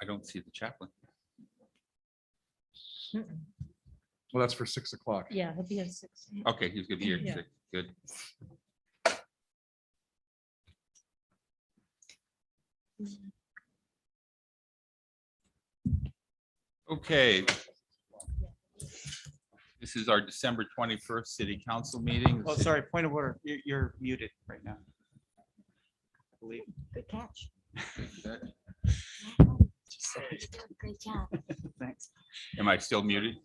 I don't see the chaplain. Well, that's for 6 o'clock. Yeah, he'll be at 6. Okay, he's gonna be here. Yeah. Good. Okay. This is our December 21st city council meeting. Oh, sorry, point of order. You're muted right now. I believe. Good catch. Great job. Thanks. Am I still muted?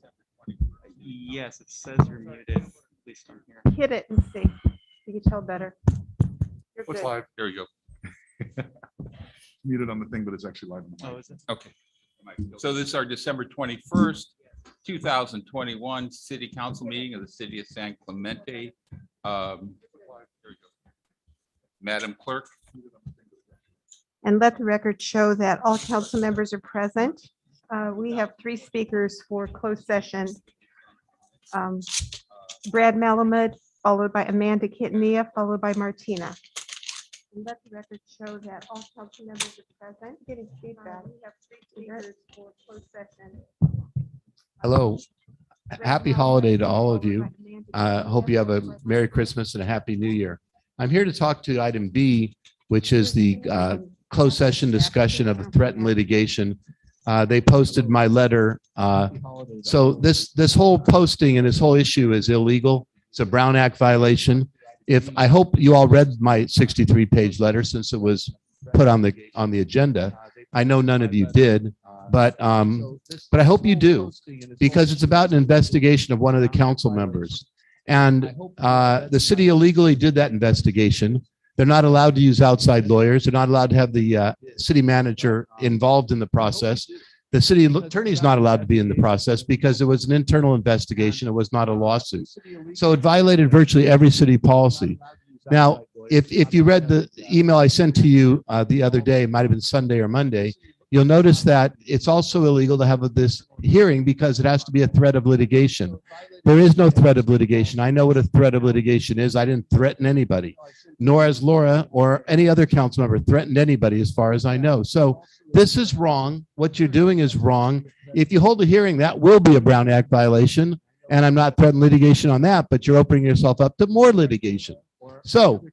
Yes, it says you're muted, at least on here. Hit it and see. You can tell better. You're Looks good. live. There we go. Muted on the thing, but it's actually live. On the mic. Oh, is it? Okay. So this is our December 21st, 2021 city council meeting of the city of San Clemente. There we go. Madam Clerk. And let the record show that all council members are present. We have 3 speakers for closed session. Brad Malamud, followed by Amanda Kitania, followed by Martina. And let the record show that all council members are present. Getting feedback. We have 3 speakers for closed session. Hello. Happy holiday to all of you. Hope you have a Merry Christmas and a Happy New Year. I'm here to talk to item B, which is the closed session discussion of threatened litigation. They posted my letter. So this whole posting and this whole issue is illegal. It's a Brown Act violation. I hope you all read my 63-page letter since it was put on the agenda. I know none of you did, but I hope you do, because it's about an investigation of one of the council members. And the city illegally did that investigation. They're not allowed to use outside lawyers. They're not allowed to have the city manager involved in the process. The city attorney is not allowed to be in the process because it was an internal investigation. It was not a lawsuit. So it violated virtually every city policy. Now, if you read the email I sent to you the other day, it might have been Sunday or Monday, you'll notice that it's also illegal to have this hearing because it has to be a threat of litigation. There is no threat of litigation. I know what a threat of litigation is. I didn't threaten anybody, nor has Laura or any other council member threatened anybody as far as I know. So this is wrong. What you're doing is wrong. If you hold a hearing, that will be a Brown Act violation. And I'm not threatening litigation on that, but you're opening yourself up to more litigation. So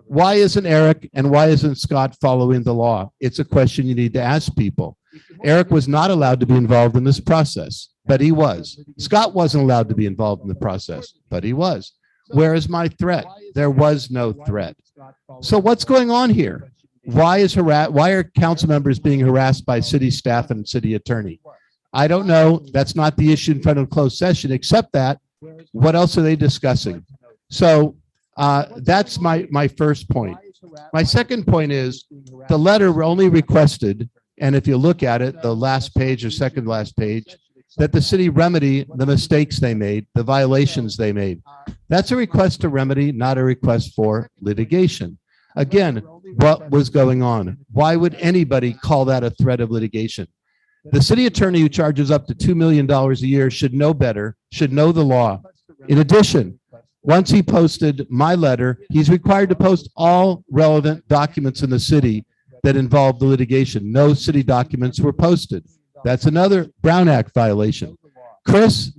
why isn't Eric and why isn't Scott following the law? It's a question you need to ask people. Eric was not allowed to be involved in this process, but he was. Scott wasn't allowed to be involved in the process, but he was. Where is my threat? There was no threat. So what's going on here? Why are council members being harassed by city staff and city attorney? I don't know. That's not the issue in front of closed session, except that what else are they discussing? So that's my first point. My second point is the letter only requested, and if you look at it, the last page or second last page, that the city remedy the mistakes they made, the violations they made. That's a request to remedy, not a request for litigation. Again, what was going on? Why would anybody call that a threat of litigation? The city attorney who charges up to $2 million a year should know better, should know the law. In addition, once he posted my letter, he's required to post all relevant documents in the city that involve the litigation. No city documents were posted. That's another Brown Act violation. Chris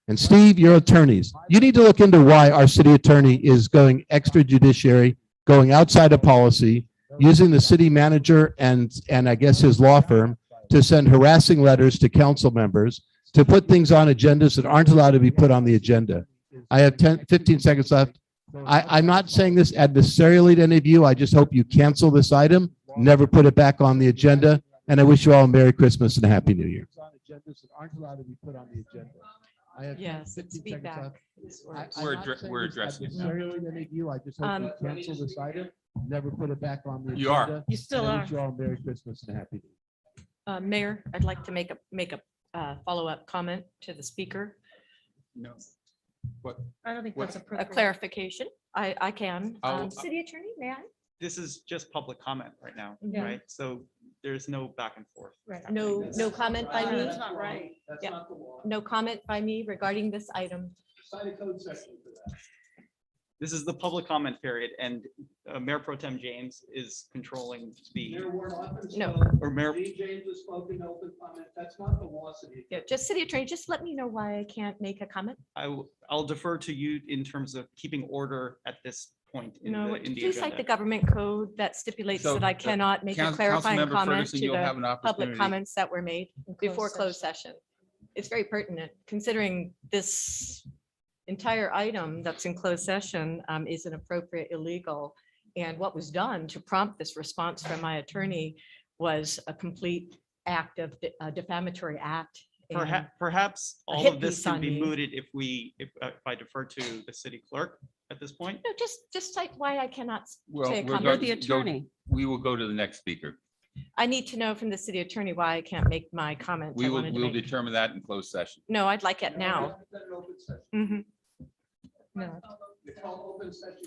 and Steve, you're attorneys. You need to look into why our city attorney is going extrajudiciary, going outside of policy, using the city manager and I guess his law firm to send harassing letters to council members, to put things on agendas that aren't allowed to be put on the agenda. I have 15 seconds left. I'm not saying this adversarially to any of you. I just hope you cancel this item, never put it back on the agenda, and I wish you all a Merry Christmas and a Happy New Year. Yes, feedback. We're addressing it. I just hope you cancel this item, never put it back on the agenda. You are. You still and I are. wish you all a Merry Christmas and a Happy New Year. Mayor, I'd like to make a follow-up comment to the speaker. No. What? I don't think that's A clarification. I can. I'll- City attorney, may I? This is just public comment right now, Yeah. right? So there's no back and forth. Right. No comment by me. That's not right. Yeah. No comment by me regarding this item. This is the public comment period, and Mayor Pro Tem James is controlling the, No. or Mayor, James has spoken open comment. That's not the law, city. Yeah, just city attorney, just let me know why I can't make a comment. I'll defer to you in terms of keeping order at this point in No, the please cite the agenda. government code that stipulates So, that I cannot make a clarifying Councilmember comment Ferguson, to you'll have the an public opportunity. comments that were made before closed session. It's very pertinent considering this entire item that's in closed session is inappropriate, illegal. And what was done to prompt this response from my attorney was a complete act of defamatory act. and Perhaps a all hit of this piece can on be me. mooted if I defer to the city clerk at this point. No, just cite why I cannot Well, say a we're comment. going- We will go to the next speaker. I need to know from the city attorney why I can't make my comment. I wanted to We'll make. determine that in closed session. No, I'd like it now. Mhm. No.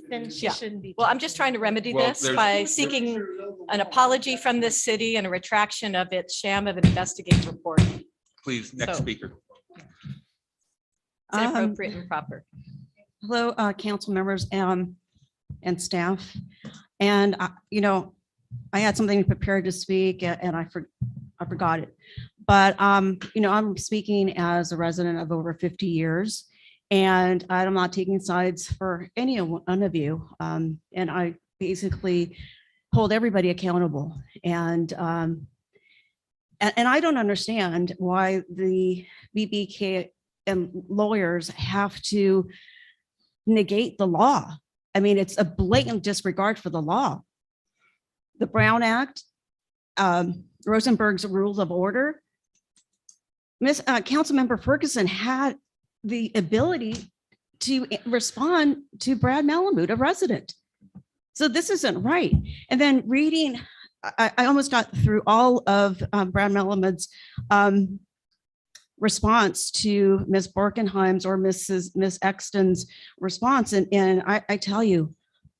Then she Yeah. shouldn't be. Well, I'm just trying to remedy Well, this there's- by seeking an apology from this city and a retraction of its sham of an investigative report. It's Please, next So- speaker. inappropriate and proper. Hello, council members and staff. And, I had something prepared to speak and I forgot it. But, I'm speaking as a resident of over 50 years. And I'm not taking sides for any one of you. And I basically hold everybody accountable. And I don't understand why the BBK and lawyers have to negate the law. I mean, it's a blatant disregard for the law. The Brown Act, Rosenberg's Rules of Order. Councilmember Ferguson had the ability to respond to Brad Malamud, a resident. So this isn't right. And then reading, I almost got through all of Brad Malamud's response to Ms. Borkenheim's or Miss Exton's response. And I tell you,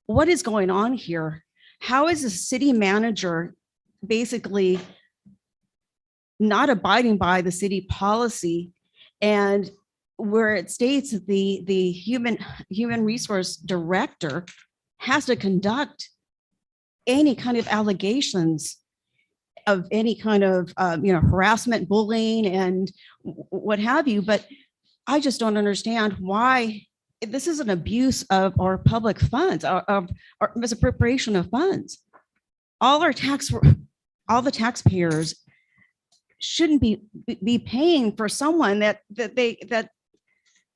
what is going on here? How is a city manager basically not abiding by the city policy, and where it states that the human resource director has to conduct any kind of allegations of any kind of harassment, bullying, and what have you. But I just don't understand why this is an abuse of our public funds, of our misappropriation of funds. All the taxpayers shouldn't be paying for someone that the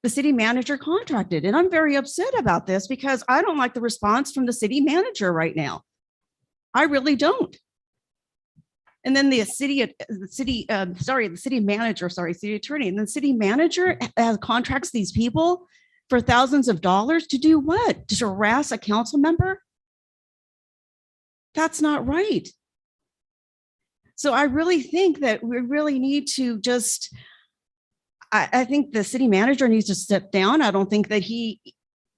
city manager contracted. And I'm very upset about this because I don't like the response from the city manager right now. I really don't. And then the city attorney, and the city manager contracts these people for thousands of dollars to do what? To harass a council member? That's not right. So I really think that we really need to just, I think the city manager needs to step down. I don't think that he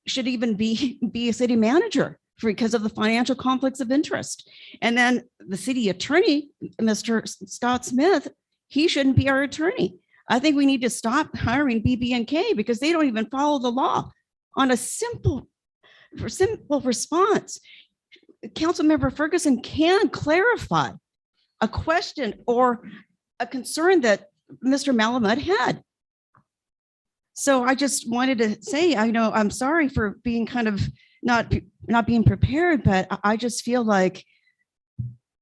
should even be a city manager because of the financial conflicts of interest. And then the city attorney, Mr. Scott Smith, he shouldn't be our attorney. I think we need to stop hiring BB&K because they don't even follow the law on a simple response. Councilmember Ferguson can clarify a question or a concern that Mr. Malamud had. So I just wanted to say, I know I'm sorry for being kind of not being prepared, but I just feel like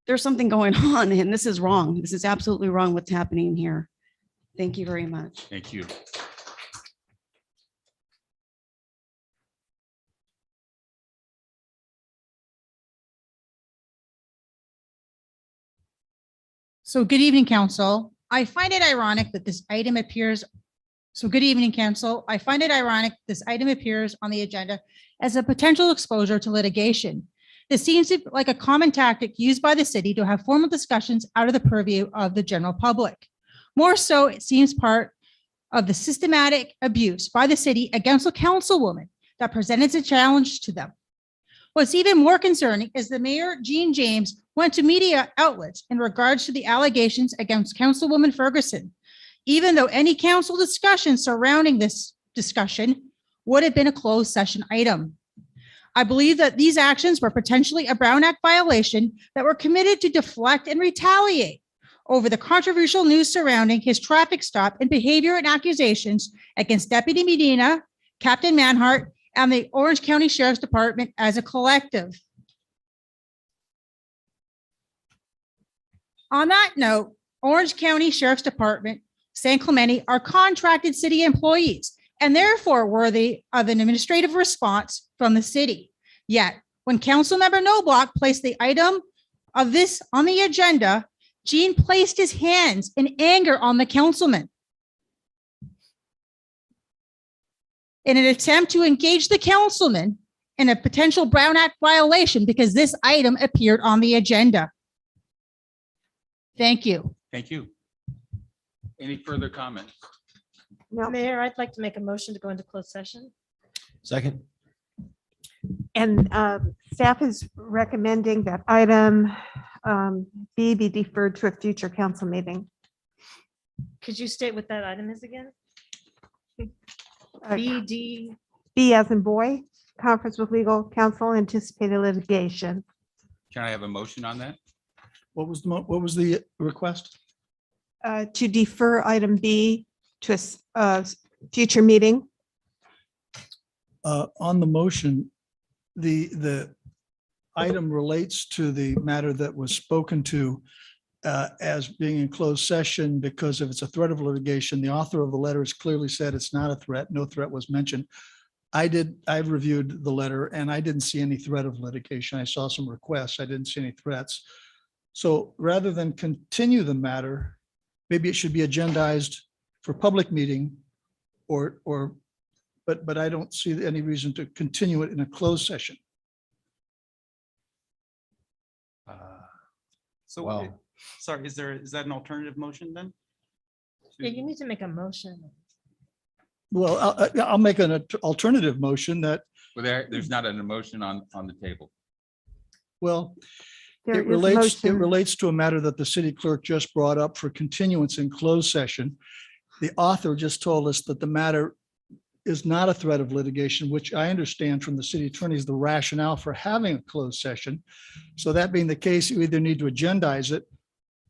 there's something going on and this is wrong. This is absolutely wrong what's happening here. Thank you very much. Thank you. So good evening, council. I find it ironic that this item appears. So good evening, council. I find it ironic this item appears on the agenda as a potential exposure to litigation. This seems like a common tactic used by the city to have formal discussions out of the purview of the general public. More so, it seems part of the systematic abuse by the city against a councilwoman that presented a challenge to them. What's even more concerning is the Mayor, Jean James, went to media outlets in regards to the allegations against Councilwoman Ferguson, even though any council discussion surrounding this discussion would have been a closed session item. I believe that these actions were potentially a Brown Act violation that were committed to deflect and retaliate over the controversial news surrounding his traffic stop and behavior and accusations against Deputy Medina, Captain Manhart, and the Orange County Sheriff's Department as a collective. On that note, Orange County Sheriff's Department, San Clemente are contracted city employees and therefore worthy of an administrative response from the city. Yet, when Councilmember Noblock placed the item of this on the agenda, Gene placed his hands in anger on the councilman. In an attempt to engage the councilman in a potential Brown Act violation because this item appeared on the agenda. Thank you. Thank you. Any further comments? No. Mayor, I'd like to make a motion to go into closed session. Second. And staff is recommending that item B be deferred to a future council meeting. Could you state what that item is again? Uh, BD, B as in boy, conference with legal counsel, anticipated litigation. Can I have a motion on that? What was the request? To defer item B to a future meeting. On the motion, the item relates to the matter that was spoken to as being in closed session because if it's a threat of litigation, the author of the letter has clearly said it's not a threat. No threat was mentioned. I've reviewed the letter and I didn't see any threat of litigation. I saw some requests. I didn't see any threats. So rather than continue the matter, maybe it should be agendized for public meeting but I don't see any reason to continue it in a closed session. So, Wow. sorry, is that an alternative motion then? yeah, you need to make a motion. Well, I'll make an alternative motion that, Well, there's not an emotion on the table. well, There it is a motion. relates to a matter that the city clerk just brought up for continuance in closed session. The author just told us that the matter is not a threat of litigation, which I understand from the city attorney is the rationale for having a closed session. So that being the case, you either need to agendize it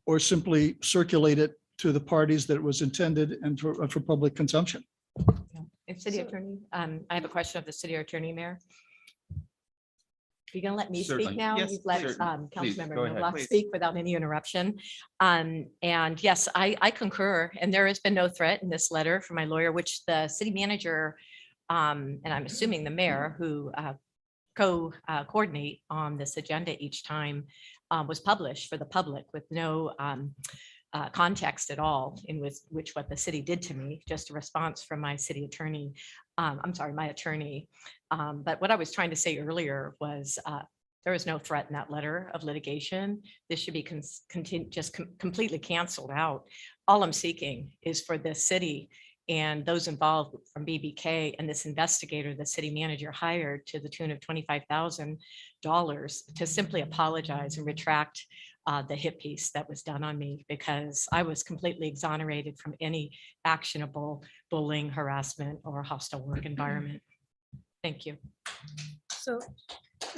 or simply circulate it to the parties that it was intended and for public consumption. If city attorney, I have a question of the city attorney, Mayor. You're gonna let me Certainly. speak now? Yes, You've let please. Please, Councilmember go ahead. Noblock Please. speak without any interruption. And yes, I concur, and there has been no threat in this letter from my lawyer, which the city manager, and I'm assuming the mayor who coordinate on this agenda each time was published for the public with no context at all in which what the city did to me, just a response from my city attorney. I'm sorry, my attorney. But what I was trying to say earlier was there is no threat in that letter of litigation. This should be completely canceled out. All I'm seeking is for the city and those involved from BBK and this investigator, the city manager hired to the tune of $25,000 to simply apologize and retract the hit piece that was done on me because I was completely exonerated from any actionable bullying, harassment, or hostile work environment. Thank you. So,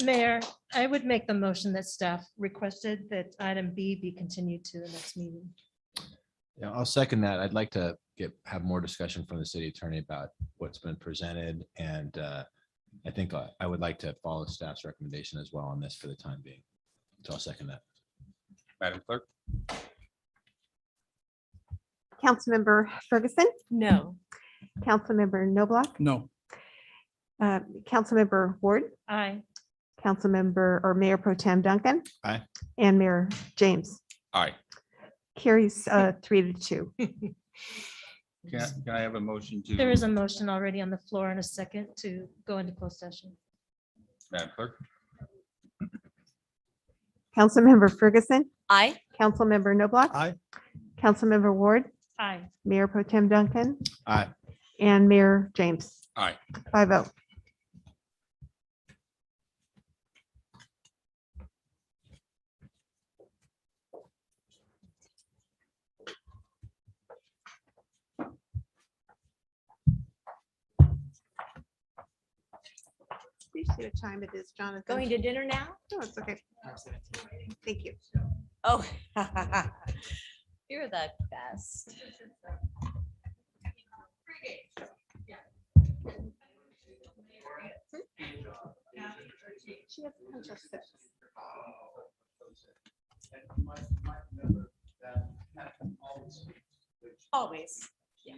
Mayor, I would make the motion that staff requested that item B be continued to the next meeting. Yeah, I'll second that. I'd like to have more discussion from the city attorney about what's been presented. And I think I would like to follow staff's recommendation as well on this for the time being. So I'll second that. Madam Clerk? Councilmember Ferguson, No. Councilmember Noblock, No. Councilmember Ward, Aye. Councilmember or Mayor Pro Tem Duncan. Aye. And Mayor James. Aye. Carries 3-2. Can I have a motion to? There is a motion already on the floor and a second to go into closed session. Madam Clerk? Councilmember Ferguson, Aye. Councilmember Noblock, Aye. Councilmember Ward, Aye. Mayor Pro Tem Duncan, Aye. and Mayor James. Aye. 5-0. Appreciate see what time it is, Jonathan. Going to dinner now? No, it's okay. Thank you. Oh. You're the best. She has until 6. Always. Yeah.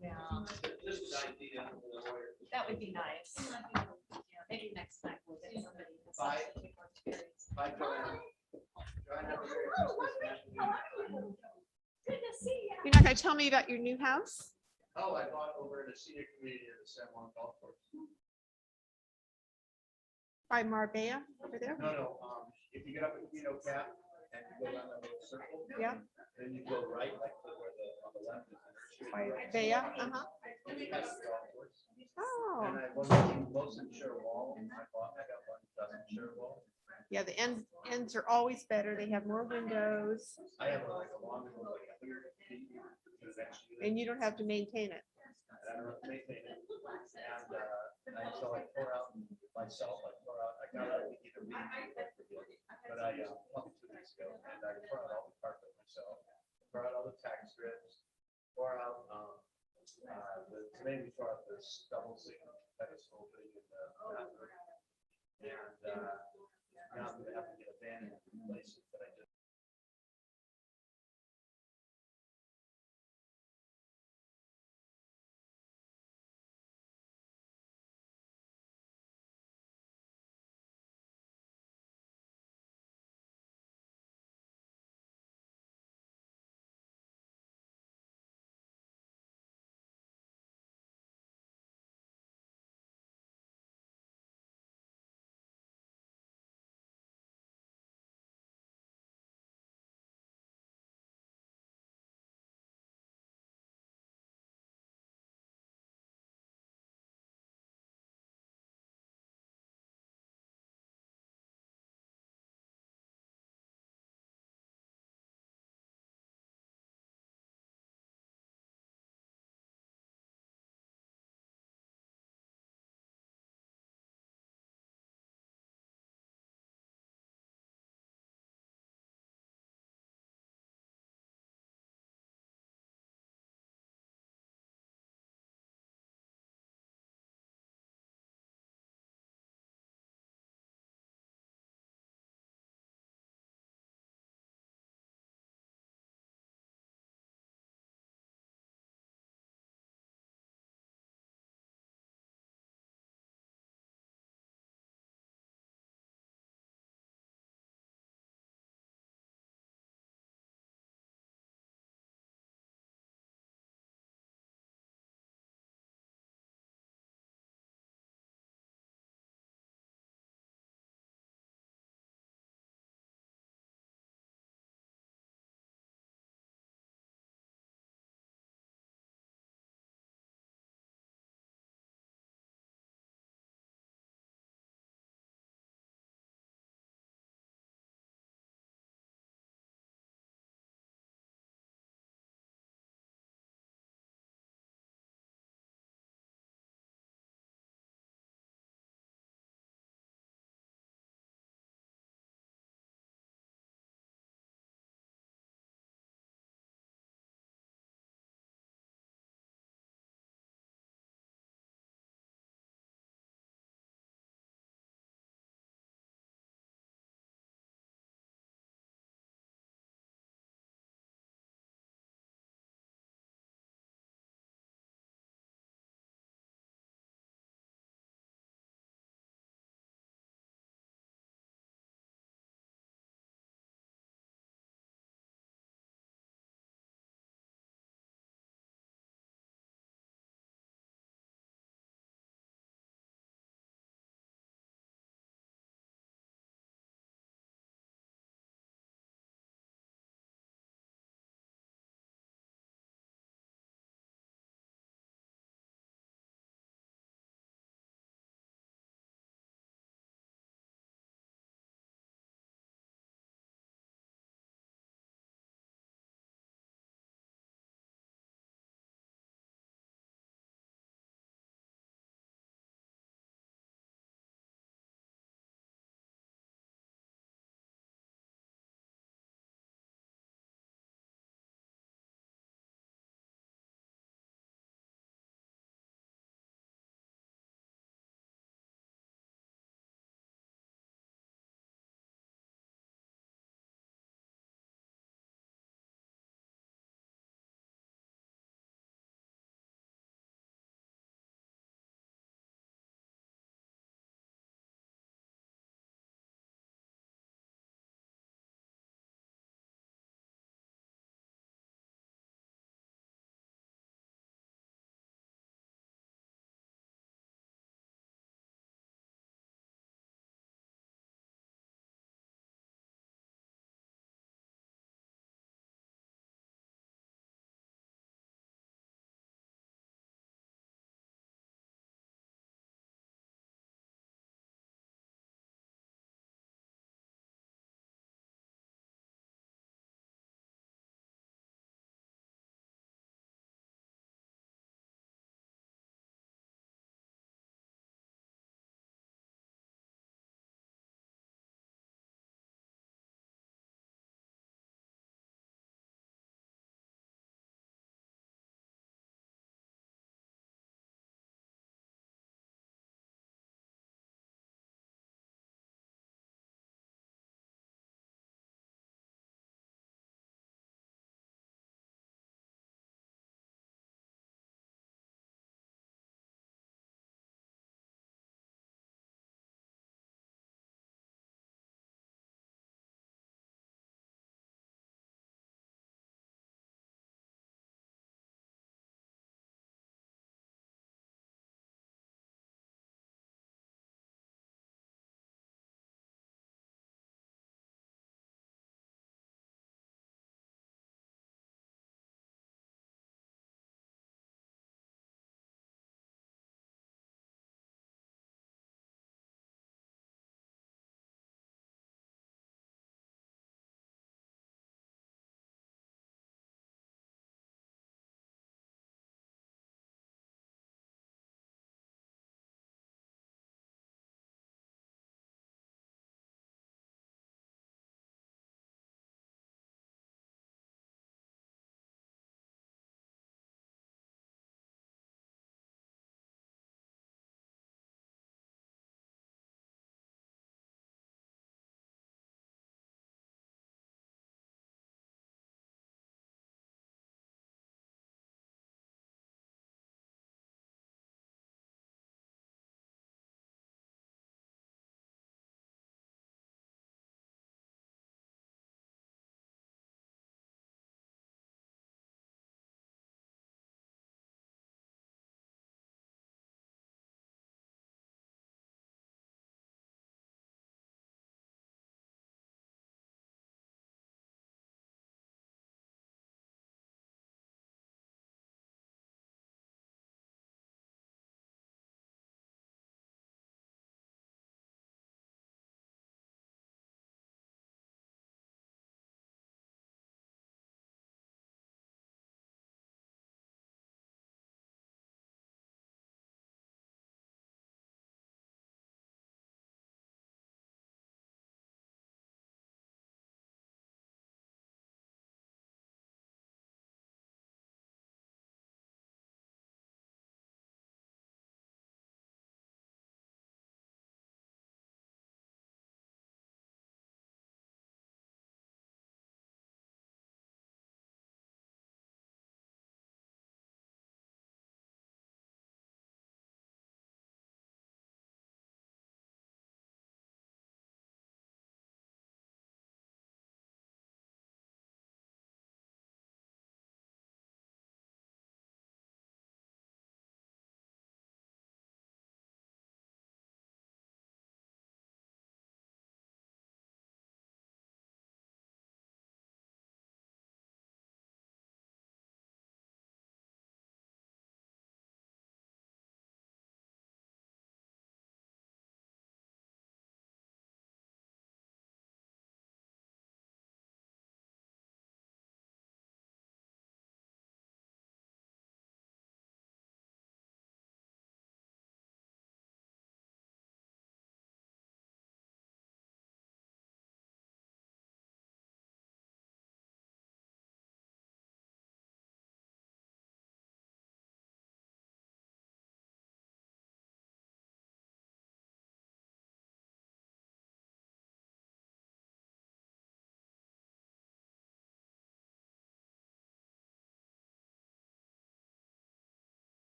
Yeah. That would be nice. Yeah, maybe next time we'll get somebody. with some more experience. Hi. Hello, Wendy. How are you? Good to see you. You're not gonna tell me about your new house? Oh, I bought over in a senior community in the San Juan Golf Course. By Marbella over there? No, if you get up at Keno Cap and you go around that little circle. Yeah. Then you go right, like to where on the left is the nursery. By Bea, uh-huh. That's the golf course. Oh, And I wasn't close share wall, and I got one doesn't share wall. yeah, the ends are always better. They have more windows I have like a longer one, like 100 feet. and you don't have to maintain it. I don't know if they maintain it. And so I tore out myself, I got out of either week, but I, probably 2 weeks ago, and I tore out all the carpet myself, tore out all the tack strips, tore out, today we tore out this double single pedestal thing in the bathroom. And, now I'm gonna have to get a van and replace it, but I just.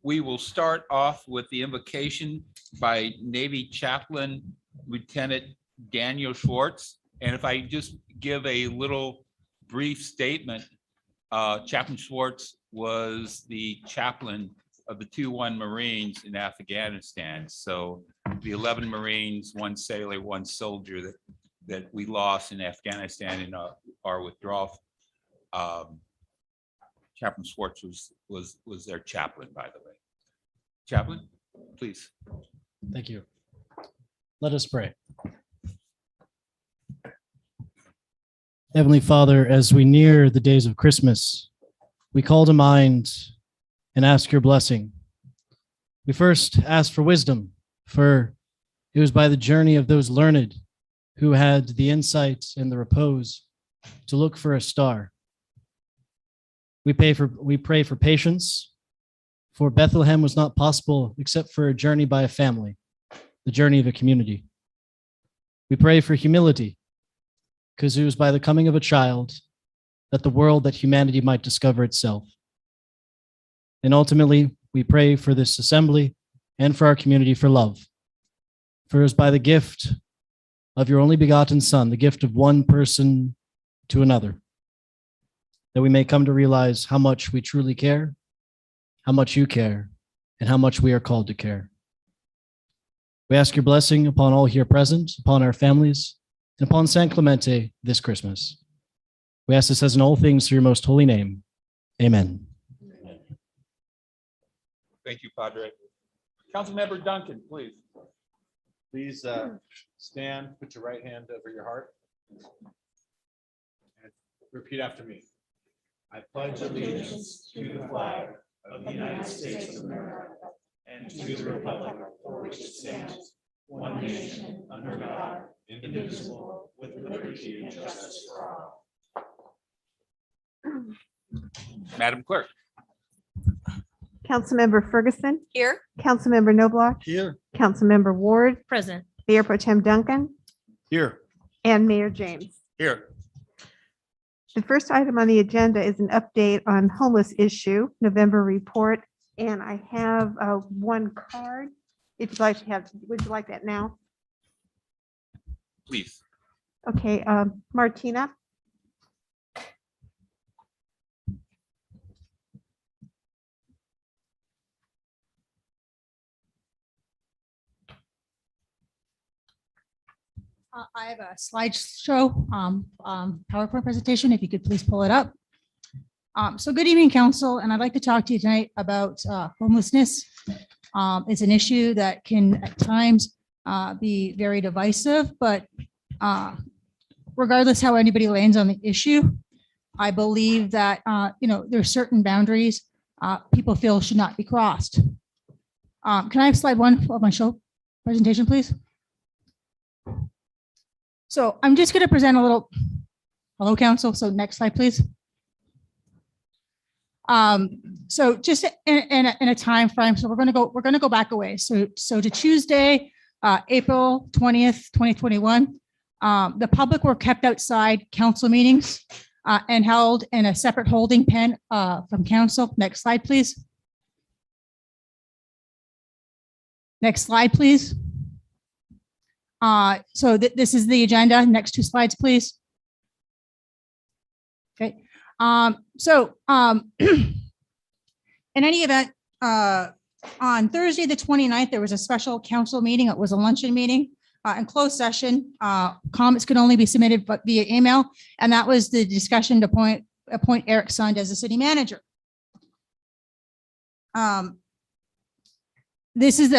We will start off with the invocation by Navy Chaplain Lieutenant Daniel Schwartz. And if I just give a little brief statement, Chaplain Schwartz was the chaplain of the 2-1 Marines in Afghanistan. So the 11 Marines, 1 sailor, 1 soldier that we lost in Afghanistan in our withdrawal. Chaplain Schwartz was their chaplain, by the way. Chaplain, please. Thank you. Let us pray. Heavenly Father, as we near the days of Christmas, we call to mind and ask your blessing. We first ask for wisdom, for it was by the journey of those learned who had the insight and the repose to look for a star. We pray for patience, for Bethlehem was not possible except for a journey by a family, the journey of a community. We pray for humility, because it was by the coming of a child that the world, that humanity might discover itself. And ultimately, we pray for this assembly and for our community for love. For it was by the gift of your only begotten Son, the gift of one person to another, that we may come to realize how much we truly care, how much you care, and how much we are called to care. We ask your blessing upon all here present, upon our families, and upon San Clemente this Christmas. We ask this as in all things through your most holy name. Amen. Thank you, Padre. Councilmember Duncan, please. Please stand, put your right hand over your heart. And repeat after me. I pledge allegiance to the flag of the United States of America and to the republic for which it stands, one nation, under God, indivisible, with liberty and justice for all. Madam Clerk. Councilmember Ferguson, Here. Councilmember Noblock, Here. Councilmember Ward, Present. Mayor Pro Tem Duncan, Here. and Mayor James. Here. The first item on the agenda is an update on homeless issue, November report. And I have one card. If you'd like to have, would you like that now? Please. Okay, Martina. I have a slideshow, PowerPoint presentation, if you could please pull it up. So good evening, council, and I'd like to talk to you tonight about homelessness. It's an issue that can at times be very divisive, but regardless how anybody lands on the issue, I believe that, there are certain boundaries people feel should not be crossed. Can I have slide 1 of my show presentation, please? So I'm just going to present a little, hello, council. So next slide, please. So just in a time frame, so we're going to go back away. So to Tuesday, April 20th, 2021, the public were kept outside council meetings and held in a separate holding pen from council. Next slide, please. Next slide, please. So this is the agenda. Next 2 slides, please. Okay. In any event, on Thursday, the 29th, there was a special council meeting. It was a luncheon meeting in closed session. Comments could only be submitted but via email. And that was the discussion to appoint Eric Sund as the city manager. This is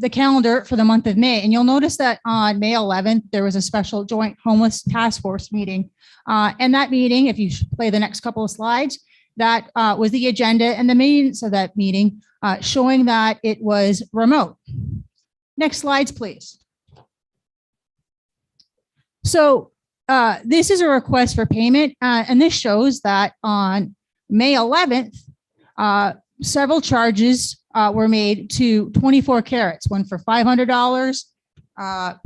the calendar for the month of May. And you'll notice that on May 11th, there was a special joint homeless task force meeting. And that meeting, if you play the next couple of slides, that was the agenda and the minutes of that meeting, showing that it was remote. Next slides, please. So this is a request for payment. And this shows that on May 11th, several charges were made to 24 carats, one for $500.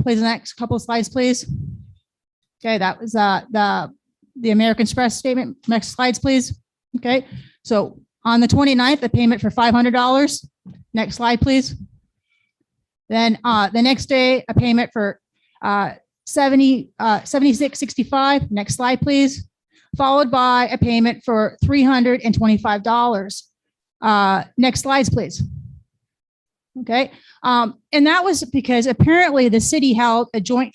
Please, the next couple of slides, please. Okay, that was the American Express statement. Next slides, please. Okay, so On the 29th, a payment for $500. Next slide, please. Then the next day, a payment for $76.65. Next slide, please. Followed by a payment for $325. Next slides, please. Okay. And that was because apparently the city held a joint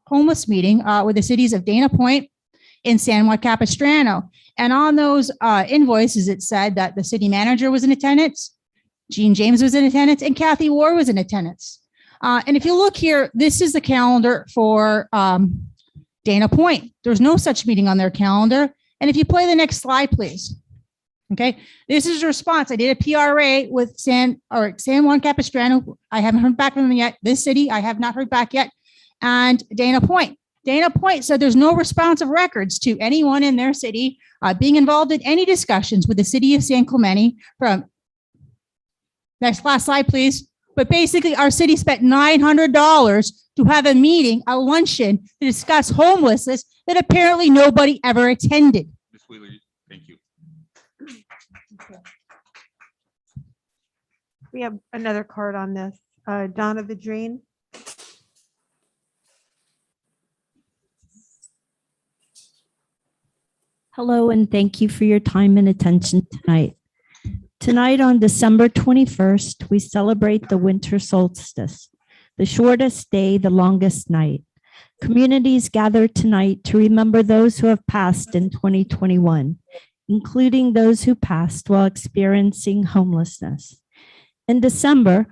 homeless meeting with the cities of Dana Point and San Juan Capistrano. And on those invoices, it said that the city manager was in attendance, Gene James was in attendance, and Kathy Ward was in attendance. And if you look here, this is the calendar for Dana Point. There's no such meeting on their calendar. And if you play the next slide, please. Okay, this is a response. I did a PRA with San Juan Capistrano. I haven't heard back from them yet. This city, I have not heard back yet. And Dana Point. Dana Point said there's no responsive records to anyone in their city being involved in any discussions with the city of San Clemente from, last slide, please. But basically our city spent $900 to have a meeting, a luncheon to discuss homelessness that apparently nobody ever attended. Ms. Wheeler, thank you. We have another card on this. Donna Vidrine. Hello, and thank you for your time and attention tonight. Tonight on December 21st, we celebrate the winter solstice, the shortest day, the longest night. Communities gather tonight to remember those who have passed in 2021, including those who passed while experiencing homelessness. In December,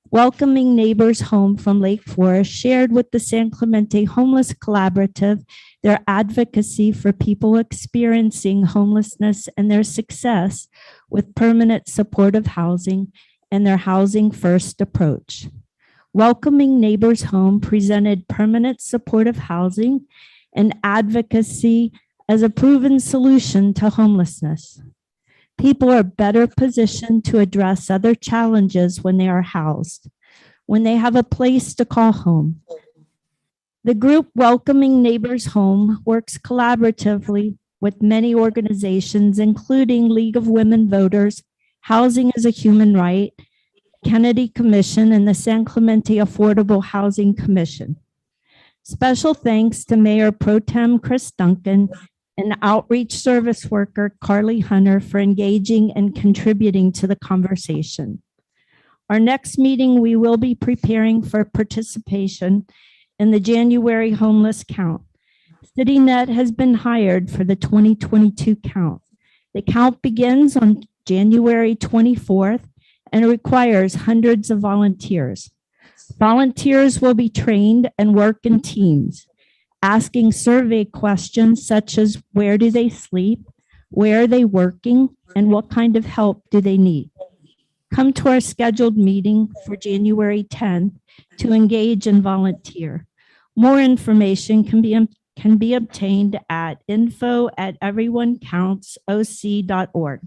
Welcoming Neighbors Home from Lake Forest shared with the San Clemente Homeless Collaborative their advocacy for people experiencing homelessness and their success with permanent supportive housing and their housing first approach. Welcoming Neighbors Home presented permanent supportive housing and advocacy as a proven solution to homelessness. People are better positioned to address other challenges when they are housed, when they have a place to call home. The group Welcoming Neighbors Home works collaboratively with many organizations, including League of Women Voters, Housing is a Human Right, Kennedy Commission, and the San Clemente Affordable Housing Commission. Special thanks to Mayor Pro Tem Chris Duncan and outreach service worker Carly Hunter for engaging and contributing to the conversation. Our next meeting, we will be preparing for participation in the January homeless count. CityNet has been hired for the 2022 count. The count begins on January 24th and requires hundreds of volunteers. Volunteers will be trained and work in teams, asking survey questions such as where do they sleep, where are they working, and what kind of help do they need. Come to our scheduled meeting for January 10th to engage and volunteer. More information can be obtained at info@everyonecounts.oc.org.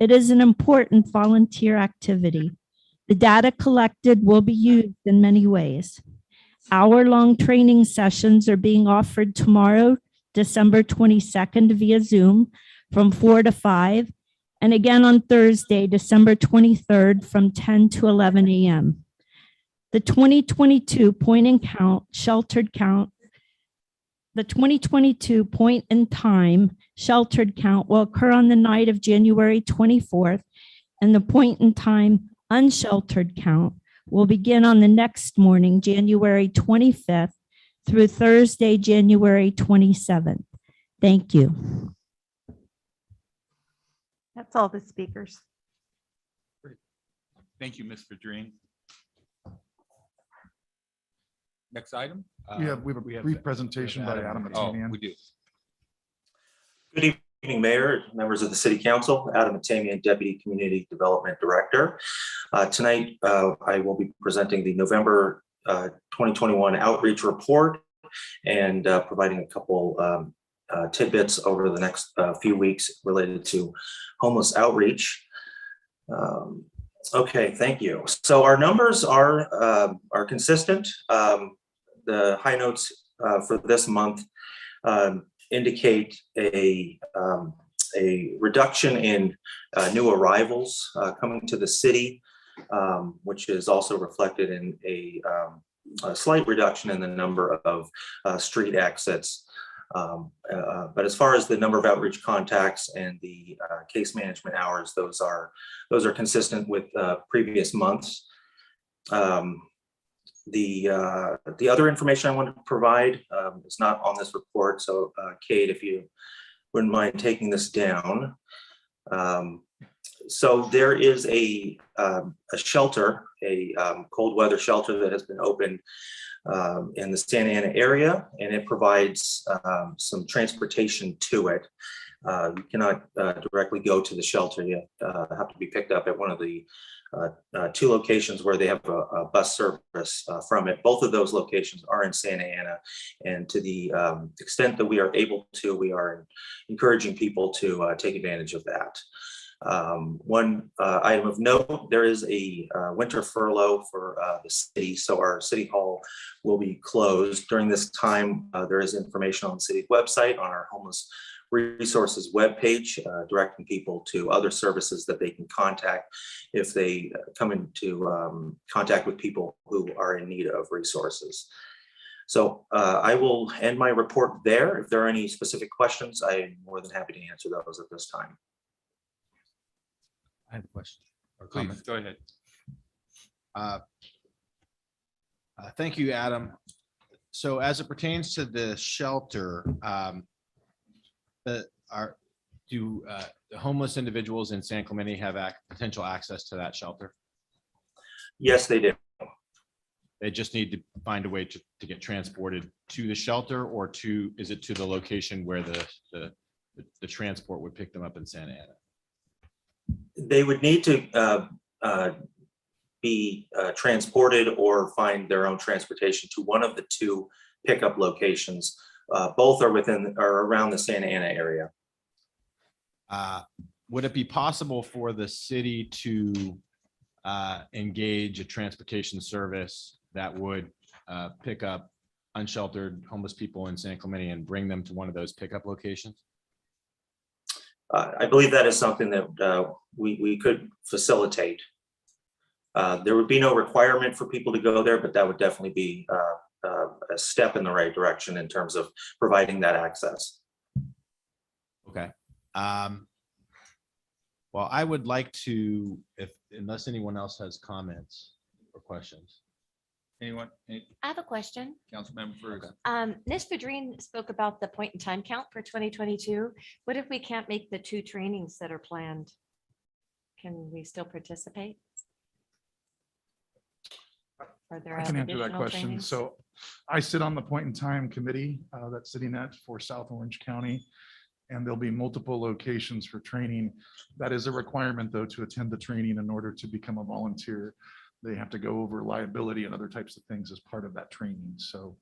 It is an important volunteer activity. The data collected will be used in many ways. Hour-long training sessions are being offered tomorrow, December 22nd via Zoom from 4 to 5, and again on Thursday, December 23rd from 10 to 11 a.m. The 2022 point in time sheltered count will occur on the night of January 24th, and the point in time unsheltered count will begin on the next morning, January 25th, through Thursday, January 27th. Thank you. That's all the speakers. Thank you, Ms. Vidrine. Next item? We have a brief presentation by Adam Oh, Matanian. we do. Good evening, Mayor, members of the City Council. Adam Matamian, Deputy Community Development Director. Tonight, I will be presenting the November 2021 outreach report and providing a couple tidbits over the next few weeks related to homeless outreach. Okay, thank you. So our numbers are consistent. The high notes for this month indicate a a reduction in new arrivals coming to the city, which is also reflected in a slight reduction in the number of street exits. But as far as the number of outreach contacts and the case management hours, those are consistent with previous months. The other information I want to provide is not on this report. So Kate, if you wouldn't mind taking this down. So there is a shelter, a cold weather shelter that has been opened in the Santa Ana area, and it provides some transportation to it. You cannot directly go to the shelter. You have to be picked up at one of the two locations where they have a bus service from it. Both of those locations are in Santa Ana, and to the extent that we are able to, we are encouraging people to take advantage of that. One item of note, there is a winter furlough for the city, so our city hall will be closed during this time. There is information on the city's website on our homeless resources webpage, directing people to other services that they can contact if they come into contact with people who are in need of resources. So I will end my report there. If there are any specific questions, I'm more than happy to answer those at this time. I have a question or Please, comment. go ahead. Thank you, Adam. So as it pertains to the shelter, do the homeless individuals in San Clemente have potential access to that shelter? Yes, they do. They just need to find a way to get transported to the shelter, or is it to the location where the transport would pick them up in Santa Ana? They would need to be transported or find their own transportation to one of the two pickup locations. Both are around the Santa Ana area. Would it be possible for the city to engage a transportation service that would pick up unsheltered homeless people in San Clemente and bring them to one of those pickup locations? I believe that is something that we could facilitate. There would be no requirement for people to go there, but that would definitely be a step in the right direction in terms of providing that access. Okay. Well, I would like to, unless anyone else has comments or questions. Anyone? I have a question. Councilmember Ferguson. Ms. Fedrine spoke about the point in time count for 2022. What if we can't make the 2 trainings that are planned? Can we still participate? Are there I can answer that additional question. trainings? So I sit on the point in time committee that's sitting at for South Orange County, and there'll be multiple locations for training. That is a requirement, though, to attend the training in order to become a volunteer. They have to go over liability and other types of things as part of that training. So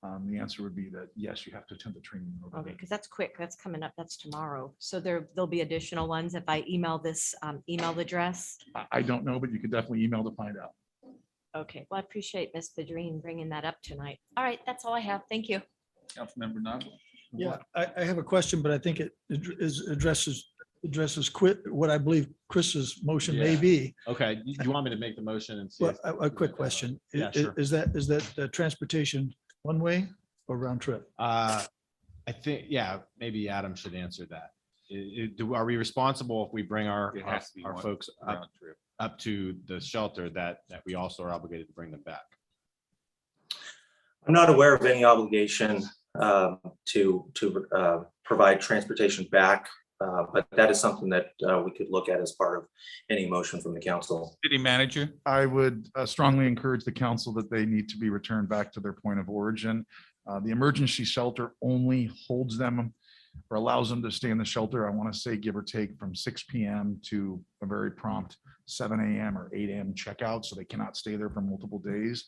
the answer would be that, yes, you have to attend the training. in order Okay, to- because that's quick. That's coming up. That's tomorrow. So there'll be additional ones if I email this email address. I don't know, but you could definitely email to find out. Okay, well, I appreciate Ms. Fedrine bringing that up tonight. All right, that's all I have. Thank you. Councilmember Nunn. Yeah, I have a question, but I think it addresses what I believe Chris's motion may Yeah. be. Okay, you want me to make the motion and see? Well, a quick question. Yeah, sure. Is that transportation one way or round trip? I think, yeah, maybe Adam should answer that. Are we responsible if we bring our It has to be one folks round trip. up to the shelter that we also are obligated to bring them back? I'm not aware of any obligation to provide transportation back, but that is something that we could look at as part of any motion from the council. City manager. I would strongly encourage the council that they need to be returned back to their point of origin. The emergency shelter only holds them or allows them to stay in the shelter, I want to say, give or take, from 6 p.m. to a very prompt 7 a.m. or 8 a.m. checkout, so they cannot stay there for multiple days.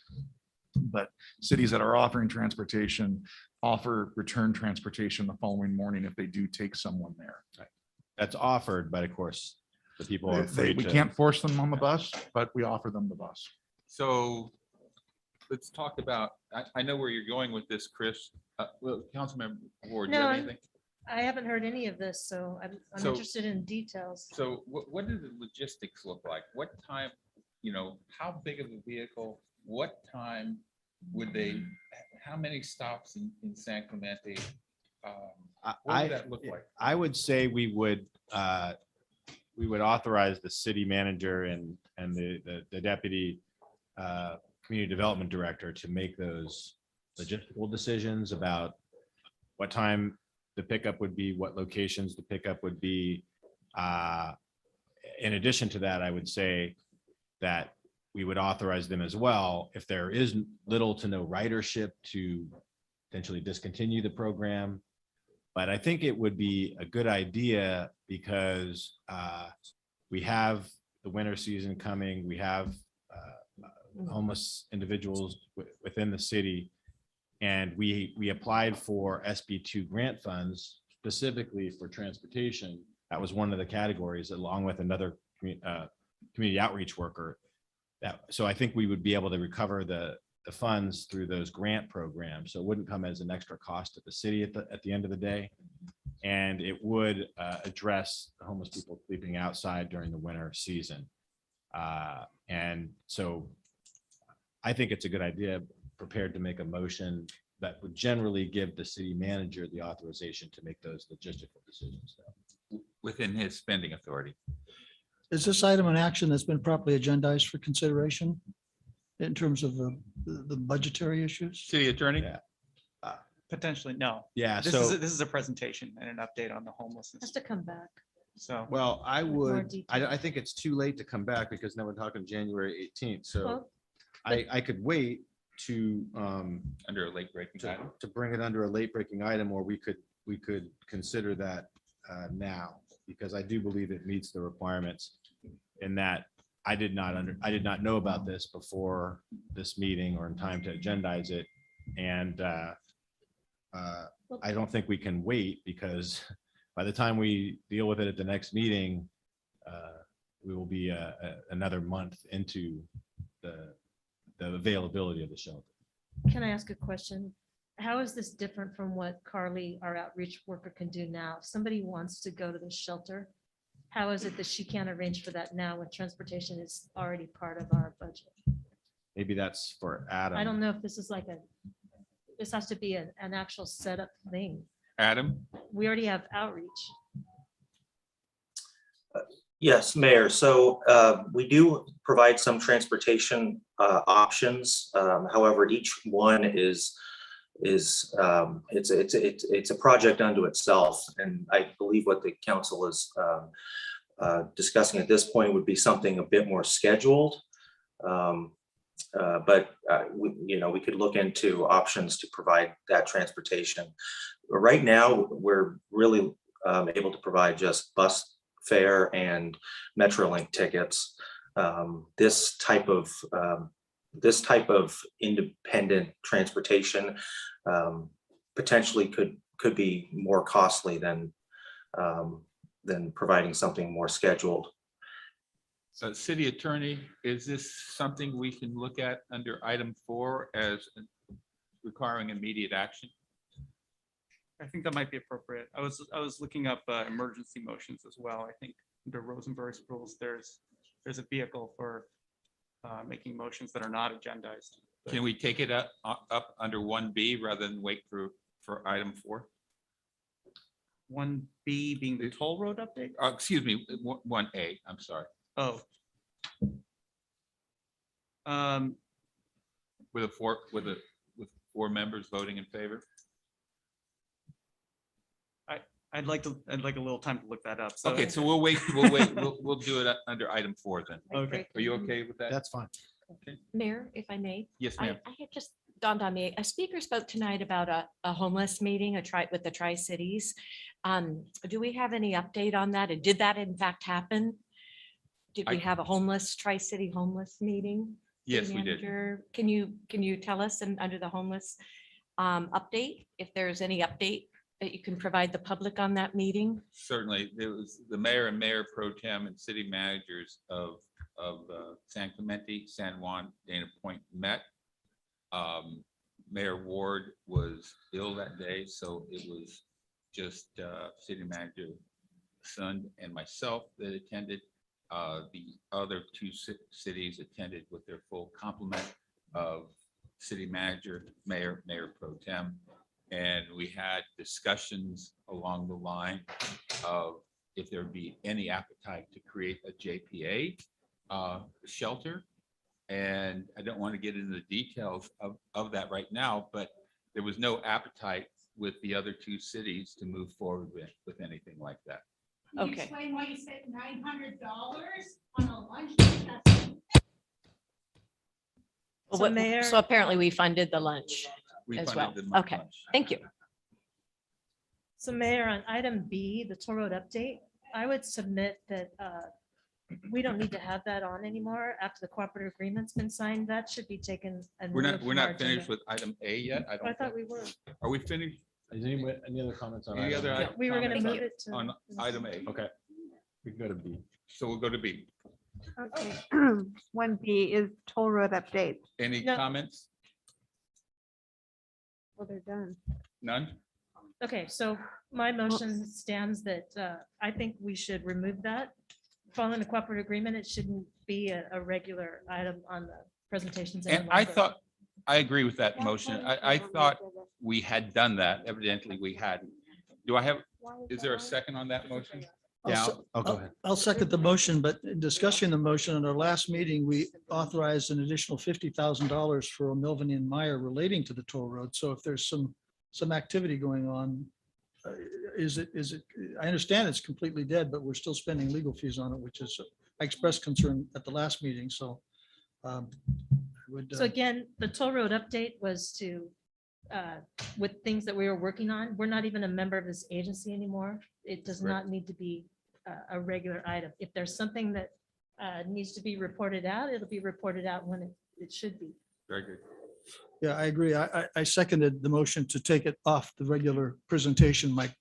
But cities that are offering transportation offer return transportation the following morning if they do take someone there. That's offered, but of course, the people are free We to. can't force them on the bus, but we offer them the bus. So let's talk about, I know where you're going with this, Chris. Well, Councilmember Ward, do you have No, anything? I haven't heard any of this, so I'm So- interested in details. So what do the logistics look like? What time, how big of a vehicle, what time would they, how many stops in San Clemente? What would that look like? I would say we would authorize the city manager and the deputy community development director to make those logistical decisions about what time the pickup would be, what locations the pickup would be. In addition to that, I would say that we would authorize them as well, if there is little to no ridership, to potentially discontinue the program. But I think it would be a good idea because we have the winter season coming. We have homeless individuals within the city. And we applied for SB2 grant funds specifically for transportation. That was one of the categories, along with another community outreach worker. So I think we would be able to recover the funds through those grant programs. So it wouldn't come as an extra cost to the city at the end of the day. And it would address the homeless people sleeping outside during the winter season. And so I think it's a good idea, prepared to make a motion that would generally give the city manager the authorization to make those logistical decisions. Within his spending authority. Is this item an action that's been properly agendized for consideration in terms of the budgetary issues? City attorney? Yeah. Potentially, no. Yeah, This so, is a presentation and an update on the homelessness. Has to come back. So well, I more would, detail. I think it's too late to come back because now we're talking January 18th. So Well, I could wait to, Under a late breaking item. to bring it under a late breaking item, or we could consider that now, because I do believe it meets the requirements in that I did not know about this before this meeting or in time to agendize it. And I don't think we can wait, because by the time we deal with it at the next meeting, we will be another month into the availability of the shelter. Can I ask a question? How is this different from what Carly, our outreach worker, can do now? If somebody wants to go to the shelter, how is it that she can't arrange for that now when transportation is already part of our budget? Maybe that's for Adam. I don't know if this is like this has to be an actual setup thing. Adam? We already have outreach. Yes, Mayor. So we do provide some transportation options. However, each one is it's a project unto itself. And I believe what the council is discussing at this point would be something a bit more scheduled. But we could look into options to provide that transportation. Right now, we're really able to provide just bus fare and Metrolink tickets. This type of independent transportation potentially could be more costly than providing something more scheduled. So city attorney, is this something we can look at under item 4 as requiring immediate action? I think that might be appropriate. I was looking up emergency motions as well. I think under Rosenberg's rules, there's a vehicle for making motions that are not agendized. Can we take it up under 1B rather than wait for item 4? 1B being the toll road update? Excuse me, 1A, I'm sorry. Oh. With 4 members voting in favor? I'd like a little time to look that up. So Okay, so we'll wait, we'll do it under item 4 then. Okay. Are you okay with that? That's fine. Mayor, if I may. Yes, I ma'am. had just dawned on me, a speaker spoke tonight about a homeless meeting, with the Tri-Cities. Do we have any update on that? And did that in fact happen? Did we have a Tri-City homeless meeting? Yes, City we did. manager? Can you tell us under the homeless update, if there's any update that you can provide the public on that meeting? Certainly, it was the mayor and mayor pro tem and city managers of San Clemente, San Juan, Dana Point met. Mayor Ward was ill that day, so it was just city manager Sund and myself that attended. The other two cities attended with their full complement of city manager, mayor pro tem. And we had discussions along the line of if there'd be any appetite to create a JPA shelter. And I don't want to get into the details of that right now, but there was no appetite with the other two cities to move forward with anything like that. Can you Okay. explain why you spent $900 on a lunch? Well, So what- Mayor- So apparently we funded the lunch. We As funded well. the Okay. lunch. Thank you. So Mayor, on item B, the toll road update, I would submit that we don't need to have that on anymore after the cooperative agreement's been signed. That should be taken. and We're removed not from our finished agenda. with item A yet. I I don't thought think. we were. Are we finished Is any other comments on? Any item other A? item? We were going to comments move it to. on item A? Okay, we can go to B. So we'll go to B. Okay. 1B is toll road update. Any No. comments? Well, they're done. None? Okay, so my motion stands that I think we should remove that. Following the cooperative agreement, it shouldn't be a regular item on the presentations. any And I longer. thought, I agree with that motion. I thought we had done that. Evidently, we hadn't. Do I have, is there a second on that motion? Yeah, I'll go ahead. I'll second the motion, but in discussing the motion in our last meeting, we authorized an additional $50,000 for Milvin and Meyer relating to the toll road. So if there's some activity going on, is it, I understand it's completely dead, but we're still spending legal fees on it, which is, I expressed concern at the last meeting, so. I would, So again, the toll road update was to, with things that we were working on, we're not even a member of this agency anymore. It does Correct. not need to be a regular item. If there's something that needs to be reported out, it'll be reported out when it should be. Very good. Yeah, I agree. I seconded the motion to take it off the regular presentation. My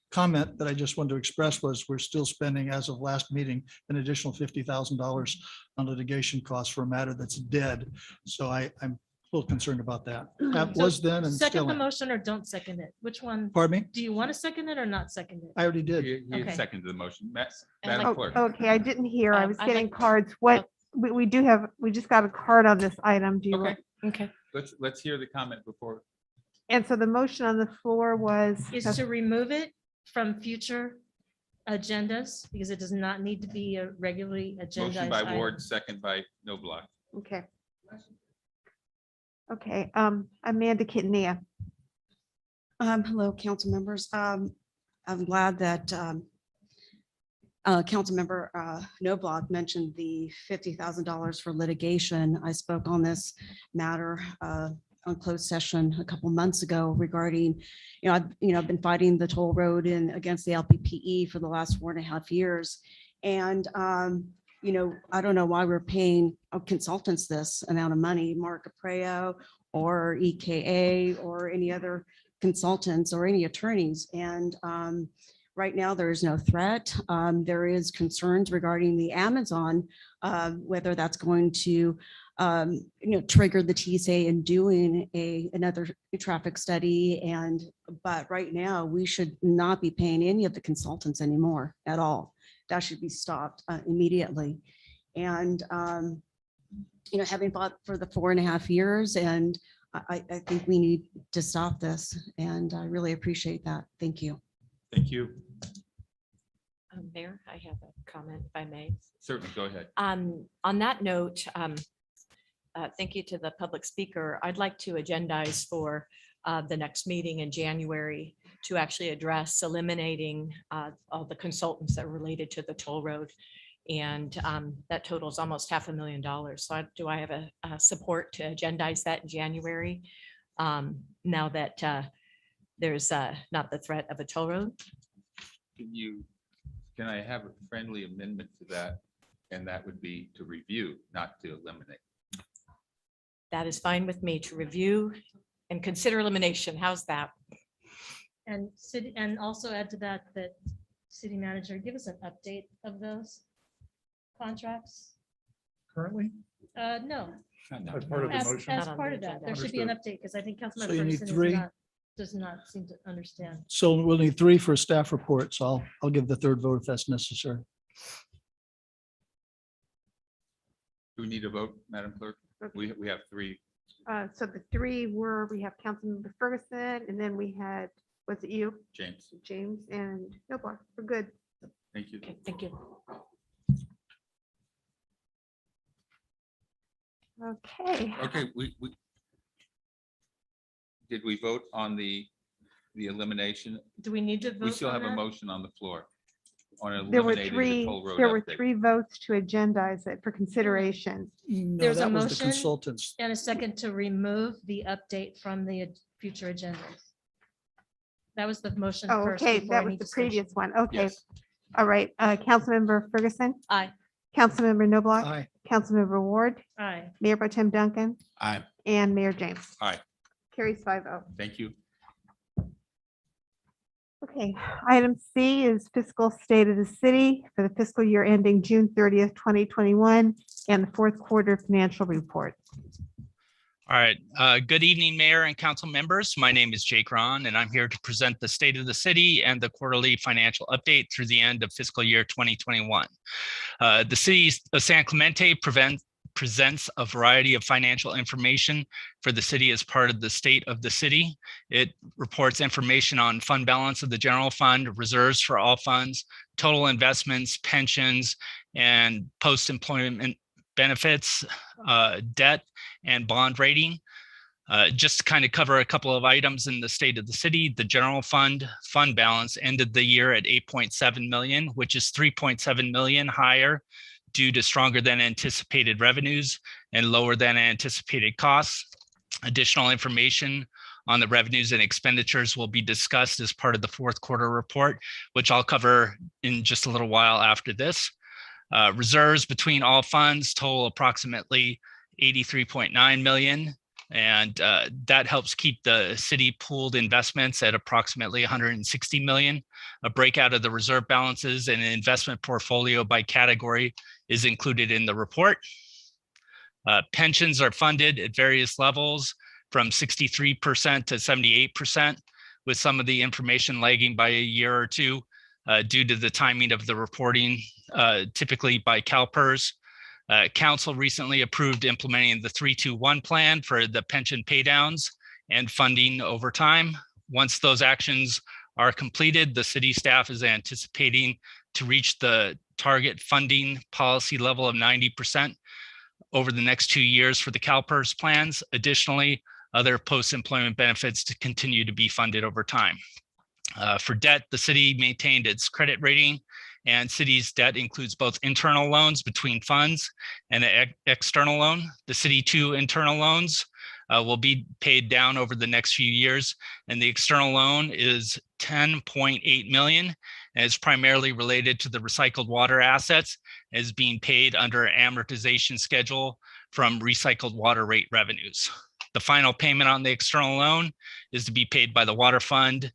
comment that I just wanted to express was we're still spending, as of last meeting, an additional $50,000 on litigation costs for a matter that's dead. So I'm a little concerned about that. That So was then and Second still the am. motion or don't second it. Which one? Pardon me? Do you want to second it or not second it? I already did. He Okay. seconded the motion. And Madam Oh, Clerk. okay, I didn't hear. I was I'd getting like- cards. What, we do have, we just got a card on this item. Do you, Okay, want- Okay. let's hear the comment before. and so the motion on the floor was, Is to remove it from future agendas because it does not need to be a regularly Motion agendized by item. Ward, second by Noblock. okay. Okay, Amanda Kitnea. Hello, council members. I'm glad that Councilmember Noblock mentioned the $50,000 for litigation. I spoke on this matter on closed session a couple months ago regarding, I've been fighting the toll road and against the LPPE for the last 4.5 years. And, I don't know why we're paying consultants this amount of money, Mark Apreo or EKA or any other consultants or any attorneys. And right now, there is no threat. There is concerns regarding the Amazon, whether that's going to, trigger the TSA in doing another traffic study. But right now, we should not be paying any of the consultants anymore at all. That should be stopped immediately. And, having fought for the 4.5 years, and I think we need to stop this. And I really appreciate that. Thank you. Thank you. Mayor, I have a comment if I may. Certainly, go ahead. On that note, thank you to the public speaker. I'd like to agendize for the next meeting in January to actually address eliminating all the consultants that are related to the toll road. And that totals almost $500,000. So do I have a support to agendize that in January? Now that there's not the threat of a toll road? Can I have a friendly amendment to that? And that would be to review, not to eliminate. That is fine with me to review and consider elimination. How's that? And also add to that, city manager, give us an update of those contracts. Currently, No, as part of the as motion. Not on part the of that, agenda. there should be an update because I think So you Councilmember need Ferguson is three? not does not seem to understand. So we'll need three for a staff report. So I'll give the third vote if that's necessary. Do we need a vote, Madam Clerk? We have three. So the three were, we have Councilmember Ferguson, and then we had, was it you, James, James, and Noblar? We're good. thank you. Okay, thank you. Okay. Okay, did we vote on the elimination? Do we need to vote? We still on have a that? motion on the floor on There were eliminating the three, toll road there were update. three votes to agendize it for consideration. No, There's a that was the motion. consultants. And a second to remove the update from the future agendas. That was the motion Oh, first. okay, before that any was the discussion. previous one. Okay, Yes. all right. Councilmember Ferguson, Aye. Councilmember Noblock, Aye. Councilmember Ward, Aye. Mayor Pro Tem Duncan, Aye. and Mayor James. Aye, Carries 5-0. thank you. Okay, item C is fiscal state of the city for the fiscal year ending June 30th, 2021, and the fourth quarter financial report. All right. Good evening, Mayor and council members. My name is Jake Ron, and I'm here to present the state of the city and the quarterly financial update through the end of fiscal year 2021. The city of San Clemente presents a variety of financial information for the city as part of the state of the city. It reports information on fund balance of the general fund, reserves for all funds, total investments, pensions, and post-employment benefits, debt, and bond rating. Just to kind of cover a couple of items in the state of the city, the general fund balance ended the year at 8.7 million, which is 3.7 million higher due to stronger than anticipated revenues and lower than anticipated costs. Additional information on the revenues and expenditures will be discussed as part of the fourth quarter report, which I'll cover in just a little while after this. Reserves between all funds total approximately 83.9 million. And that helps keep the city pooled investments at approximately 160 million. A breakout of the reserve balances and investment portfolio by category is included in the report. Pensions are funded at various levels from 63% to 78%, with some of the information lagging by a year or two due to the timing of the reporting, typically by CalPERS. Council recently approved implementing the 3-2-1 plan for the pension paydowns and funding over time. Once those actions are completed, the city staff is anticipating to reach the target funding policy level of 90% over the next 2 years for the CalPERS plans. Additionally, other post-employment benefits to continue to be funded over time. For debt, the city maintained its credit rating, and city's debt includes both internal loans between funds and an external loan. The city 2 internal loans will be paid down over the next few years, and the external loan is 10.8 million and is primarily related to the recycled water assets as being paid under an amortization schedule from recycled water rate revenues. The final payment on the external loan is to be paid by the water fund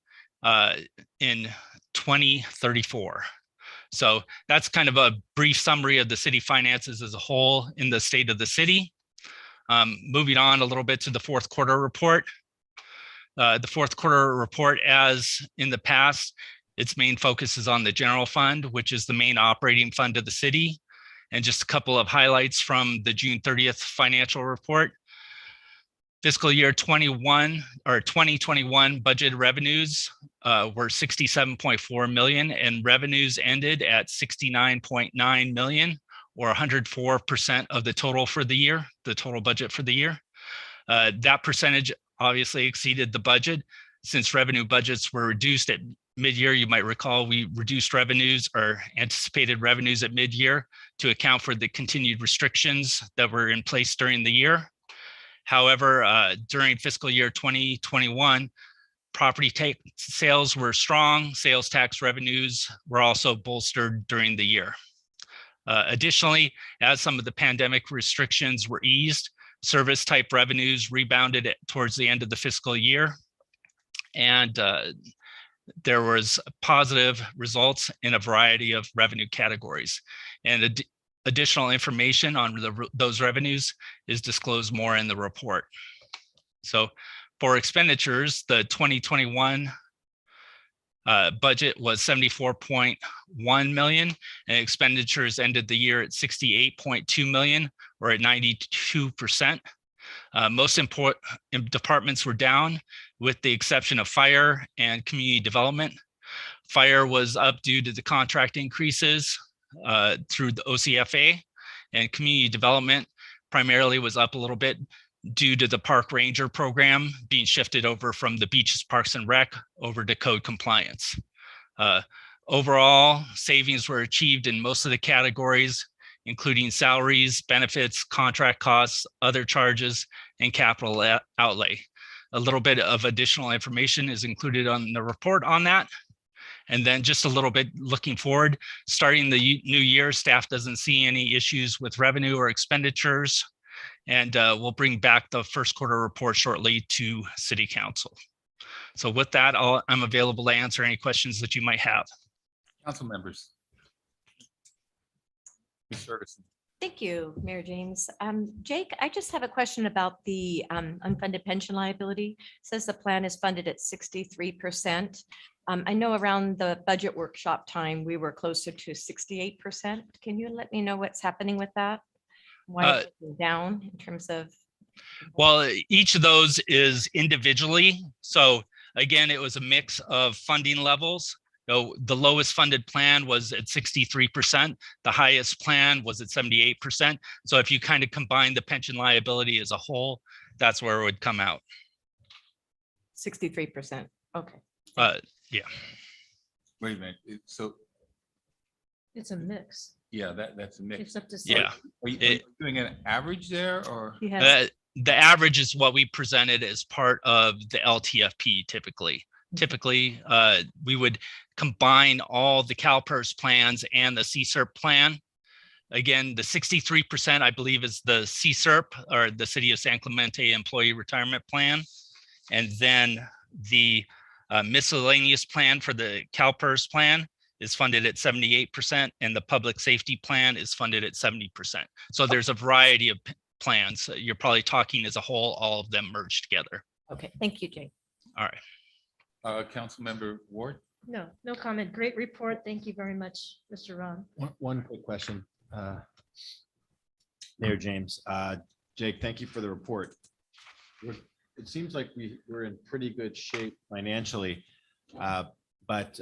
in 2034. So that's kind of a brief summary of the city finances as a whole in the state of the city. Moving on a little bit to the fourth quarter report. The fourth quarter report, as in the past, its main focus is on the general fund, which is the main operating fund of the city. And just a couple of highlights from the June 30th financial report. Fiscal year 2021 budget revenues were 67.4 million, and revenues ended at 69.9 million, or 104% of the total for the year, the total budget for the year. That percentage obviously exceeded the budget since revenue budgets were reduced at mid-year. You might recall we reduced revenues or anticipated revenues at mid-year to account for the continued restrictions that were in place during the year. However, during fiscal year 2021, property tax sales were strong. Sales tax revenues were also bolstered during the year. Additionally, as some of the pandemic restrictions were eased, service type revenues rebounded towards the end of the fiscal year. And there was positive results in a variety of revenue categories. And additional information on those revenues is disclosed more in the report. So For expenditures, the 2021 budget was 74.1 million, and expenditures ended the year at 68.2 million, or at 92%. Most important departments were down, with the exception of fire and community development. Fire was up due to the contract increases through the OCFA, and community development primarily was up a little bit due to the park ranger program being shifted over from the beaches, parks and rec over to code compliance. Overall, savings were achieved in most of the categories, including salaries, benefits, contract costs, other charges, and capital outlay. A little bit of additional information is included on the report on that. And then just a little bit looking forward, starting the new year, staff doesn't see any issues with revenue or expenditures. And we'll bring back the first quarter report shortly to City Council. So with that, I'm available to answer any questions that you might have. Council members. Ms. Ferguson. Thank you, Mayor James. Jake, I just have a question about the unfunded pension liability. It says the plan is funded at 63%. I know around the budget workshop time, we were closer to 68%. Can you let me know what's happening with that? Why it's down in terms of? Well, each of those is individually. So again, it was a mix of funding levels. So the lowest funded plan was at 63%. The highest plan was at 78%. So if you kind of combine the pension liability as a whole, that's where it would come out. 63%. Okay. Yeah. Wait a minute. So, It's a mix. yeah, that's a mix. It's up to. Yeah. Are you doing an average there or? He has, The average is what we presented as part of the LTFP typically. Typically, we would combine all the CalPERS plans and the CSERP plan. Again, the 63%, I believe, is the CSERP, or the City of San Clemente Employee Retirement Plan. And then the miscellaneous plan for the CalPERS plan is funded at 78%, and the public safety plan is funded at 70%. So there's a variety of plans. You're probably talking as a whole, all of them merged together. okay, thank you, Jake. All right. Councilmember Ward? No, no comment. Great report. Thank you very much, Mr. Ron. One quick question. Mayor James, Jake, thank you for the report. It seems like we're in pretty good shape financially, but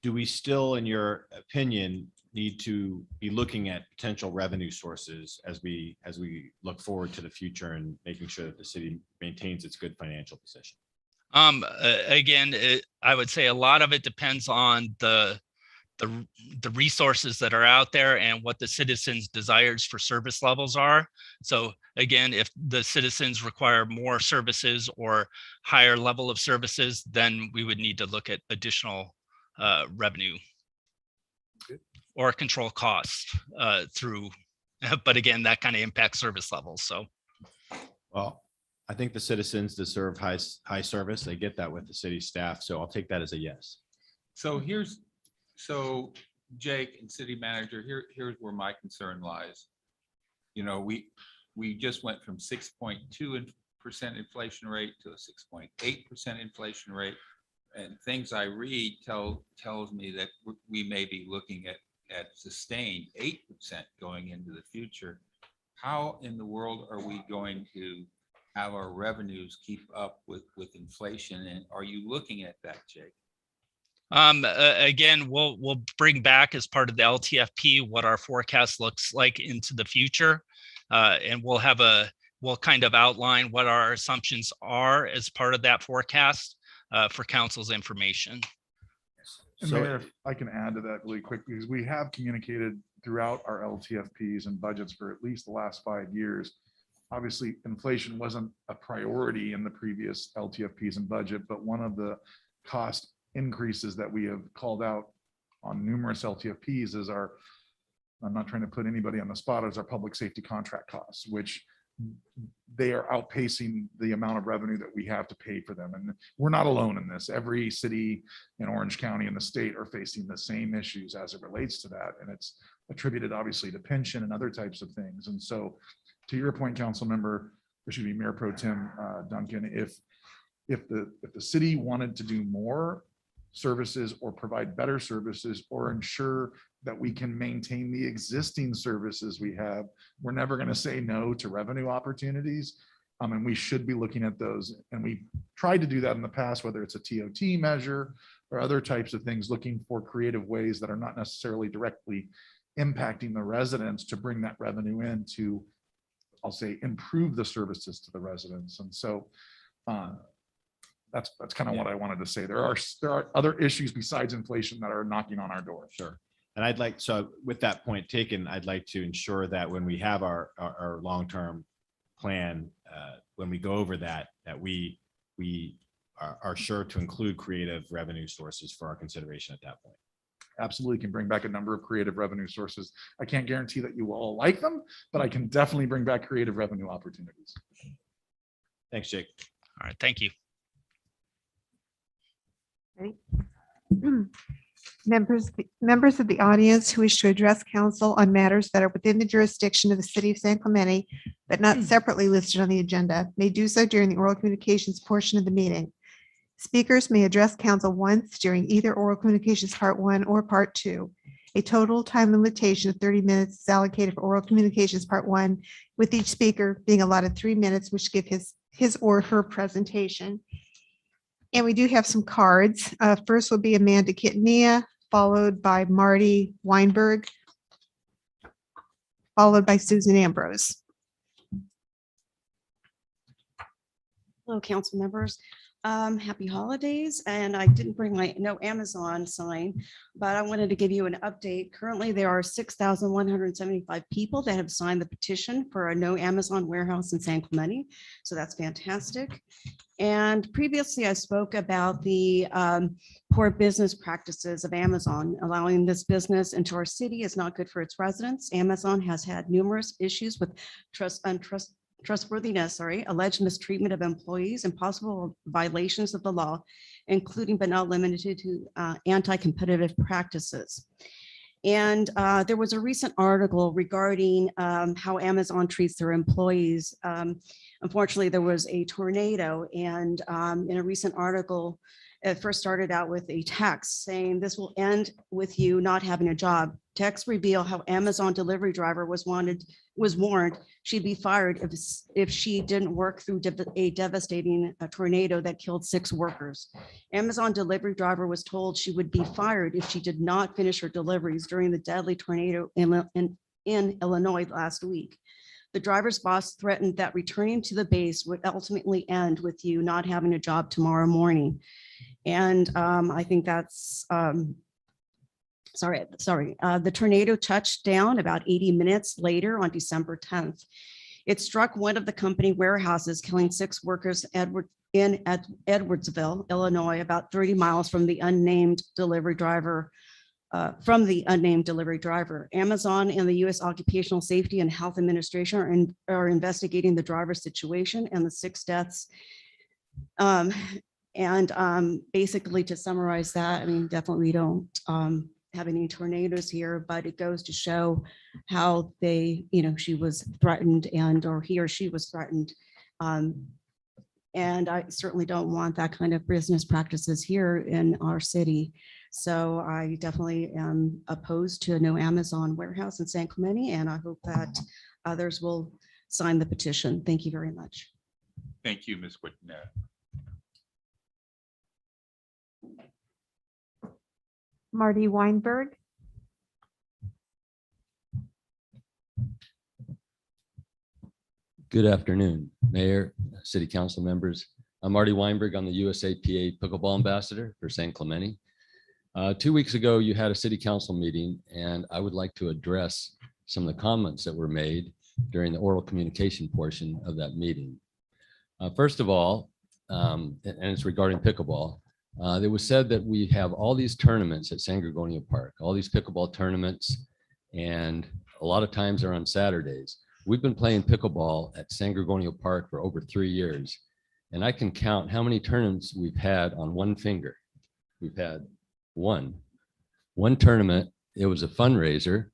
do we still, in your opinion, need to be looking at potential revenue sources as we look forward to the future and making sure that the city maintains its good financial position? Again, I would say a lot of it depends on the resources that are out there and what the citizens' desires for service levels are. So again, if the citizens require more services or higher level of services, then we would need to look at additional revenue or control costs through. But again, that kind of impacts service levels. So, well, I think the citizens deserve high service. They get that with the city staff. So I'll take that as a yes. So Jake and city manager, here's where my concern lies. You know, we just went from 6.2% inflation rate to a 6.8% inflation rate. And things I read tells me that we may be looking at sustained 8% going into the future. How in the world are we going to have our revenues keep up with inflation? And are you looking at that, Jake? Again, we'll bring back as part of the LTFP what our forecast looks like into the future, and we'll kind of outline what our assumptions are as part of that forecast for council's information. And Mayor, if I can add to that really quick, because we have communicated throughout our LTFPs and budgets for at least the last 5 years. Obviously, inflation wasn't a priority in the previous LTFPs and budget, but one of the cost increases that we have called out on numerous LTFPs is our, I'm not trying to put anybody on the spot, is our public safety contract costs, which they are outpacing the amount of revenue that we have to pay for them. And we're not alone in this. Every city in Orange County and the state are facing the same issues as it relates to that. And it's attributed obviously to pension and other types of things. And so to your point, council member, excuse me, Mayor Pro Tem Duncan, if the city wanted to do more services or provide better services or ensure that we can maintain the existing services we have, we're never going to say no to revenue opportunities. And we should be looking at those. And we tried to do that in the past, whether it's a TOT measure or other types of things, looking for creative ways that are not necessarily directly impacting the residents to bring that revenue in to, I'll say, improve the services to the residents. And so that's kind of what I wanted to say. There are other issues besides inflation that are knocking on our door. Sure. And so with that point taken, I'd like to ensure that when we have our long-term plan, when we go over that we are sure to include creative revenue sources for our consideration at that point. Absolutely can bring back a number of creative revenue sources. I can't guarantee that you will all like them, but I can definitely bring back creative revenue opportunities. Thanks, Jake. All right, thank you. Members of the audience who wish to address council on matters that are within the jurisdiction of the city of San Clemente, but not separately listed on the agenda, may do so during the oral communications portion of the meeting. Speakers may address council once during either oral communications part 1 or part 2. A total time limitation of 30 minutes is allocated for oral communications part 1, with each speaker being allotted 3 minutes, which give his or her presentation. And we do have some cards. First will be Amanda Kitnea, followed by Marty Weinberg, followed by Susan Ambrose. Hello, council members. Happy holidays. And I didn't bring my no Amazon sign, but I wanted to give you an update. Currently, there are 6,175 people that have signed the petition for a no Amazon warehouse in San Clemente. So that's fantastic. And previously, I spoke about the poor business practices of Amazon. Allowing this business into our city is not good for its residents. Amazon has had numerous issues with trustworthiness, alleged mistreatment of employees and possible violations of the law, including but not limited to anti-competitive practices. And there was a recent article regarding how Amazon treats their employees. Unfortunately, there was a tornado, and in a recent article, it first started out with a text saying, "This will end with you not having a job." Text reveal how Amazon delivery driver was warned she'd be fired if she didn't work through a devastating tornado that killed 6 workers. Amazon delivery driver was told she would be fired if she did not finish her deliveries during the deadly tornado in Illinois last week. The driver's boss threatened that returning to the base would ultimately end with you not having a job tomorrow morning. And I think that's the tornado touched down about 80 minutes later on December 10th. It struck one of the company warehouses, killing 6 workers in Edwardsville, Illinois, about 30 miles from the unnamed delivery driver. Amazon and the U.S. Occupational Safety and Health Administration are investigating the driver's situation and the 6 deaths. Basically, to summarize that, I mean, definitely we don't have any tornadoes here, but it goes to show how she was threatened or he or she was threatened. And I certainly don't want that kind of business practices here in our city. So I definitely am opposed to a no Amazon warehouse in San Clemente, and I hope that others will sign the petition. Thank you very much. Thank you, Ms. Whitnett. Marty Weinberg. Good afternoon, Mayor, City Council members. I'm Marty Weinberg. I'm the USAPA Pickleball Ambassador for San Clemente. 2 weeks ago, you had a City Council meeting, and I would like to address some of the comments that were made during the oral communication portion of that meeting. First of all, and it's regarding pickleball, it was said that we have all these tournaments at San Gorgonio Park, all these pickleball tournaments, and a lot of times they're on Saturdays. We've been playing pickleball at San Gorgonio Park for over 3 years, and I can count how many tournaments we've had on one finger. We've had one tournament. It was a fundraiser,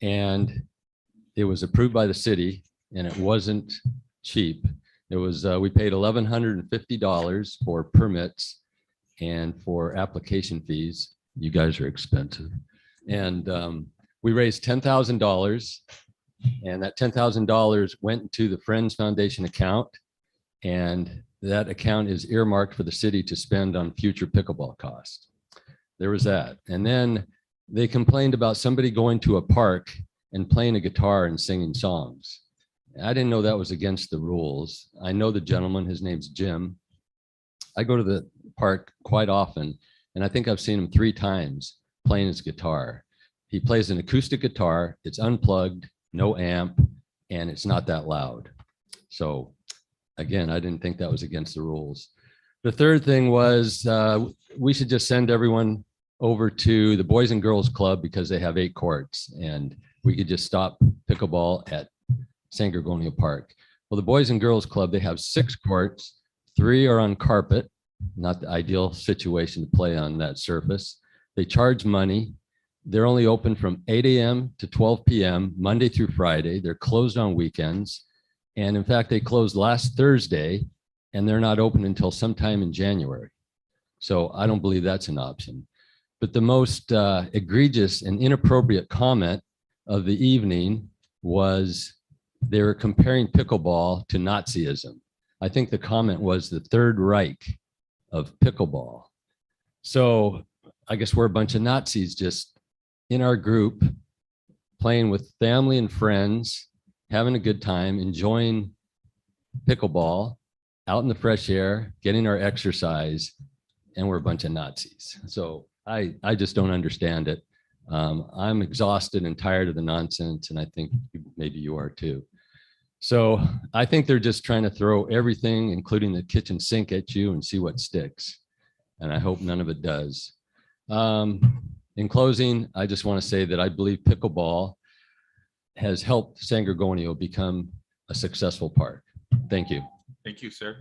and it was approved by the city, and it wasn't cheap. It was, we paid $1,150 for permits and for application fees. You guys are expensive. And we raised $10,000, and that $10,000 went into the Friends Foundation account. And that account is earmarked for the city to spend on future pickleball costs. There was that. And then they complained about somebody going to a park and playing a guitar and singing songs. I didn't know that was against the rules. I know the gentleman, his name's Jim. I go to the park quite often, and I think I've seen him 3 times playing his guitar. He plays an acoustic guitar, it's unplugged, no amp, and it's not that loud. So again, I didn't think that was against the rules. The third thing was we should just send everyone over to the Boys and Girls Club because they have 8 courts, and we could just stop pickleball at San Gorgonio Park. Well, the Boys and Girls Club, they have 6 courts, 3 are on carpet, not the ideal situation to play on that surface. They charge money. They're only open from 8 a.m. to 12 p.m. Monday through Friday. They're closed on weekends. And in fact, they closed last Thursday, and they're not open until sometime in January. So I don't believe that's an option. But the most egregious and inappropriate comment of the evening was they were comparing pickleball to Nazism. I think the comment was the Third Reich of pickleball. So I guess we're a bunch of Nazis just in our group, playing with family and friends, having a good time, enjoying pickleball, out in the fresh air, getting our exercise, and we're a bunch of Nazis. So I just don't understand it. I'm exhausted and tired of the nonsense, and I think maybe you are too. So I think they're just trying to throw everything, including the kitchen sink, at you and see what sticks. And I hope none of it does. In closing, I just want to say that I believe pickleball has helped San Gorgonio become a successful park. Thank you. Thank you, sir.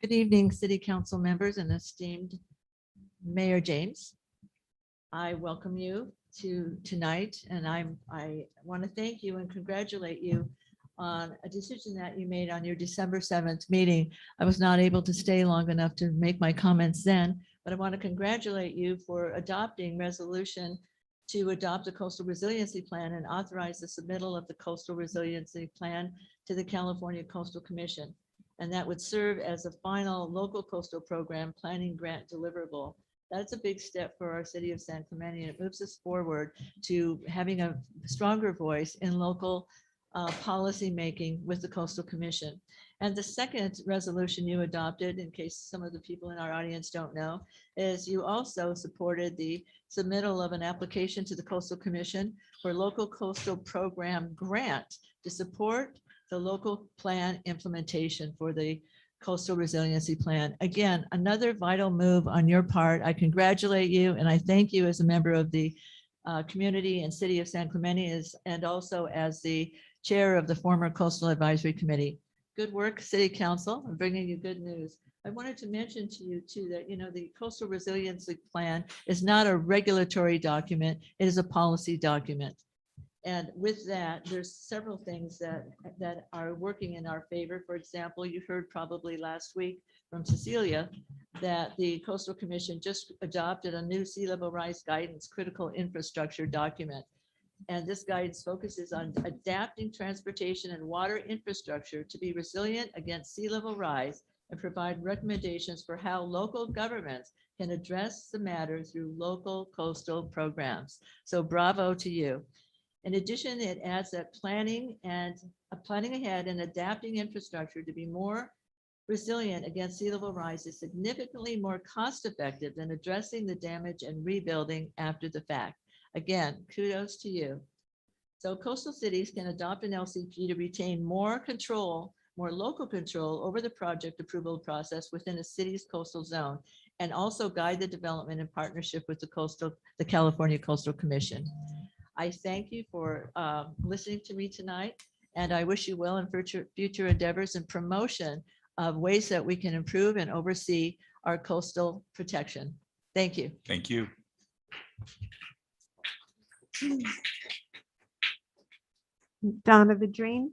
Good evening, City Council members and esteemed Mayor James. I welcome you to tonight, and I want to thank you and congratulate you on a decision that you made on your December 7th meeting. I was not able to stay long enough to make my comments then, but I want to congratulate you for adopting resolution to adopt a coastal resiliency plan and authorize the submittal of the coastal resiliency plan to the California Coastal Commission. And that would serve as a final local coastal program planning grant deliverable. That's a big step for our city of San Clemente, and it moves us forward to having a stronger voice in local policy making with the Coastal Commission. And the second resolution you adopted, in case some of the people in our audience don't know, is you also supported the submittal of an application to the Coastal Commission for local coastal program grant to support the local plan implementation for the coastal resiliency plan. Again, another vital move on your part. I congratulate you and I thank you as a member of the community and city of San Clemente, and also as the chair of the former Coastal Advisory Committee. Good work, City Council. I'm bringing you good news. I wanted to mention to you too that, you know, the coastal resiliency plan is not a regulatory document. It is a policy document. And with that, there's several things that are working in our favor. For example, you heard probably last week from Cecilia that the Coastal Commission just adopted a new sea level rise guidance critical infrastructure document. And this guidance focuses on adapting transportation and water infrastructure to be resilient against sea level rise and provide recommendations for how local governments can address the matter through local coastal programs. So bravo to you. In addition, it adds that planning ahead and adapting infrastructure to be more resilient against sea level rise is significantly more cost effective than addressing the damage and rebuilding after the fact. Again, kudos to you. So coastal cities can adopt an LCP to retain more control, more local control over the project approval process within a city's coastal zone, and also guide the development in partnership with the California Coastal Commission. I thank you for listening to me tonight. And I wish you well in future endeavors and promotion of ways that we can improve and oversee our coastal protection. Thank you. Thank you. Donna Vidrine.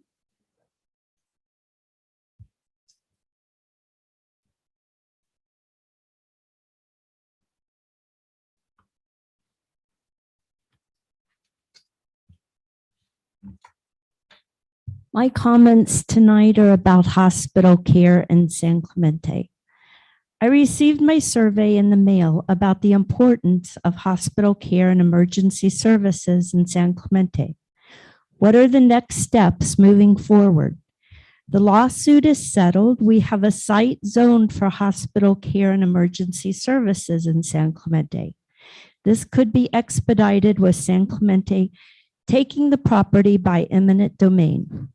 My comments tonight are about hospital care in San Clemente. I received my survey in the mail about the importance of hospital care and emergency services in San Clemente. What are the next steps moving forward? The lawsuit is settled. We have a site zoned for hospital care and emergency services in San Clemente. This could be expedited with San Clemente taking the property by eminent domain.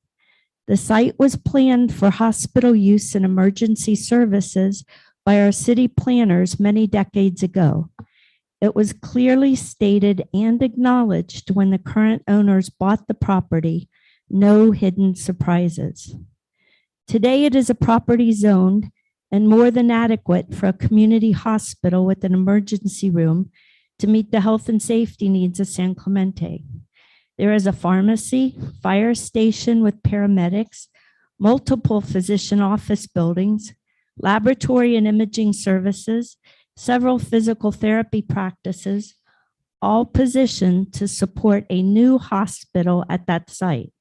The site was planned for hospital use and emergency services by our city planners many decades ago. It was clearly stated and acknowledged when the current owners bought the property, no hidden surprises. Today, it is a property zoned and more than adequate for a community hospital with an emergency room to meet the health and safety needs of San Clemente. There is a pharmacy, fire station with paramedics, multiple physician office buildings, laboratory and imaging services, several physical therapy practices, all positioned to support a new hospital at that site.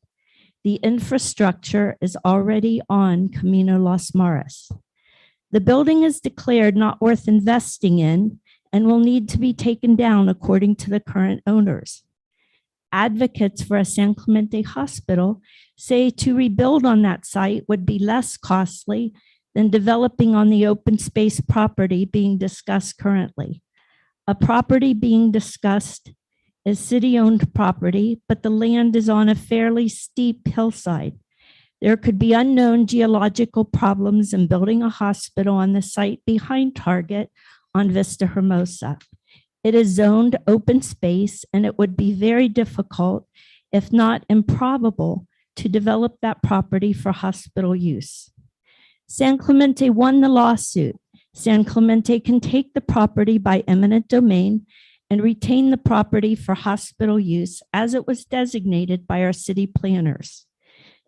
The infrastructure is already on Camino Las Maras. The building is declared not worth investing in and will need to be taken down according to the current owners. Advocates for a San Clemente hospital say to rebuild on that site would be less costly than developing on the open space property being discussed currently. A property being discussed is city-owned property, but the land is on a fairly steep hillside. There could be unknown geological problems in building a hospital on the site behind Target on Vista Hermosa. It is zoned open space, and it would be very difficult, if not improbable, to develop that property for hospital use. San Clemente won the lawsuit. San Clemente can take the property by eminent domain and retain the property for hospital use as it was designated by our city planners.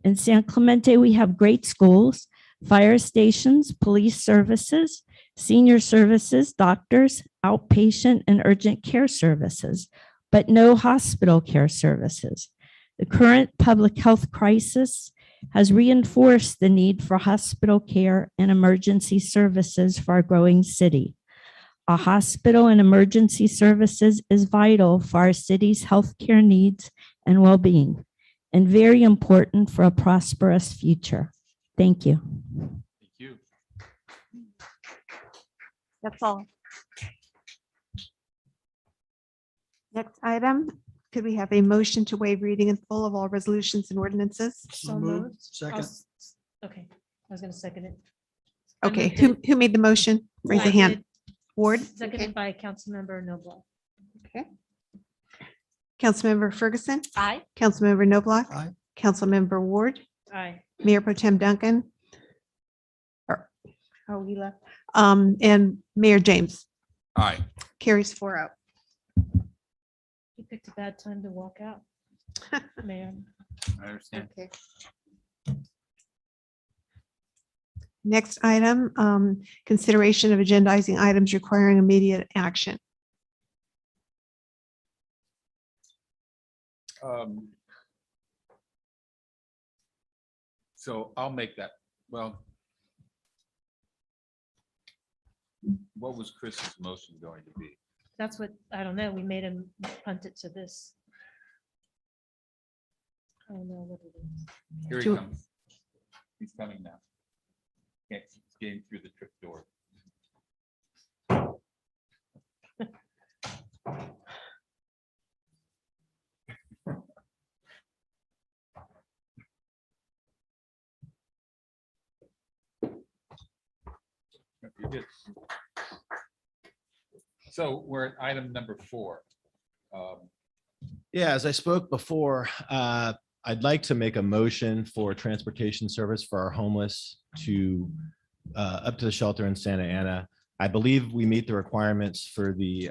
In San Clemente, we have great schools, fire stations, police services, senior services, doctors, outpatient and urgent care services, but no hospital care services. The current public health crisis has reinforced the need for hospital care and emergency services for our growing city. A hospital and emergency services is vital for our city's healthcare needs and well-being, and very important for a prosperous future. Thank you. Thank you. That's all. Next item, could we have a motion to waive reading in full of all resolutions and ordinances? So moved. Second. Okay, I was gonna second it. Okay, moved who made the motion? Raise a I hand. did. Ward? Okay. Seconded by Councilmember Noblock. Okay. Councilmember Ferguson, Aye. Councilmember Noblock. Aye. Councilmember Ward, Aye. Mayor Pro Tem Duncan. He left. And Mayor James. Aye. Carries 4-0. You picked a bad time to walk out, Mayor. I understand. Okay. Next item, consideration of agendizing items requiring immediate action. So I'll make that, well. What was Chris's motion going to be? That's what, I don't know, we made him punt it to this. I don't know what it is. Here he Do- comes. He's coming now. Can't, he's getting through the trip door. You're good. So we're at item number 4. Yeah, as I spoke before, I'd like to make a motion for transportation service for our homeless to up to the shelter in Santa Ana. I believe we meet the requirements for the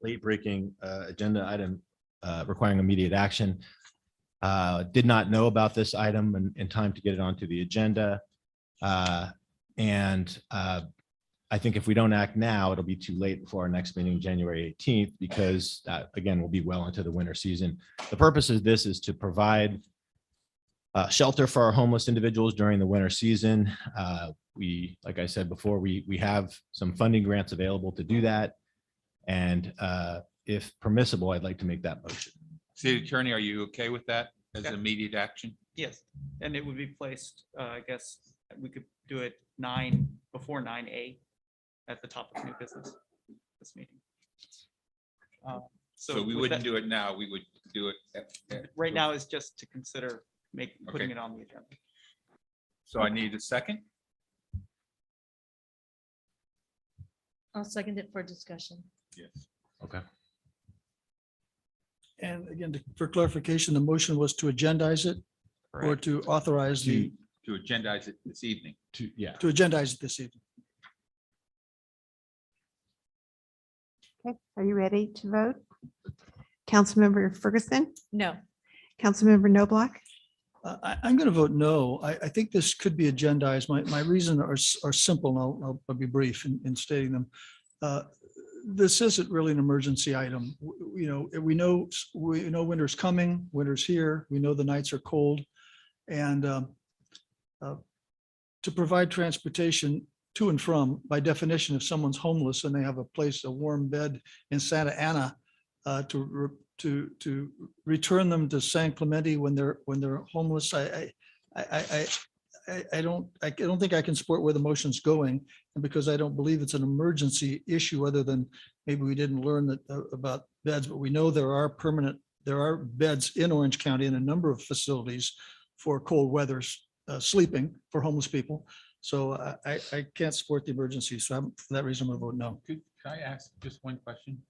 late breaking agenda item requiring immediate action. Did not know about this item in time to get it onto the agenda. And I think if we don't act now, it'll be too late before our next meeting, January 18th, because that, again, will be well into the winter season. The purpose of this is to provide shelter for our homeless individuals during the winter season. We, like I said before, we have some funding grants available to do that. And if permissible, I'd like to make that motion. City Attorney, are you okay with that as Okay. immediate action? Yes, and it would be placed, I guess, we could do it before 9A at the top of new business, this meeting. So we with wouldn't that- do it now. We would do it Right now is just to consider putting Okay. it on the agenda. So I need a second. I'll second it for discussion. Yes. Okay. And again, for clarification, the motion was to agendize it or Correct. to authorize the, To agendize it this evening. Yeah. to agendize it this evening. Okay, are you ready to vote? Councilmember Ferguson, No. Councilmember Noblock, I'm going to vote no. I think this could be agendized. My reasons are simple, and I'll be brief in stating them. This isn't really an emergency item. You know, we know winter's coming, winter's here. We know the nights are cold. And to provide transportation to and from, by definition, if someone's homeless and they have a place, a warm bed in Santa Ana, to return them to San Clemente when they're homeless, I don't think I can support where the motion's going. And because I don't believe it's an emergency issue, other than maybe we didn't learn that about beds, but we know there are beds in Orange County in a number of facilities for cold weathers, sleeping for homeless people. So I can't support the emergency. So for that reason, I'm going to vote no. Could I ask just one question?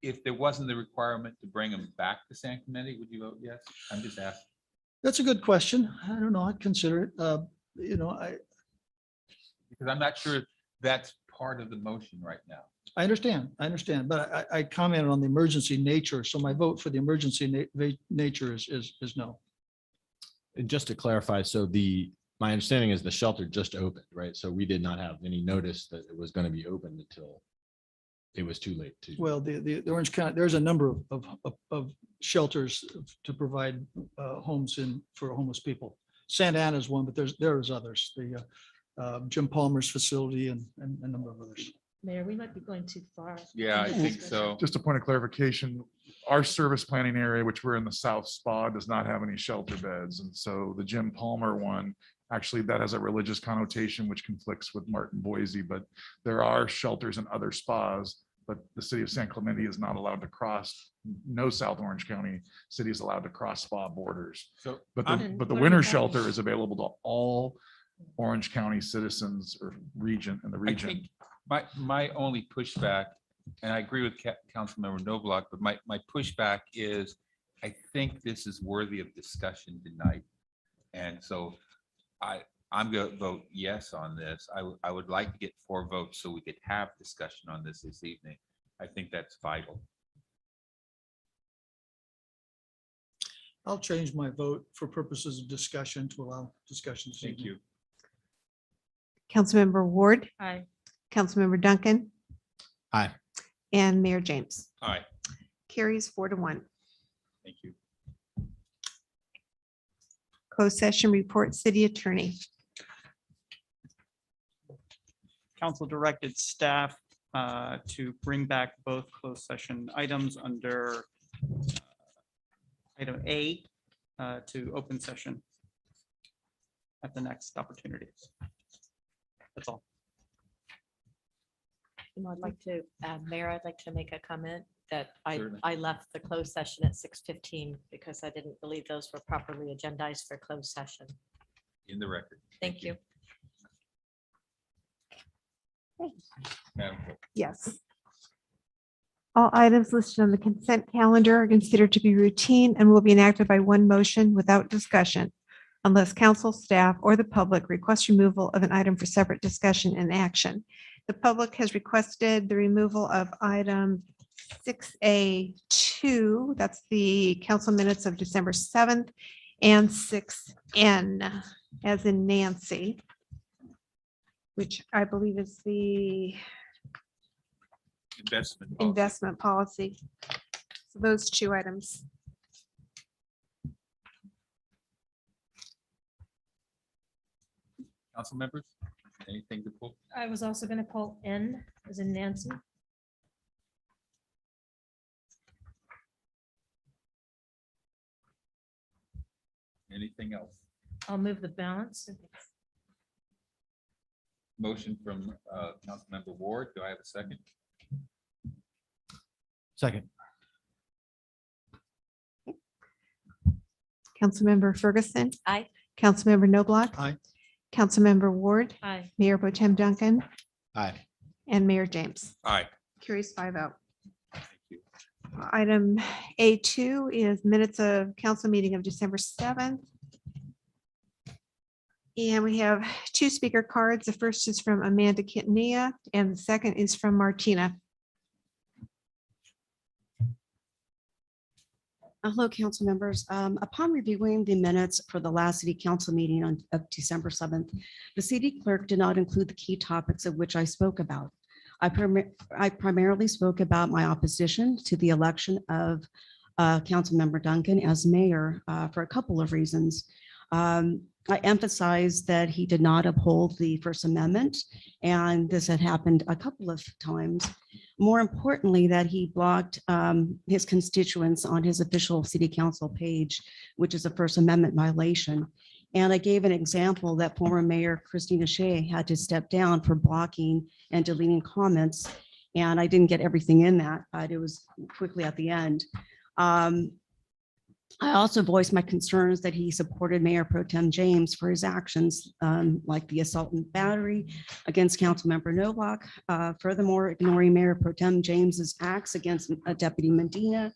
If there wasn't the requirement to bring them back to San Clemente, would you vote yes? I'm just asking. That's a good question. I don't know. I'd consider it. Because I'm not sure that's part of the motion right now. I understand, but I commented on the emergency nature, so my vote for the emergency nature is no. And just to clarify, so my understanding is the shelter just opened, right? So we did not have any notice that it was going to be opened until it was too late to. Well, the Orange County, there's a number of shelters to provide homes for homeless people. Santa Ana is one, but there's others, the Jim Palmer's facility and a number of others. Mayor, we might be going too far. Yeah, I in this think discussion. so. Just a point of clarification, our service planning area, which we're in the South Spa, does not have any shelter beds. And so the Jim Palmer one, actually, that has a religious connotation, which conflicts with Martin Boise, but there are shelters in other spas, but the city of San Clemente is not allowed to cross, no South Orange County city is allowed to cross spa borders. So But I'm- the And but the what winter about- shelter is available to all Orange County citizens or region in the I region. think my only pushback, and I agree with Councilmember Noblock, but my pushback is, I think this is worthy of discussion tonight. And so I'm going to vote yes on this. I would like to get 4 votes so we could have discussion on this evening. I think that's vital. I'll change my vote for purposes of discussion to allow discussion. this Thank evening. you. Councilmember Ward, Aye. Councilmember Duncan. Aye. And Mayor James. All right, Carries 4-1. thank you. Closed session report, city attorney. Council directed staff to bring back both closed session items under item A to open session at the next opportunity. That's all. I'd like to, Mayor, I'd like to make a comment that Certainly. I left the closed session at 6:15 because I didn't believe those were properly agendized for closed session. In the record. Thank you. Madam Clerk. Yes. All items listed on the consent calendar are considered to be routine and will be enacted by one motion without discussion unless council, staff, or the public request removal of an item for separate discussion and action. The public has requested the removal of item 6A2, that's the council minutes of December 7th, and 6N, as in Nancy, which I believe is the Investment. policy. investment policy. So those two items. Council members, anything to pull? I was also going to pull N as in Nancy. Anything else? I'll move the balance. Motion from Councilmember Ward. Do I have a second? Second. Councilmember Ferguson. Aye. Councilmember Noblock. Aye. Councilmember Ward, Aye. Mayor Pro Tem Duncan, Aye. and Mayor James. Aye. Carries 5-0. Thank you. Item A2 is minutes of council meeting of December 7th. And we have two speaker cards. The first is from Amanda Kitnea and the second is from Martina. Hello, council members. Upon reviewing the minutes for the last city council meeting of December 7th, the city clerk did not include the key topics of which I spoke about. I primarily spoke about my opposition to the election of Councilmember Duncan as mayor for a couple of reasons. I emphasized that he did not uphold the First Amendment, and this had happened a couple of times. More importantly, that he blocked his constituents on his official city council page, which is a First Amendment violation. And I gave an example that former Mayor Christina Shea had to step down for blocking and deleting comments. And I didn't get everything in that, but it was quickly at the end. I also voiced my concerns that he supported Mayor Pro Tem James for his actions, like the assault and battery against Councilmember Nowak. Furthermore, ignoring Mayor Pro Tem James's acts against Deputy Medina.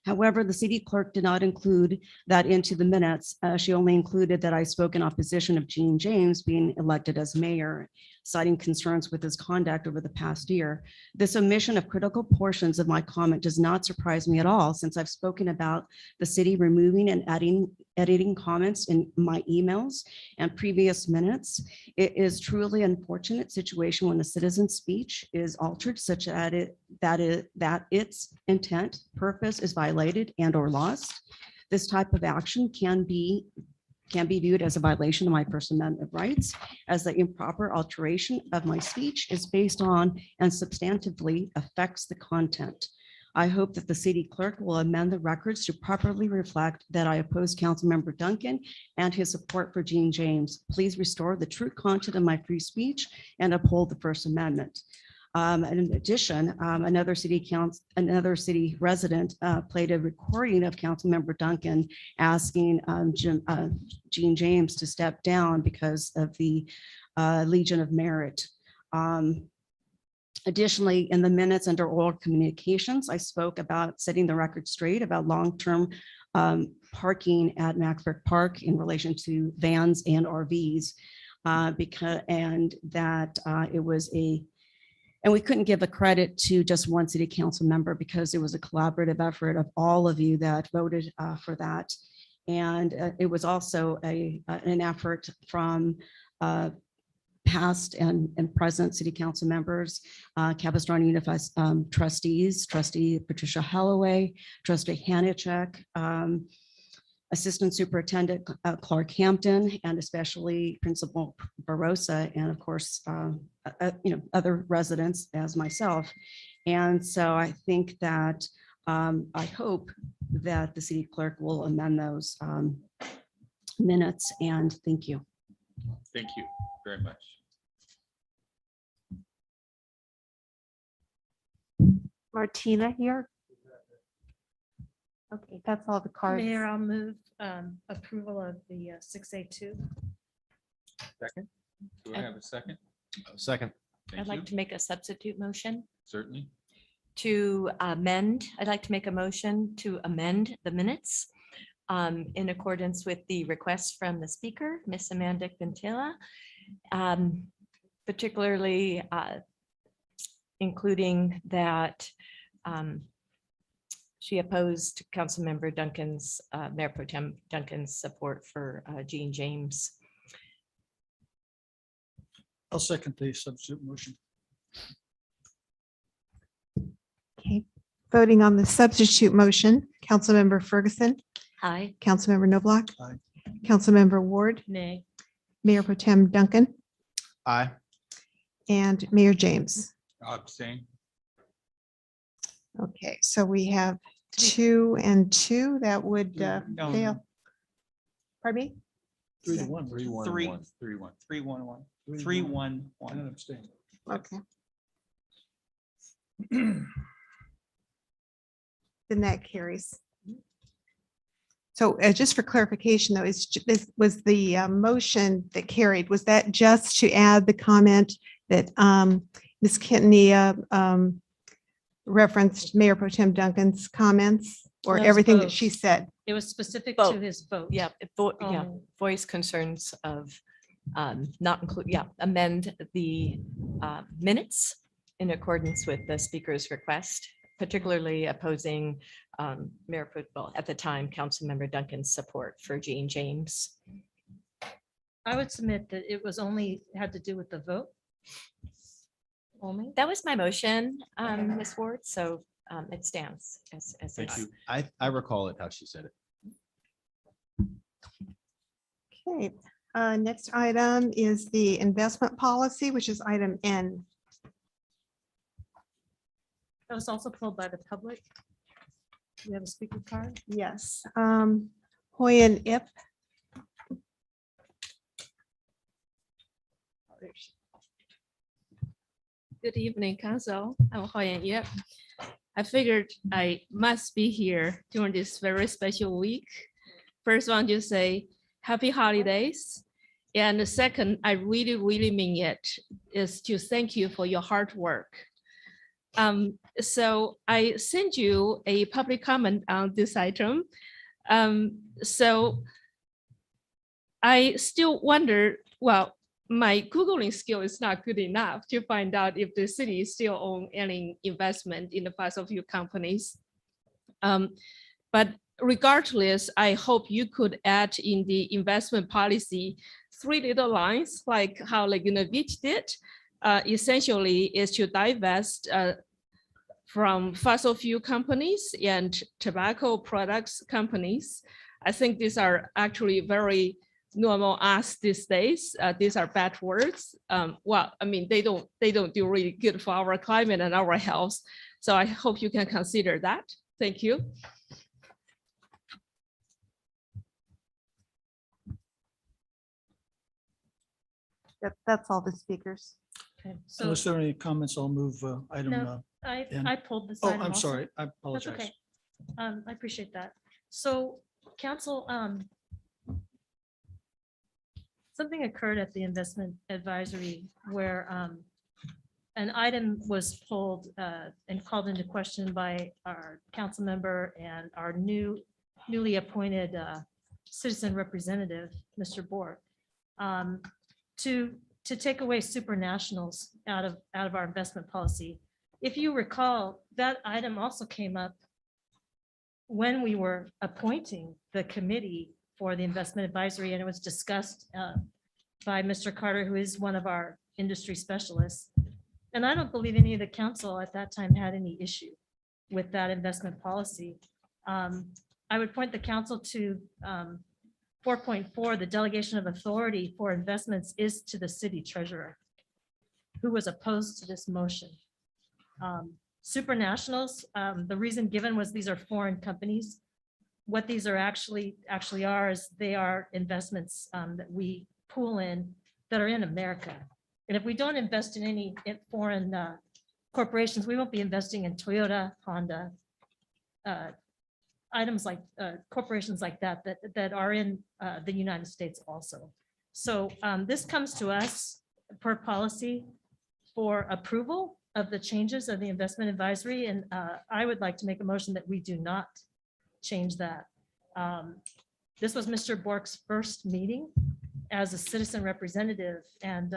However, the city clerk did not include that into the minutes. She only included that I spoke in opposition of Gene James being elected as mayor, citing concerns with his conduct over the past year. This omission of critical portions of my comment does not surprise me at all, since I've spoken about the city removing and editing comments in my emails and previous minutes. It is truly an unfortunate situation when the citizen's speech is altered such that its intent, purpose is violated and or lost. This type of action can be viewed as a violation of my First Amendment rights, as the improper alteration of my speech is based on and substantively affects the content. I hope that the city clerk will amend the records to properly reflect that I oppose Councilmember Duncan and his support for Gene James. Please restore the true content of my free speech and uphold the First Amendment. And in addition, another city resident played a recording of Councilmember Duncan asking Gene James to step down because of the Legion of Merit. Additionally, in the minutes under oral communications, I spoke about setting the record straight about long-term parking at Maxburg Park in relation to vans and RVs, and we couldn't give a credit to just one city council member because it was a collaborative effort of all of you that voted for that. And it was also an effort from past and present city council members, Capistrano Unified trustees, Trustee Patricia Holloway, Trustee Hanichek, Assistant Superintendent Clark Hampton, and especially Principal Barossa, and of course, other residents as myself. And so I think that I hope that the city clerk will amend those minutes, and thank you. Thank you very much. Martina here. Okay, that's all the cards. Mayor, I'll move approval of the 6A2. Second. Do I have a second? Second. Thank I'd like you. to make a substitute motion. Certainly. I'd like to make a motion to amend the minutes in accordance with the request from the speaker, Miss Amanda Quintela, particularly including that she opposed Councilmember Duncan's, Mayor Pro Tem Duncan's support for Jean James. I'll second the substitute motion. Okay, voting on the substitute motion, Councilmember Ferguson, Aye. Councilmember Noblock. Aye. Councilmember Ward, Nay. Mayor Pro Tem Duncan, Aye. and Mayor James. Abstain. Okay, so we have 2 and 2 that would No, fail. Pardon me? 3-1. 3-1. 3-1-1. 3-1-1. And abstain. Okay. Then that carries. So just for clarification, though, this was the motion that carried, was that just to add the comment that Ms. Kitney referenced Mayor Pro Tem Duncan's comments or That was everything that both. she said? It was specific to Vote. his vote. Yeah, voice concerns of not include, amend the minutes in accordance with the speaker's request, particularly opposing Mayor Pro, well, at the time, Councilmember Duncan's support for Jean James. I would submit that it was only had to do with the vote. Only. That was my motion, Ms. Ward, so it stands as Thank is. you. I recall it how she said it. Okay, next item is the investment policy, which is item N. That was also pulled by the public. We have a speaker card. Yes, Hoy and Ip. Good evening, Council. I'm Hoyan Yep. I figured I must be here during this very special week. First one to say happy holidays. And the second, I really, really mean it, is to thank you for your hard work. So I sent you a public comment on this item. So I still wonder, well, my Googling skill is not good enough to find out if the city still own any investment in the fossil fuel companies. But regardless, I hope you could add in the investment policy 3 little lines, like how Laguna Beach did. Essentially is to divest from fossil fuel companies and tobacco products companies. I think these are actually very normal ask these days. These are bad words. Well, I mean, they don't do really good for our climate and our health. So I hope you can consider that. Thank you. That's all the speakers. Okay, so Unless there are any comments, I'll move item. No. I pulled this. Oh, item I'm also. sorry. I That's apologize. okay. I appreciate that. So council, something occurred at the investment advisory where an item was pulled and called into question by our council member and our newly appointed citizen representative, Mr. Bork, to take away supranationals out of our investment policy. If you recall, that item also came up when we were appointing the committee for the investment advisory, and it was discussed by Mr. Carter, who is one of our industry specialists. And I don't believe any of the council at that time had any issue with that investment policy. I would point the council to 4.4, the delegation of authority for investments is to the city treasurer, who was opposed to this motion. Supranationals, the reason given was these are foreign companies. What these are actually are is they are investments that we pool in that are in America. And if we don't invest in any foreign corporations, we won't be investing in Toyota, Honda, items like corporations like that are in the United States also. So this comes to us per policy for approval. of the changes of the investment advisory, and I would like to make a motion that we do not change that. This was Mr. Bork's first meeting as a citizen representative, and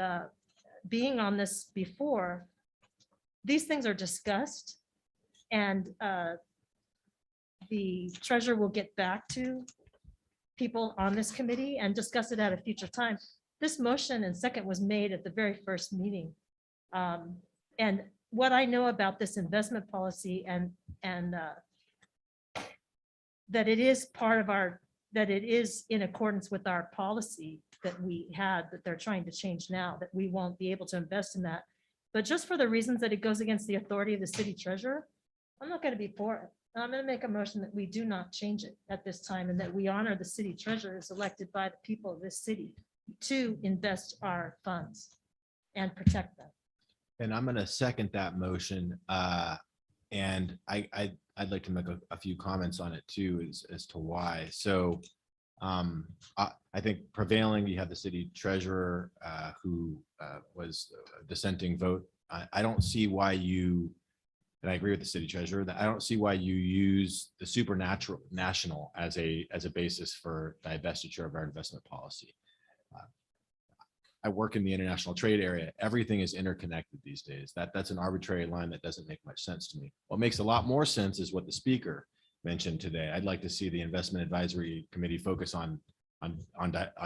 being on this before, these things are discussed, and the treasurer will get back to people on this committee and discuss it at a future time. This motion and second was made at the very first meeting. And what I know about this investment policy and that it is part of our, that it is in accordance with our policy that we had, that they're trying to change now, that we won't be able to invest in that. But just for the reasons that it goes against the authority of the city treasurer, I'm not going to be for it. I'm going to make a motion that we do not change it at this time, and that we honor the city treasurer as elected by the people of this city to invest our funds and protect them. And I'm going to second that motion. And I'd like to make a few comments on it too, as to why. So I think prevailing, you have the city treasurer who was a dissenting vote. I don't see why you, and I agree with the city treasurer, that I don't see why you use the supernatural national as a basis for divestiture of our investment policy. I work in the international trade area. Everything is interconnected these days. That's an arbitrary line that doesn't make much sense to me. What makes a lot more sense is what the speaker mentioned today. I'd like to see the investment advisory committee focus on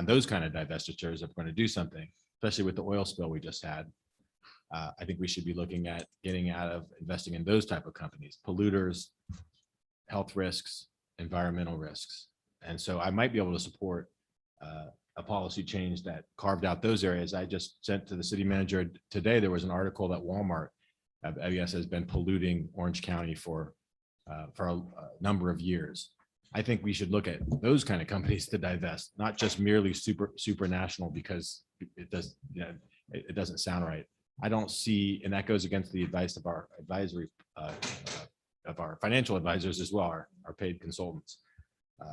those kind of divestitures if we're going to do something, especially with the oil spill we just had. I think we should be looking at getting out of investing in those type of companies, polluters, health risks, environmental risks. And so I might be able to support a policy change that carved out those areas. I just sent to the city manager today, there was an article that Walmart, I guess, has been polluting Orange County for a number of years. I think we should look at those kind of companies to divest, not just merely supranational, because it does, it doesn't sound right. I don't see, and that goes against the advice of our advisory, of our financial advisors as well, our paid consultants.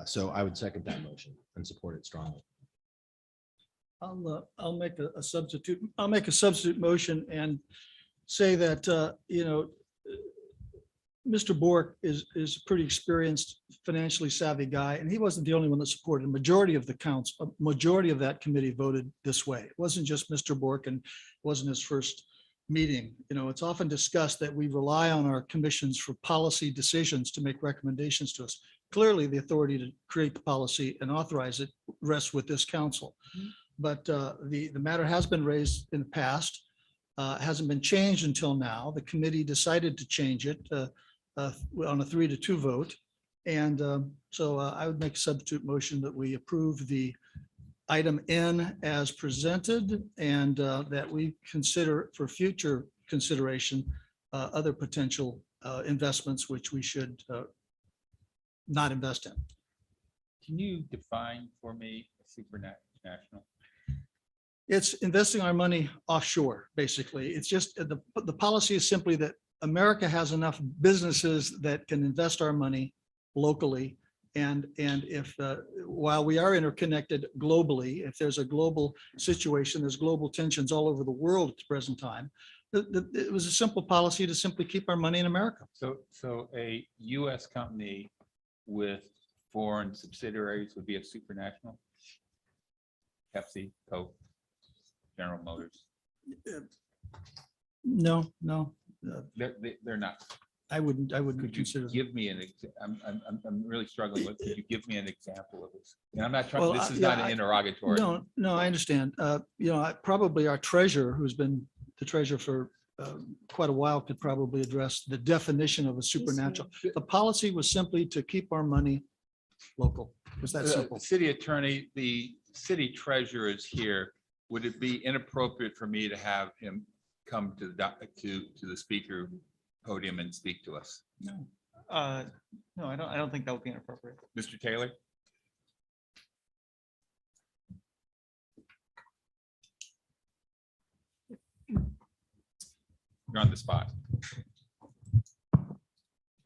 So I would second that motion and support it strongly. I'll make a substitute. I'll make a substitute motion and say that, Mr. Bork is a pretty experienced, financially savvy guy, and he wasn't the only one that supported. A majority of the council, a majority of that committee voted this way. It wasn't just Mr. Bork, and it wasn't his first meeting. It's often discussed that we rely on our commissions for policy decisions to make recommendations to us. Clearly, the authority to create the policy and authorize it rests with this council. But the matter has been raised in the past, hasn't been changed until now. The committee decided to change it on a 3-2 vote. And so I would make a substitute motion that we approve the item N as presented, and that we consider for future consideration other potential investments which we should not invest in. Can you define for me supranational? It's investing our money offshore, basically. It's just the policy is simply that America has enough businesses that can invest our money locally. And if while we are interconnected globally, if there's a global situation, there's global tensions all over the world at the present time, it was a simple policy to simply keep our money in America. So a US company with foreign subsidiaries would be a supranational? Pepsi, Coke, General Motors? No. They're not. I wouldn't Could consider you them. give me I'm really struggling with, could you give me an example of this? And I'm not Well, trying, this is yeah, not an interrogatory. No, I understand. Probably our treasurer, who's been the treasurer for quite a while, could probably address the definition of a supernatural. The policy was simply to keep our money local. It was that simple. City attorney, the city treasurer is here. Would it be inappropriate for me to have him come to the speaker podium and speak to us? No, I don't think that would be inappropriate. Mr. Taylor? You're on the spot.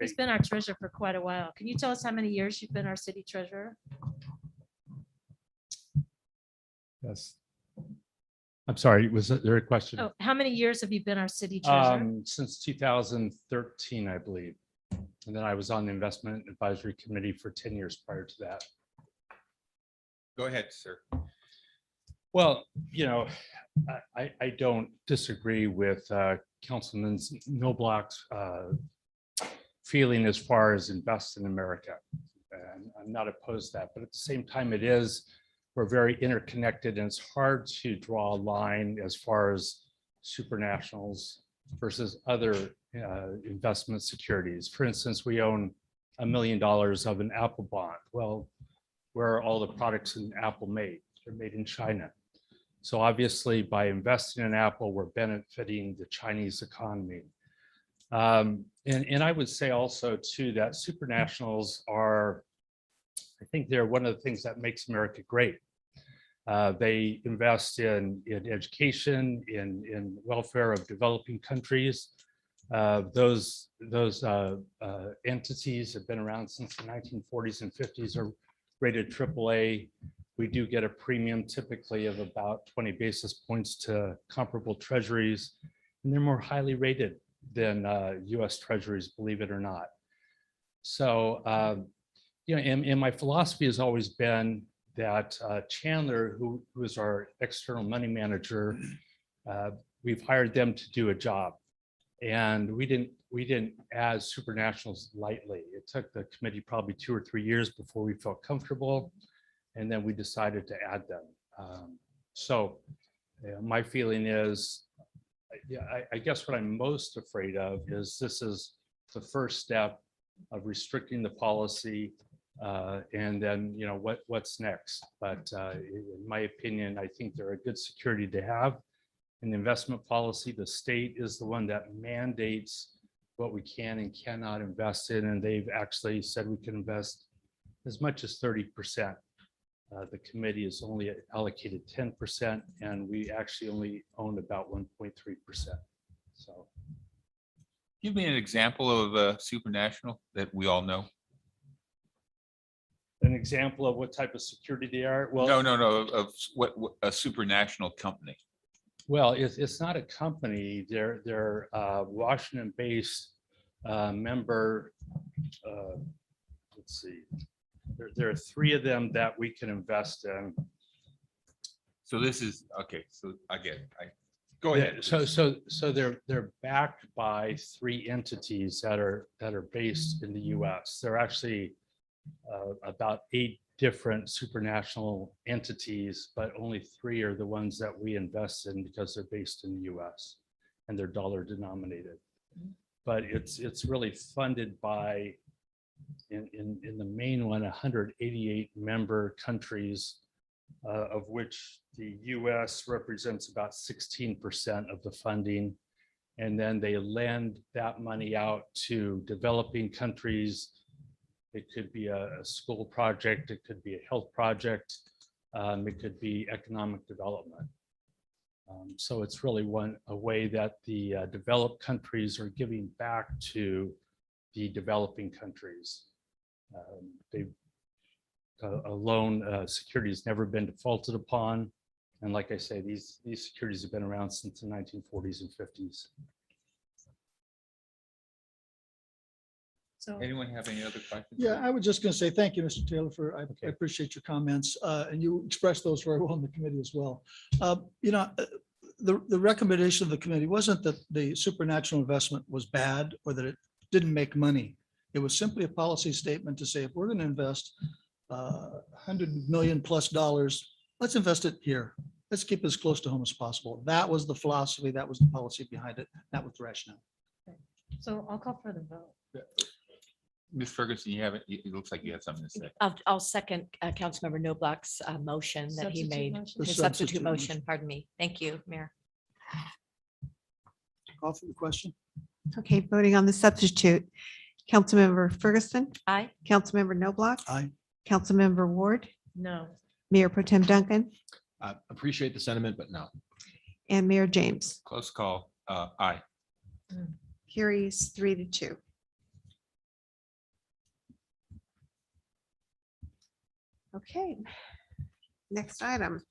He's been our treasurer for quite a while. Can you tell us how many years you've been our city treasurer? Yes. I'm sorry, was there a question? Oh, how many years have you been our city treasurer? Since 2013, I believe. And then I was on the investment advisory committee for 10 years prior to that. Go ahead, sir. Well, I don't disagree with Councilman Noblock's feeling as far as invest in America. And I'm not opposed to that, but at the same time, we're very interconnected, and it's hard to draw a line as far as supranationals versus other investment securities. For instance, we own $1 million of an Apple bond. Well, where are all the products in Apple made? They're made in China. So obviously, by investing in Apple, we're benefiting the Chinese economy. And I would say also too that supranationals are, I think they're one of the things that makes America great. They invest in education, in welfare of developing countries. Those entities have been around since the 1940s and 50s, are rated AAA. We do get a premium typically of about 20 basis points to comparable treasuries, and they're more highly rated than US treasuries, believe it or not. So, and my philosophy has always been that Chandler, who is our external money manager, we've hired them to do a job. And we didn't add supranationals lightly. It took the committee probably 2 or 3 years before we felt comfortable. And then we decided to add them. My feeling is, I guess what I'm most afraid of is this is the first step of restricting the policy, and then what's next. But in my opinion, I think they're a good security to have. In the investment policy, the state is the one that mandates what we can and cannot invest in, and they've actually said we can invest as much as 30%. The committee is only allocated 10%, and we actually only own about 1.3%. So, Give me an example of a supranational that we all know. an example of what type of security they are. Well, No, of what a supranational company. well, it's not a company. They're Washington-based member. Let's see. There are 3 of them that we can invest in. So this is, okay, so I get it. Go ahead. So they're backed by 3 entities that are based in the US. There are actually about 8 different supranational entities, but only 3 are the ones that we invest in because they're based in the US and they're dollar denominated. But it's really funded by, in the main one, 188 member countries, of which the US represents about 16% of the funding. And then they lend that money out to developing countries. It could be a school project, it could be a health project, it could be economic development. So it's really a way that the developed countries are giving back to the developing countries. A loan security has never been defaulted upon. And like I say, these securities have been around since the 1940s and 50s. So Anyone have any other questions? Yeah, I was just going to say, thank you, Mr. Taylor, I appreciate your comments. And you expressed those very well in the committee as well. The recommendation of the committee wasn't that the supranational investment was bad or that it didn't make money. It was simply a policy statement to say, if we're going to invest $100 million plus, let's invest it here. Let's keep it as close to home as possible. That was the philosophy. That was the policy behind it. That was the rationale. So I'll call for the vote. Ms. Ferguson, it looks like you have something to say. I'll second Councilmember Noblock's motion that he Substitute made. motion? The His substitute substitute motion. motion, pardon me. Thank you, Mayor. Call for the question. Okay, voting on the substitute. Councilmember Ferguson, Aye. Councilmember Noblock, Aye. Councilmember Ward, No. Mayor Pro Tem Duncan, Appreciate the sentiment, but no. and Mayor James. Close call. Aye. Carries 3-2. Okay, next item.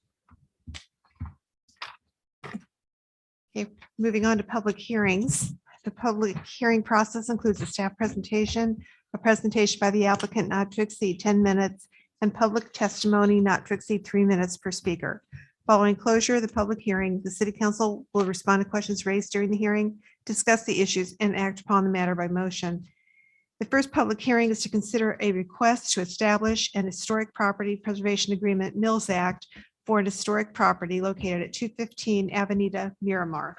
Okay, moving on to public hearings. The public hearing process includes a staff presentation, a presentation by the applicant not to exceed 10 minutes, and public testimony not to exceed 3 minutes per speaker. Following closure of the public hearing, the city council will respond to questions raised during the hearing, discuss the issues, and act upon the matter by motion. The first public hearing is to consider a request to establish an historic property preservation agreement, Mills Act, for an historic property located at 215 Avenida Miramar.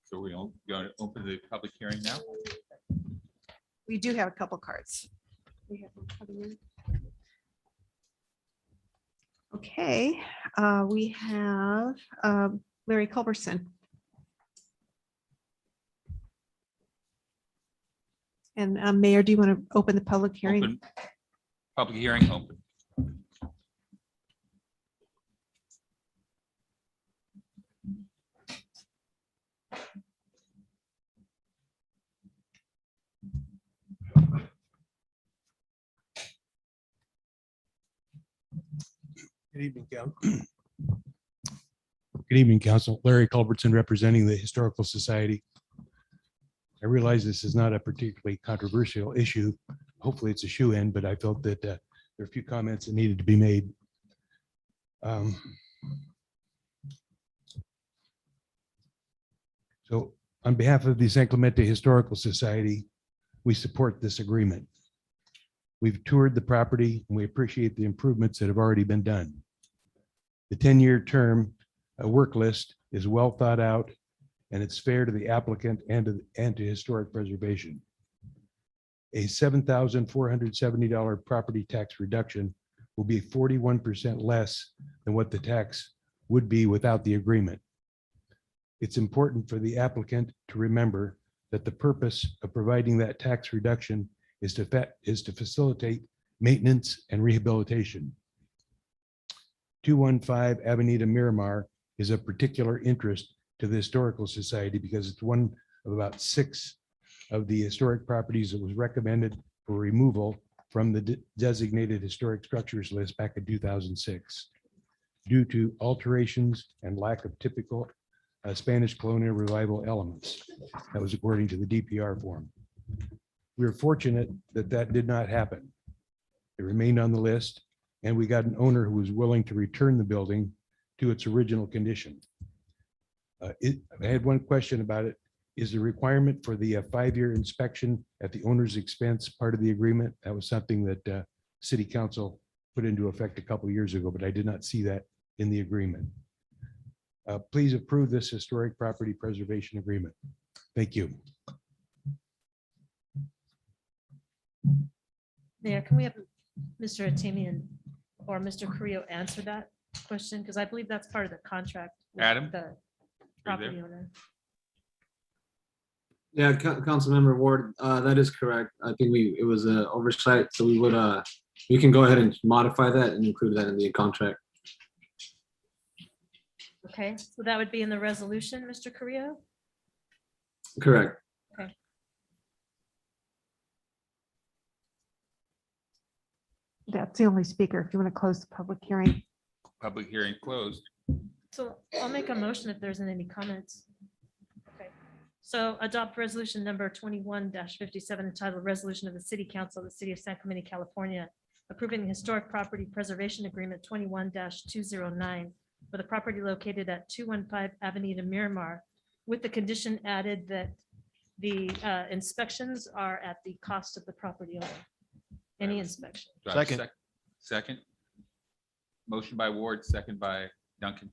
So we going to open the public hearing now? We do have a couple cards. We have one coming in. Okay, we have Larry Culberson. And Mayor, do you want to open the public hearing? Open. Public hearing open. Good evening, Council. Good evening, Council. Larry Culbertson, representing the Historical Society. I realize this is not a particularly controversial issue. Hopefully it's a shoe-in, but I felt that there are a few comments that needed to be made. So on behalf of the San Clemente Historical Society, we support this agreement. We've toured the property and we appreciate the improvements that have already been done. The 10-year term work list is well thought out and it's fair to the applicant and to historic preservation. A $7,470 property tax reduction will be 41% less than what the tax would be without the agreement. It's important for the applicant to remember that the purpose of providing that tax reduction is to facilitate maintenance and rehabilitation. 215 Avenida Miramar is of particular interest to the Historical Society because it's one of about 6 of the historic properties that was recommended for removal from the designated historic structures list back in 2006 due to alterations and lack of typical Spanish colonial revival elements. That was according to the DPR form. We were fortunate that that did not happen. It remained on the list and we got an owner who was willing to return the building to its original condition. I had one question about it. Is the requirement for the 5-year inspection at the owner's expense part of the agreement? That was something that City Council put into effect a couple of years ago, but I did not see that in the agreement. Please approve this historic property preservation agreement. Thank you. Mayor, can we have Mr. Atamian or Mr. Carrillo answer that question? Because I believe that's part of the contract. with Adam, The property owner. Yeah, Councilmember Ward, that is correct. I think it was an oversight, so we can go ahead and modify that and include that in the contract. Okay, so that would be in the resolution, Mr. Carrillo? Correct. Okay. That's the only speaker. If you want to close the public hearing. public hearing closed. So I'll make a motion if there isn't any comments. Okay, so adopt resolution number 21-57 entitled Resolution of the City Council of the City of San Clemente, California, approving the historic property preservation agreement 21-209 for the property located at 215 Avenida Miramar, with the condition added that the inspections are at the cost of the property owner. Any inspection. Do I have a Second. Second. Motion by Ward, second by Duncan.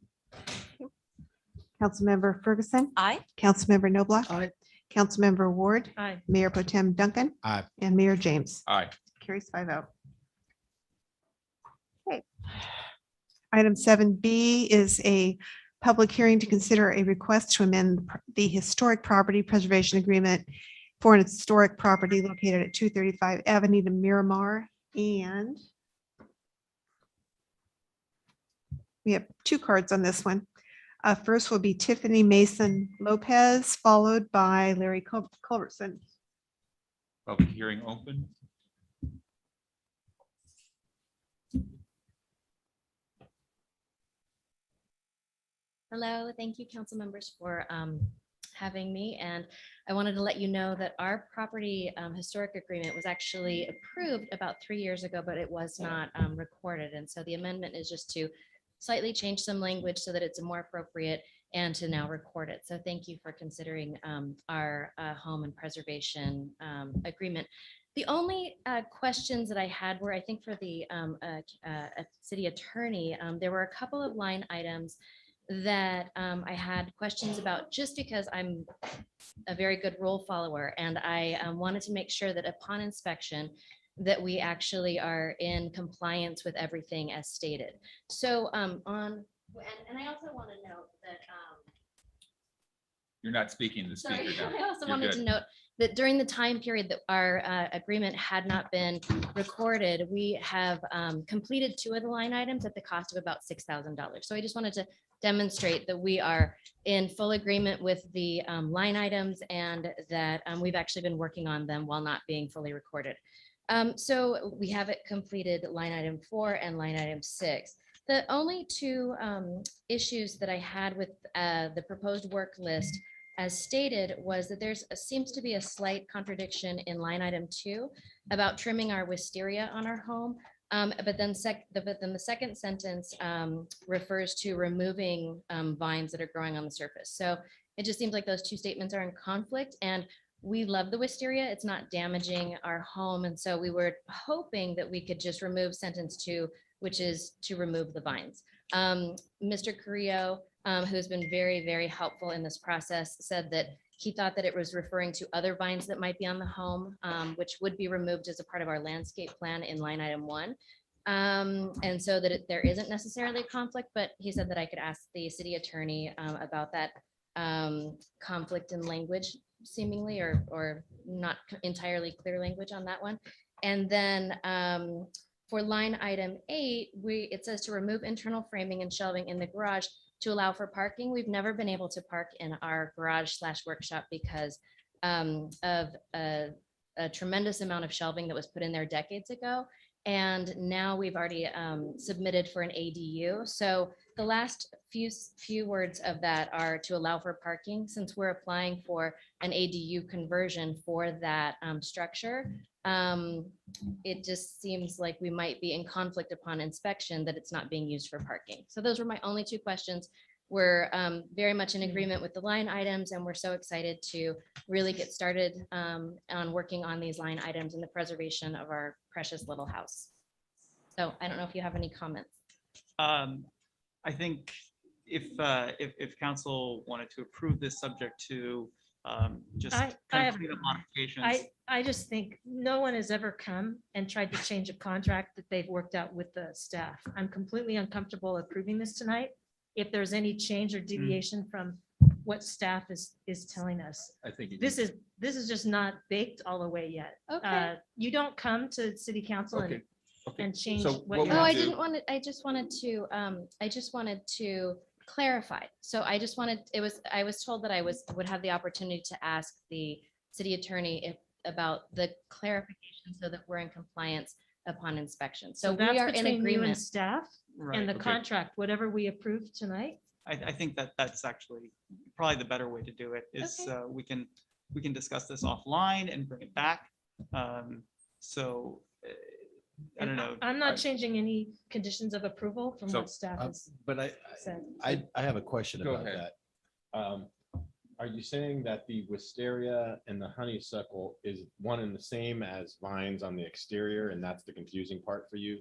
Councilmember Ferguson, Aye. Councilmember Noblock. Aye. Councilmember Ward, Aye. Mayor Pro Tem Duncan. Aye. And Mayor James. Aye. Carries 5-0. Okay. Item 7B is a public hearing to consider a request to amend the historic property preservation agreement for an historic property located at 235 Avenida Miramar. And we have 2 cards on this one. First will be Tiffany Mason Lopez, followed by Larry Culbertson. Public hearing open. Hello, thank you, council members, for having me. And I wanted to let you know that our property historic agreement was actually approved about 3 years ago, but it was not recorded. And so the amendment is just to slightly change some language so that it's more appropriate and to now record it. So thank you for considering our home and preservation agreement. The only questions that I had were, I think, for the city attorney, there were a couple of line items that I had questions about, just because I'm a very good rule follower, and I wanted to make sure that upon inspection that we actually are in compliance with everything as stated. So and I also want to note that You're not speaking to the speaker now. I also You're wanted to good. note that during the time period that our agreement had not been recorded, we have completed 2 of the line items at the cost of about $6,000. So I just wanted to demonstrate that we are in full agreement with the line items, and that we've actually been working on them while not being fully recorded. So we have it completed, line item 4 and line item 6. The only 2 issues that I had with the proposed work list as stated was that there's seems to be a slight contradiction in line item 2 about trimming our wisteria on our home. But then the second sentence refers to removing vines that are growing on the surface. So it just seems like those 2 statements are in conflict, and we love the wisteria. It's not damaging our home. And so we were hoping that we could just remove sentence 2, which is to remove the vines. Mr. Carrillo, who's been very, very helpful in this process, said that he thought that it was referring to other vines that might be on the home, which would be removed as a part of our landscape plan in line item 1. And so that there isn't necessarily a conflict, but he said that I could ask the city attorney about that conflict in language seemingly, or not entirely clear language on that one. And then for line item 8, it says to remove internal framing and shelving in the garage to allow for parking. We've never been able to park in our garage/workshop because of a tremendous amount of shelving that was put in there decades ago. And now we've already submitted for an ADU. So the last few words of that are to allow for parking. Since we're applying for an ADU conversion for that structure, it just seems like we might be in conflict upon inspection that it's not being used for parking. So those were my only 2 questions. We're very much in agreement with the line items, and we're so excited to really get started on working on these line items and the preservation of our precious little house. So I don't know if you have any comments. I think if council wanted to approve this subject to just I kind have- of clean up modifications. I just think no one has ever come and tried to change a contract that they've worked out with the staff. I'm completely uncomfortable approving this tonight. If there's any change or deviation from what staff is telling us, I think this is just not baked all the way yet. Okay. You don't come to city council Okay. Okay. and change So what what you're. we'll Oh, I do- didn't want to, I just wanted to clarify. So I was told that I would have the opportunity to ask the city attorney about the clarification so that we're in compliance upon inspection. So we that's are in between you and agreement. staff Right. and the Okay. contract, whatever we approve tonight. I think that's actually probably the better way to do it is we can discuss this offline and bring it back. So I don't know. I'm not changing any conditions of approval from So, what staff has But said. I have a question Go about ahead. that. Are you saying that the wisteria and the honeysuckle is one and the same as vines on the exterior, and that's the confusing part for you?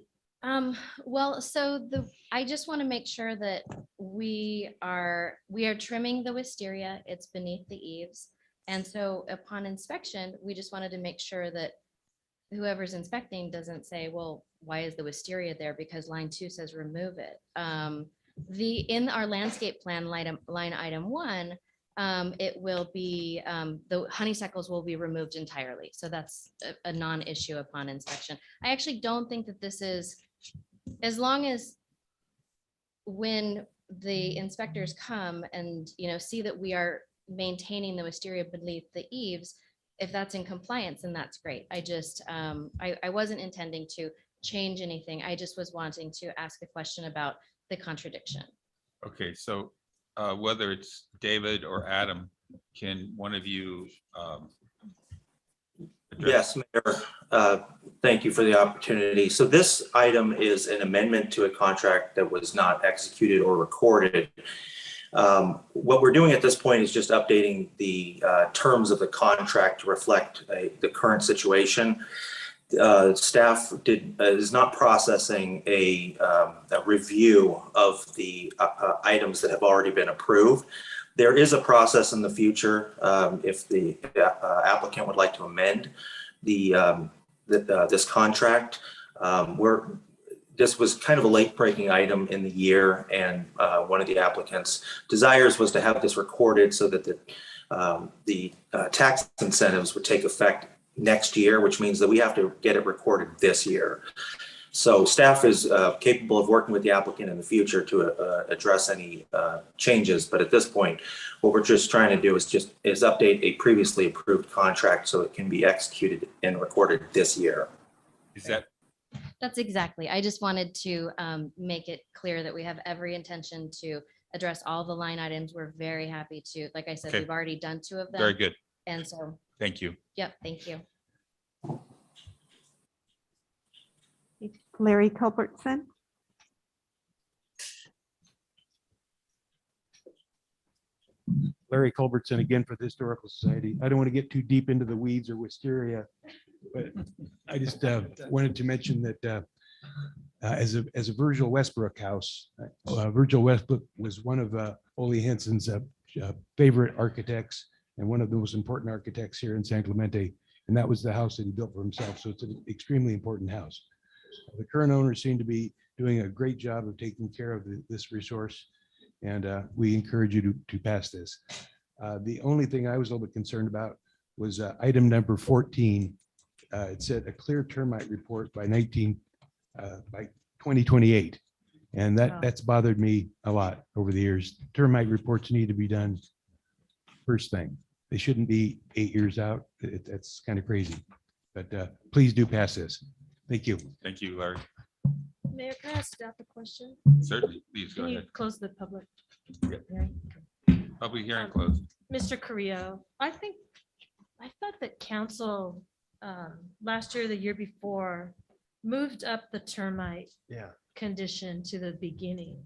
Well, so I just want to make sure that we are trimming the wisteria. It's beneath the eaves. And so upon inspection, we just wanted to make sure that whoever's inspecting doesn't say, well, why is the wisteria there? Because line 2 says remove it. In our landscape plan, line item 1, it will be, the honeysuckles will be removed entirely. So that's a non-issue upon inspection. I actually don't think that this is, as long as when the inspectors come and, see that we are maintaining the wisteria beneath the eaves, if that's in compliance, then that's great. I just, I wasn't intending to change anything. I just was wanting to ask a question about the contradiction. Okay, so whether it's David or Adam, can one of you address? Yes, Mayor. Thank you for the opportunity. So this item is an amendment to a contract that was not executed or recorded. What we're doing at this point is just updating the terms of the contract to reflect the current situation. Staff is not processing a review of the items that have already been approved. There is a process in the future if the applicant would like to amend this contract. This was kind of a late breaking item in the year, and one of the applicant's desires was to have this recorded so that the tax incentives would take effect next year, which means that we have to get it recorded this year. So staff is capable of working with the applicant in the future to address any changes. But at this point, what we're just trying to do is update a previously approved contract so it can be executed and recorded this year. Is that? That's exactly. I just wanted to make it clear that we have every intention to address all the line items. We're very happy to, like I said, Okay. we've already done 2 of them. Very good. And so, Thank you. yep, thank you. Larry Culbertson. Larry Culbertson again for the Historical Society. I don't want to get too deep into the weeds or wisteria, but I just wanted to mention that as a Virgil Westbrook house, Virgil Westbrook was one of Ole Henson's favorite architects and one of the most important architects here in San Clemente. And that was the house that he built for himself. So it's an extremely important house. The current owners seem to be doing a great job of taking care of this resource. And we encourage you to pass this. The only thing I was a little bit concerned about was item number 14. It said a clear termite report by 2028. And that's bothered me a lot over the years. Termite reports need to be done first thing. They shouldn't be 8 years out. That's kind of crazy. But please do pass this. Thank you. Thank you, Larry. Mayor, can I ask staff a question? Certainly, please go Can you ahead. close the public? Yep. hearing? Public hearing closed. Mr. Carrillo, I thought that council last year, the year before, moved up the termite condition to the beginning.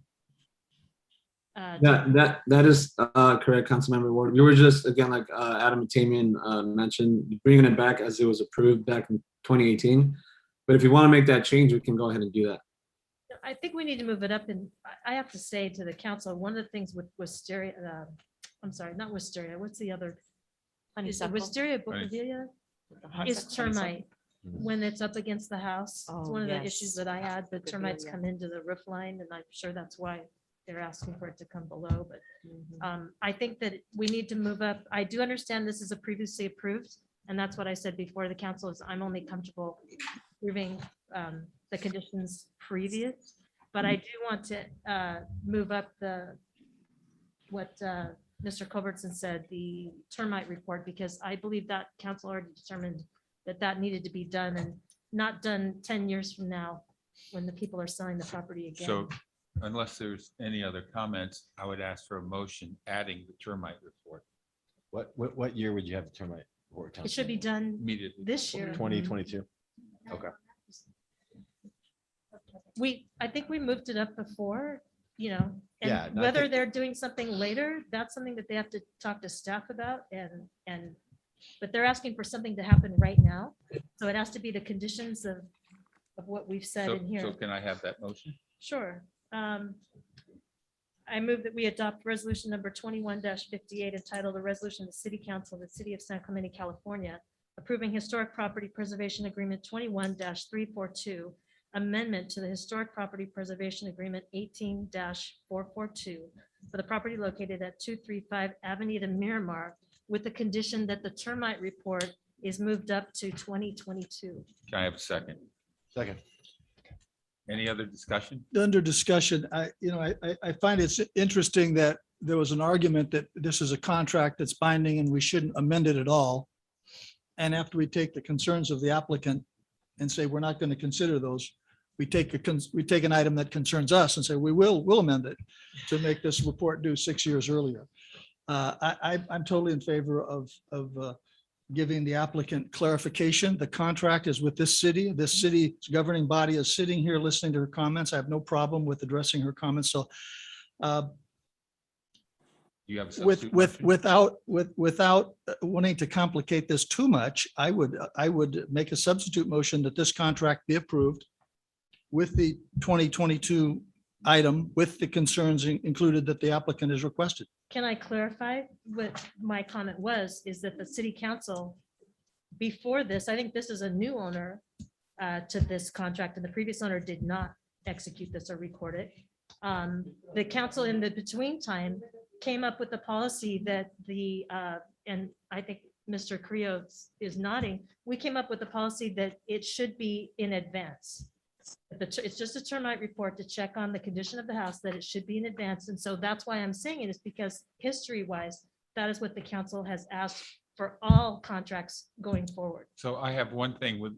That is correct, Councilmember Ward. We were just, again, like Adam Tamian mentioned, bringing it back as it was approved back in 2018. But if you want to make that change, we can go ahead and do that. I think we need to move it up, and I have to say to the council, one of the things with wisteria, I'm sorry, not wisteria, what's the other? Is it Wisteria buccal is termite when it's up against the house. It's one of the issues that I had, but termites come into the roof line, and I'm sure that's why they're asking for it to come below, but I think that we need to move up. I do understand this is a previously approved, and that's what I said before the council is I'm only comfortable approving the conditions previous, but I do want to move up what Mr. Culbertson said, the termite report, because I believe that council already determined that needed to be done and not done 10 years from now when the people are selling the property again. So unless there's any other comments, I would ask for a motion adding the termite report What year would you have the termite report? It should be done immediately. this year. 2022. Okay. I think we moved it up before, Yeah, and no, I whether think- they're doing something later, that's something that they have to talk to staff about but they're asking for something to happen right now. So it has to be the conditions of what we've said So in here. so can I have that motion? Sure. I move that we adopt resolution number 21-58 entitled a resolution of the City Council of the City of San Clemente, California, approving historic property preservation agreement 21-342, amendment to the historic property preservation agreement 18-442 for the property located at 235 Avenida Miramar, with the condition that the termite report is moved up to 2022. Can I have a second? Second. Any other discussion? Under discussion, I find it's interesting that there was an argument that this is a contract that's binding and we shouldn't amend it at all. And after we take the concerns of the applicant and say we're not going to consider those, we take an item that concerns us and say, we'll amend it to make this report due 6 years earlier. I'm totally in favor of giving the applicant clarification. The contract is with this city. This city's governing body is sitting here listening to her comments. I have no problem with addressing her comments. So You have a substitute motion? without wanting to complicate this too much, I would make a substitute motion that this contract be approved with the 2022 item, with the concerns included that the applicant has requested. Can I clarify what my comment was, is that the city council, before this, I think this is a new owner to this contract, and the previous owner did not execute this or record it. The council in the between time came up with the policy that and I think Mr. Creo is nodding, we came up with the policy that it should be in advance. It's just a termite report to check on the condition of the house, that it should be in advance. And so that's why I'm saying it, is because history wise, that is what the council has asked for all contracts going forward. So I have one thing with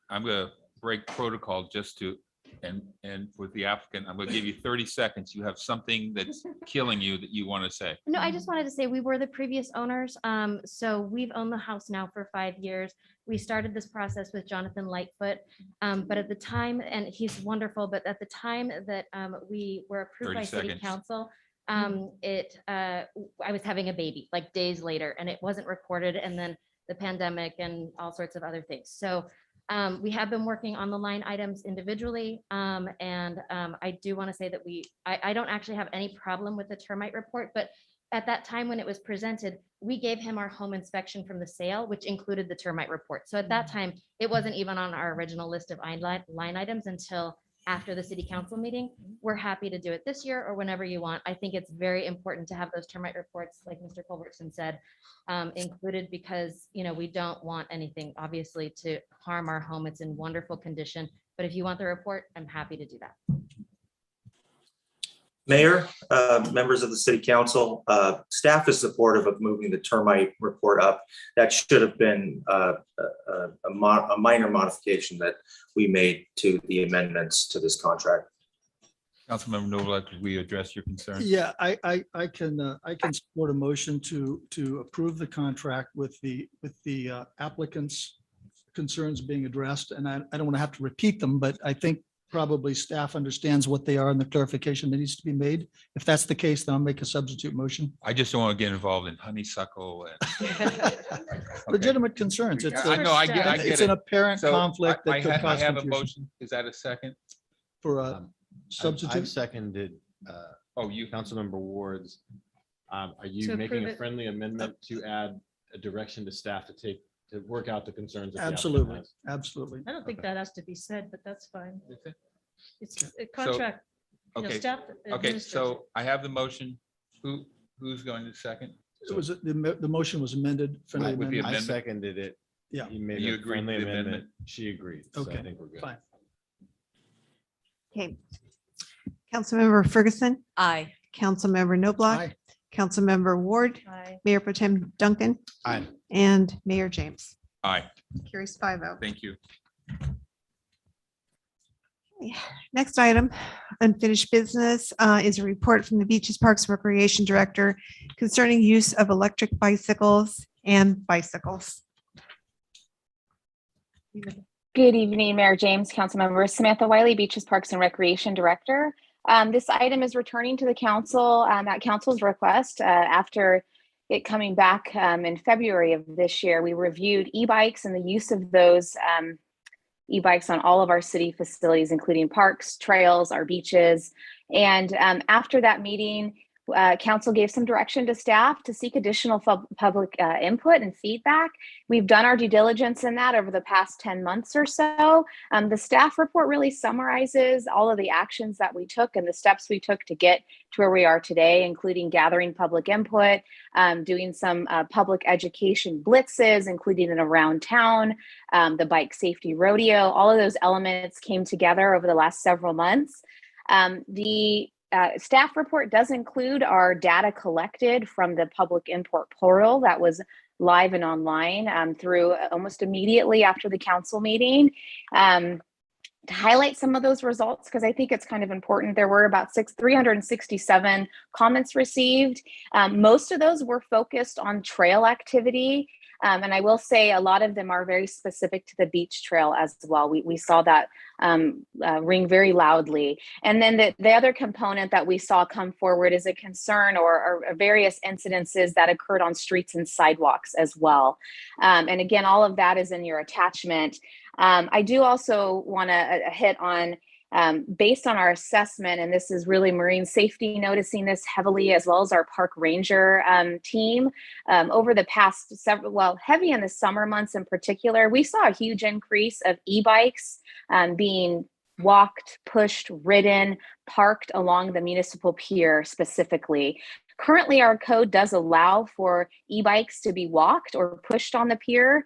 I'm going to break protocol just to, and with the applicant, I'm going to give you 30 seconds. You have something that's killing you that you want to say. No, I just wanted to say we were the previous owners. So we've owned the house now for 5 years. We started this process with Jonathan Lightfoot. But at the time, and he's wonderful, but at the time that we were approved by city council, I was having a baby like days later, and it wasn't recorded. And then the pandemic and all sorts of other things. So we have been working on the line items individually. I do want to say that I don't actually have any problem with the termite report, but at that time when it was presented, we gave him our home inspection from the sale, which included the termite report. So at that time, it wasn't even on our original list of line items until after the city council meeting. We're happy to do it this year or whenever you want. I think it's very important to have those termite reports, like Mr. Culbertson said, included, because, you know, we don't want anything obviously to harm our home. It's in wonderful condition, but if you want the report, I'm happy to do that. Mayor, members of the city council, staff is supportive of moving the termite report up. That should have been a minor modification that we made to the amendments to this contract. Councilmember Novak, did we address your concern? Yeah, I can support a motion to approve the contract with the applicant's concerns being addressed. And I don't want to have to repeat them, but I think probably staff understands what they are and the clarification that needs to be made. If that's the case, then I'll make a substitute motion. I just don't want to get involved in honeysuckle and Legitimate concerns. It's I know, I get it's it. an apparent So conflict I that could cause have a confusion. motion. Is that a second? For a I've substitute. seconded Oh, you, Councilmember Ward's. Are To you making approve a it. friendly amendment to add a direction to staff to work out the concerns? that the applicant Absolutely, has? absolutely. I don't think that has to be said, but that's fine. Is it? It's a contract. you know, okay, staff okay, administers it. so I have the motion. Who's going to second? It was, the motion was amended. Friendly With the amendment. I seconded it. Yeah. You made You a agreed friendly to the amendment. amendment? She agreed. So Okay, I think we're good. fine. Okay. Councilmember Ferguson, Aye. Councilmember Noblock, Aye. Councilmember Ward, Aye. Mayor Pro Tem Duncan, Aye. and Mayor James. Aye, Carries 5-0. thank you. Next item, unfinished business, is a report from the Beaches, Parks, and Recreation Director concerning use of electric bicycles and bicycles. Good evening, Mayor James, Councilmember Samantha Wiley, Beaches, Parks, and Recreation Director. This item is returning to the council at council's request after it coming back in February of this year. We reviewed e-bikes and the use of those e-bikes on all of our city facilities, including parks, trails, our beaches. And after that meeting, council gave some direction to staff to seek additional public input and feedback. We've done our due diligence in that over the past 10 months or so. The staff report really summarizes all of the actions that we took and the steps we took to get to where we are today, including gathering public input, doing some public education blitzes, including in around town, the bike safety rodeo. All of those elements came together over the last several months. The staff report does include our data collected from the public import portal that was live and online through almost immediately after the council meeting. to highlight some of those results because I think it's kind of important. There were about 367 comments received. Most of those were focused on trail activity. And I will say a lot of them are very specific to the beach trail as well. We saw that ring very loudly. And then the other component that we saw come forward is a concern or various incidences that occurred on streets and sidewalks as well. And again, all of that is in your attachment. I do also want to hit on, based on our assessment, and this is really marine safety noticing this heavily, as well as our park ranger team, over the past several, well, heavy in the summer months in particular, we saw a huge increase of e-bikes being walked, pushed, ridden, parked along the municipal pier specifically. Currently, our code does allow for e-bikes to be walked or pushed on the pier.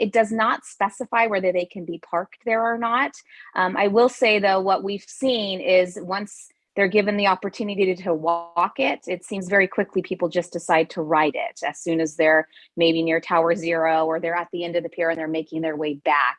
It does not specify whether they can be parked there or not. I will say, though, what we've seen is once they're given the opportunity to walk it, it seems very quickly people just decide to ride it as soon as they're maybe near Tower Zero or they're at the end of the pier and they're making their way back.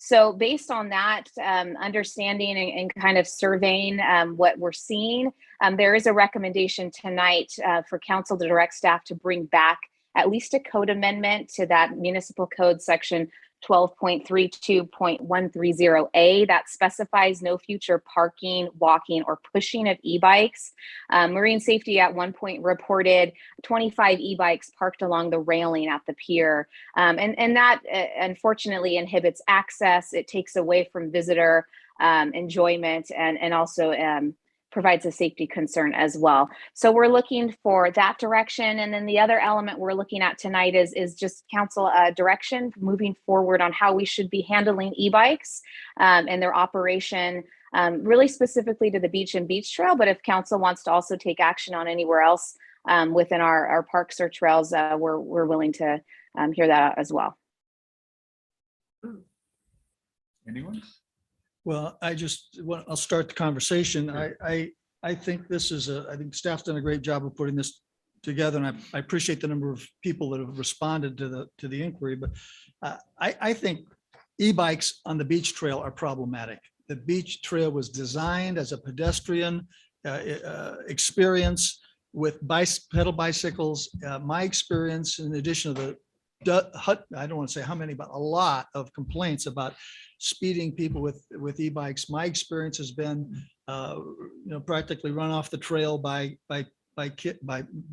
So based on that understanding and kind of surveying what we're seeing, there is a recommendation tonight for council to direct staff to bring back at least a code amendment to that municipal code section 12.32.130A that specifies no future parking, walking, or pushing of e-bikes. Marine Safety at one point reported 25 e-bikes parked along the railing at the pier. And that unfortunately inhibits access. It takes away from visitor enjoyment and also provides a safety concern as well. So we're looking for that direction. And then the other element we're looking at tonight is just council direction moving forward on how we should be handling e-bikes and their operation, really specifically to the beach and beach trail. But if council wants to also take action on anywhere else within our parks or trails, we're willing to hear that out as well. Anyone? Well, I'll start the conversation. I think this is I think staff's done a great job of putting this together, and I appreciate the number of people that have responded to the inquiry. But I think e-bikes on the beach trail are problematic. The beach trail was designed as a pedestrian experience with pedal bicycles. My experience, in addition to I don't want to say how many, but a lot of complaints about speeding people with e-bikes. My experience has been, practically run off the trail by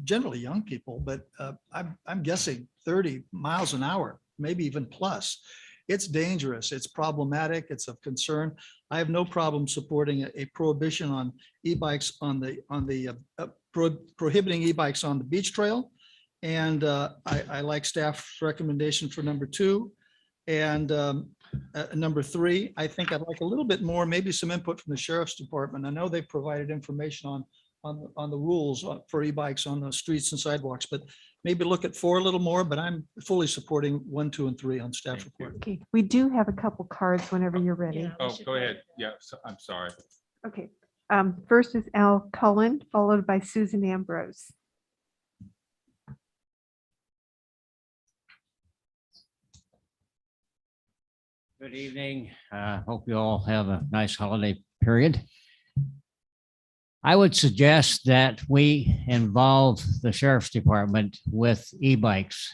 generally young people, but I'm guessing 30 miles an hour, maybe even plus. It's dangerous. It's problematic. It's of concern. I have no problem supporting a prohibition on e-bikes prohibiting e-bikes on the beach trail. And I like staff's recommendation for number 2. And number 3, I think I'd like a little bit more, maybe some input from the sheriff's department. I know they've provided information on the rules for e-bikes on the streets and sidewalks, but maybe look at 4 a little more, but I'm fully supporting 1, 2, and 3 on staff report. Okay, we do have a couple cards whenever you're ready. Yeah. Oh, go ahead. Yeah, I'm sorry. Okay, first is Al Cullen, followed by Susan Ambrose. Good evening. Hope you all have a nice holiday period. I would suggest that we involve the sheriff's department with e-bikes.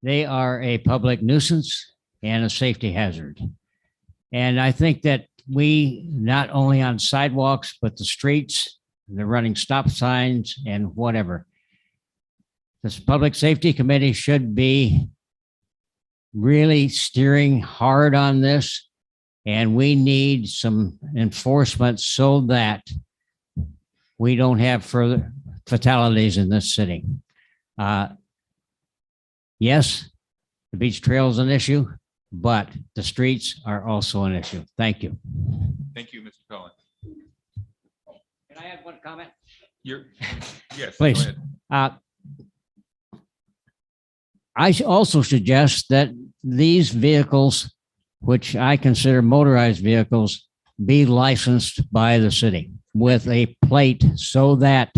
They are a public nuisance and a safety hazard. And I think that we, not only on sidewalks, but the streets, the running stop signs and whatever, this public safety committee should be really steering hard on this, and we need some enforcement so that we don't have further fatalities in this city. Yes, the beach trail is an issue, but the streets are also an issue. Thank you. Thank you, Mr. Cullen. Can I add one comment? Yes. go Please. ahead. I also suggest that these vehicles, which I consider motorized vehicles, be licensed by the city with a plate so that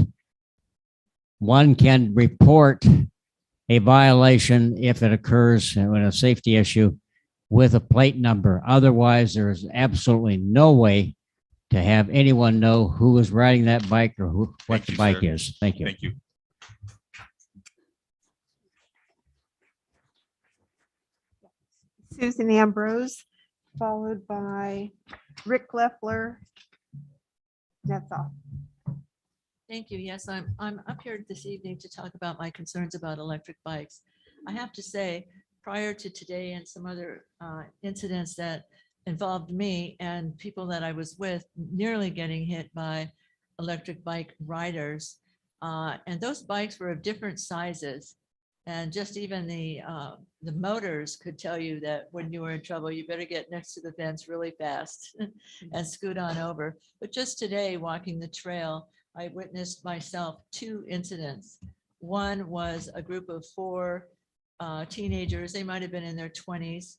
one can report a violation if it occurs when a safety issue, with a plate number. Otherwise, there is absolutely no way to have anyone know who is riding that bike or what Thank the you, bike sir. is. Thank you. Thank you. Susan Ambrose, followed by Rick Leffler. That's all. Thank you. Yes, I'm up here this evening to talk about my concerns about electric bikes. I have to say, prior to today and some other incidents that involved me and people that I was with nearly getting hit by electric bike riders. And those bikes were of different sizes. And just even the motors could tell you that when you were in trouble, you better get next to the fence really fast and scoot on over. But just today, walking the trail, I witnessed myself 2 incidents. One was a group of 4 teenagers. They might have been in their 20s,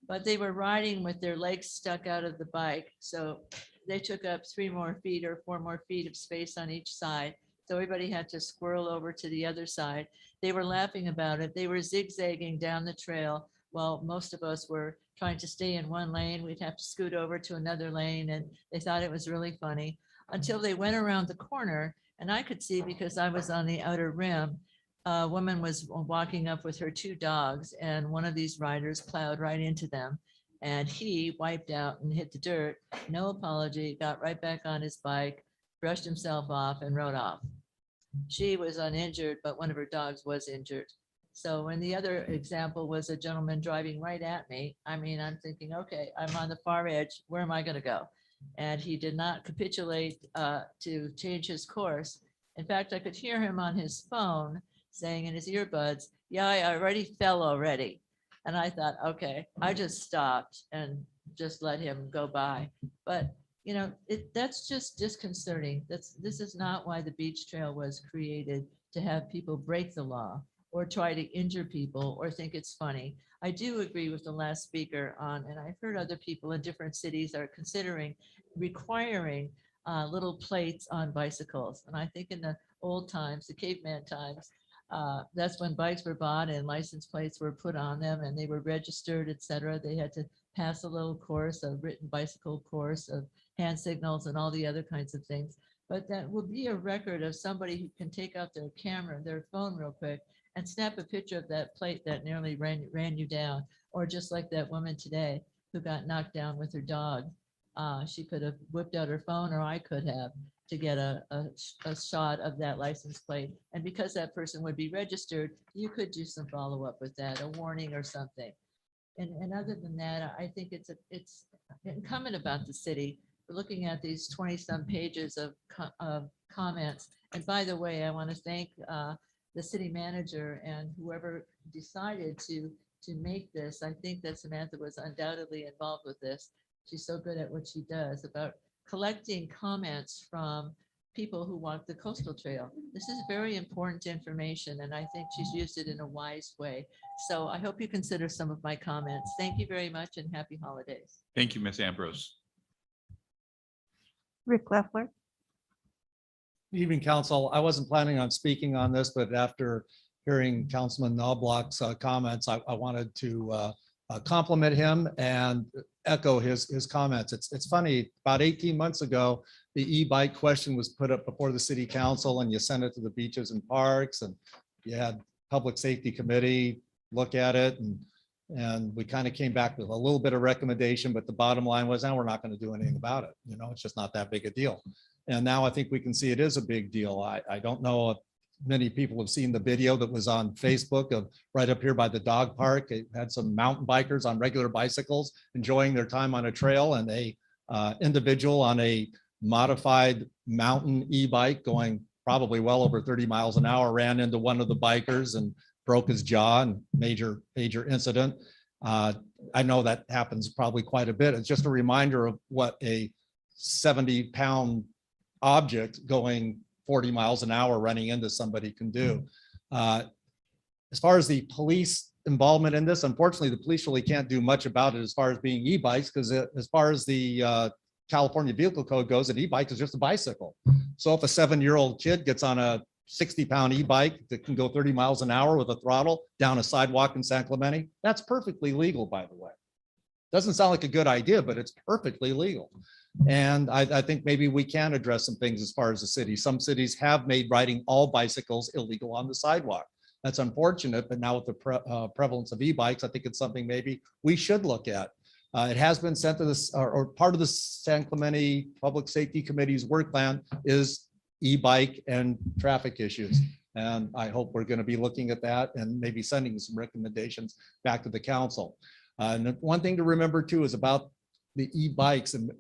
but they were riding with their legs stuck out of the bike. So they took up 3 more feet or 4 more feet of space on each side. So everybody had to squirrel over to the other side. They were laughing about it. They were zigzagging down the trail while most of us were trying to stay in one lane. We'd have to scoot over to another lane, and they thought it was really funny until they went around the corner, and I could see because I was on the outer rim. A woman was walking up with her 2 dogs, and one of these riders plowed right into them, and he wiped out and hit the dirt. No apology, got right back on his bike, brushed himself off, and rode off. She was uninjured, but one of her dogs was injured. So when the other example was a gentleman driving right at me, I mean, I'm thinking, okay, I'm on the far edge. Where am I going to go? And he did not capitulate to change his course. In fact, I could hear him on his phone saying in his earbuds, yeah, I already fell already. And I thought, okay, I just stopped and just let him go by. But you know, that's just disconcerting. This is not why the beach trail was created, to have people break the law or try to injure people or think it's funny. I do agree with the last speaker on, and I've heard other people in different cities are considering requiring little plates on bicycles. And I think in the old times, the caveman times, that's when bikes were bought and license plates were put on them and they were registered, et cetera. They had to pass a little course, a written bicycle course of hand signals and all the other kinds of things. But that will be a record of somebody who can take out their camera, their phone real quick and snap a picture of that plate that nearly ran you down. Or just like that woman today who got knocked down with her dog. She could have whipped out her phone, or I could have, to get a shot of that license plate. And because that person would be registered, you could do some follow-up with that, a warning or something. And other than that, I think it's incumbent about the city looking at these 20-some pages of comments. And by the way, I want to thank the city manager and whoever decided to make this. I think that Samantha was undoubtedly involved with this. She's so good at what she does about collecting comments from people who walk the coastal trail. This is very important information, and I think she's used it in a wise way. So I hope you consider some of my comments. Thank you very much and happy holidays. Thank you, Ms. Ambrose. Rick Leffler. Evening, council. I wasn't planning on speaking on this, but after hearing Councilman Knobloch's comments, I wanted to compliment him and echo his comments. It's funny, about 18 months ago, the e-bike question was put up before the city council and you sent it to the beaches and parks, and you had public safety committee look at it, and we kind of came back with a little bit of recommendation, but the bottom line was, now we're not going to do anything about it. You know, it's just not that big a deal. And now I think we can see it is a big deal. I don't know if many people have seen the video that was on Facebook of right up here by the dog park. It had some mountain bikers on regular bicycles enjoying their time on a trail, and a individual on a modified mountain e-bike going probably well over 30 miles an hour ran into one of the bikers and broke his jaw, and major incident. I know that happens probably quite a bit. It's just a reminder of what a 70-pound object going 40 miles an hour running into somebody can do. As far as the police involvement in this, unfortunately, the police really can't do much about it as far as being e-bikes, because as far as the California Vehicle Code goes, an e-bike is just a bicycle. So if a 7-year-old kid gets on a 60-pound e-bike that can go 30 miles an hour with a throttle down a sidewalk in San Clemente. That's perfectly legal, by the way. Doesn't sound like a good idea, but it's perfectly legal. And I think maybe we can address some things as far as the city. Some cities have made riding all bicycles illegal on the sidewalk. That's unfortunate, but now with the prevalence of e-bikes, I think it's something maybe we should look at. It has been sent to this, or part of the San Clemente Public Safety Committee's work plan is e-bike and traffic issues. And I hope we're going to be looking at that and maybe sending some recommendations back to the council. And one thing to remember too is about the e-bikes, and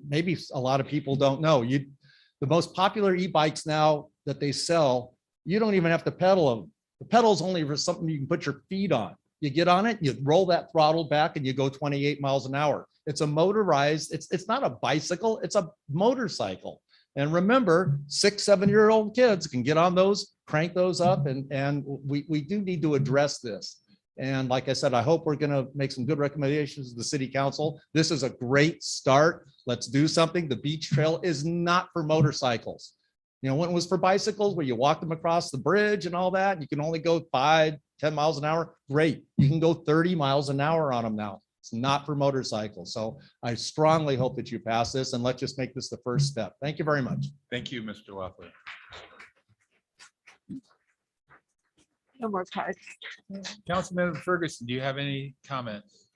maybe a lot of people don't know, the most popular e-bikes now that they sell, you don't even have to pedal them. The pedal's only for something you can put your feet on. You get on it, you roll that throttle back and you go 28 miles an hour. It's a motorized, it's not a bicycle, it's a motorcycle. And remember, 6-7-year-old kids can get on those, crank those up, and we do need to address this. And like I said, I hope we're going to make some good recommendations to the city council. This is a great start. Let's do something. The beach trail is not for motorcycles. You know, when it was for bicycles, where you walk them across the bridge and all that, you can only go 5-10 miles an hour. Great. You can go 30 miles an hour on them now. It's not for motorcycles. So I strongly hope that you pass this, and let's just make this the first step. Thank you very much. Thank you, Mr. Loeffler. No more cards. Councilmember Ferguson, do you have any comments?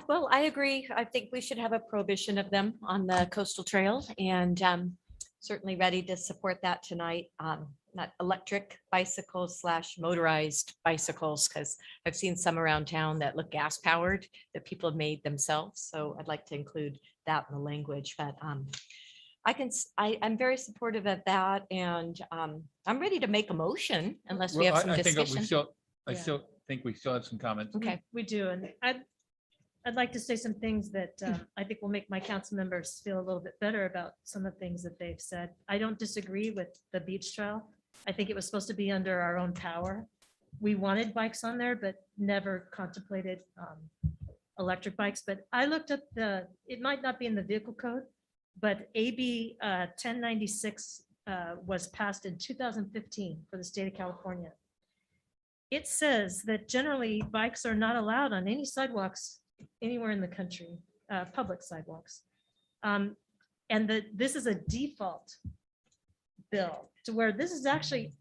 Well, I agree. I think we should have a prohibition of them on the coastal trail, and certainly ready to support that tonight. Not electric bicycles / motorized bicycles, because I've seen some around town that look gas powered that people have made themselves. So I'd like to include that in the language, but I'm very supportive of that, and I'm ready to make a motion unless we have some I think we discussion. still, I still think we still have some comments. Okay. We do, and I'd like to say some things that I think will make my council members feel a little bit better about some of the things that they've said. I don't disagree with the beach trail. I think it was supposed to be under our own power. We wanted bikes on there, but never contemplated electric bikes. But I looked at it might not be in the vehicle code, but AB 1096 was passed in 2015 for the state of California. It says that generally bikes are not allowed on any sidewalks anywhere in the country, public sidewalks. And this is a default bill to where this is actually,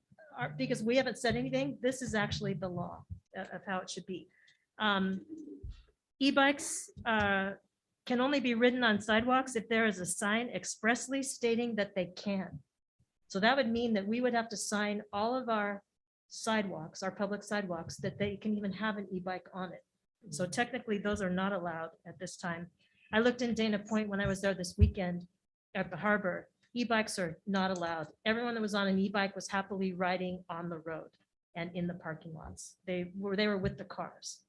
because we haven't said anything, this is actually the law of how it should be. E-bikes can only be ridden on sidewalks if there is a sign expressly stating that they can. So that would mean that we would have to sign all of our sidewalks, our public sidewalks, that they can even have an e-bike on it. So technically, those are not allowed at this time. I looked in Dana Point when I was there this weekend at the harbor. E-bikes are not allowed. Everyone that was on an e-bike was happily riding on the road and in the parking lots. They were with the cars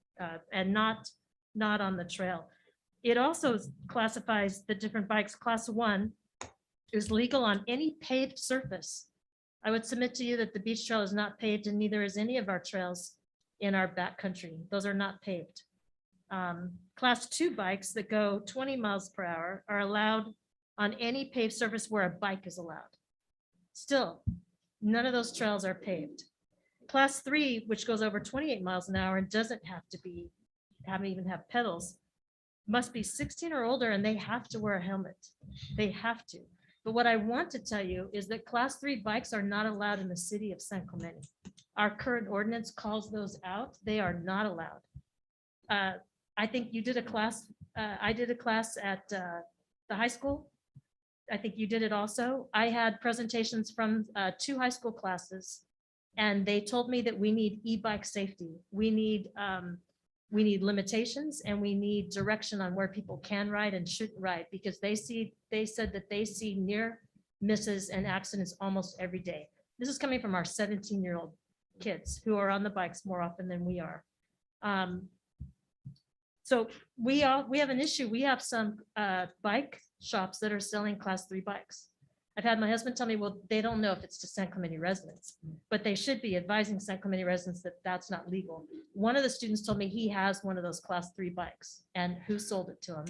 and not on the trail. It also classifies the different bikes. Class 1 is legal on any paved surface. I would submit to you that the beach trail is not paved, and neither is any of our trails in our backcountry. Those are not paved. Class 2 bikes that go 20 miles per hour are allowed on any paved surface where a bike is allowed. Still, none of those trails are paved. Class 3, which goes over 28 miles an hour and doesn't even have pedals, must be 16 or older, and they have to wear a helmet. They have to. But what I want to tell you is that class 3 bikes are not allowed in the city of San Clemente. Our current ordinance calls those out. They are not allowed. I think you did a class, I did a class at the high school. I think you did it also. I had presentations from 2 high school classes, and they told me that we need e-bike safety. We need limitations, and we need direction on where people can ride and shouldn't ride, because they said that they see near misses and accidents almost every day. This is coming from our 17-year-old kids who are on the bikes more often than we are. So we have an issue. We have some bike shops that are selling class 3 bikes. I've had my husband tell me, well, they don't know if it's to San Clemente residents, but they should be advising San Clemente residents that that's not legal. One of the students told me he has one of those class 3 bikes and who sold it to him.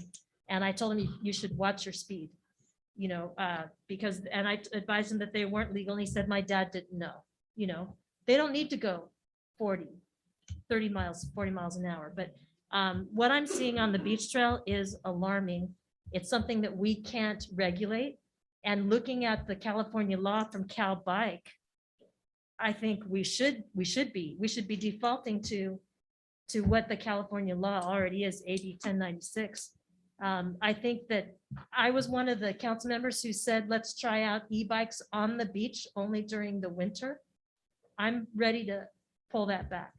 And I told him, you should watch your speed. Because, and I advised him that they weren't legal, and he said, my dad didn't know, they don't need to go 30 miles, 40 miles an hour, but what I'm seeing on the beach trail is alarming. It's something that we can't regulate. And looking at the California law from Cal Bike, I think we should be defaulting to what the California law already is, AB 1096. I think that I was one of the council members who said, let's try out e-bikes on the beach only during the winter. I'm ready to pull that back.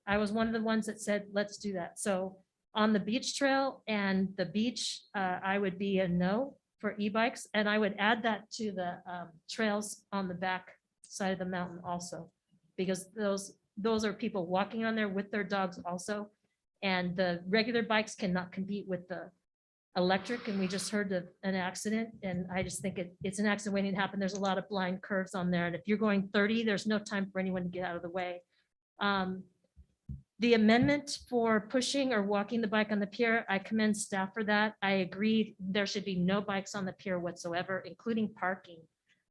I was one of the ones that said, let's do that. So on the beach trail and the beach, I would be a no for e-bikes. And I would add that to the trails on the back side of the mountain also, because those are people walking on there with their dogs also. And the regular bikes cannot compete with the electric. And we just heard of an accident. And I just think it's an accident waiting to happen. There's a lot of blind curves on there. And if you're going 30, there's no time for anyone to get out of the way. The amendment for pushing or walking the bike on the pier, I commend staff for that. I agreed there should be no bikes on the pier whatsoever, including parking.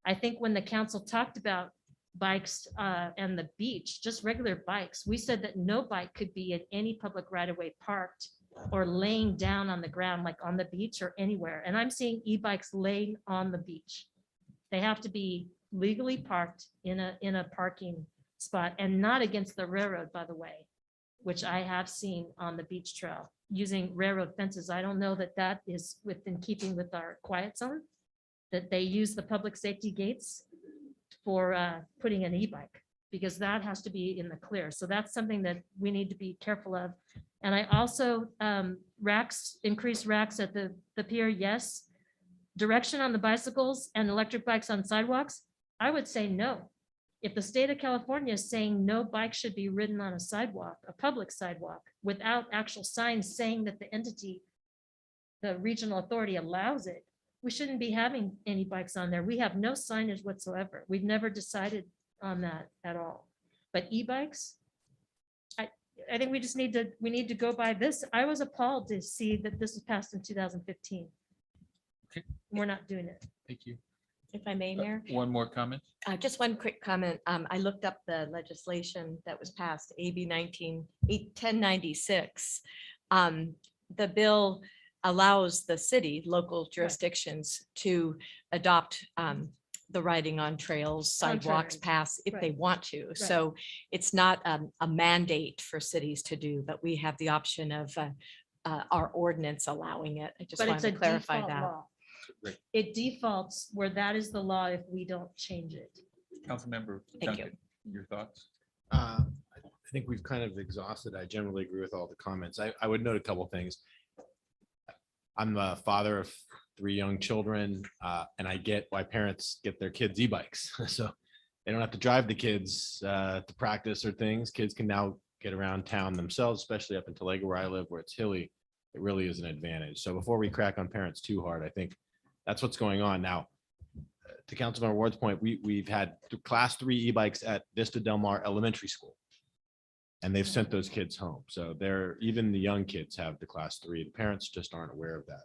I think when the council talked about bikes and the beach, just regular bikes, we said that no bike could be in any public right of way parked or laying down on the ground, like on the beach or anywhere. And I'm seeing e-bikes laying on the beach. They have to be legally parked in a parking spot and not against the railroad, by the way, which I have seen on the beach trail using railroad fences. I don't know that that is within keeping with our quiet zone, that they use the public safety gates for putting an e-bike, because that has to be in the clear. So that's something that we need to be careful of. And I also increased racks at the pier. Yes. Direction on the bicycles and electric bikes on sidewalks, I would say no. If the state of California is saying no bike should be ridden on a sidewalk, a public sidewalk, without actual signs saying that the entity, the regional authority allows it, we shouldn't be having any bikes on there. We have no signage whatsoever. We've never decided on that at all. But e-bikes, I think we need to go by this. I was appalled to see that this was passed in 2015. Okay. We're not doing it. Thank you. If I may, Mayor. One more comment. Just one quick comment. I looked up the legislation that was passed, AB 1096. The bill allows the city, local jurisdictions to adopt the riding on trails, sidewalks, paths, if they want to. So it's not a mandate for cities to do, but we have the option of our ordinance allowing it. I just But wanted it's a to clarify default that. law. Great. It defaults where that is the law if we don't change it. Councilmember Thank you. Duncan, your thoughts? I think we've kind of exhausted. I generally agree with all the comments. I would note a couple things. I'm a father of 3 young children, and I get why parents get their kids e-bikes. So they don't have to drive the kids to practice or things. Kids can now get around town themselves, especially up in Talega where I live, where it's hilly. It really is an advantage. So before we crack on parents too hard, I think that's what's going on now. To Councilmember Ward's point, we've had class 3 e-bikes at Vista Del Mar Elementary School, and they've sent those kids home. So even the young kids have the class 3. The parents just aren't aware of that.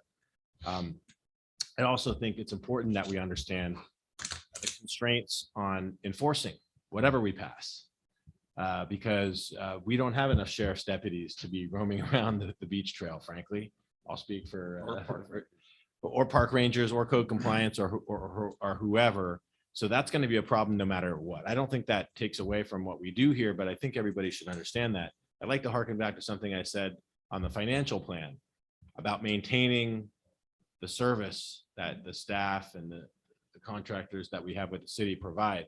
I also think it's important that we understand the constraints on enforcing whatever we pass, because we don't have enough sheriff's deputies to be roaming around the beach trail, frankly. I'll speak for or park rangers or code compliance or whoever. So that's going to be a problem no matter what. I don't think that takes away from what we do here, but I think everybody should understand that. I'd like to harken back to something I said on the financial plan about maintaining the service that the staff and the contractors that we have with the city provide.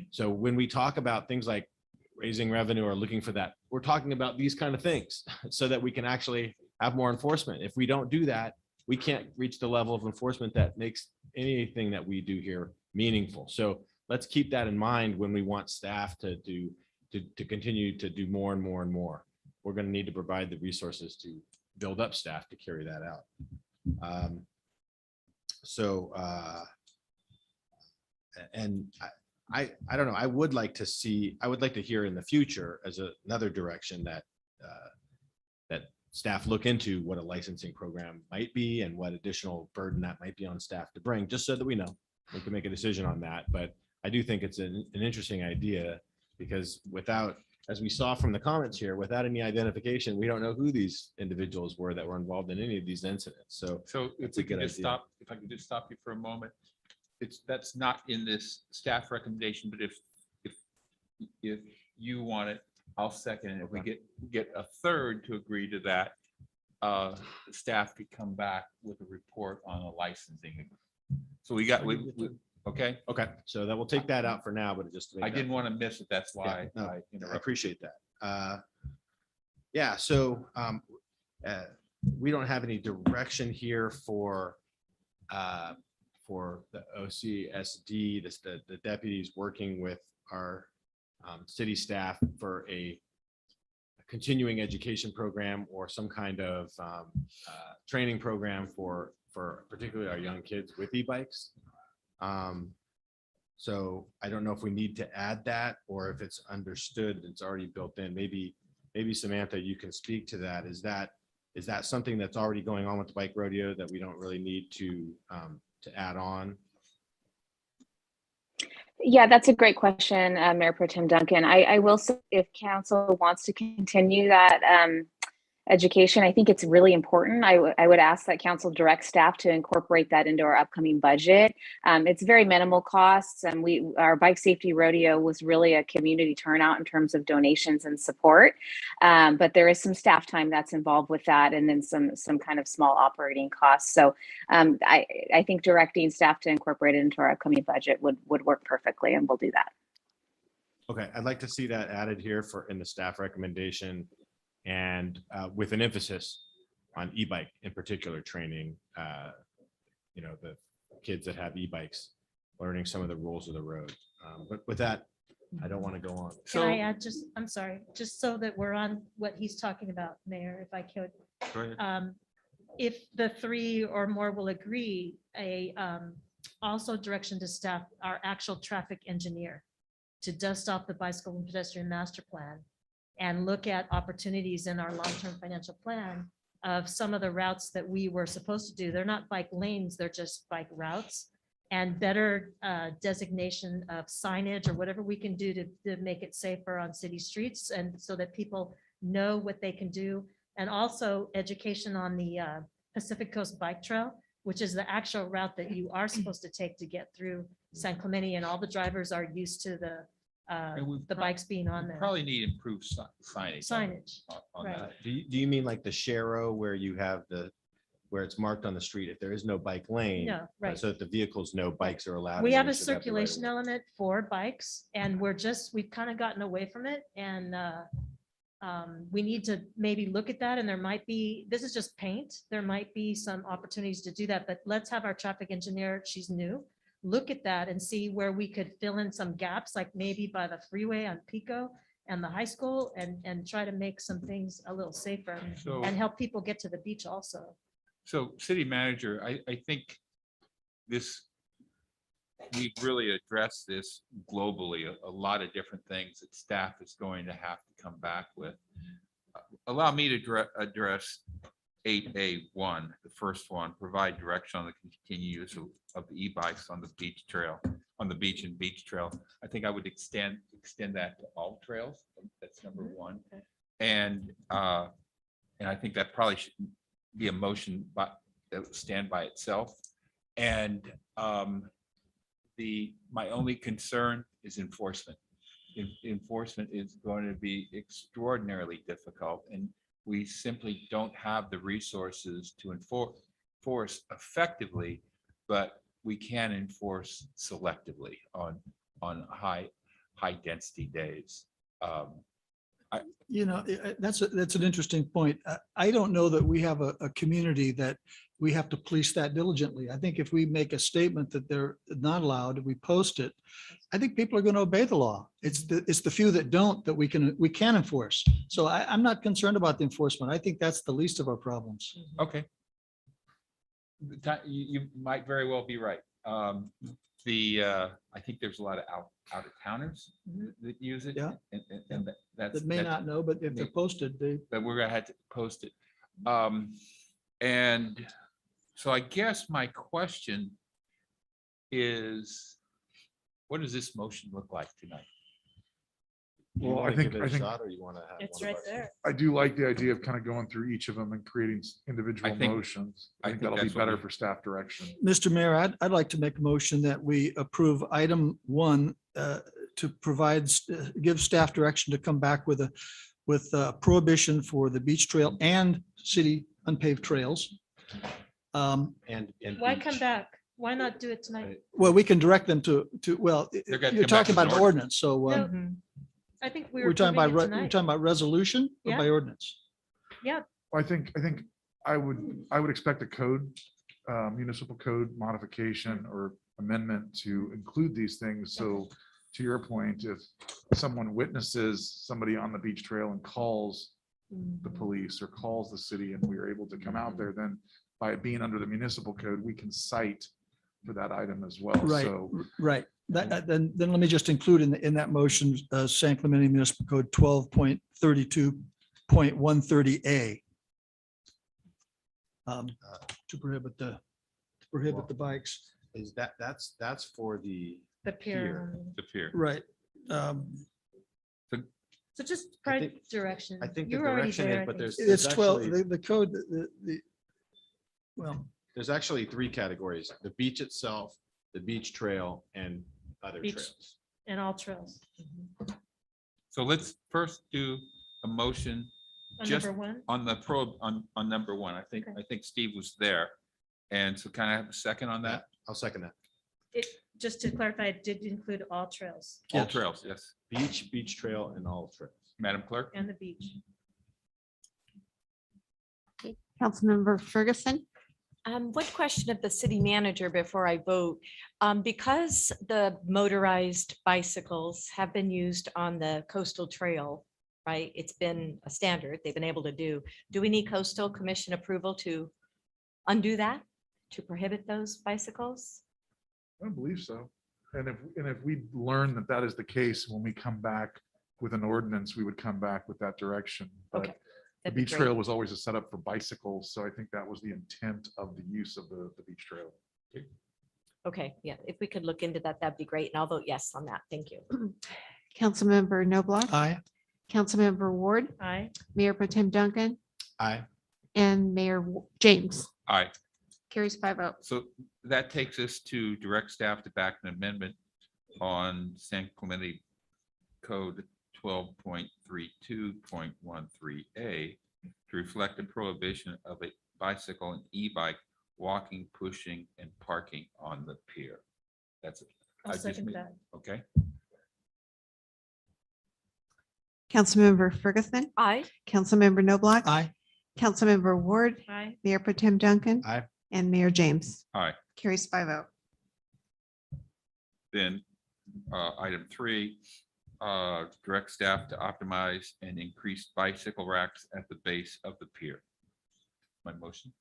So when we talk about things like raising revenue or looking for that, we're talking about these kind of things so that we can actually have more enforcement. If we don't do that, we can't reach the level of enforcement that makes anything that we do here meaningful. So let's keep that in mind when we want staff to continue to do more and more and more. We're going to need to provide the resources to build up staff to carry that out. And I don't know, I would like to hear in the future as another direction that staff look into what a licensing program might be and what additional burden that might be on staff to bring, just so that we know, we can make a decision on that. But I do think it's an interesting idea, because without, as we saw from the comments here, without any identification, we don't know who these individuals were that were involved in any of these incidents. So if it's a we could good just idea. stop, if I could just stop you for a moment. That's not in this staff recommendation, but if you want it, I'll second it. If we get a third to agree to that, the staff could come back with a report on a licensing. So we okay. Okay, so that we'll take that out for now, but just. to make I that- didn't want to miss it. That's why No, I I interrupted. appreciate that. Yeah, so we don't have any direction here for the OCSD, the deputies working with our city staff for a continuing education program or some kind of training program for particularly our young kids with e-bikes. So I don't know if we need to add that, or if it's understood, it's already built in. Maybe Samantha, you can speak to that. Is that something that's already going on with the bike rodeo that we don't really need to add on? Yeah, that's a great question, Mayor Pro Tem Duncan. I will say, if council wants to continue that education, I think it's really important. I would ask that council direct staff to incorporate that into our upcoming budget. It's very minimal costs, and our bike safety rodeo was really a community turnout in terms of donations and support. But there is some staff time that's involved with that, and then some kind of small operating costs. So I think directing staff to incorporate it into our upcoming budget would work perfectly, and we'll do that. Okay, I'd like to see that added here in the staff recommendation, and with an emphasis on e-bike in particular training, the kids that have e-bikes, learning some of the rules of the road. But with that, I don't want to go on. Can I add I'm sorry, just so that we're on what he's talking about, Mayor, if I could. Go ahead. If the three or more will agree, also direction to staff, our actual traffic engineer, to dust off the bicycle and pedestrian master plan and look at opportunities in our long-term financial plan of some of the routes that we were supposed to do. They're not bike lanes, they're just bike routes, and better designation of signage or whatever we can do to make it safer on city streets, and so that people know what they can do. And also education on the Pacific Coast Bike Trail, which is the actual route that you are supposed to take to get through San Clemente, and all the drivers are used to the bikes being on there. Probably need improved signage. On right. that. Do you mean like the Sharo, where you have where it's marked on the street if there is no bike lane? No, right. So that the vehicles know bikes are allowed. We and have they a should the right circulation of way. element for bikes, and we've kind of gotten away from it, and we need to maybe look at that, and there might be, this is just paint, there might be some opportunities to do that, but let's have our traffic engineer, she's new, look at that and see where we could fill in some gaps, like maybe by the freeway on Pico and the high school, and try to make some things a little safer and help people get to the beach also. So city manager, I think we've really addressed this globally, a lot of different things that staff is going to have to come back with. Allow me to address 8A1, the first one, provide direction on the continued use of the e-bikes on the beach trail, on the beach and beach trail. I think I would extend that to all trails. That's number one. And I think that probably should be a motion that would stand by itself. And my only concern is enforcement. Enforcement is going to be extraordinarily difficult, and we simply don't have the resources to enforce effectively, but we can enforce selectively on high density days. That's an interesting point. I don't know that we have a community that we have to police that diligently. I think if we make a statement that they're not allowed, we post it, I think people are going to obey the law. It's the few that don't that we can enforce. So I'm not concerned about the enforcement. I think that's the least of our problems. Okay. You might very well be right. I think there's a lot of out of towners that use it. Yeah. And That may not know, but if they're posted, but we're gonna have to post it. And so I guess my question is, what does this motion look like tonight? Well, I think, It's right there. I do like the idea of kind of going through each of them and creating individual I think- motions. I I think think that'll be that's what better we- for staff direction. Mr. Mayor, I'd like to make a motion that we approve item 1 to provide, give staff direction to come back with a prohibition for the beach trail and city unpaved trails. And. Why come back? Why not do it tonight? Well, we can direct them to, well, They're gonna you're come back talking with about an an ordinance, so No, Mhm. I think we're talking approving about, it we're tonight. talking about resolution or Yeah. by ordinance? I think I would expect a code, municipal code modification or amendment to include these things. So to your point, if someone witnesses somebody on the beach trail and calls the police or calls the city and we are able to come out there, then by it being under the municipal code, we can cite for that item as well. Right, So right. Then let me just include in that motion, San Clemente Municipal Code 12.32.130A. To prohibit the bikes. Is that's for the. The pier. The Pier. Right. So just I provide think- direction. I think the You were already direction there, is, I but think. It's 12, actually- the code, well, There's actually 3 categories: the beach itself, the beach trail, and other Beach. trails. And all trails. So let's first do a motion On Just- number 1, on the on number 1. I think Steve was there. And so can I have a second on that? I'll second that. just to clarify, it did include all trails All Yes. trails, yes. Beach trail, and all trails. Madam Clerk? and the beach. Councilmember Ferguson, One question of the city manager before I vote. Because the motorized bicycles have been used on the coastal trail, right? It's been a standard they've been able to do. Do we need coastal commission approval to undo that? To prohibit those bicycles? I don't believe so. And if we learn that that is the case, when we come back with an ordinance, we would come back with that direction. But Okay. the That'd be beach great. trail was always a setup for bicycles, so I think that was the intent of the use of the beach trail. Okay, yeah, if we could look into that, that'd be great. And I'll vote yes on that. Thank you. Councilmember Noblock, aye. Councilmember Ward, Aye. Mayor Pro Tem Duncan, Aye. and Mayor James. Aye. Carries 5-0. So that takes us to direct staff to back an amendment on San Clemente Code 12.32.13A to reflect a prohibition of a bicycle and e-bike walking, pushing, and parking on the pier. That's it. I I'll just second made- that. Okay, Councilmember Ferguson, Aye. Councilmember Noblock, Aye. Councilmember Ward, Aye. Mayor Pro Tem Duncan. Aye. And Mayor James. Aye. Carries 5-0. then item 3, direct staff to optimize and increase bicycle racks at the base of the pier. My motion?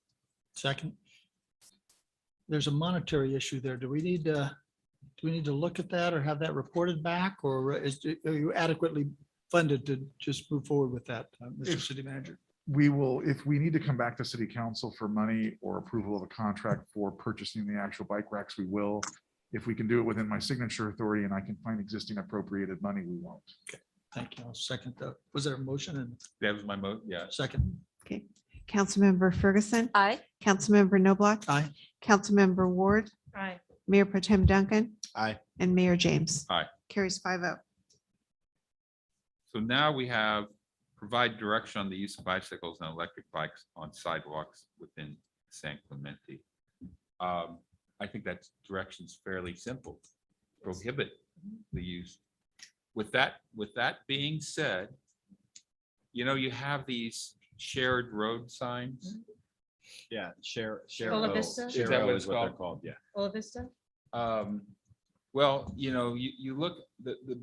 Second. There's a monetary issue there. Do we need to look at that or have that reported back? Or are you adequately funded to just move forward with that, Mr. If- City Manager? We will, if we need to come back to city council for money or approval of a contract for purchasing the actual bike racks, we will. If we can do it within my signature authority and I can find existing appropriated money, we won't. Thank you. I'll second that. Was there a motion and That was my yeah. second? Okay. Councilmember Ferguson, Aye. Councilmember Noblock, Aye. Councilmember Ward, Aye. Mayor Pro Tem Duncan, Aye. and Mayor James. Aye. Carries 5-0. So now we have provide direction on the use of bicycles and electric bikes on sidewalks within San Clemente. I think that direction's fairly simple. Prohibit the use. With that being said, you have these shared road signs. Yeah, share. Cola Vista? Is that what it's Is what they're called? called, yeah. Ola Vista? Well, you look, the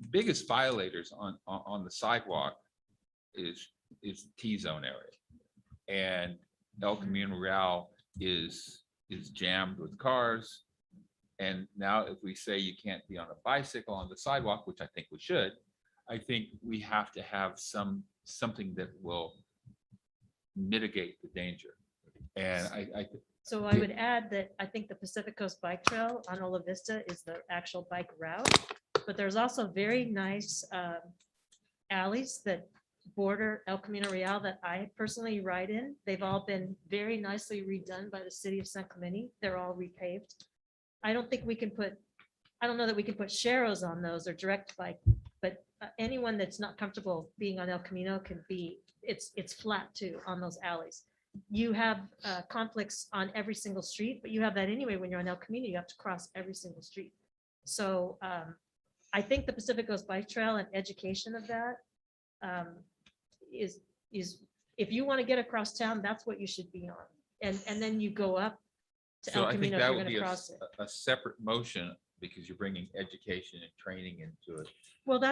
biggest violators on the sidewalk is T-zone area. And El Camino Real is jammed with cars. And now if we say you can't be on a bicycle on the sidewalk, which I think we should, I think we have to have something that will mitigate the danger. And So I would add that I think the Pacific Coast Bike Trail on Ola Vista is the actual bike route, but there's also very nice alleys that border El Camino Real that I personally ride in. They've all been very nicely redone by the city of San Clemente. They're all repaved. I don't think we can put, I don't know that we can put sharrows on those or direct bike, but anyone that's not comfortable being on El Camino can be, it's flat too on those alleys. You have conflicts on every single street, but you have that anyway when you're on El Camino. You have to cross every single street. So I think the Pacific Coast Bike Trail and education of that is if you want to get across town, that's what you should be on. And then you go up to so El I think Camino if that you're would going be to cross it. a separate motion because you're bringing education and training into it. Well,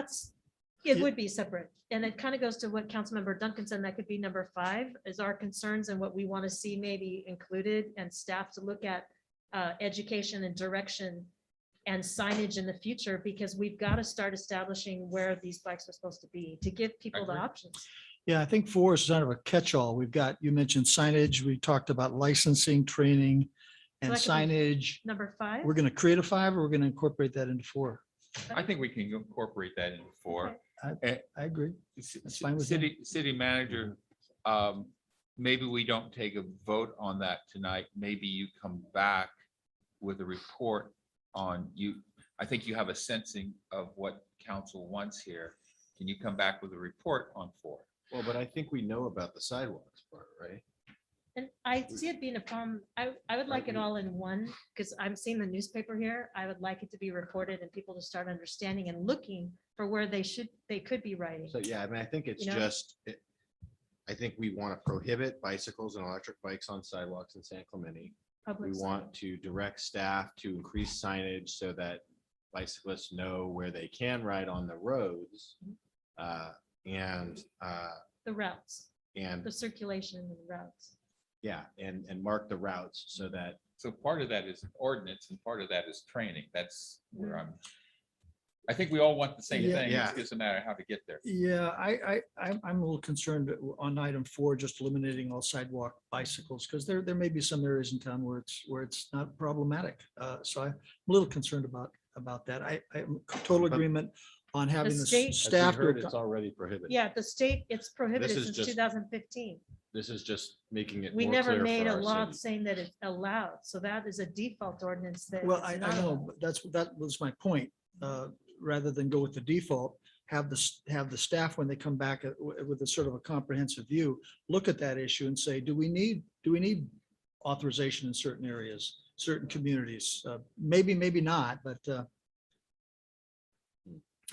it would be separate. And it kind of goes to what Councilmember Duncan said, that could be number 5 is our concerns and what we want to see maybe included and staff to look at education and direction and signage in the future, because we've got to start establishing where these bikes are supposed to be to give people the agree. options. Yeah, I think 4 is kind of a catch-all. We've got, you mentioned signage, we talked about licensing, training, and that could be signage. Number 5. We're going to create a 5 or we're going to incorporate that into 4? I think we can incorporate that into 4. I agree. That's fine with me. City manager, maybe we don't take a vote on that tonight. Maybe you come back with a report on you. I think you have a sensing of what council wants here. Can you come back with a report on 4? Well, but I think we know about the sidewalks part, right? And I see it being a problem. I would like it all in one, because I'm seeing the newspaper here. I would like it to be reported and people to start understanding and looking for where they could be writing. So, yeah, I mean, I think it's You know? just, I think we want to prohibit bicycles and electric bikes on sidewalks in San Clemente. Public We want to direct staff to increase signage so that bicyclists know where they can ride on the roads. And the routes, and the circulation and the routes. yeah, and mark the routes so that So part of that is an ordinance and part of that is training. That's where I think we all want the same Yeah. thing. Yeah. It's just a matter of how to get there. Yeah, I'm a little concerned on item 4, just eliminating all sidewalk bicycles, because there may be some areas in town where it's not problematic. So I'm a little concerned about that. I'm total agreement on having the state- as we staff. heard, it's already prohibited. Yeah, the state, it's prohibited is since just- 2015. This is just making it We more never clear made for a our law city. saying that it's allowed. So that is a default ordinance that. Well, it's I not know, allowed. but that was my point. Rather than go with the default, have the staff, when they come back with a sort of a comprehensive view, look at that issue and say, do we need authorization in certain areas, certain communities? Maybe not, but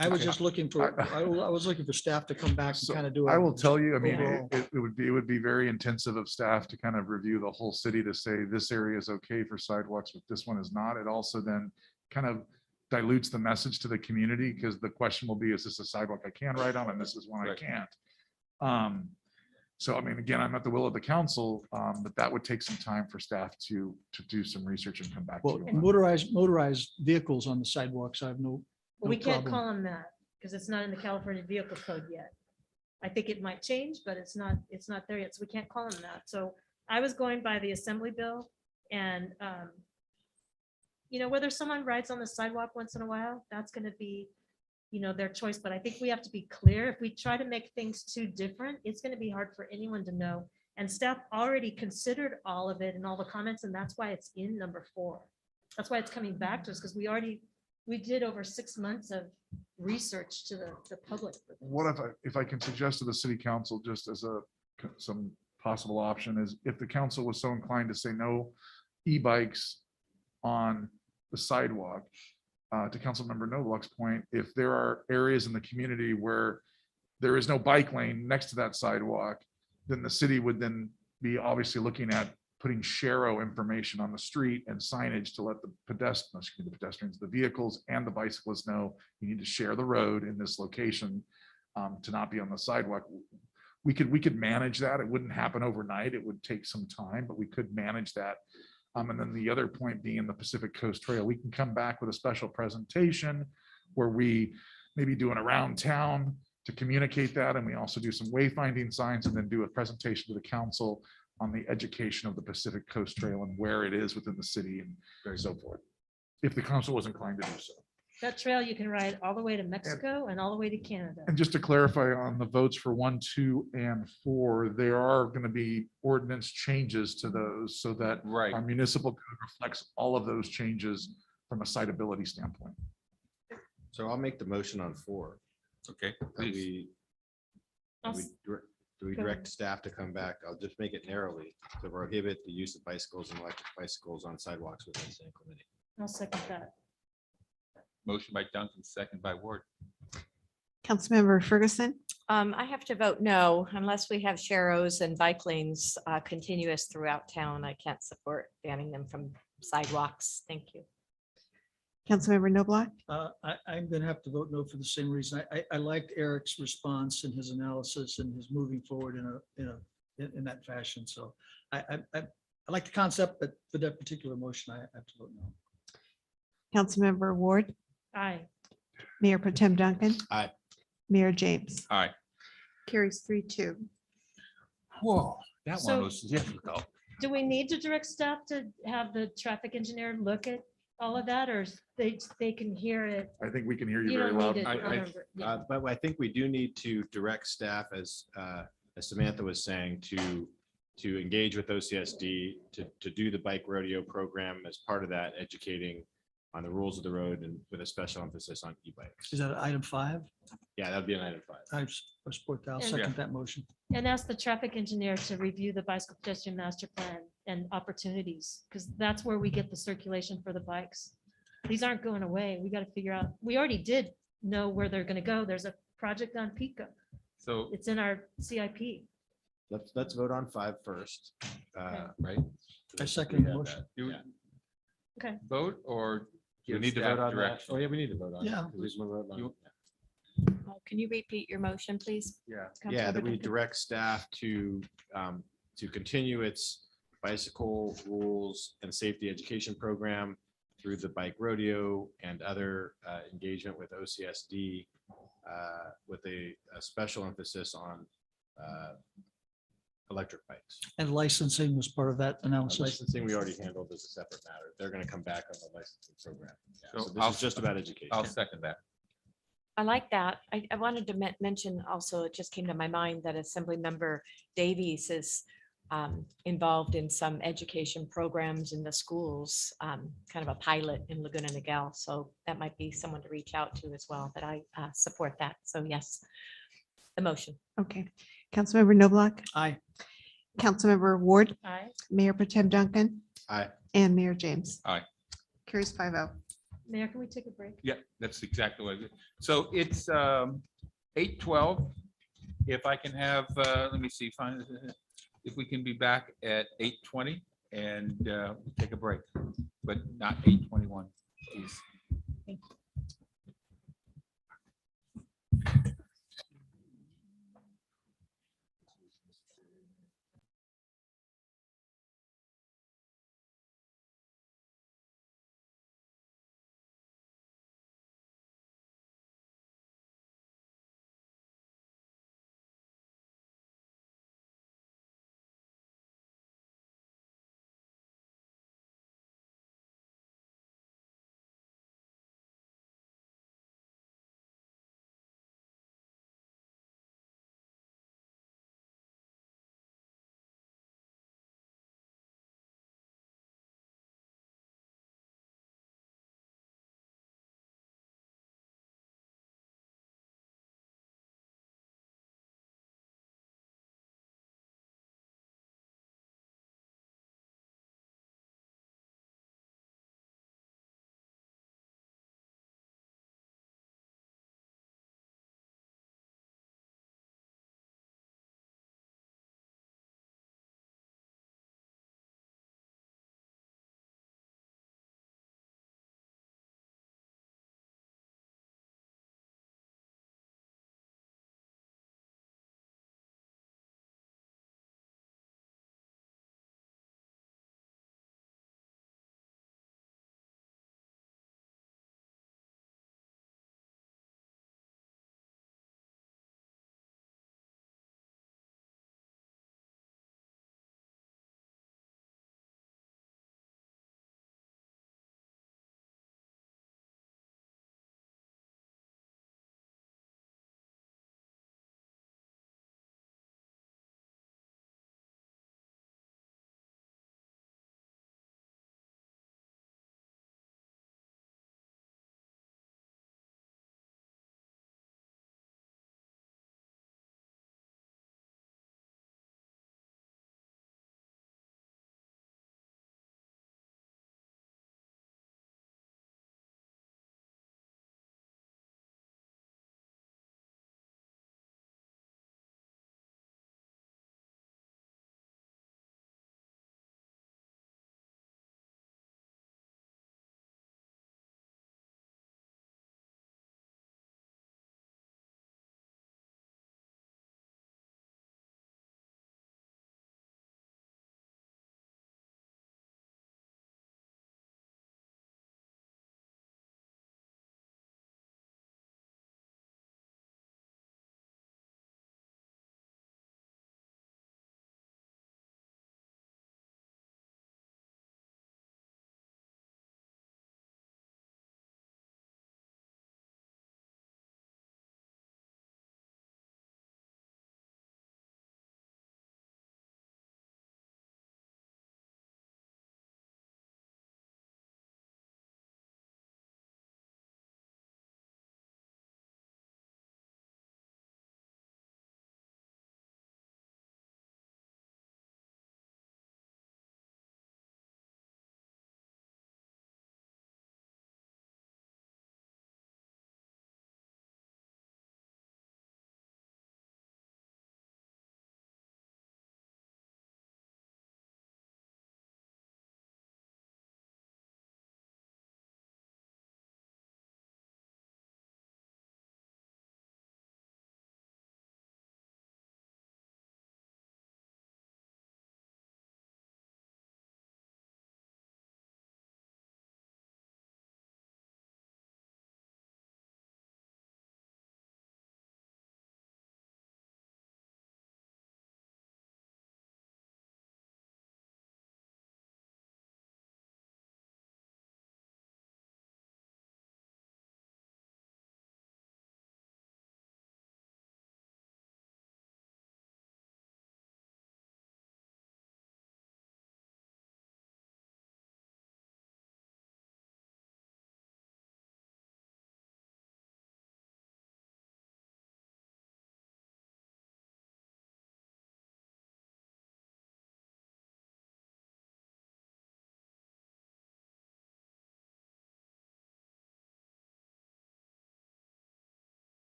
I was just looking for, I was looking for staff to come back and So kind of do. I will tell you, I mean, overall. it would be very intensive of staff to kind of review the whole city to say this area is okay for sidewalks, but this one is not. It also then kind of dilutes the message to the community, because the question will be, is this a sidewalk I can ride on and this is one I Right. can't? So I mean, again, I'm at the will of the council, but that would take some time for staff to do some research and come back to Well, you. on. motorized vehicles on the sidewalks, I have Well, no we can't problem. call them that because it's not in the California Vehicle Code yet. I think it might change, but it's not there yet. So we can't call them that. So I was going by the assembly bill and, whether someone rides on the sidewalk once in a while, that's going to be, their choice. But I think we have to be clear. If we try to make things too different, it's going to be hard for anyone to know. And staff already considered all of it and all the comments, and that's why it's in number 4. That's why it's coming back to us, because we did over 6 months of research to the public. What if I can suggest to the city council, just as some possible option, is if the council was so inclined to say no e-bikes on the sidewalk, to Councilmember Noblock's point, if there are areas in the community where there is no bike lane next to that sidewalk, then the city would then be obviously looking at putting sharrow information on the street and signage to let the pedestrians, the vehicles and the bicyclists know you need to share the road in this location, to not be on the sidewalk. We could manage that. It wouldn't happen overnight. It would take some time, but we could manage that. And then the other point being the Pacific Coast Trail, we can come back with a special presentation where we maybe do an around town to communicate that. And we also do some wayfinding signs and then do a presentation to the council on the education of the Pacific Coast Trail and where it is within the city and so forth. If the council was inclined to do so. That trail you can ride all the way to Mexico and all the way to Canada. And just to clarify on the votes for 1, 2, and 4, there are going to be ordinance changes to those so that Right. our municipal code reflects all of those changes from a citability standpoint. So I'll make the motion on 4. Okay, That please. we, I'll that we s- dir- do we go direct ahead. staff to come back? I'll just make it narrowly to prohibit the use of bicycles and electric bicycles on sidewalks within San Clemente. I'll second that. Motion by Duncan, second by Ward. Councilmember Ferguson, I have to vote no unless we have sharrows and bike lanes continuous throughout town. I can't support banning them from sidewalks. Thank you. Councilmember Noblock, I'm going to have to vote no for the same reason. I liked Eric's response and his analysis and his moving forward in that fashion. So I like the concept, but for that particular motion, I have to vote no. Councilmember Ward, Aye. Mayor Pro Tem Duncan. Aye. Mayor James. All right. Carries 3-2. Whoa, that So- one was difficult. Do we need to direct staff to have the traffic engineer look at all of that, or they can hear it? I think we can hear you You very don't loud. need it. I- on a- yeah. But I think we do need to direct staff, as Samantha was saying, to engage with OCSD, to do the bike rodeo program as part of that, educating on the rules of the road and with a special emphasis on e-bikes. Is that item 5? Yeah, that'd be an item 5. I support that. I'll And- second that motion. And ask the traffic engineer to review the bicycle pedestrian master plan and opportunities, because that's where we get the circulation for the bikes. These aren't going away. We got to figure out, we already did know where they're going to go. There's a project on Pico. So It's in our CIP. Let's vote on 5 first, right? I second the We have motion. that. do we Yeah. Okay. vote or? We give need to staff vote on that. direction? Oh, yeah, we need to vote on it. Yeah. 'cause we can vote on it. You- Can you repeat your motion, please? Yeah, Councilmember that we Duncan? direct staff to continue its bicycle rules and safety education program through the bike rodeo and other engagement with OCSD with a special emphasis on electric bikes. And licensing was part of that analysis. Licensing, we already handled as a separate matter. They're going to come back on the licensing program. Yeah, So So I'll- this is just about education. I'll second that. I like that. I wanted to mention also, it just came to my mind that Assemblymember Davies is involved in some education programs in the schools, kind of a pilot in Laguna Niguel. So that might be someone to reach out to as well, but I support that. So yes, the motion. Okay. Councilmember Noblock, Aye. Councilmember Ward, Aye. Mayor Pro Tem Duncan, Aye. and Mayor James. Aye. Carries 5-0. Mayor, can we take a break? Yeah, that's exactly what it is. So it's 8:12. If I can have, let me see, if we can be back at 8:20 and take a break, but not 8:21, please.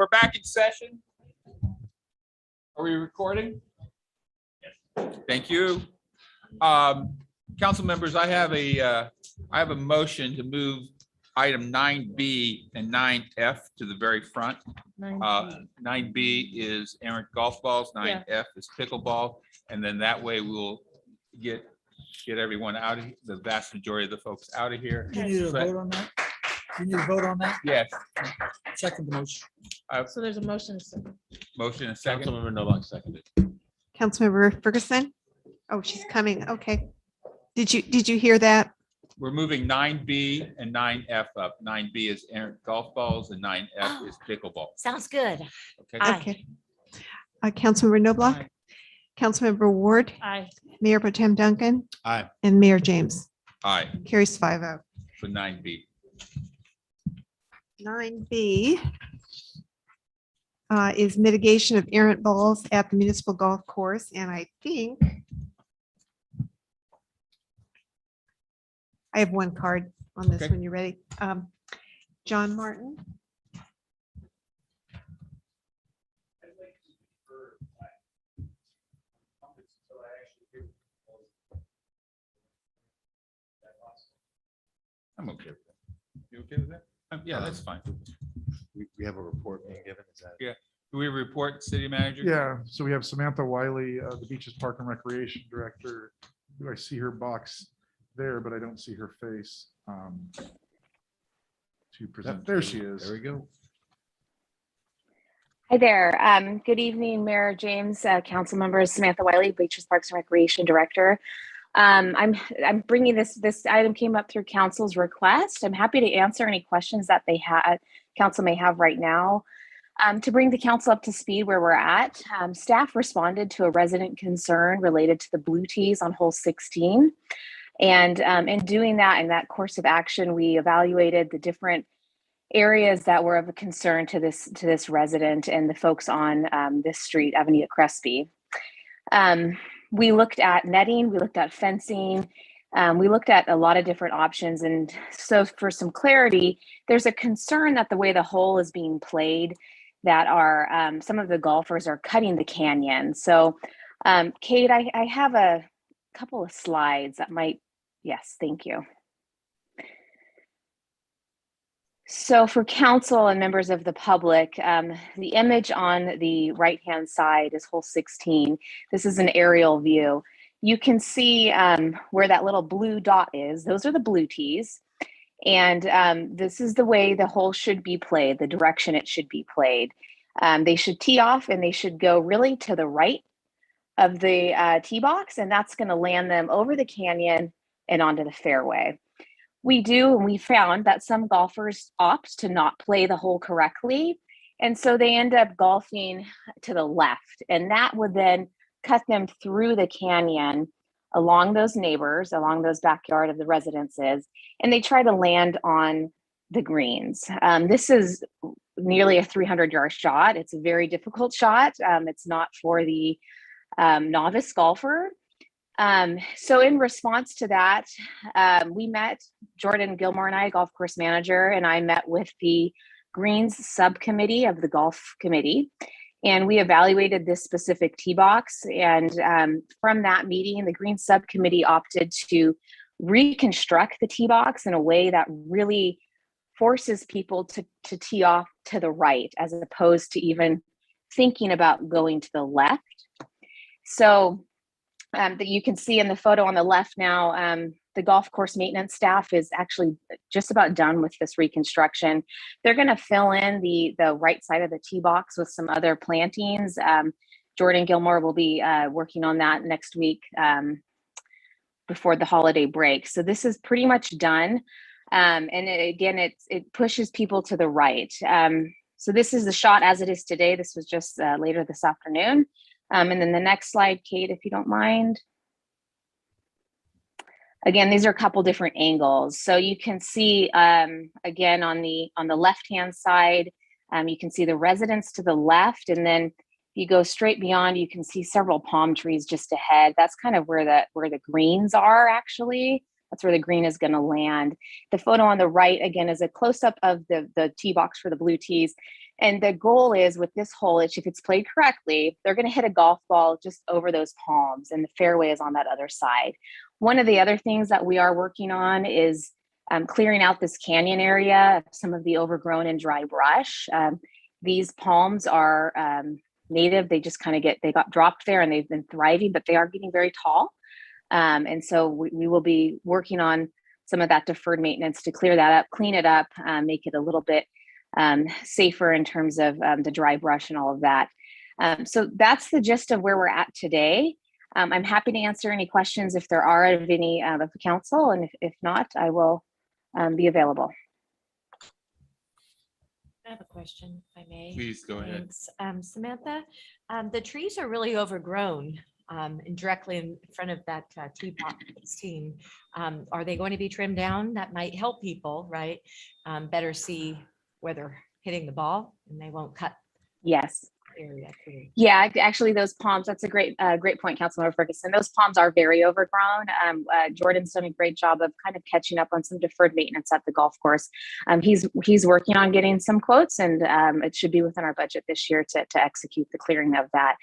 we're back in session. Are we recording? Thank you. Council members, I have a motion to move item 9B and 9F to the very front. 9B is errant golf balls, 9F is pickleball, and then that way we'll get everyone out of, the vast majority of the folks out of here. You need a vote on that? You need a vote on that? Yes, Second the motion. So there's a motion. motion and second. Councilmember Novak seconded. Councilmember Ferguson? Oh, she's coming. Okay. Did you hear that? We're moving 9B and 9F up. 9B is errant golf balls and 9F is pickleball. Sounds good. Okay. Aye. Okay. Councilmember Noblock, Councilmember Ward, Aye. Mayor Pro Tem Duncan, Aye. and Mayor James. Aye, Carries 5-0. for 9B. 9B is mitigation of errant balls at the municipal golf course, and I think I have one card on this Okay. when you're ready. John Martin. I'm okay with that. You okay with that? Yeah, that's fine. We have a report being given, is that? Do we report, city manager? Yeah, so we have Samantha Wiley, the Beaches Park and Recreation Director. Do I see her box there, but I don't see her face. To present, there she is. There we go. Hi there. Good evening, Mayor James, council members, Samantha Wiley, Beaches Parks and Recreation Director. I'm bringing this item came up through council's request. I'm happy to answer any questions that council may have right now. To bring the council up to speed where we're at, staff responded to a resident concern related to the blue tees on hole 16. And in doing that, in that course of action, we evaluated the different areas that were of a concern to this resident and the folks on this street, Avenida Crespi. We looked at netting, we looked at fencing, we looked at a lot of different options. And so for some clarity, there's a concern that the way the hole is being played, that some of the golfers are cutting the canyon. So Kate, I have a couple of slides that might, yes, thank you. So for council and members of the public, the image on the right-hand side is hole 16. This is an aerial view. You can see where that little blue dot is. Those are the blue tees. And this is the way the hole should be played, the direction it should be played. They should tee off and they should go really to the right of the tee box, and that's going to land them over the canyon and onto the fairway. We found that some golfers opt to not play the hole correctly, and so they end up golfing to the left, and that would then cut them through the canyon along those neighbors, along those backyard of the residences, and they try to land on the greens. This is nearly a 300-yard shot. It's a very difficult shot. It's not for the novice golfer. So in response to that, we met, Jordan Gilmore and I, golf course manager, and I met with the greens subcommittee of the golf committee, and we evaluated this specific tee box. And from that meeting, the greens subcommittee opted to reconstruct the tee box in a way that really forces people to tee off to the right, as opposed to even thinking about going to the left. So that you can see in the photo on the left now, the golf course maintenance staff is actually just about done with this reconstruction. They're going to fill in the right side of the tee box with some other plantings. Jordan Gilmore will be working on that next week before the holiday break. So this is pretty much done. And it pushes people to the right. So this is the shot as it is today. This was just later this afternoon. And then the next slide, Kate, if you don't mind. Again, these are a couple different angles. So you can see, again, on the left-hand side, you can see the residents to the left. And then if you go straight beyond, you can see several palm trees just ahead. That's kind of where the greens are, actually. That's where the green is going to land. The photo on the right, again, is a close-up of the tee box for the blue tees. And the goal is with this hole, if it's played correctly, they're going to hit a golf ball just over those palms, and the fairway is on that other side. One of the other things that we are working on is clearing out this canyon area, some of the overgrown and dry brush. These palms are native. They just kind of they got dropped there and they've been thriving, but they are getting very tall. And so we will be working on some of that deferred maintenance to clear that up, clean it up, make it a little bit safer in terms of the dry brush and all of that. So that's the gist of where we're at today. I'm happy to answer any questions if there are of any of the council, and if not, I will be available. I have a question, if I may. Please go ahead. Thanks. Samantha, the trees are really overgrown and directly in front of that tee box team. Are they going to be trimmed down? That might help people, right? Better see where they're hitting the ball and they won't cut. Yes. Area too. Yeah, actually those palms, that's a great point, Councilmember Ferguson. Those palms are very overgrown. Jordan's done a great job of kind of catching up on some deferred maintenance at the golf course. He's working on getting some quotes, and it should be within our budget this year to execute the clearing of that.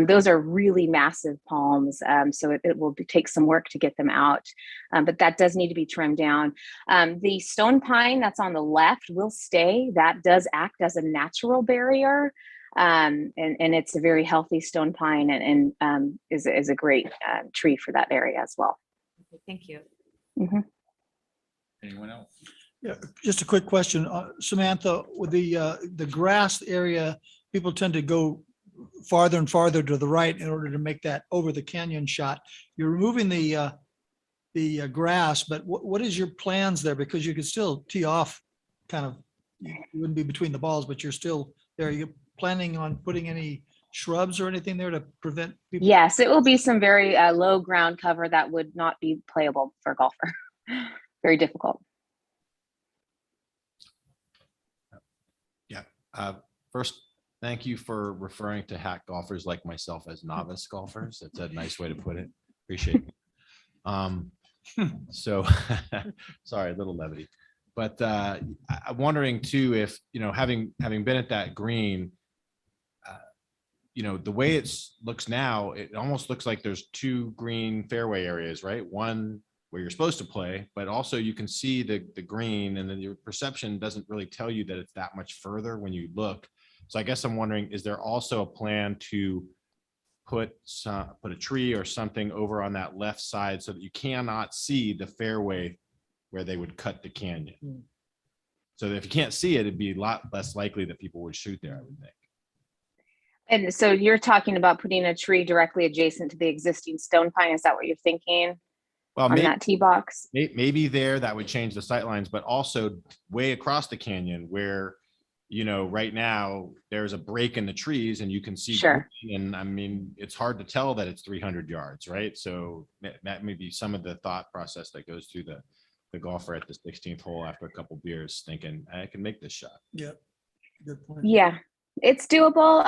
Those are really massive palms, so it will take some work to get them out, but that does need to be trimmed down. The stone pine that's on the left will stay. That does act as a natural barrier. And it's a very healthy stone pine and is a great tree for that area as well. Okay, thank you. Mm-hmm. Anyone else? Yeah, just a quick question, Samantha, with the grass area, people tend to go farther and farther to the right in order to make that over the canyon shot. You're removing the grass, but what is your plans there? Because you could still tee off kind of, you wouldn't be between the balls, but you're still there. You planning on putting any shrubs or anything there to prevent people? Yes, it will be some very low ground cover that would not be playable for a golfer. Very difficult. Yeah. First, thank you for referring to hack golfers like myself as novice golfers. That's a nice way to put it. Appreciate it. So sorry, a little levity. But I'm wondering too, if, having been at that green, the way it looks now, it almost looks like there's two green fairway areas, right? One where you're supposed to play, but also you can see the green, and then your perception doesn't really tell you that it's that much further when you look. So I guess I'm wondering, is there also a plan to put a tree or something over on that left side so that you cannot see the fairway where they would cut the canyon? So that if you can't see it, it'd be a lot less likely that people would shoot there, I would think. And so you're talking about putting a tree directly adjacent to the existing stone pine. Is that what you're thinking? Well, on that tee box? Maybe there that would change the sight lines, but also way across the canyon where, right now there's a break in the trees and you can see. Sure. And I mean, it's hard to tell that it's 300 yards, right? So that may be some of the thought process that goes through the golfer at the 16th hole after a couple beers thinking, I can make this shot. Yeah. Good point. Yeah, it's doable.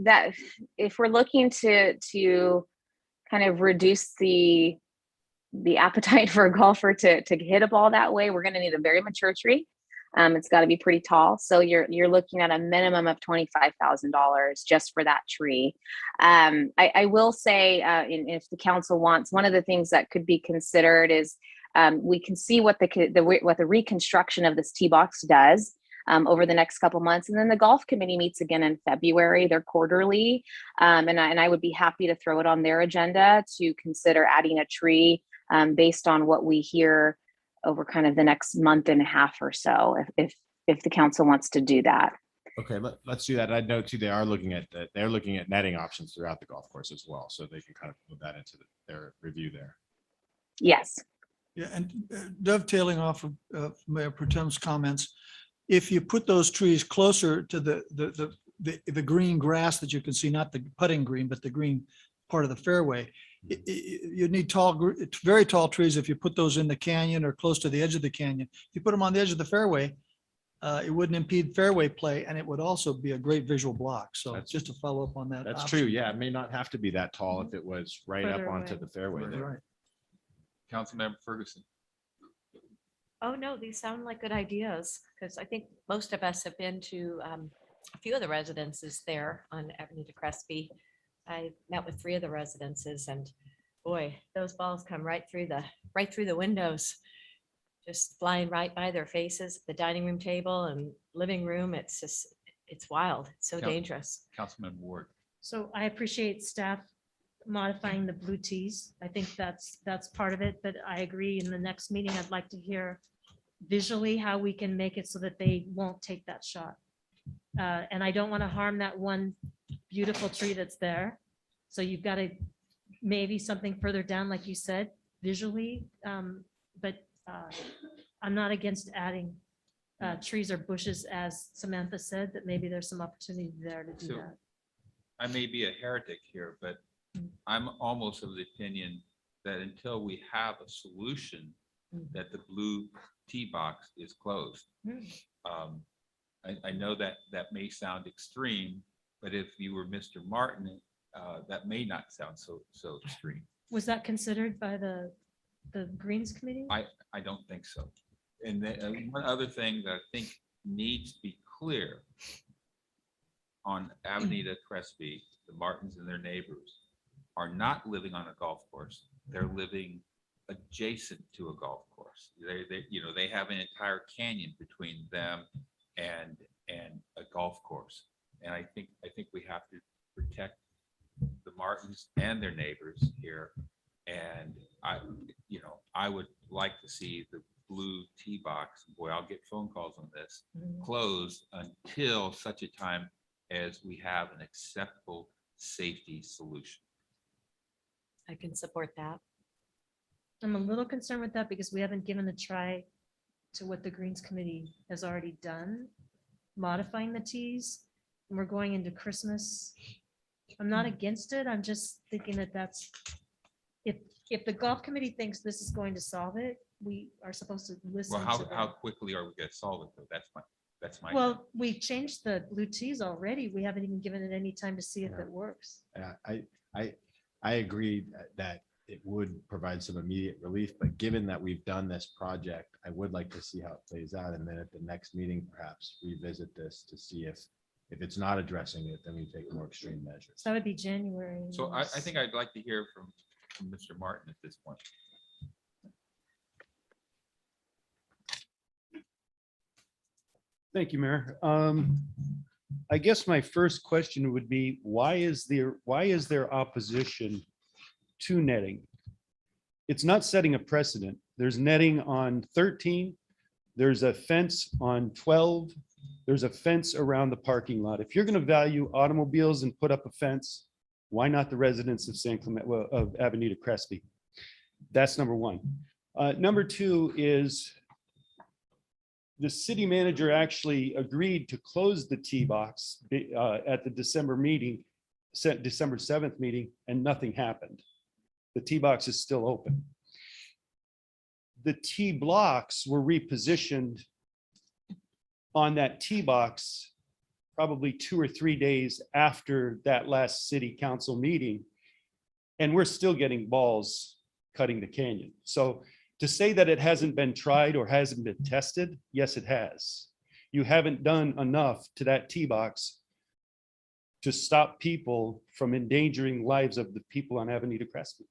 That if we're looking to kind of reduce the appetite for a golfer to hit a ball that way, we're going to need a very mature tree. It's got to be pretty tall. So you're looking at a minimum of $25,000 just for that tree. I will say, if the council wants, one of the things that could be considered is we can see what the reconstruction of this tee box does over the next couple months, and then the golf committee meets again in February. They're quarterly, and I would be happy to throw it on their agenda to consider adding a tree based on what we hear over kind of the next month and a half or so, if the council wants to do that. Okay, let's do that. I'd note too, they're looking at netting options throughout the golf course as well, so they can kind of put that into their review there. Yes. Yeah, and dovetailing off of Mayor Protem's comments, if you put those trees closer to the green grass that you can see, not the putting green, but the green part of the fairway, you need very tall trees. If you put those in the canyon or close to the edge of the canyon, if you put them on the edge of the fairway, it wouldn't impede fairway play, and it would also be a great visual block. So just to follow up on that. That's option. true. Yeah, it may not have to be that tall if it was right up onto the fairway there. Right. Councilmember Ferguson. Oh, no, these sound like good ideas, because I think most of us have been to a few of the residences there on Avenue de Crespi. I met with 3 of the residences, and boy, those balls come right through the windows, just flying right by their faces, the dining room table and living room. It's just, it's wild. It's so Yeah. dangerous. Councilman Ward. So I appreciate staff modifying the blue tees. I think that's part of it, but I agree in the next meeting, I'd like to hear visually how we can make it so that they won't take that shot. And I don't want to harm that one beautiful tree that's there. So you've got to maybe something further down, like you said, visually. But I'm not against adding trees or bushes, as Samantha said, that maybe there's some opportunity there to do So, that. I may be a heretic here, but I'm almost of the opinion that until we have a solution, that the blue tee box is closed. I know that that may sound extreme, but if you were Mr. Martin, that may not sound so extreme. Was that considered by the Greens Committee? I don't think so. And then one other thing that I think needs to be clear on Avenida Crespi, the Martins and their neighbors are not living on a golf course. They're living adjacent to a golf course. They have an entire canyon between them and a golf course. And I think we have to protect the Martins and their neighbors here. And I would like to see the blue tee box, boy, I'll get phone calls on this, closed until such a time as we have an acceptable safety solution. I can support that. I'm a little concerned with that because we haven't given a try to what the Greens Committee has already done, modifying the teas. And we're going into Christmas. I'm not against it. I'm just thinking that that's, if the golf committee thinks this is going to solve it, we are supposed to listen Well, to how them. quickly are we going to solve it though? That's my. Well, we changed the blue teas already. We haven't even given it any time to see if it works. I agree that it would provide some immediate relief, but given that we've done this project, I would like to see how it plays out. And then at the next meeting, perhaps revisit this to see if it's not addressing it, then we take more extreme measures. So that would be January. So I think I'd like to hear from Mr. Martin at this point. Thank you, Mayor. I guess my first question would be, why is there opposition to netting? It's not setting a precedent. There's netting on 13. There's a fence on 12. There's a fence around the parking lot. If you're going to value automobiles and put up a fence, why not the residents of San Clemente, of Avenida Crespi? That's number one. Number two is the city manager actually agreed to close the tee box at the December meeting, December 7th meeting, and nothing happened. The tee box is still open. The tee blocks were repositioned on that tee box probably 2 or 3 days after that last city council meeting. And we're still getting balls cutting the canyon. So to say that it hasn't been tried or hasn't been tested, yes, it has. You haven't done enough to that tee box to stop people from endangering lives of the people on Avenida Crespi.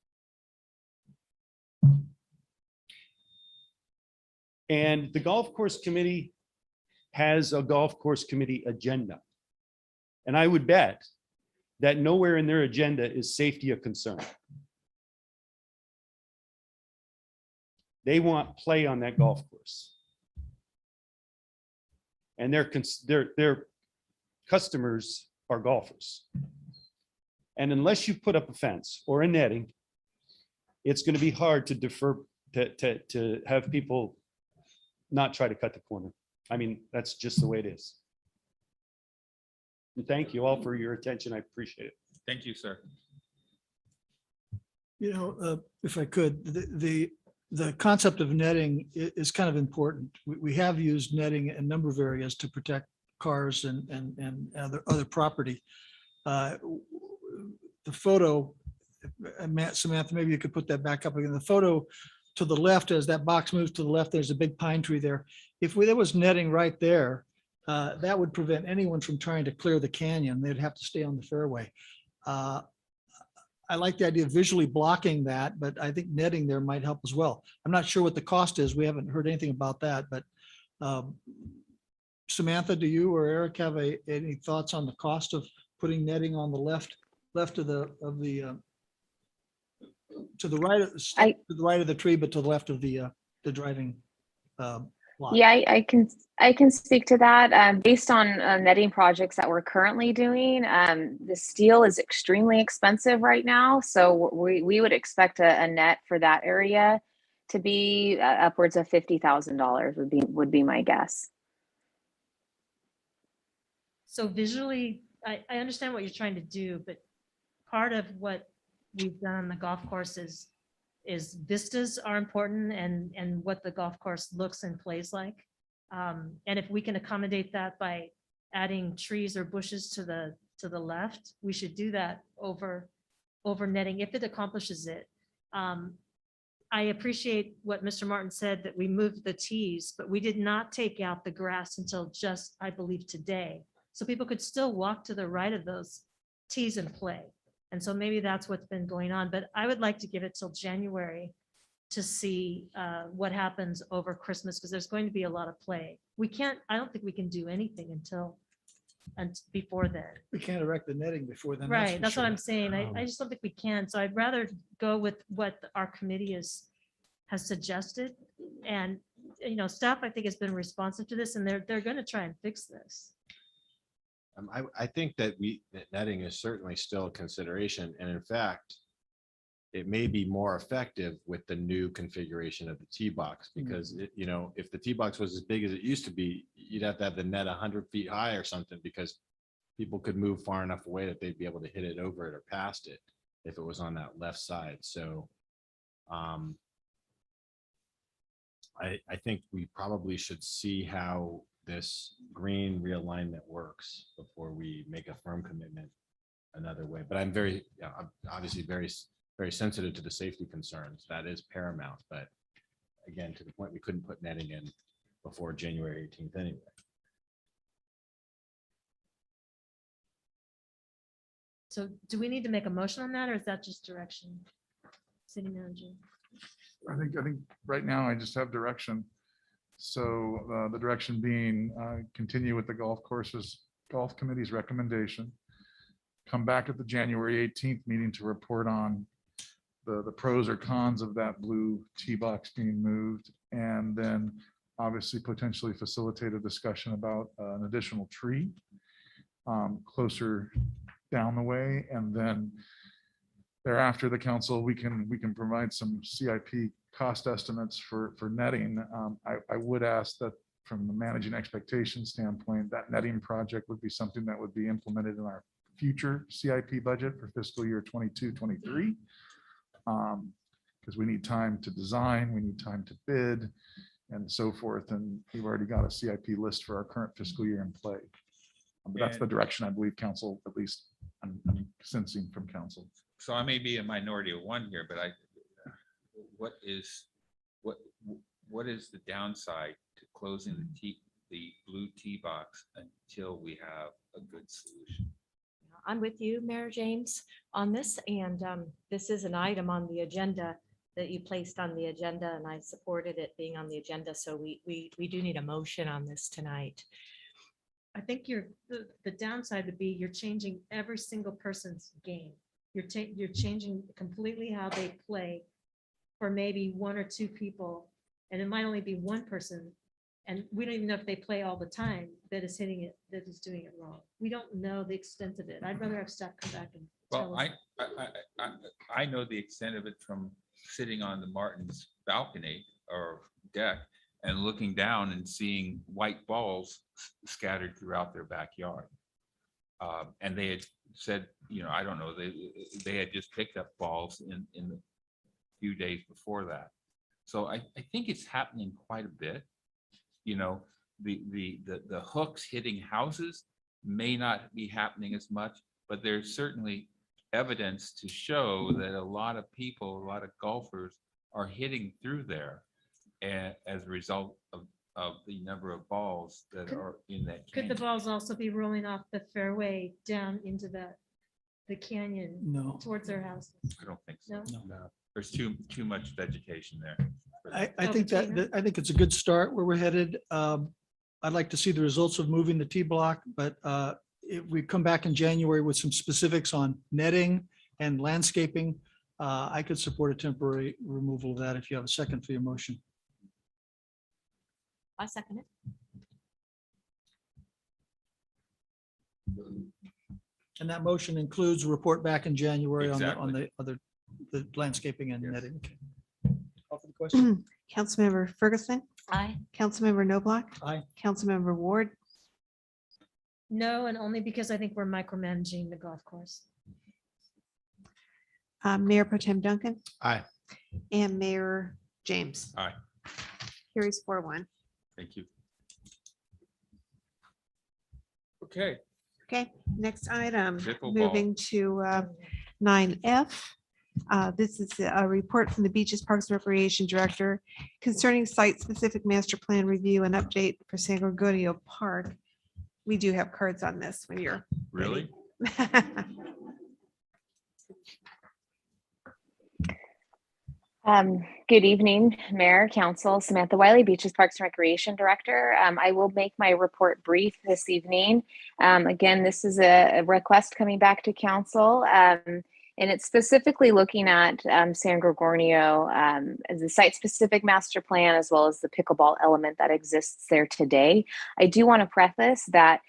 And the golf course committee has a golf course committee agenda. And I would bet that nowhere in their agenda is safety a concern. They want play on that golf course. And their customers are golfers. And unless you put up a fence or a netting, it's going to be hard to defer, to have people not try to cut the corner. I mean, that's just the way it is. And thank you all for your attention. I appreciate it. Thank you, sir. You know, if I could, the concept of netting is kind of important. We have used netting in a number of areas to protect cars and other property. The photo, Samantha, maybe you could put that back up again. The photo to the left, as that box moves to the left, there's a big pine tree there. If there was netting right there, that would prevent anyone from trying to clear the canyon. They'd have to stay on the fairway. I like the idea of visually blocking that, but I think netting there might help as well. I'm not sure what the cost is. We haven't heard anything about that, but Samantha, do you or Eric have any thoughts on the cost of putting netting on the left of the to the right of to the right of the tree, but to the left of the driving lot? Yeah, I can speak to that. Based on netting projects that we're currently doing, the steel is extremely expensive right now. So we would expect a net for that area to be upwards of $50,000 would be my guess. So visually, I understand what you're trying to do, but part of what we've done on the golf course is vistas are important and what the golf course looks and plays like. And if we can accommodate that by adding trees or bushes to the left, we should do that over netting if it accomplishes it. I appreciate what Mr. Martin said, that we moved the tees, but we did not take out the grass until just, I believe, today. So people could still walk to the right of those tees and play. And so maybe that's what's been going on, but I would like to give it till January to see what happens over Christmas, because there's going to be a lot of play. I don't think we can do anything until before then. We can't erect the netting before then. Right, for that's what sure. I'm saying. I just don't think we can. So I'd rather go with what our committee has suggested. And, staff, I think, has been responsive to this, and they're going to try and fix this. I think that netting is certainly still a consideration. And in fact, it may be more effective with the new configuration of the tee box, because if the tee box was as big as it used to be, you'd have to have the net 100 feet high or something, because people could move far enough away that they'd be able to hit it over it or past it if it was on that left side. So I think we probably should see how this green realignment works before we make a firm commitment another way. But I'm obviously very sensitive to the safety concerns. That is paramount. But again, to the point, we couldn't put netting in before January 18th anyway. So do we need to make a motion on that, or is that just direction? City manager. I think right now I just have direction. So the direction being continue with the golf committee's recommendation. Come back at the January 18th meeting to report on the pros or cons of that blue tee box being moved, and then obviously potentially facilitate a discussion about an additional tree closer down the way, and then thereafter the council, we can provide some CIP cost estimates for netting. I would ask that from the managing expectation standpoint, that netting project would be something that would be implemented in our future CIP budget for fiscal year 22-23. Because we need time to design, we need time to bid, and so forth. And we've already got a CIP list for our current fiscal year in play. But that's the direction I believe council, at least I'm sensing from council. So I may be a minority of one here, but what is the downside to closing the blue tee box until we have a good solution? I'm with you, Mayor James, on this, and this is an item on the agenda that you placed on the agenda, and I supported it being on the agenda, so we do need a motion on this tonight. I think the downside would be you're changing every single person's game. You're changing completely how they play for maybe one or two people, and it might only be one person, and we don't even know if they play all the time that is hitting it, that is doing it wrong. We don't know the extent of it. I'd rather have staff come back and tell Well, us. I know the extent of it from sitting on the Martin's balcony or deck and looking down and seeing white balls scattered throughout their backyard. And they had said, I don't know, they had just picked up balls in the few days before that. So I think it's happening quite a bit. The hooks hitting houses may not be happening as much, but there's certainly evidence to show that a lot of people, a lot of golfers are hitting through there as a result of the number of balls that are in that Could the canyon. balls also be rolling off the fairway down into the canyon No, towards their house? I don't think so. No? There's too much vegetation there. I think I think it's a good start where we're headed. I'd like to see the results of moving the T block, but if we come back in January with some specifics on netting and landscaping, I could support a temporary removal of that if you have a second for your motion. I second it. And that motion includes a report back in January on Exactly. the other, the landscaping and netting. Okay. Call for the question. Councilmember Ferguson, Aye. Councilmember Noblock, Aye. Councilmember Ward, No, and only because I think we're micromanaging the golf course. Mayor Pro Tem Duncan. Aye. And Mayor James. Aye. Carries 4-1. Thank you. Okay. Okay, next item, Pickleball. moving to 9F. This is a report from the Beaches Parks and Recreation Director concerning site-specific master plan review and update for San Gregorio Park. We do have cards on this when you're Really? Good evening, Mayor, Council, Samantha Wiley, Beaches Parks and Recreation Director. I will make my report brief this evening. Again, this is a request coming back to Council, and it's specifically looking at San Gregorio as a site-specific master plan, as well as the pickleball element that exists there today. I do want to preface that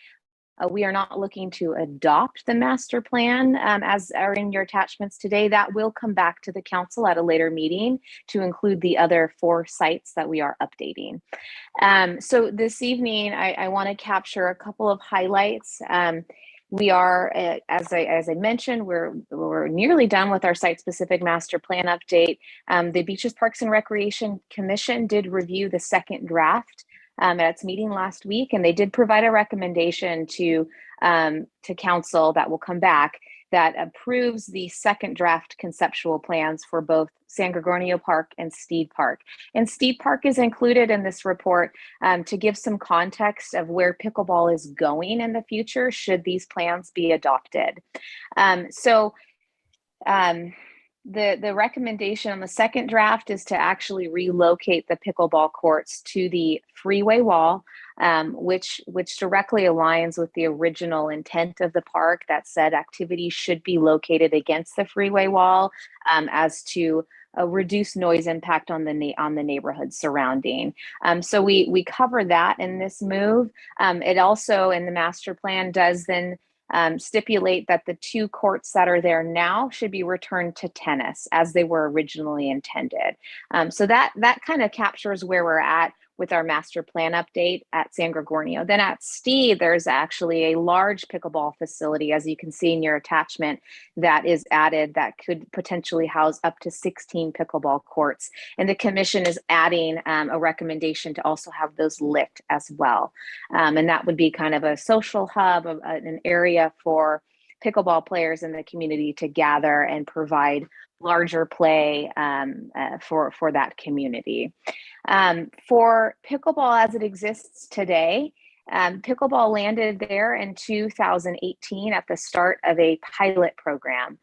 we are not looking to adopt the master plan as are in your attachments today. That will come back to the council at a later meeting to include the other 4 sites that we are updating. So this evening, I want to capture a couple of highlights. We are, as I mentioned, we're nearly done with our site-specific master plan update. The Beaches Parks and Recreation Commission did review the second draft at its meeting last week, and they did provide a recommendation to council that will come back that approves the second draft conceptual plans for both San Gregorio Park and Steed Park. And Steed Park is included in this report to give some context of where pickleball is going in the future should these plans be adopted. The recommendation on the second draft is to actually relocate the pickleball courts to the freeway wall, which directly aligns with the original intent of the park that said activities should be located against the freeway wall as to reduce noise impact on the neighborhood surrounding. So we cover that in this move. It also in the master plan does then stipulate that the 2 courts that are there now should be returned to tennis as they were originally intended. So that kind of captures where we're at with our master plan update at San Gregorio. Then at Steed, there's actually a large pickleball facility, as you can see in your attachment, that is added that could potentially house up to 16 pickleball courts. And the commission is adding a recommendation to also have those lit as well. And that would be kind of a social hub, an area for pickleball players in the community to gather and provide larger play for that community. For pickleball as it exists today, pickleball landed there in 2018 at the start of a pilot program.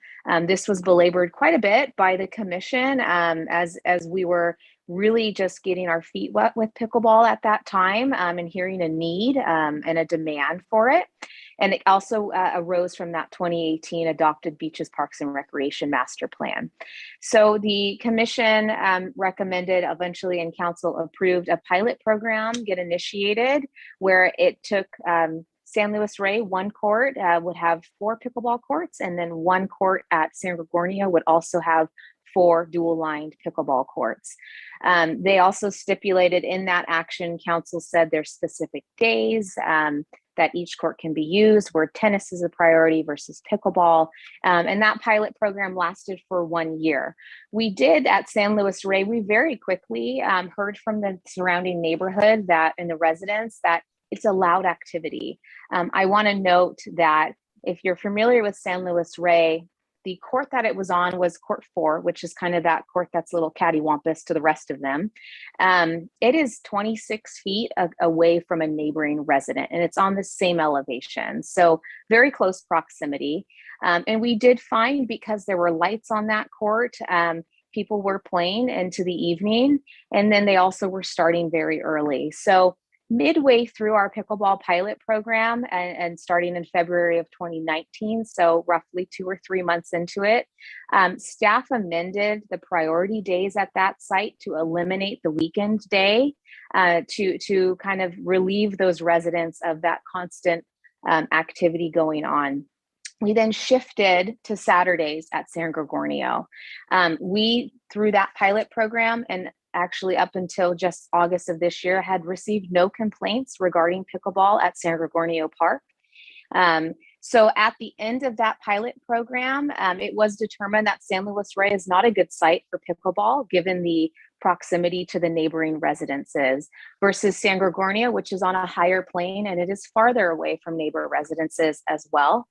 This was belabored quite a bit by the commission as we were really just getting our feet wet with pickleball at that time and hearing a need and a demand for it. And it also arose from that 2018 adopted Beaches, Parks and Recreation Master Plan. So the commission recommended eventually and council approved a pilot program get initiated where it took San Luis Rey, 1 court would have 4 pickleball courts, and then 1 court at San Gregorio would also have 4 dual-lined pickleball courts. They also stipulated in that action, council said there's specific days that each court can be used where tennis is a priority versus pickleball. And that pilot program lasted for 1 year. We did at San Luis Rey, we very quickly heard from the surrounding neighborhood and the residents that it's a loud activity. I want to note that if you're familiar with San Luis Rey, the court that it was on was court 4, which is kind of that court that's a little cattywampus to the rest of them. It is 26 feet away from a neighboring resident, and it's on the same elevation. So very close proximity. And we did find, because there were lights on that court, people were playing into the evening, and then they also were starting very early. So midway through our pickleball pilot program and starting in February of 2019, so roughly 2 or 3 months into it, staff amended the priority days at that site to eliminate the weekend day, to kind of relieve those residents of that constant activity going on. We then shifted to Saturdays at San Gorgonio. We, through that pilot program, and actually up until just August of this year, had received no complaints regarding pickleball at San Gorgonio Park. So at the end of that pilot program, it was determined that San Luis Rey is not a good site for pickleball, given the proximity to the neighboring residences, versus San Gorgonio, which is on a higher plane, and it is farther away from neighbor residences as well.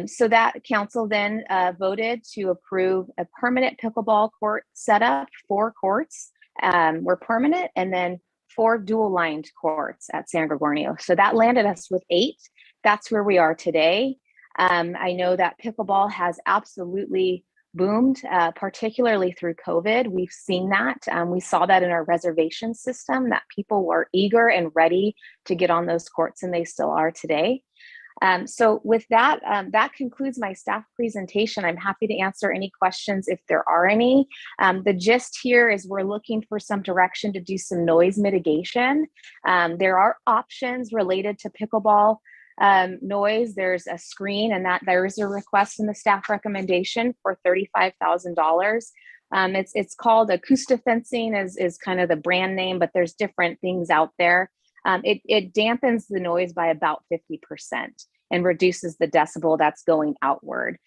So that council then voted to approve a permanent pickleball court setup. 4 courts were permanent, and then 4 dual lined courts at San Gorgonio. So that landed us with 8. That's where we are today. I know that pickleball has absolutely boomed, particularly through COVID. We've seen that. We saw that in our reservation system, that people were eager and ready to get on those courts, and they still are today. So with that, that concludes my staff presentation. I'm happy to answer any questions if there are any. The gist here is we're looking for some direction to do some noise mitigation. There are options related to pickleball noise. There's a screen, and that there is a request in the staff recommendation for $35,000. It's called acoustic fencing is kind of the brand name, but there's different things out there. It dampens the noise by about 50% and reduces the decibel that's going outward.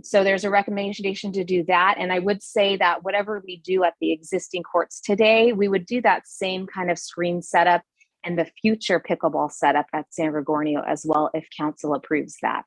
So there's a recommendation to do that. And I would say that whatever we do at the existing courts today, we would do that same kind of screen setup and the future pickleball setup at San Gorgonio as well, if council approves that.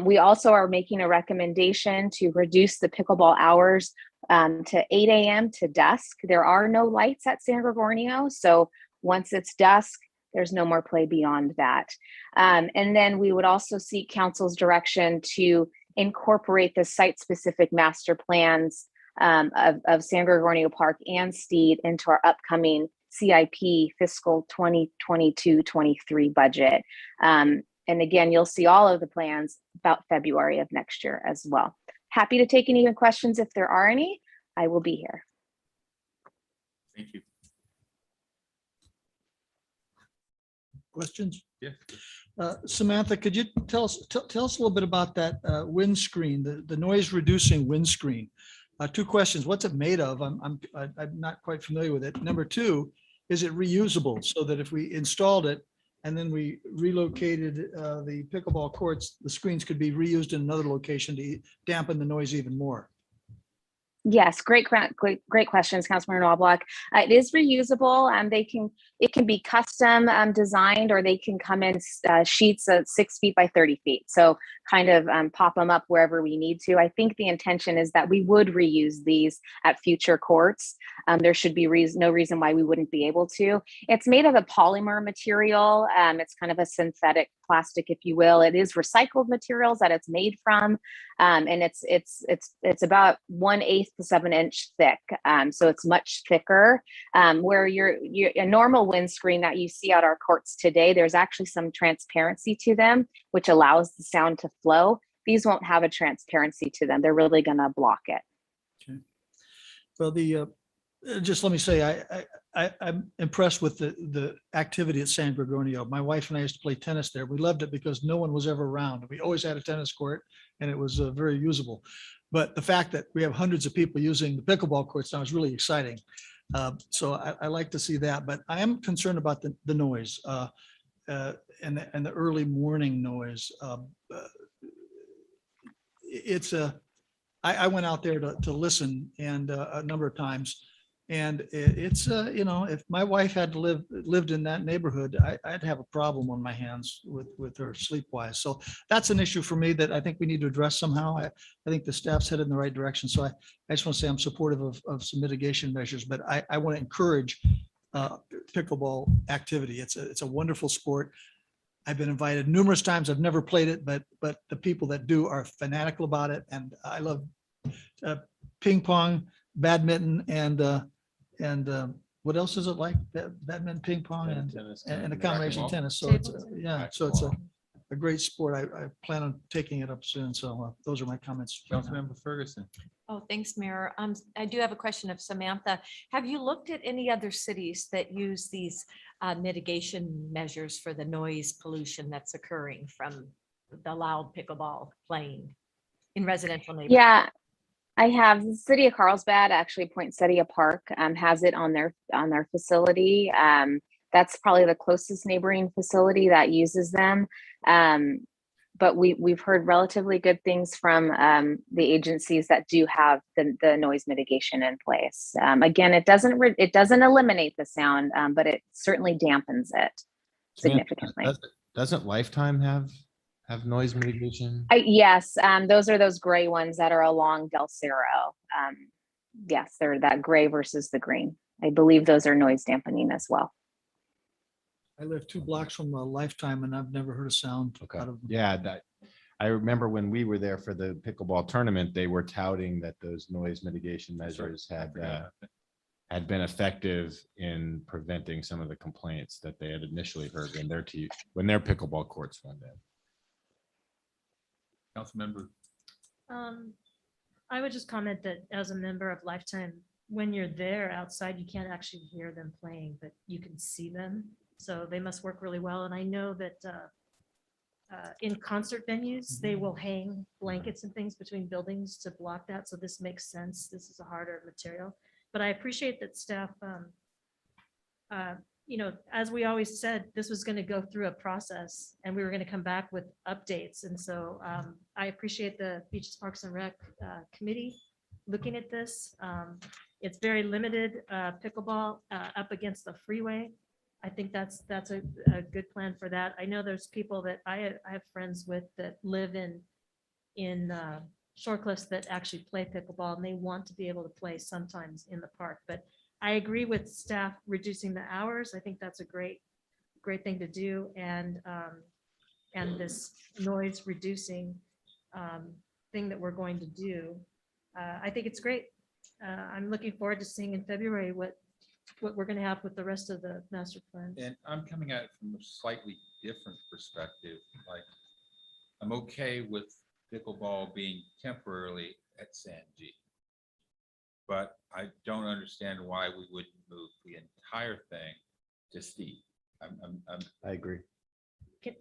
We also are making a recommendation to reduce the pickleball hours to 8 a.m. to dusk. There are no lights at San Gorgonio, so once it's dusk, there's no more play beyond that. And then we would also seek council's direction to incorporate the site-specific master plans of San Gorgonio Park and Steed into our upcoming CIP fiscal 2022-23 budget. And again, you'll see all of the plans about February of next year as well. Happy to take any questions if there are any. I will be here. Thank you. Questions? Yeah. Samantha, could you tell us a little bit about that windscreen, the noise reducing windscreen? 2 questions. What's it made of? I'm not quite familiar with it. Number 2, is it reusable, so that if we installed it and then we relocated the pickleball courts, the screens could be reused in another location to dampen the noise even more? Yes, great questions, Councilmember Knobloch. It is reusable. It can be custom designed, or they can come in sheets of 6 feet by 30 feet. So kind of pop them up wherever we need to. I think the intention is that we would reuse these at future courts. There should be no reason why we wouldn't be able to. It's made of a polymer material. It's kind of a synthetic plastic, if you will. It is recycled materials that it's made from, and it's about 1/8 to 7 inch thick. So it's much thicker. Where a normal windscreen that you see at our courts today, there's actually some transparency to them, which allows the sound to flow. These won't have a transparency to them. They're really going to block it. Okay. Well, just let me say, I'm impressed with the activity at San Gorgonio. My wife and I used to play tennis there. We loved it because no one was ever around. We always had a tennis court, and it was very usable. But the fact that we have hundreds of people using the pickleball courts now is really exciting. So I like to see that. But I am concerned about the noise and the early morning noise. I went out there to listen, and a number of times, And it's, if my wife had lived in that neighborhood, I'd have a problem on my hands with her sleep-wise. So that's an issue for me that I think we need to address somehow. I think the staff's headed in the right direction. So I just want to say I'm supportive of some mitigation measures, but I want to encourage pickleball activity. It's a wonderful sport. I've been invited numerous times. I've never played it, but the people that do are fanatical about it. And I love ping pong, badminton, and what else is it like? Badminton, ping pong, and a combination of tennis. So it's, so it's a great sport. I plan on taking it up soon. So those are my comments. Councilmember Ferguson. Oh, thanks, Mayor. I do have a question of Samantha. Have you looked at any other cities that use these mitigation measures for the noise pollution that's occurring from the loud pickleball playing in residential neighborhoods? Yeah, I have. The city of Carlsbad, actually Poinsettia Park has it on their facility. That's probably the closest neighboring facility that uses them. But we've heard relatively good things from the agencies that do have the noise mitigation in place. Again, it doesn't eliminate the sound, but it certainly dampens it significantly. Doesn't Lifetime have noise mitigation? Yes, those are those gray ones that are along Del Cerro. Yes, they're that gray versus the green. I believe those are noise dampening as well. I live 2 blocks from a Lifetime and I've never heard a sound out of them. Yeah, I remember when we were there for the pickleball tournament, they were touting that those noise mitigation measures had been effective in preventing some of the complaints that they had initially heard when their pickleball courts went in. Councilmember. I would just comment that as a member of Lifetime, when you're there outside, you can't actually hear them playing, but you can see them. So they must work really well. And I know that in concert venues, they will hang blankets and things between buildings to block that. So this makes sense. This is a harder material. But I appreciate that staff, as we always said, this was going to go through a process and we were going to come back with updates. And so I appreciate the Beaches, Parks and Rec committee looking at this. It's very limited pickleball up against the freeway. I think that's a good plan for that. I know there's people that I have friends with that live in Shore Cliffs that actually play pickleball and they want to be able to play sometimes in the park. But I agree with staff reducing the hours. I think that's a great thing to do. And this noise reducing thing that we're going to do, I think it's great. I'm looking forward to seeing in February what we're going to have with the rest of the master plan. And I'm coming at it from a slightly different perspective. Like, I'm okay with pickleball being temporarily at Sanji, but I don't understand why we wouldn't move the entire thing to Steve. I agree.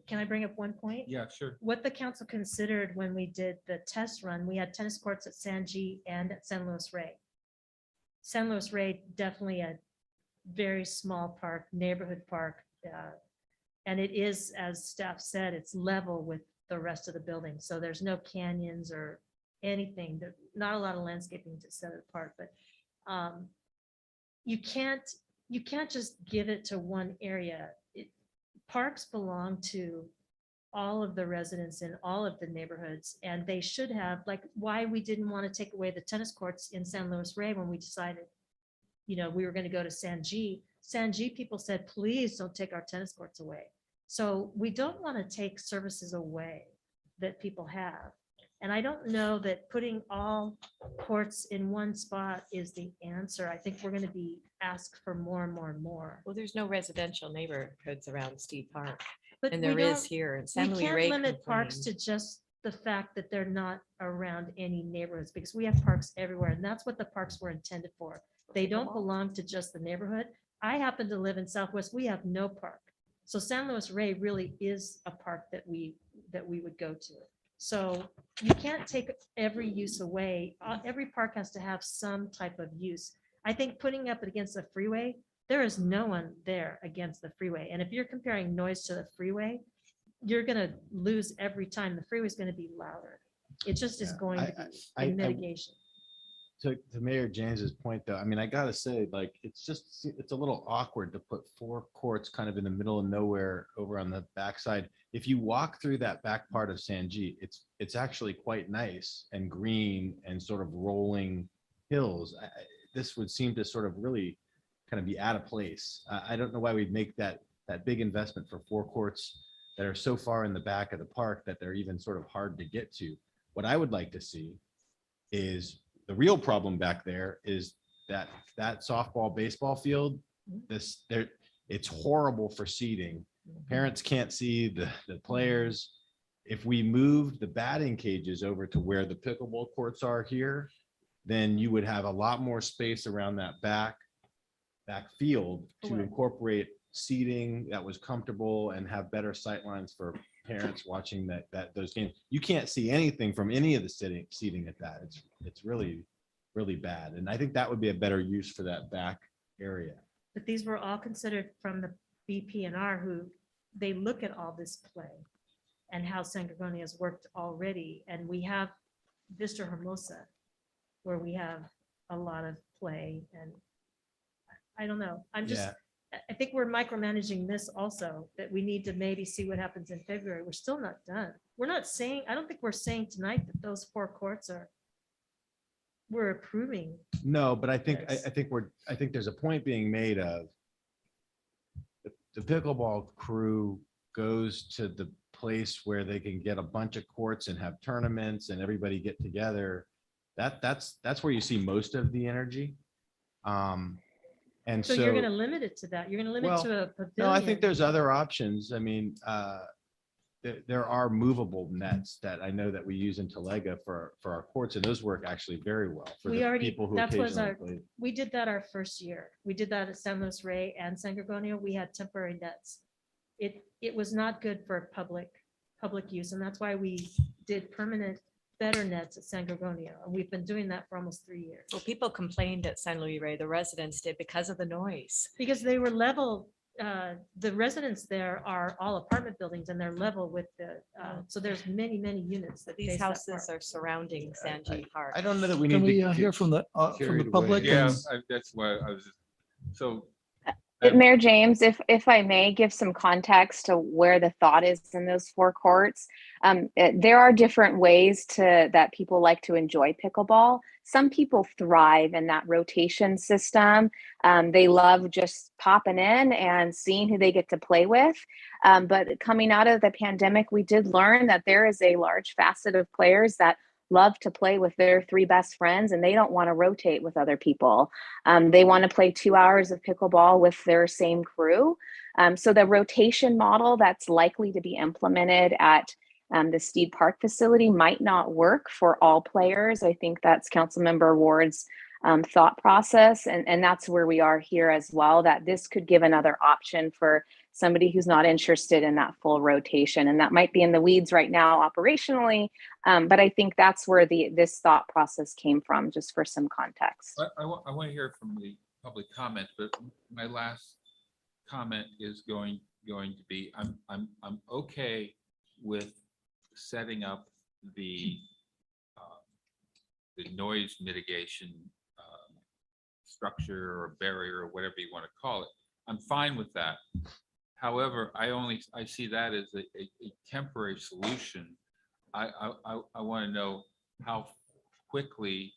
Can I bring up one point? Yeah, sure. What the council considered when we did the test run, we had tennis courts at Sanji and at San Luis Rey. San Luis Rey, definitely a very small park, neighborhood park. And it is, as staff said, it's level with the rest of the building. So there's no canyons or anything, not a lot of landscaping to set it apart, but you can't just give it to one area. Parks belong to all of the residents in all of the neighborhoods, and they should have, like, why we didn't want to take away the tennis courts in San Luis Rey when we decided we were going to go to Sanji. Sanji people said, please don't take our tennis courts away. So we don't want to take services away that people have. And I don't know that putting all courts in one spot is the answer. I think we're going to be asked for more and more and more. Well, there's no residential neighborhoods around Steve Park. But And we there is don't- here in We San Luis can't Rey. limit parks to just the fact that they're not around any neighborhoods, because we have parks everywhere, and that's what the parks were intended for. They don't belong to just the neighborhood. I happen to live in Southwest. We have no park. So San Luis Rey really is a park that we would go to. So you can't take every use away. Every park has to have some type of use. I think putting up against the freeway, there is no one there against the freeway. And if you're comparing noise to the freeway, you're going to lose every time. The freeway is going to be louder. It just is going to be in mitigation. to Mayor James's point, though, I mean, I gotta say, like, it's a little awkward to put 4 courts kind of in the middle of nowhere over on the backside. If you walk through that back part of Sanji, it's actually quite nice and green and sort of rolling hills. This would seem to sort of really kind of be out of place. I don't know why we'd make that big investment for 4 courts that are so far in the back of the park that they're even sort of hard to get to. What I would like to see is the real problem back there is that softball baseball field, it's horrible for seating. Parents can't see the players. If we moved the batting cages over to where the pickleball courts are here, then you would have a lot more space around that back field to incorporate seating that was comfortable and have better sight lines for parents watching those games. You can't see anything from any of the seating at that. It's really, really bad. And I think that would be a better use for that back area. But these were all considered from the BPNR, who they look at all this play and how San Gregorio has worked already. And we have Vista Hermosa, where we have a lot of play. And I don't know. I think we're micromanaging this also, that we need to maybe see what happens in February. We're still not done. We're not saying, I don't think we're saying tonight that those 4 courts we're approving. No, but I think Yes. I think there's a point being made of the pickleball crew goes to the place where they can get a bunch of courts and have tournaments and everybody get together. That's where you see most of the energy. And So you're going to limit it to that. You're going to limit it to a pavilion. no, I think there's other options. I mean, there are movable nets that I know that we use in Talega for our courts, and those work actually very well for We the already, people who that was occasionally play. we did that our first year. We did that at San Luis Rey and San Gregorio. We had temporary nets. It was not good for public use, and that's why we did permanent better nets at San Gregorio. And we've been doing that for almost 3 years. Well, people complained at San Luis Rey, the residents did, because of the noise. Because they were level, the residents there are all apartment buildings and they're level with so there's many units that These face that houses park. are surrounding Sanji Park. I don't know that we Can need we to hear get from the carried away. public? Yeah, and- that's why I was, so. Mayor James, if I may give some context to where the thought is in those 4 courts, there are different ways that people like to enjoy pickleball. Some people thrive in that rotation system. They love just popping in and seeing who they get to play with. But coming out of the pandemic, we did learn that there is a large facet of players that love to play with their 3 best friends, and they don't want to rotate with other people. They want to play 2 hours of pickleball with their same crew. So the rotation model that's likely to be implemented at the Steed Park facility might not work for all players. I think that's Councilmember Ward's thought process. And that's where we are here as well, that this could give another option for somebody who's not interested in that full rotation. And that might be in the weeds right now operationally, but I think that's where this thought process came from, just for some context. I want to hear from the public comment, but my last comment is going to be, I'm okay with setting up the noise mitigation structure or barrier or whatever you want to call it. I'm fine with that. However, I see that as a temporary solution. I want to know how quickly,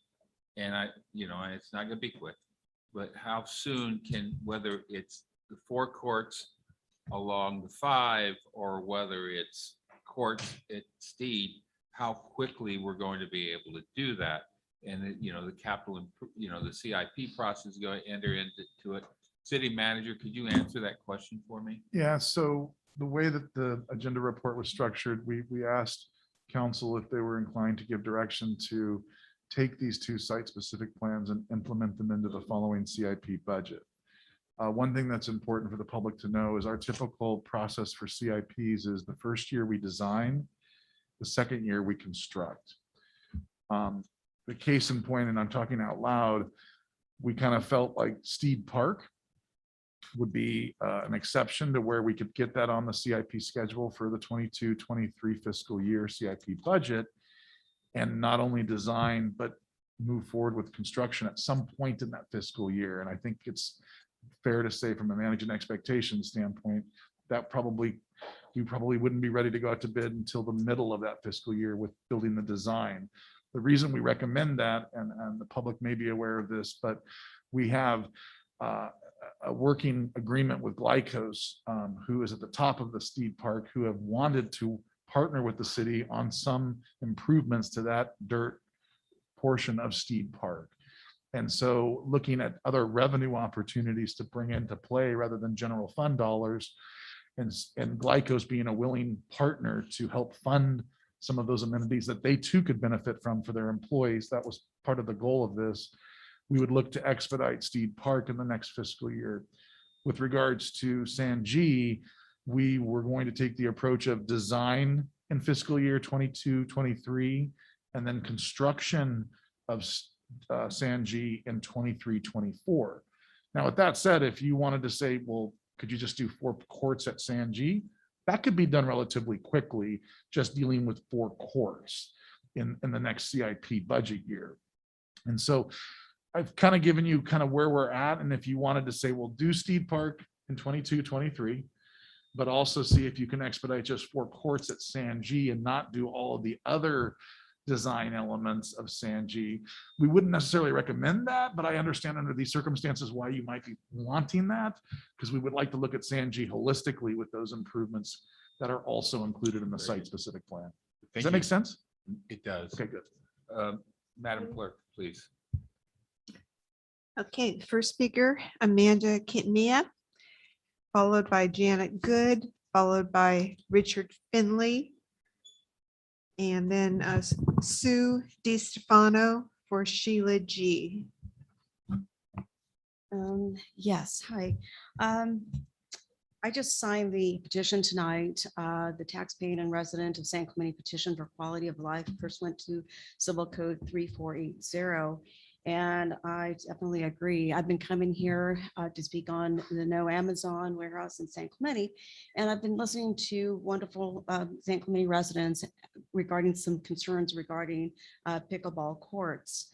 and it's not going to be quick, but how soon whether it's the 4 courts along the 5 or whether it's courts at Steed, how quickly we're going to be able to do that. And the capital, the CIP process is going to enter into it. City manager, could you answer that question for me? Yeah, so the way that the agenda report was structured, we asked council if they were inclined to give direction to take these 2 site-specific plans and implement them into the following CIP budget. One thing that's important for the public to know is our typical process for CIPs is the first year we design, the second year we construct. The case in point, and I'm talking out loud, we kind of felt like Steed Park would be an exception to where we could get that on the CIP schedule for the 22-23 fiscal year CIP budget, and not only design, but move forward with construction at some point in that fiscal year. And I think it's fair to say from a managing expectations standpoint, that we probably wouldn't be ready to go out to bid until the middle of that fiscal year with building the design. The reason we recommend that, and the public may be aware of this, but we have a working agreement with Glycos, who is at the top of the Steed Park, who have wanted to partner with the city on some improvements to that dirt portion of Steed Park. And so looking at other revenue opportunities to bring into play rather than general fund dollars, and Glycos being a willing partner to help fund some of those amenities that they too could benefit from for their employees. That was part of the goal of this. We would look to expedite Steed Park in the next fiscal year. With regards to Sanji, we were going to take the approach of design in fiscal year 22-23, and then construction of Sanji in 23-24. Now, with that said, if you wanted to say, well, could you just do 4 courts at Sanji? That could be done relatively quickly, just dealing with 4 courts in the next CIP budget year. And so I've kind of given you kind of where we're at. And if you wanted to say, well, do Steed Park in 22-23, but also see if you can expedite just 4 courts at Sanji and not do all of the other design elements of Sanji. We wouldn't necessarily recommend that, but I understand under these circumstances why you might be wanting that, because we would like to look at Sanji holistically with those improvements that are also included in the site-specific plan. Does that make sense? It does. Okay, good. Madam Clerk, please. Okay, first speaker, Amanda Kitnia, followed by Janet Good, followed by Richard Finley, and then Sue DiStefano for Sheila G. Yes, hi. I just signed the petition tonight, the taxpaying and resident of San Clemente petition for quality of life pursuant to Civil Code 3480. And I definitely agree. I've been coming here to speak on the No Amazon warehouse in San Clemente. And I've been listening to wonderful San Clemente residents regarding some concerns regarding pickleball courts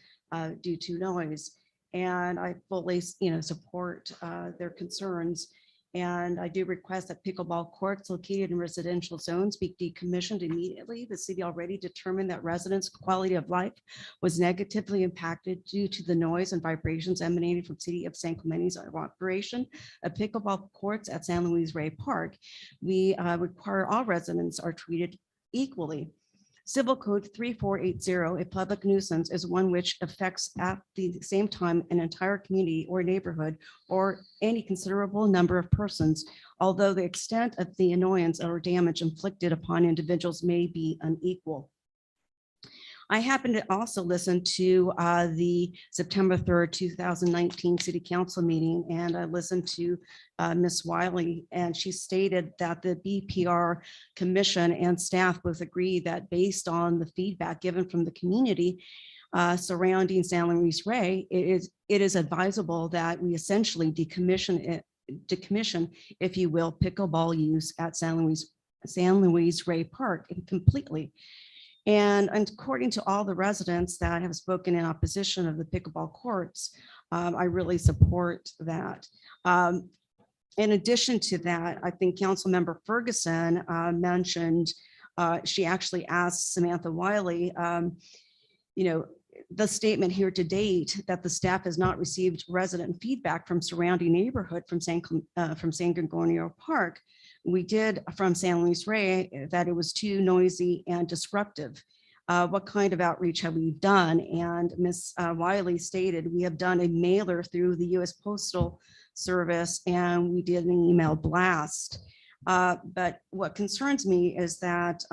due to noise. And I fully, support their concerns. And I do request that pickleball courts located in residential zones be decommissioned immediately. The city already determined that residents' quality of life was negatively impacted due to the noise and vibrations emanating from City of San Clemente's operation of pickleball courts at San Luis Rey Park. We require all residents are treated equally. Civil Code 3480, a public nuisance, is one which affects at the same time an entire community or neighborhood or any considerable number of persons, although the extent of the annoyance or damage inflicted upon individuals may be unequal. I happened to also listen to the September 3rd, 2019 City Council meeting, and I listened to Ms. Wiley, and she stated that the BPR Commission and staff both agree that based on the feedback given from the community surrounding San Luis Rey, it is advisable that we essentially decommission, if you will, pickleball use at San Luis Rey Park completely. And according to all the residents that have spoken in opposition of the pickleball courts, I really support that. In addition to that, I think Councilmember Ferguson mentioned, she actually asked Samantha Wiley, the statement here to date that the staff has not received resident feedback from surrounding neighborhood from San Gregorio Park. We did from San Luis Rey that it was too noisy and disruptive. What kind of outreach have we done? And Ms. Wiley stated, we have done a mailer through the US Postal Service and we did an email blast. But what concerns me is that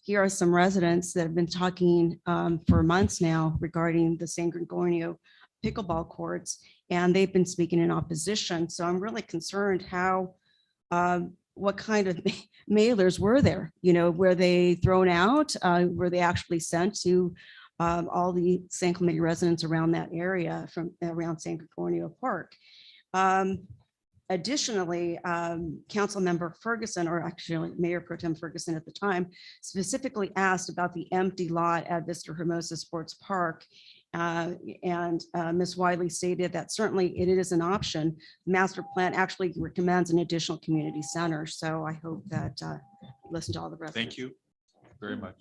here are some residents that have been talking for months now regarding the San Gregorio pickleball courts, and they've been speaking in opposition. So I'm really concerned how what kind of mailers were there? Were they thrown out? Were they actually sent to all the San Clemente residents around that area from around San Gregorio Park? Additionally, Councilmember Ferguson, or actually Mayor Pro Tem Ferguson at the time, specifically asked about the empty lot at Vista Hermosa Sports Park. And Ms. Wiley stated that certainly it is an option. Master plan actually recommends an additional community center. So I hope that listen to all the residents. Thank you very much.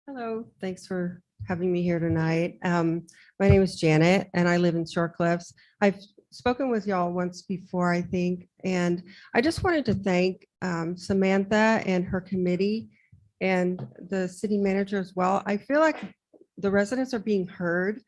Hello, thanks for having me here tonight. My name is Janet and I live in Shore Cliffs. I've spoken with y'all once before, I think, and I just wanted to thank Samantha and her committee and the city manager as well. I feel like the residents are being heard.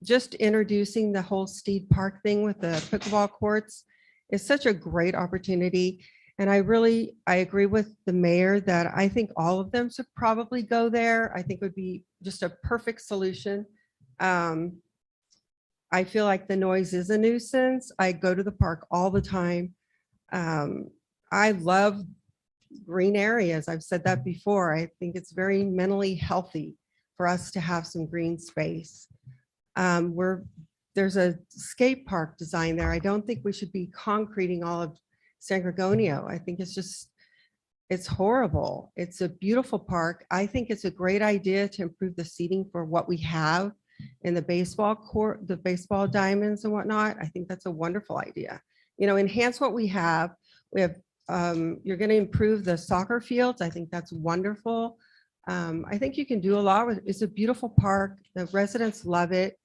Just introducing the whole Steed Park thing with the pickleball courts is such a great opportunity. And I agree with the mayor that I think all of them should probably go there. I think it would be just a perfect solution. I feel like the noise is a nuisance. I go to the park all the time. I love green areas. I've said that before. I think it's very mentally healthy for us to have some green space. There's a skate park design there. I don't think we should be concreting all of San Gregonio. I think it's horrible. It's a beautiful park. I think it's a great idea to improve the seating for what we have in the baseball court, the baseball diamonds and whatnot. I think that's a wonderful idea. You know, enhance what we have. We have, you're going to improve the soccer fields. I think that's wonderful. I think you can do a lot with, it's a beautiful park. The residents love it.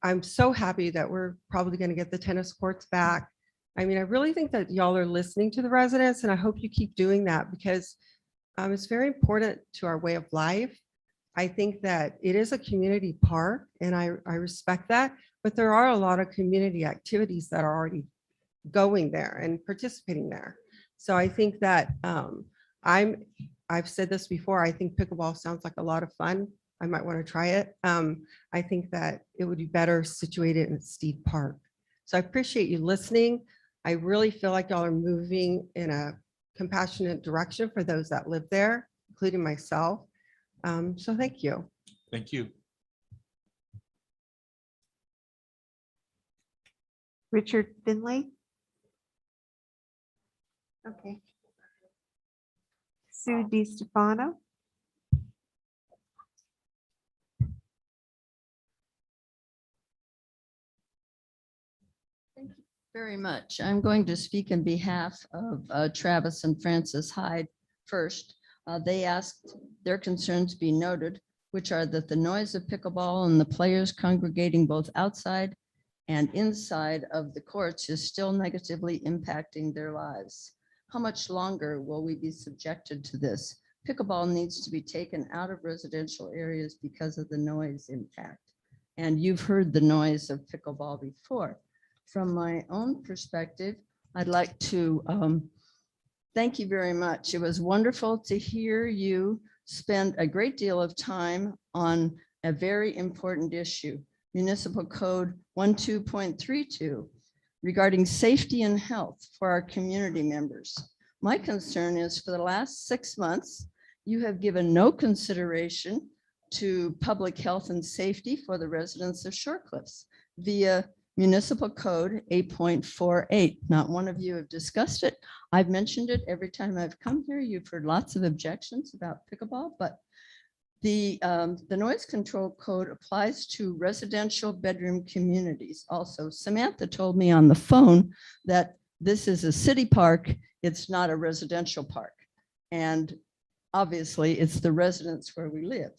I'm so happy that we're probably going to get the tennis courts back. I mean, I really think that y'all are listening to the residents, and I hope you keep doing that because it's very important to our way of life. I think that it is a community park, and I respect that, but there are a lot of community activities that are already going there and participating there. So I think that I've said this before, I think pickleball sounds like a lot of fun. I might want to try it. I think that it would be better situated in Steed Park. So I appreciate you listening. I really feel like y'all are moving in a compassionate direction for those that live there, including myself. So thank you. Thank you. Richard Finley. Okay. Sue DiStefano. Very much. I'm going to speak in behalf of Travis and Francis Hyde first. They asked their concerns be noted, which are that the noise of pickleball and the players congregating both outside and inside of the courts is still negatively impacting their lives. How much longer will we be subjected to this? Pickleball needs to be taken out of residential areas because of the noise impact. And you've heard the noise of pickleball before. From my own perspective, I'd like to thank you very much. It was wonderful to hear you spend a great deal of time on a very important issue, Municipal Code 12.32, regarding safety and health for our community members. My concern is for the last 6 months, you have given no consideration to public health and safety for the residents of Shore Cliffs via Municipal Code 8.48. Not one of you have discussed it. I've mentioned it every time I've come here. You've heard lots of objections about pickleball, but the noise control code applies to residential bedroom communities. Also, Samantha told me on the phone that this is a city park. It's not a residential park. And obviously it's the residents where we live.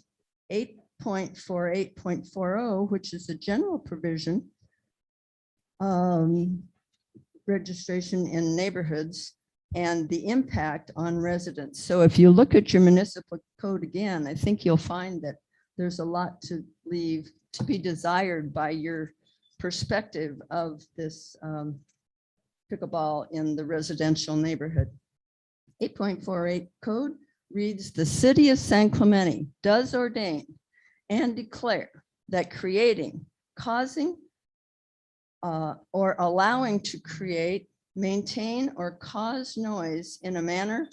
8.48.40, which is a general provision, registration in neighborhoods and the impact on residents. So if you look at your municipal code again, I think you'll find that there's a lot to leave to be desired by your perspective of this pickleball in the residential neighborhood. 8.48 code reads, the city of San Clemente does ordain and declare that creating, causing, or allowing to create, maintain, or cause noise in a manner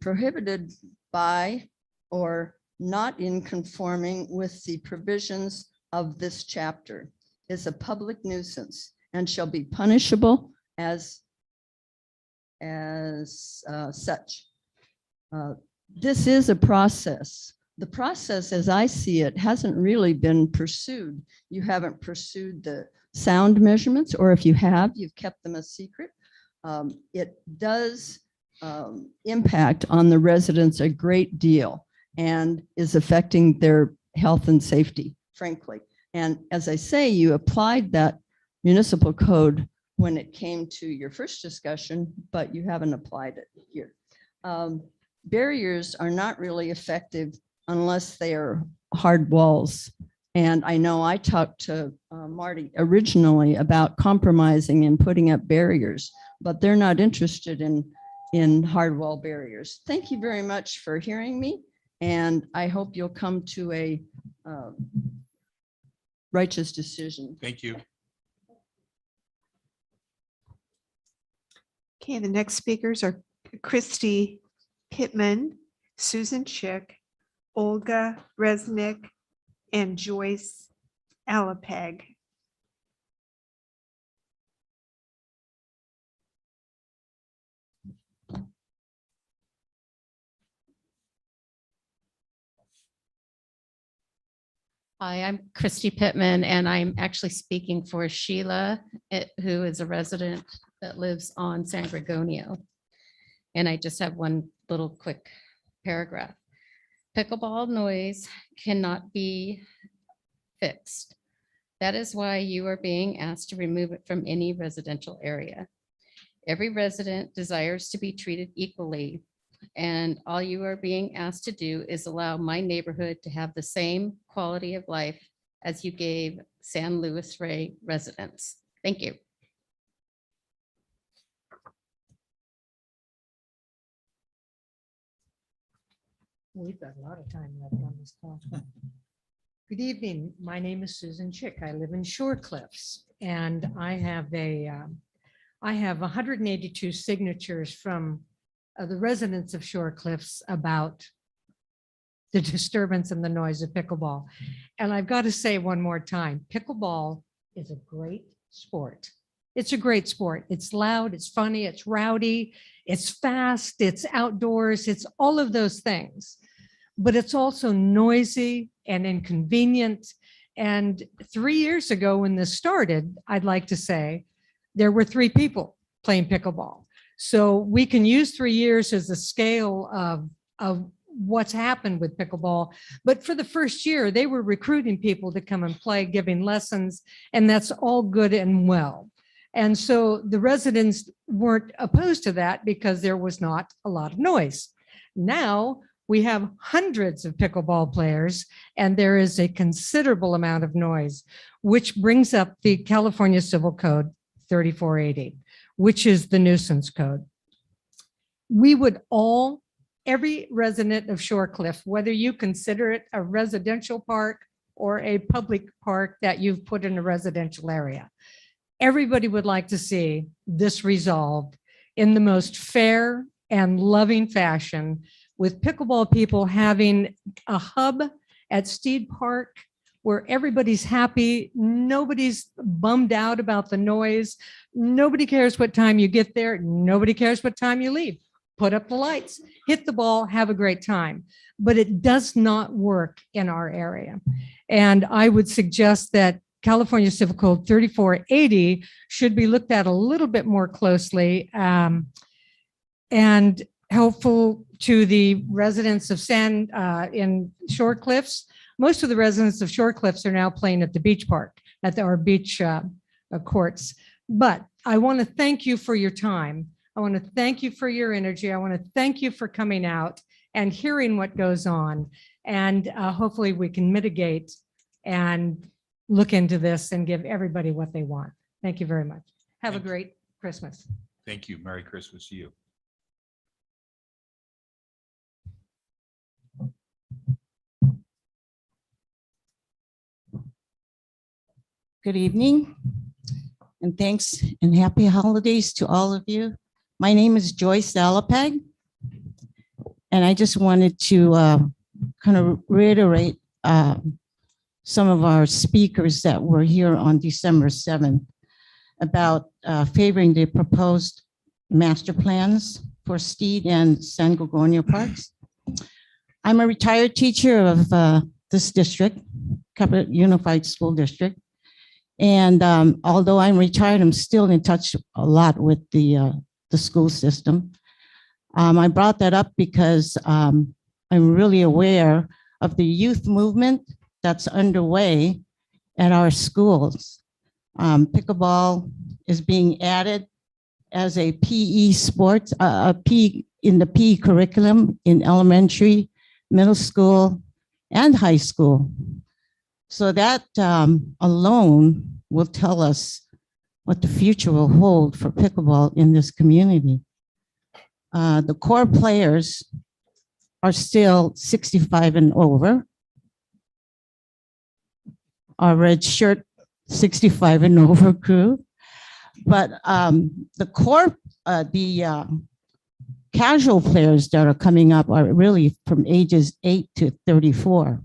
prohibited by or not in conforming with the provisions of this chapter is a public nuisance and shall be punishable as such. this is a process. The process, as I see it, hasn't really been pursued. You haven't pursued the sound measurements, or if you have, you've kept them a secret. It does impact on the residents a great deal and is affecting their health and safety, frankly. And as I say, you applied that municipal code when it came to your first discussion, but you haven't applied it here. Barriers are not really effective unless they are hard walls. And I know I talked to Marty originally about compromising and putting up barriers, but they're not interested in hard wall barriers. Thank you very much for hearing me. And I hope you'll come to a righteous decision. Thank you. Okay, the next speakers are Christy Pittman, Susan Chick, Olga Resnick, and Joyce Alapag. Hi, I'm Christy Pittman, and I'm actually speaking for Sheila, who is a resident that lives on San Gregonio. And I just have one little quick paragraph. Pickleball noise cannot be fixed. That is why you are being asked to remove it from any residential area. Every resident desires to be treated equally, and all you are being asked to do is allow my neighborhood to have the same quality of life as you gave San Luis Rey residents. Thank you. We've got a lot of time left on this call. Good evening. My name is Susan Chick. I live in Shore Cliffs, and I have 182 signatures from the residents of Shore Cliffs about the disturbance and the noise of pickleball. And I've got to say one more time, pickleball is a great sport. It's a great sport. It's loud, it's funny, it's rowdy, it's fast, it's outdoors, it's all of those things. But it's also noisy and inconvenient. And 3 years ago when this started, I'd like to say, there were 3 people playing pickleball. So we can use 3 years as a scale of what's happened with pickleball. But for the first year, they were recruiting people to come and play, giving lessons, and that's all good and well. And so the residents weren't opposed to that because there was not a lot of noise. Now we have hundreds of pickleball players, and there is a considerable amount of noise, which brings up the California Civil Code 3480, which is the nuisance code. We would all, every resident of Shore Cliff, whether you consider it a residential park or a public park that you've put in a residential area, everybody would like to see this resolved in the most fair and loving fashion, with pickleball people having a hub at Steed Park where everybody's happy, nobody's bummed out about the noise, nobody cares what time you get there, nobody cares what time you leave. Put up the lights, hit the ball, have a great time. But it does not work in our area. And I would suggest that California Civil Code 3480 should be looked at a little bit more closely and helpful to the residents of in Shore Cliffs. Most of the residents of Shore Cliffs are now playing at the beach park, at our beach courts. But I want to thank you for your time. I want to thank you for your energy. I want to thank you for coming out and hearing what goes on. And hopefully we can mitigate and look into this and give everybody what they want. Thank you very much. Have a great Christmas. Thank you. Merry Christmas to you. Good evening, and thanks and happy holidays to all of you. My name is Joyce Alapag, and I just wanted to kind of reiterate some of our speakers that were here on December 7th about favoring the proposed master plans for Steed and San Gregonio parks. I'm a retired teacher of this district, Capital Unified School District. And although I'm retired, I'm still in touch a lot with the school system. I brought that up because I'm really aware of the youth movement that's underway at our schools. Pickleball is being added as a PE sport, in the PE curriculum in elementary, middle school, and high school. So that alone will tell us what the future will hold for pickleball in this community. The core players are still 65 and over. Our red shirt 65 and over crew. But the core, casual players that are coming up are really from ages 8 to 34.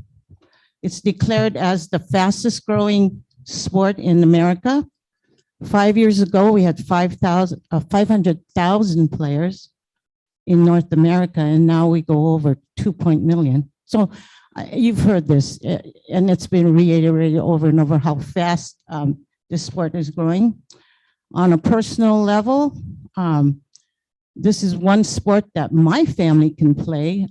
It's declared as the fastest growing sport in America. 5 years ago, we had 500,000 players in North America, and now we go over 2 million. So you've heard this, and it's been reiterated over and over how fast this sport is growing. On a personal level, this is one sport that my family can play,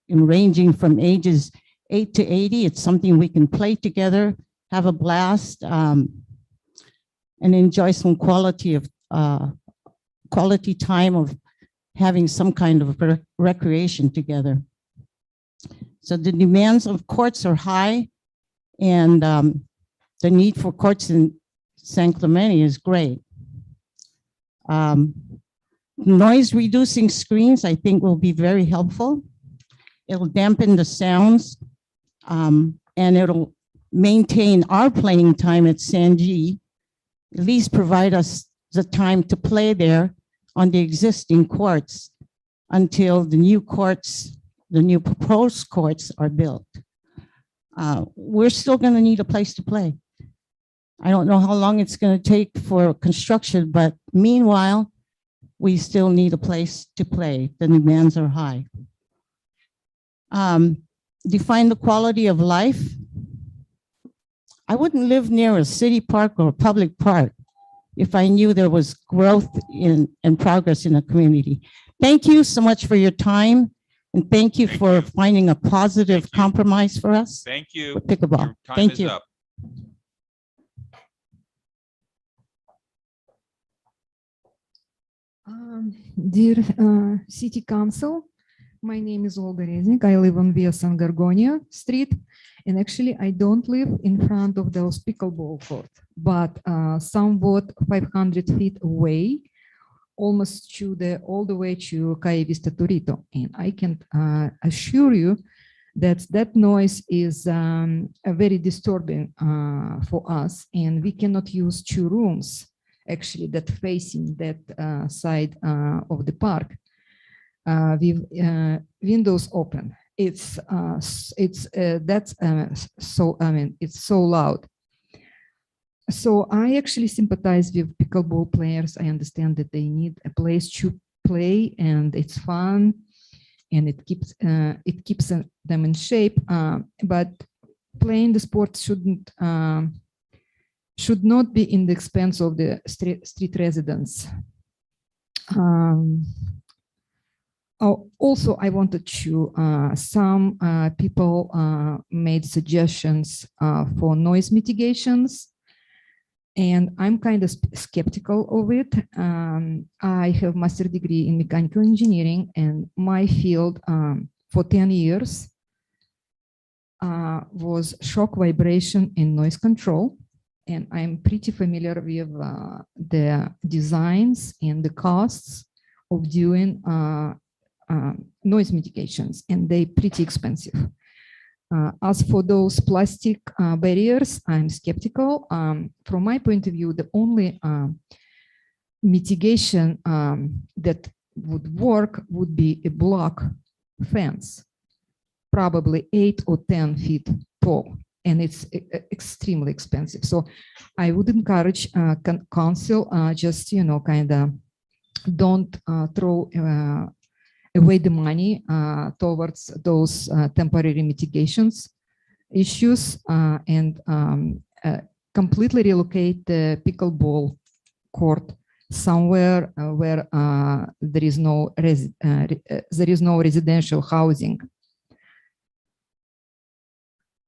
ranging from ages 8 to 80. It's something we can play together, have a blast, and enjoy some quality time of having some kind of recreation together. So the demands of courts are high, and the need for courts in San Clemente is great. Noise reducing screens, I think, will be very helpful. It'll dampen the sounds, and it'll maintain our playing time at San G, at least provide us the time to play there on the existing courts until the new courts, the new proposed courts are built. We're still going to need a place to play. I don't know how long it's going to take for construction, but meanwhile, we still need a place to play. The demands are high. Define the quality of life. I wouldn't live near a city park or a public park if I knew there was growth and progress in the community. Thank you so much for your time, and thank you for finding a positive compromise for us. Thank you. For pickleball. Your time Thank is you. up. Dear City Council, my name is Olga Reznik. I live on Via San Gorgonio Street, and actually I don't live in front of those pickleball court, but somewhat 500 feet away, almost to all the way to Calle Vista Torito. And I can assure you that that noise is very disturbing for us, and we cannot use 2 rooms actually that facing that side of the park with windows open. It's so loud. So I actually sympathize with pickleball players. I understand that they need a place to play, and it's fun, and it keeps them in shape. But playing the sport should not be in the expense of the street residents. Also, I wanted to, some people made suggestions for noise mitigations, and I'm kind of skeptical of it. I have master's degree in mechanical engineering, and my field for 10 years was shock, vibration, and noise control. And I'm pretty familiar with the designs and the costs of doing noise mitigations, and they're pretty expensive. As for those plastic barriers, I'm skeptical. From my point of view, the only mitigation that would work would be a block fence, probably 8 or 10 feet tall, and it's extremely expensive. So I would encourage council, just, kind of don't throw away the money towards those temporary mitigations issues and completely relocate the pickleball court somewhere where there is no residential housing.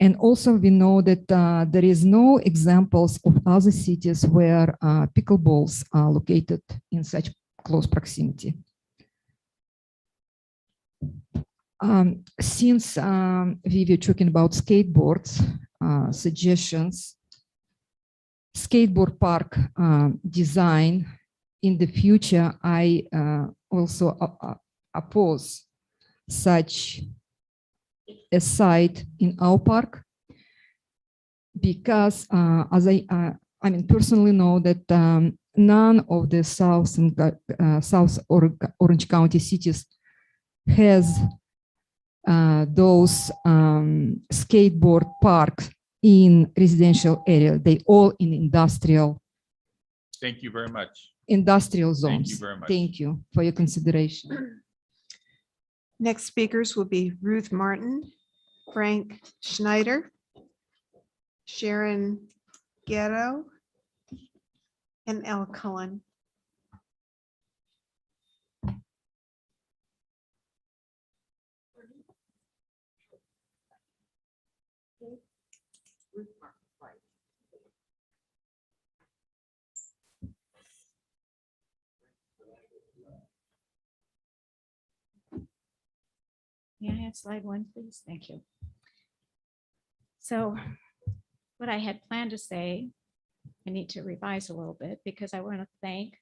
And also we know that there is no examples of other cities where pickleballs are located in such close proximity. Since we were talking about skateboards, suggestions, skateboard park design in the future, I also oppose such a site in our park because as I mean personally know that none of the South Orange County cities has those skateboard parks in residential area. They all in industrial. Thank you very much. Industrial zones. Thank you very much. Thank you for your consideration. Next speakers will be Ruth Martin, Frank Schneider, Sharon Ghetto, and El Cullen. May I have slide one, please? Thank you. So what I had planned to say, I need to revise a little bit because I want to thank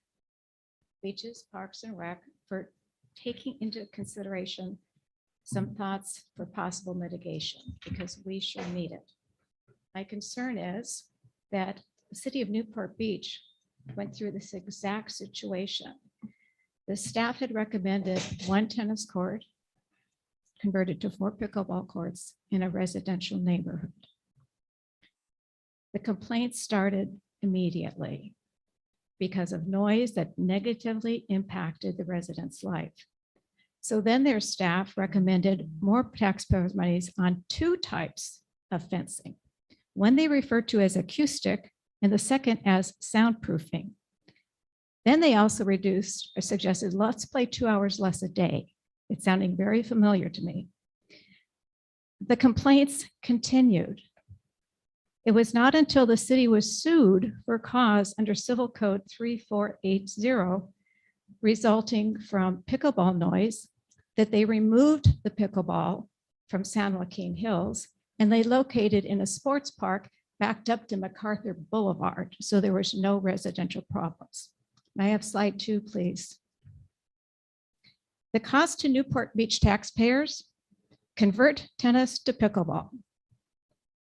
Beaches, Parks and Rec for taking into consideration some thoughts for possible mitigation because we sure need it. My concern is that the city of Newport Beach went through this exact situation. The staff had recommended one tennis court converted to 4 pickleball courts in a residential neighborhood. The complaints started immediately because of noise that negatively impacted the residents' life. So then their staff recommended more taxpayers' monies on 2 types of fencing. One they referred to as acoustic and the second as soundproofing. Then they also reduced or suggested, let's play 2 hours less a day. It's sounding very familiar to me. The complaints continued. It was not until the city was sued for cause under Civil Code 3480, resulting from pickleball noise, that they removed the pickleball from San Joaquin Hills and they located in a sports park backed up to MacArthur Boulevard. So there was no residential problems. May I have slide 2, please? The cost to Newport Beach taxpayers: convert tennis to pickleball,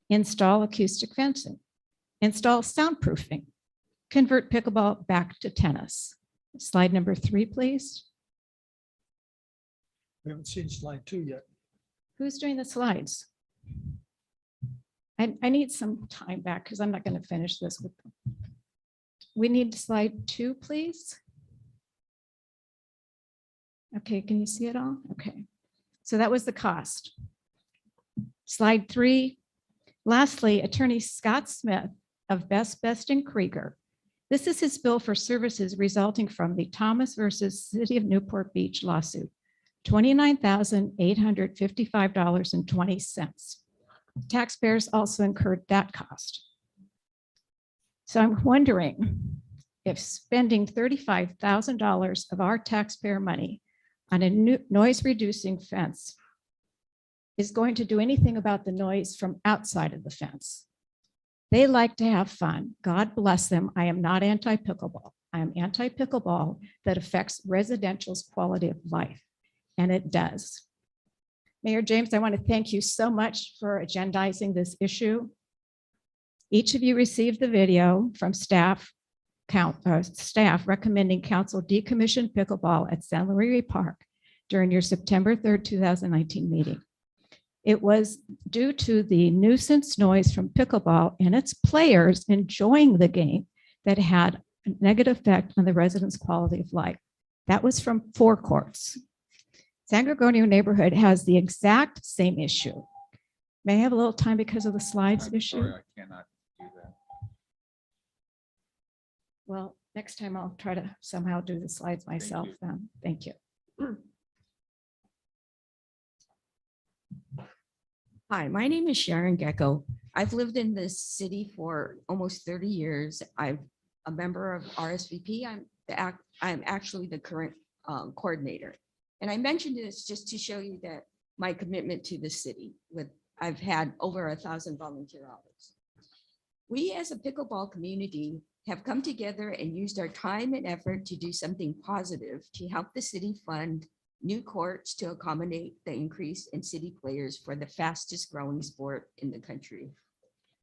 install acoustic fencing, install soundproofing, convert pickleball back to tennis. Slide number 3, please. We haven't seen slide 2 yet. Who's doing the slides? I need some time back because I'm not going to finish this with them. We need slide 2, please. Okay, can you see it all? Okay, so that was the cost. Slide 3. Lastly, Attorney Scott Smith of Best and Krieger. This is his bill for services resulting from the Thomas versus City of Newport Beach lawsuit, $29,855.20. Taxpayers also incurred that cost. So I'm wondering if spending $35,000 of our taxpayer money on a new noise reducing fence is going to do anything about the noise from outside of the fence. They like to have fun. God bless them. I am not anti-pickleball. I am anti-pickleball that affects residential's quality of life, and it does. Mayor James, I want to thank you so much for agendizing this issue. Each of you received the video from staff recommending council decommission pickleball at San Luis Park during your September 3rd, 2019 meeting. It was due to the nuisance noise from pickleball and its players enjoying the game that had a negative effect on the residents' quality of life. That was from 4 courts. San Gregorio neighborhood has the exact same issue. May I have a little time because of the slides I'm issue? sorry, I cannot do that. Well, next time I'll try to somehow do the slides myself then. Thank you. Hi, my name is Sharon Gecko. I've lived in this city for almost 30 years. I'm a member of RSVP. I'm actually the current coordinator. And I mentioned this just to show you that my commitment to the city I've had over 1,000 volunteer hours. We as a pickleball community have come together and used our time and effort to do something positive to help the city fund new courts to accommodate the increase in city players for the fastest growing sport in the country.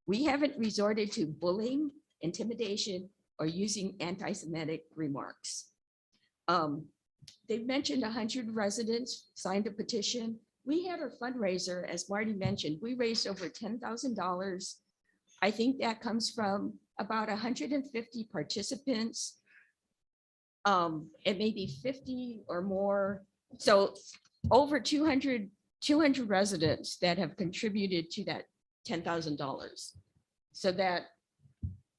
We haven't resorted to bullying, intimidation, or using anti-Semitic remarks. They've mentioned 100 residents signed a petition. We had our fundraiser, as Marty mentioned, we raised over $10,000. I think that comes from about 150 participants, and maybe 50 or more. So over 200 residents that have contributed to that $10,000. So that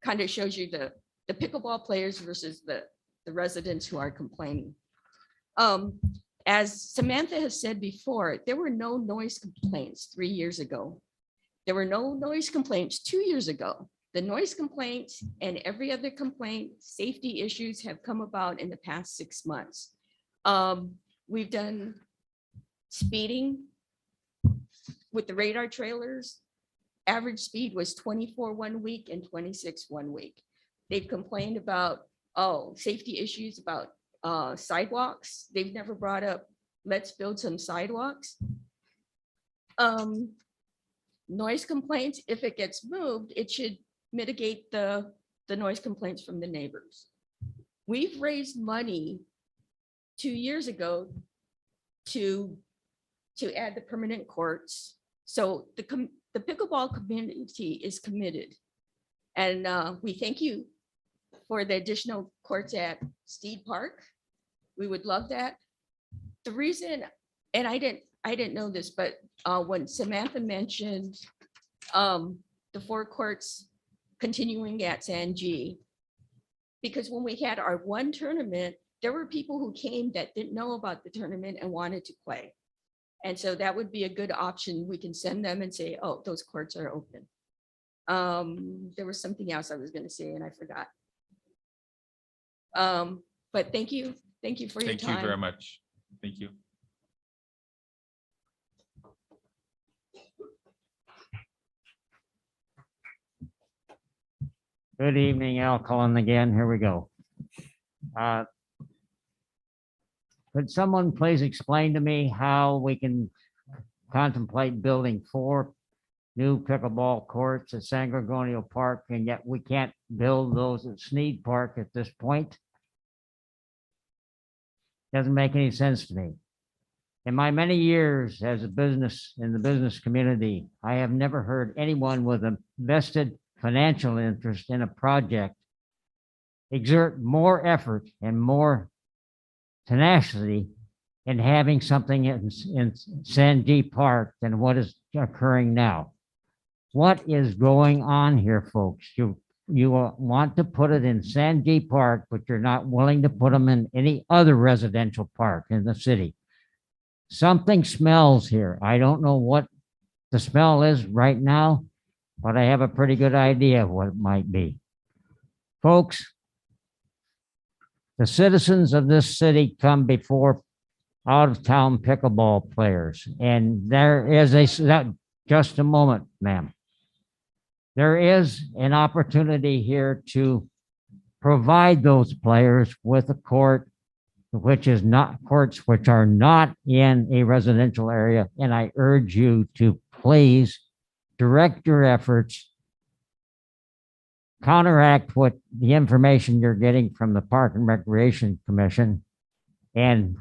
kind of shows you the pickleball players versus the residents who are complaining. As Samantha has said before, there were no noise complaints 3 years ago. There were no noise complaints 2 years ago. The noise complaints and every other complaint, safety issues have come about in the past 6 months. We've done speeding with the radar trailers. Average speed was 24 1 week and 26 1 week. They've complained about, safety issues about sidewalks. They've never brought up, let's build some sidewalks. Noise complaints, if it gets moved, it should mitigate the noise complaints from the neighbors. We've raised money 2 years ago to add the permanent courts. So the pickleball community is committed. And we thank you for the additional courts at Steed Park. We would love that. The reason, and I didn't know this, but when Samantha mentioned the 4 courts continuing at San G, because when we had our one tournament, there were people who came that didn't know about the tournament and wanted to play. And so that would be a good option. We can send them and say, oh, those courts are open. There was something else I was going to say and I forgot. But thank you. Thank you for your time. Thank you very much. Thank you. Good evening, Al Cullen again. Here we go. Could someone please explain to me how we can contemplate building 4 new pickleball courts at San Gregorio Park, and yet we can't build those at Sneed Park at this point? Doesn't make any sense to me. In my many years as a business in the business community, I have never heard anyone with a vested financial interest in a project exert more effort and more tenacity in having something in San G Park than what is occurring now. What is going on here, folks? You want to put it in San G Park, but you're not willing to put them in any other residential park in the city. Something smells here. I don't know what the smell is right now, but I have a pretty good idea of what it might be. Folks, the citizens of this city come before out-of-town pickleball players, and there is just a moment, ma'am. There is an opportunity here to provide those players with a court which is not courts which are not in a residential area, and I urge you to please direct your efforts, counteract what the information you're getting from the Park and Recreation Commission, and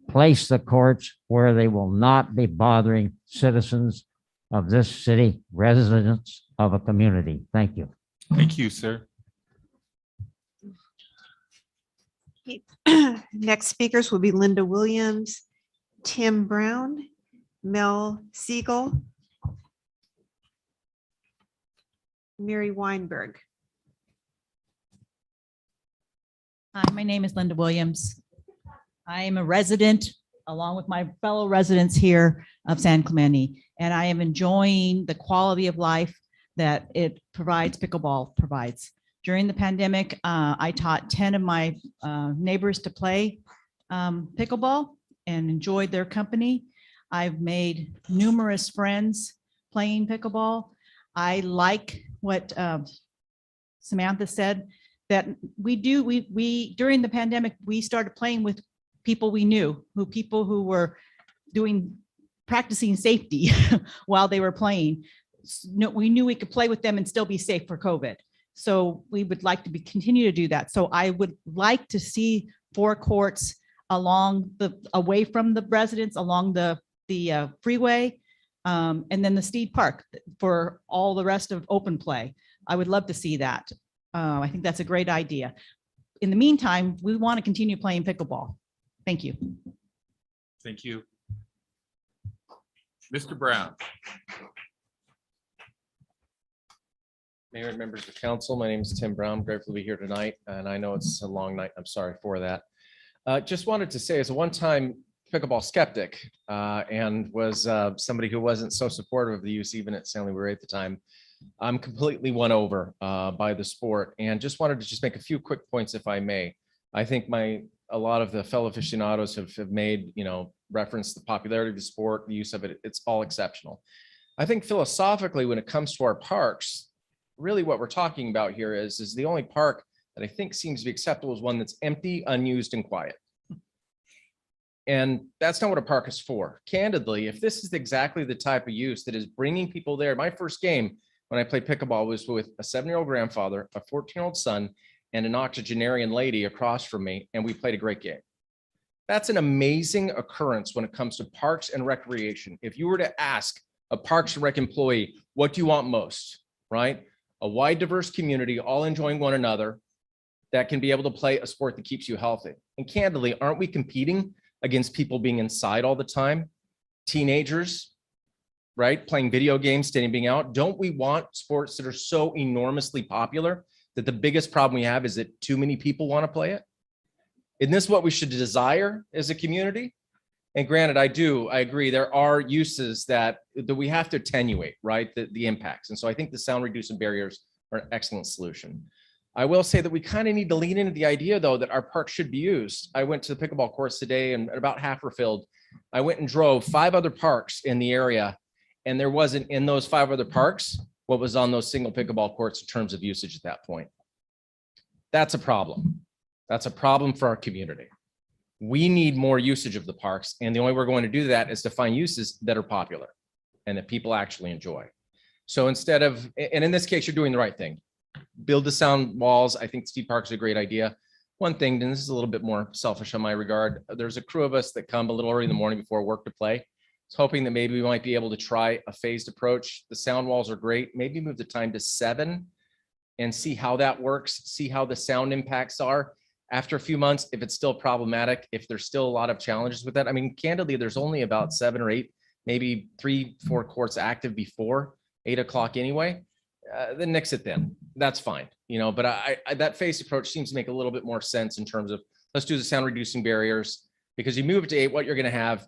place the courts where they will not be bothering citizens of this city, residents of a community. Thank you. Thank you, sir. Next speakers will be Linda Williams, Tim Brown, Mel Siegel, Mary Weinberg. Hi, my name is Linda Williams. I am a resident, along with my fellow residents here of San Clemente, and I am enjoying the quality of life that it provides, pickleball provides. During the pandemic, I taught 10 of my neighbors to play pickleball and enjoyed their company. I've made numerous friends playing pickleball. I like what Samantha said, that we during the pandemic, we started playing with people we knew, people who were practicing safety while they were playing. We knew we could play with them and still be safe for COVID. So we would like to continue to do that. So I would like to see 4 courts away from the residents, along the freeway, and then the Steed Park for all the rest of open play. I would love to see that. I think that's a great idea. In the meantime, we want to continue playing pickleball. Thank you. Thank you. Mr. Brown. Mayor and members of council, my name is Tim Brown. I'm grateful to be here tonight, and I know it's a long night. I'm sorry for that. Just wanted to say, as a one-time pickleball skeptic, and was somebody who wasn't so supportive of the use, even at San Luis Rey at the time, I'm completely won over by the sport, and just wanted to make a few quick points, if I may. I think a lot of the fellow aficionados have made, reference the popularity of the sport, the use of it. It's all exceptional. I think philosophically, when it comes to our parks, really what we're talking about here is the only park that I think seems to be acceptable is one that's empty, unused, and quiet. And that's not what a park is for. Candidly, if this is exactly the type of use that is bringing people there, my first game when I played pickleball was with a 7-year-old grandfather, a 14-year-old son, and an octogenarian lady across from me, and we played a great game. That's an amazing occurrence when it comes to parks and recreation. If you were to ask a Parks and Rec employee, what do you want most, right? A wide, diverse community, all enjoying one another, that can be able to play a sport that keeps you healthy. And candidly, aren't we competing against people being inside all the time? Teenagers, right? Playing video games, being out. Don't we want sports that are so enormously popular that the biggest problem we have is that too many people want to play it? Isn't this what we should desire as a community? And granted, I agree, there are uses that we have to attenuate, right? The impacts. And so I think the sound reducing barriers are an excellent solution. I will say that we kind of need to lean into the idea, though, that our park should be used. I went to the pickleball courts today and about half were filled. I went and drove 5 other parks in the area, and there wasn't in those 5 other parks what was on those single pickleball courts in terms of usage at that point. That's a problem. That's a problem for our community. We need more usage of the parks, and the only way we're going to do that is to find uses that are popular and that people actually enjoy. So instead of, and in this case, you're doing the right thing. Build the sound walls. I think Steed Park is a great idea. One thing, and this is a little bit more selfish on my regard, there's a crew of us that come a little early in the morning before work to play. I was hoping that maybe we might be able to try a phased approach. The sound walls are great. Maybe move the time to 7 and see how that works, see how the sound impacts are. After a few months, if it's still problematic, if there's still a lot of challenges with that, I mean, candidly, there's only about 7 or 8, maybe 3-4 courts active before 8 o'clock anyway. Then nix it then. That's fine, but I that phased approach seems to make a little bit more sense in terms of let's do the sound reducing barriers, because you move it to 8, what you're going to have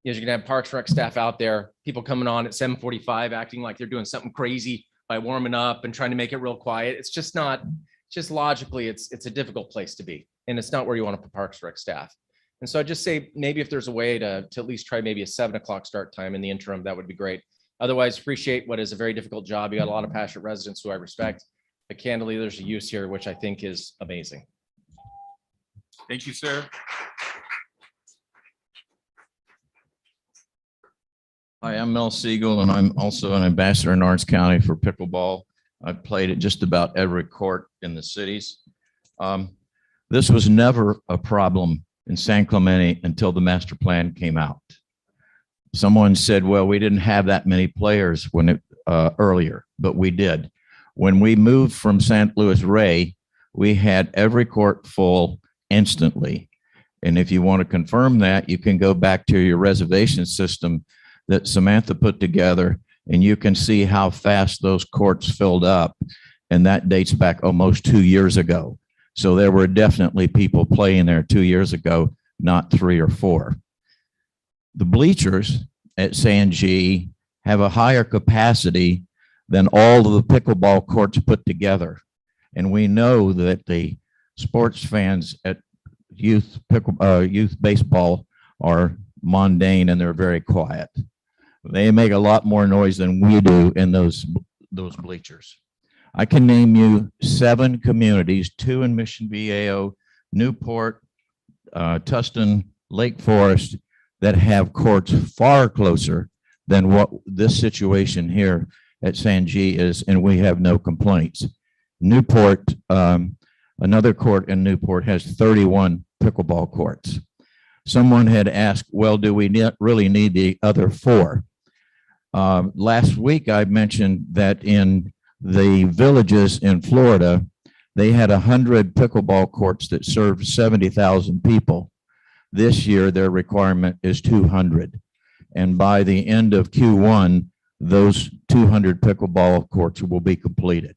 is you're going to have Parks and Rec staff out there, people coming on at 7:45 acting like they're doing something crazy by warming up and trying to make it real quiet. It's just not, just logically, it's a difficult place to be, and it's not where you want to put Parks and Rec staff. And so I just say maybe if there's a way to at least try maybe a 7 o'clock start time in the interim, that would be great. Otherwise, appreciate what is a very difficult job. You got a lot of passionate residents who I respect, but candidly, there's a use here, which I think is amazing. Thank you, sir. Hi, I'm Mel Siegel, and I'm also an ambassador in Orange County for pickleball. I've played at just about every court in the cities. This was never a problem in San Clemente until the master plan came out. Someone said, well, we didn't have that many players when earlier, but we did. When we moved from San Luis Rey, we had every court full instantly. And if you want to confirm that, you can go back to your reservation system that Samantha put together, and you can see how fast those courts filled up. And that dates back almost 2 years ago. So there were definitely people playing there 2 years ago, not 3 or 4. The bleachers at San G have a higher capacity than all of the pickleball courts put together. And we know that the sports fans at youth baseball are mundane and they're very quiet. They make a lot more noise than we do in those bleachers. I can name you 7 communities, 2 in Mission Viejo, Newport, Tustin, Lake Forest, that have courts far closer than what this situation here at San G is, and we have no complaints. Newport, another court in Newport has 31 pickleball courts. Someone had asked, well, do we really need the other 4? Last week, I mentioned that in the villages in Florida, they had 100 pickleball courts that served 70,000 people. This year, their requirement is 200. And by the end of Q1, those 200 pickleball courts will be completed.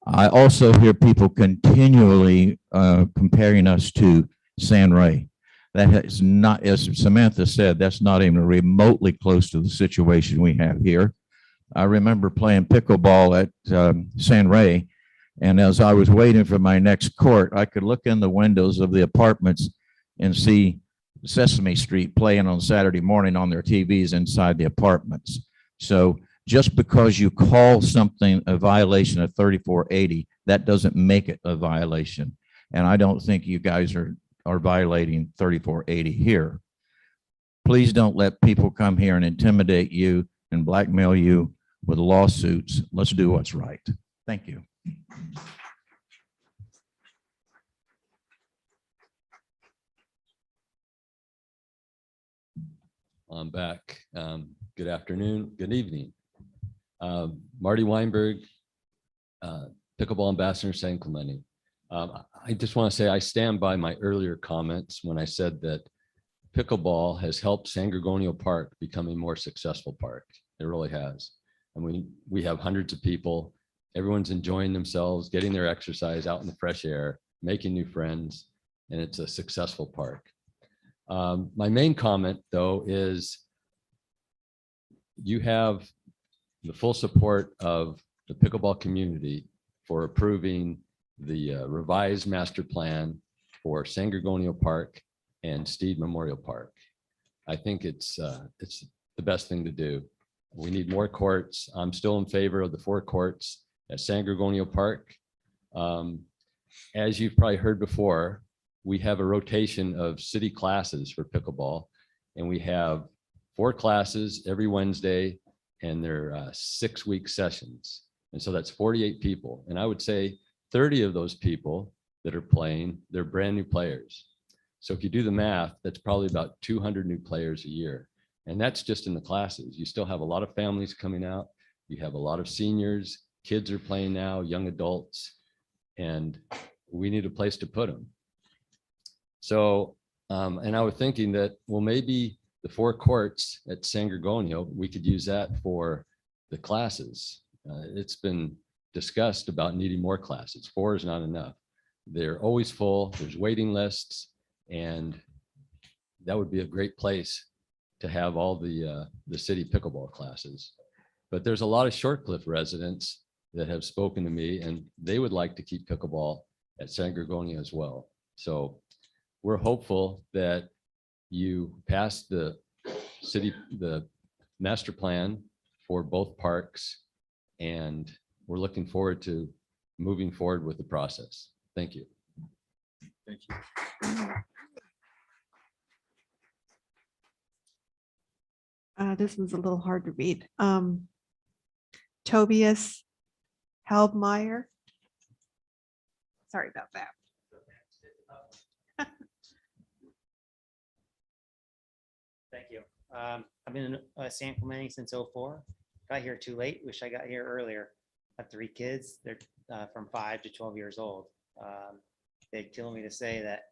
I also hear people continually comparing us to San Ray. That is not, as Samantha said, that's not even remotely close to the situation we have here. I remember playing pickleball at San Ray, and as I was waiting for my next court, I could look in the windows of the apartments and see Sesame Street playing on Saturday morning on their TVs inside the apartments. So just because you call something a violation of 3480, that doesn't make it a violation. And I don't think you guys are violating 3480 here. Please don't let people come here and intimidate you and blackmail you with lawsuits. Let's do what's right. Thank you. I'm back. Good afternoon, good evening. Marty Weinberg, Pickleball Ambassador, San Clemente. I just want to say I stand by my earlier comments when I said that pickleball has helped San Gorgonio Park become a more successful park. It really has. And we have hundreds of people. Everyone's enjoying themselves, getting their exercise out in the fresh air, making new friends, and it's a successful park. My main comment, though, is you have the full support of the pickleball community for approving the revised master plan for San Gorgonio Park and Steed Memorial Park. I think it's the best thing to do. We need more courts. I'm still in favor of the 4 courts at San Gorgonio Park. As you've probably heard before, we have a rotation of city classes for pickleball, and we have 4 classes every Wednesday, and they're 6-week sessions. And so that's 48 people. And I would say 30 of those people that are playing, they're brand new players. So if you do the math, that's probably about 200 new players a year. And that's just in the classes. You still have a lot of families coming out. You have a lot of seniors, kids are playing now, young adults, and we need a place to put them. So, and I was thinking that, well, maybe the 4 courts at San Gorgonio, we could use that for the classes. It's been discussed about needing more classes. 4 is not enough. They're always full. There's waiting lists, and that would be a great place to have all the city pickleball classes. But there's a lot of Short Cliff residents that have spoken to me, and they would like to keep pickleball at San Gorgonio as well. So we're hopeful that you pass the master plan for both parks, and we're looking forward to moving forward with the process. Thank you. Thank you. This one's a little hard to read. Tobias Halbmeyer. Sorry about that. Thank you. I've been in San Clemente since '04. Got here too late. Wish I got here earlier. I have 3 kids. They're from 5 to 12 years old. They kill me to say that,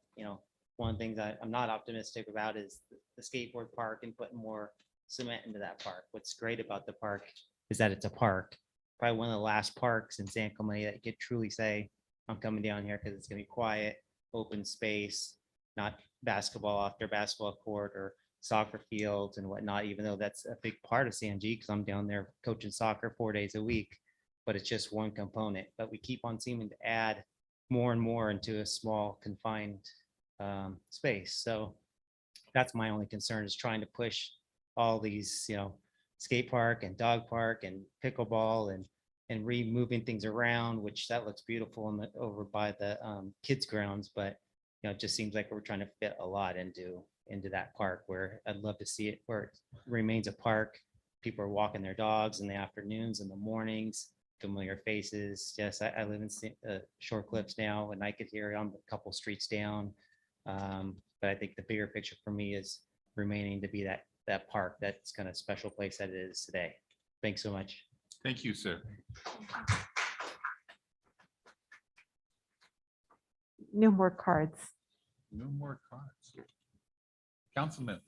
one of the things I'm not optimistic about is the skateboard park and putting more cement into that park. What's great about the park is that it's a park, probably one of the last parks in San Clemente that you could truly say, I'm coming down here because it's gonna be quiet, open space, not basketball off their basketball court or soccer fields and whatnot, even though that's a big part of San G because I'm down there coaching soccer 4 days a week, but it's just one component. But we keep on seeming to add more and more into a small confined space. So that's my only concern, is trying to push all these, skate park and dog park and pickleball and removing things around, which that looks beautiful over by the kids grounds, but it just seems like we're trying to fit a lot into that park, where I'd love to see it where it remains a park. People are walking their dogs in the afternoons and the mornings, familiar faces. Yes, I live in Shore Cliffs now, and I could hear I'm a couple streets down. But I think the bigger picture for me is remaining to be that park, that's kind of special place that it is today. Thanks so much. Thank you, sir. No more cards. No more cards. Council members.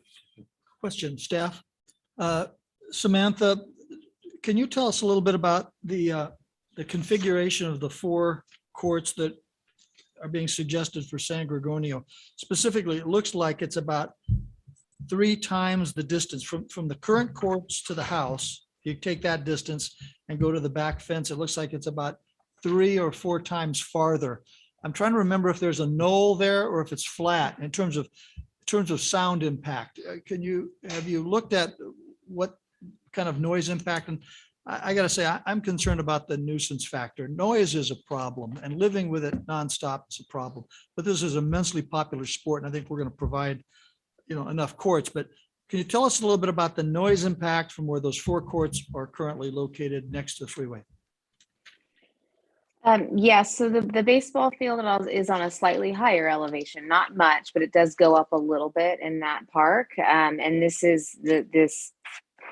Question, staff. Samantha, can you tell us a little bit about the configuration of the 4 courts that are being suggested for San Gorgonio? Specifically, it looks like it's about 3 times the distance from the current courts to the house. You take that distance and go to the back fence, it looks like it's about 3 or 4 times farther. I'm trying to remember if there's a knoll there or if it's flat in terms of sound impact. Have you looked at what kind of noise impact? And I got to say, I'm concerned about the nuisance factor. Noise is a problem, and living with it nonstop is a problem. But this is an immensely popular sport, and I think we're going to provide, enough courts. But can you tell us a little bit about the noise impact from where those 4 courts are currently located next to the freeway? Yes, so the baseball field is on a slightly higher elevation, not much, but it does go up a little bit in that park. And this is this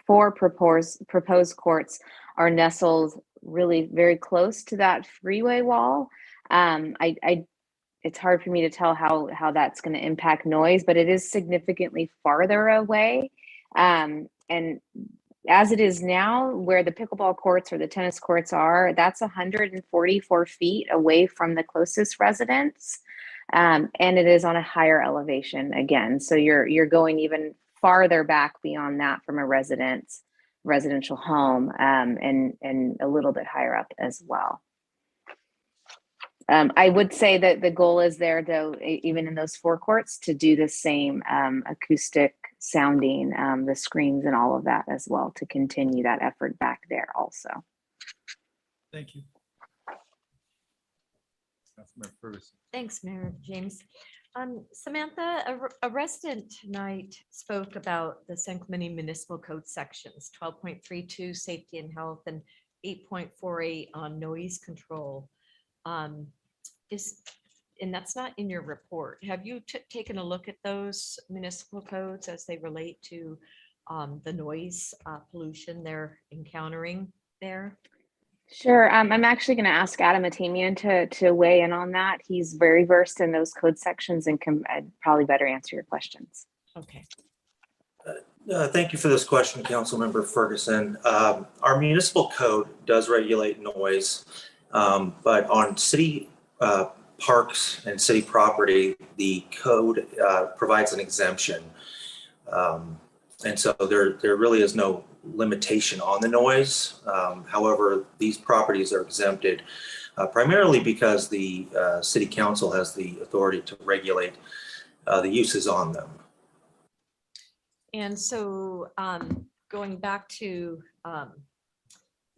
4 proposed courts are nestled really very close to that freeway wall. It's hard for me to tell how that's going to impact noise, but it is significantly farther away. And as it is now, where the pickleball courts or the tennis courts are, that's 144 feet away from the closest residence. And it is on a higher elevation again. So you're going even farther back beyond that from a residential home, and a little bit higher up as well. I would say that the goal is there, though, even in those 4 courts, to do the same acoustic sounding, the screens and all of that as well, to continue that effort back there also. Thank you. Councilmember Ferguson. Thanks, Mayor James. Samantha, a resident tonight spoke about the San Clemente Municipal Code sections 12.32 safety and health and 8.48 on noise control. And that's not in your report. Have you taken a look at those municipal codes as they relate to the noise pollution they're encountering there? Sure. I'm actually going to ask Adam Atamian to weigh in on that. He's very versed in those code sections and can probably better answer your questions. Okay. Thank you for this question, Councilmember Ferguson. Our municipal code does regulate noise, but on city parks and city property, the code provides an exemption. And so there really is no limitation on the noise. However, these properties are exempted primarily because the city council has the authority to regulate the uses on them. And so going back to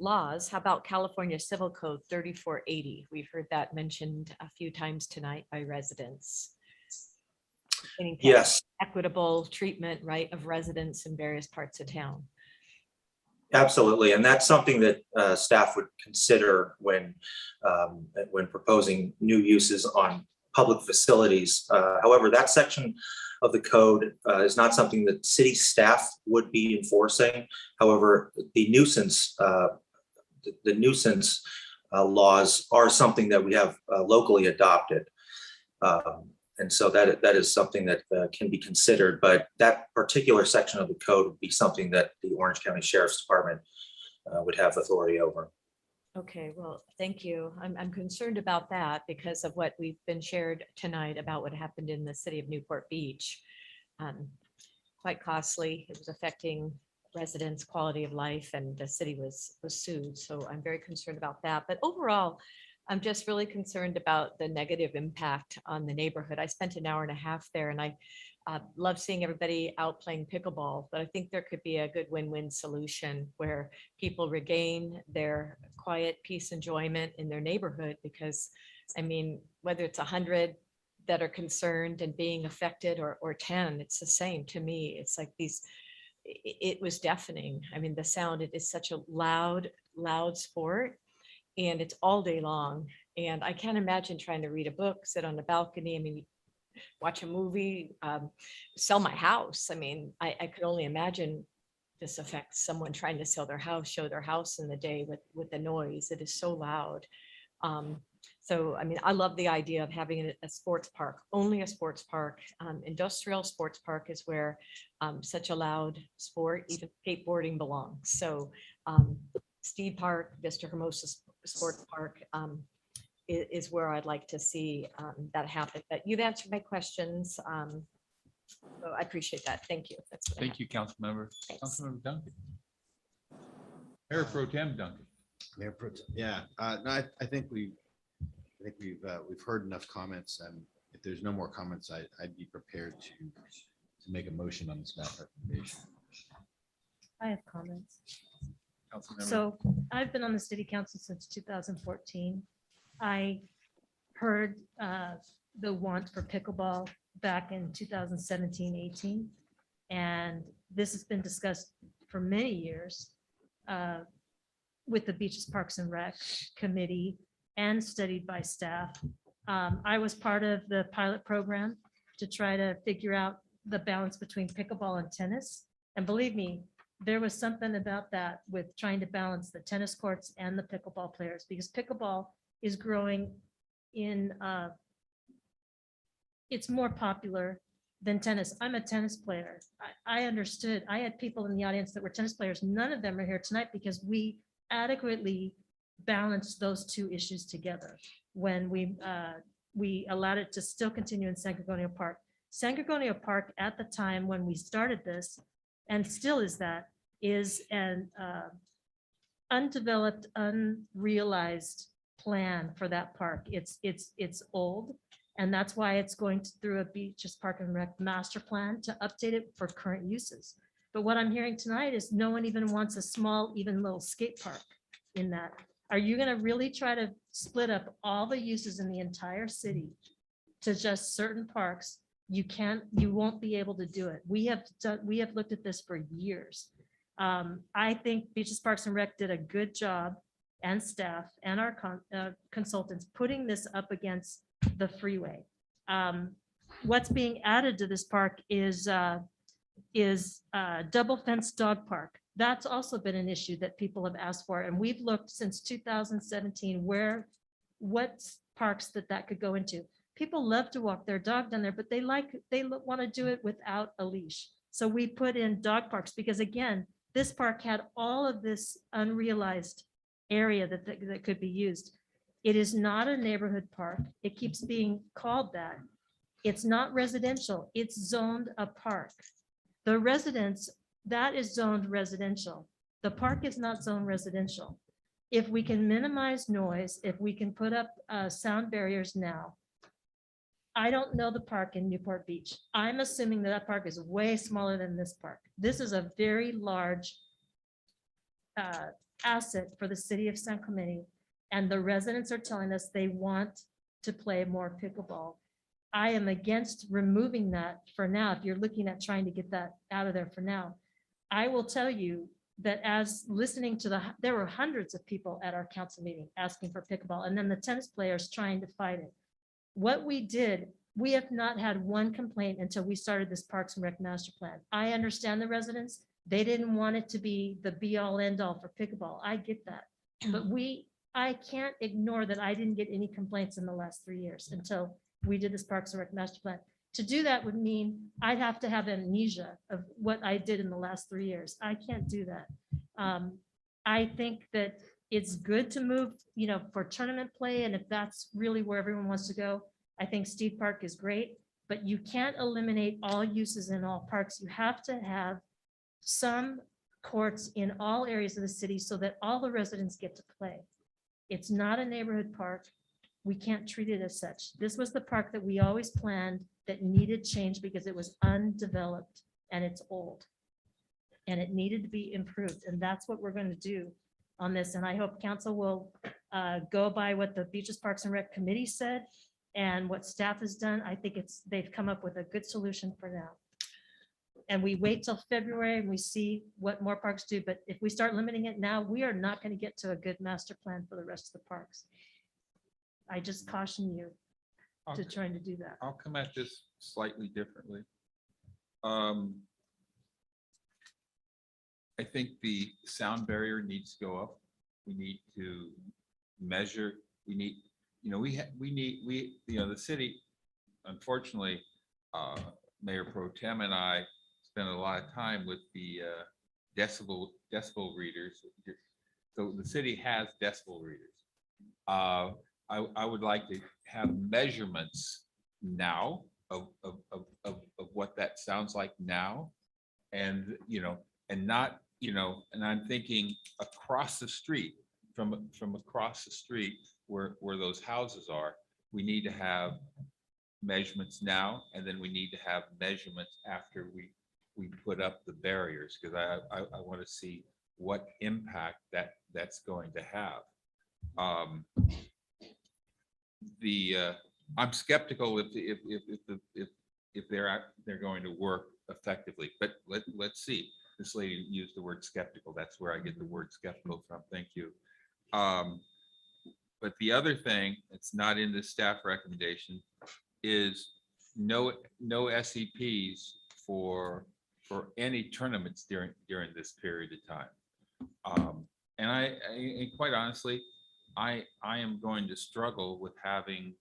laws, how about California Civil Code 3480? We've heard that mentioned a few times tonight by residents. Yes. Equitable treatment, right, of residents in various parts of town. Absolutely, and that's something that staff would consider when proposing new uses on public facilities. However, that section of the code is not something that city staff would be enforcing. However, the nuisance laws are something that we have locally adopted. And so that is something that can be considered, but that particular section of the code would be something that the Orange County Sheriff's Department would have authority over. Okay, well, thank you. I'm concerned about that because of what we've been shared tonight about what happened in the city of Newport Beach. Quite costly. It was affecting residents' quality of life, and the city was sued. So I'm very concerned about that. But overall, I'm just really concerned about the negative impact on the neighborhood. I spent an hour and a half there, and I love seeing everybody out playing pickleball, but I think there could be a good win-win solution where people regain their quiet peace enjoyment in their neighborhood. Because I mean, whether it's 100 that are concerned and being affected or 10, it's the same to me. It's like it was deafening. I mean, the sound, it is such a loud sport, and it's all day long. And I can't imagine trying to read a book, sit on the balcony. I mean, watch a movie, sell my house. I mean, I could only imagine this affects someone trying to sell their house, show their house in the day with the noise. It is so loud. So, I mean, I love the idea of having a sports park, only a sports park. Industrial sports park is where such a loud sport, even skateboarding belongs. So Steed Park, Vista Hermosa Sports Park is where I'd like to see that happen. But you've answered my questions. So I appreciate that. Thank you. That's what I have. Thank you, Councilmember. Thanks. Councilmember Duncan. Mayor Pro Tem Duncan. Mayor Pro Tem, yeah, no, I think we've heard enough comments, and if there's no more comments, I'd be prepared to make a motion on the staff recommendation. I have comments. Councilmember. So I've been on the city council since 2014. I heard the want for pickleball back in 2017-18. And this has been discussed for many years with the Beaches, Parks and Rec Committee and studied by staff. I was part of the pilot program to try to figure out the balance between pickleball and tennis. And believe me, there was something about that with trying to balance the tennis courts and the pickleball players, because pickleball is growing in, it's more popular than tennis. I'm a tennis player. I understood. I had people in the audience that were tennis players. None of them are here tonight because we adequately balanced those two issues together when we allowed it to still continue in San Gregorio Park. San Gregorio Park at the time when we started this, and still is an undeveloped, unrealized plan for that park. It's old, and that's why it's going through a Beaches Park and Rec master plan to update it for current uses. But what I'm hearing tonight is no one even wants a small, even little skate park in that. Are you going to really try to split up all the uses in the entire city to just certain parks? You won't be able to do it. We have looked at this for years. I think Beaches, Parks and Rec did a good job, and staff and our consultants putting this up against the freeway. What's being added to this park is double fence dog park. That's also been an issue that people have asked for, and we've looked since 2017 what parks that could go into. People love to walk their dog down there, but they want to do it without a leash. So we put in dog parks because, again, this park had all of this unrealized area that could be used. It is not a neighborhood park. It keeps being called that. It's not residential. It's zoned a park. The residents, that is zoned residential. The park is not zoned residential. If we can minimize noise, if we can put up sound barriers now, I don't know the park in Newport Beach. I'm assuming that park is way smaller than this park. This is a very large asset for the city of San Clemente, and the residents are telling us they want to play more pickleball. I am against removing that for now. If you're looking at trying to get that out of there for now, I will tell you that as listening to there were hundreds of people at our council meeting asking for pickleball, and then the tennis players trying to fight it. What we did, we have not had one complaint until we started this Parks and Rec master plan. I understand the residents. They didn't want it to be the be all end all for pickleball. I get that. But I can't ignore that I didn't get any complaints in the last 3 years until we did this Parks and Rec master plan. To do that would mean I'd have to have amnesia of what I did in the last 3 years. I can't do that. I think that it's good to move, for tournament play, and if that's really where everyone wants to go, I think Steve Park is great, but you can't eliminate all uses in all parks. You have to have some courts in all areas of the city so that all the residents get to play. It's not a neighborhood park. We can't treat it as such. This was the park that we always planned that needed change because it was undeveloped and it's old. And it needed to be improved. And that's what we're going to do on this. And I hope council will go by what the Beaches Parks and Rec Committee said and what staff has done. I think they've come up with a good solution for now. And we wait till February and we see what more parks do. But if we start limiting it now, we are not going to get to a good master plan for the rest of the parks. I just caution you to trying to do that. I'll come at this slightly differently. I think the sound barrier needs to go up. We need to measure, the city, unfortunately, Mayor Pro Tem and I spent a lot of time with the decibel readers. So the city has decibel readers. I would like to have measurements now of what that sounds like now. And, and not, and I'm thinking across the street, from across the street where those houses are, we need to have measurements now, and then we need to have measurements after we put up the barriers, because I want to see what impact that's going to have. I'm skeptical if they're going to work effectively, but let's see. This lady used the word skeptical. That's where I get the word skeptical from. Thank you. But the other thing, it's not in the staff recommendation, is no SEPs for any tournaments during this period of time. And I quite honestly, I am going to struggle with having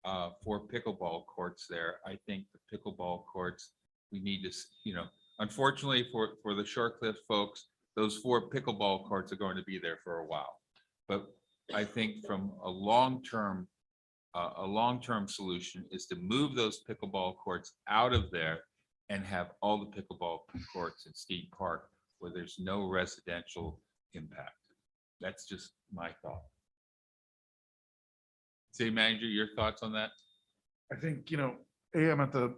4 pickleball courts there. I think the pickleball courts, we need to, unfortunately for the Short Cliff folks, those 4 pickleball courts are going to be there for a while. But I think from a long-term solution is to move those pickleball courts out of there and have all the pickleball courts in Steve Park where there's no residential impact. That's just my thought. City Manager, your thoughts on that? I think, I'm at the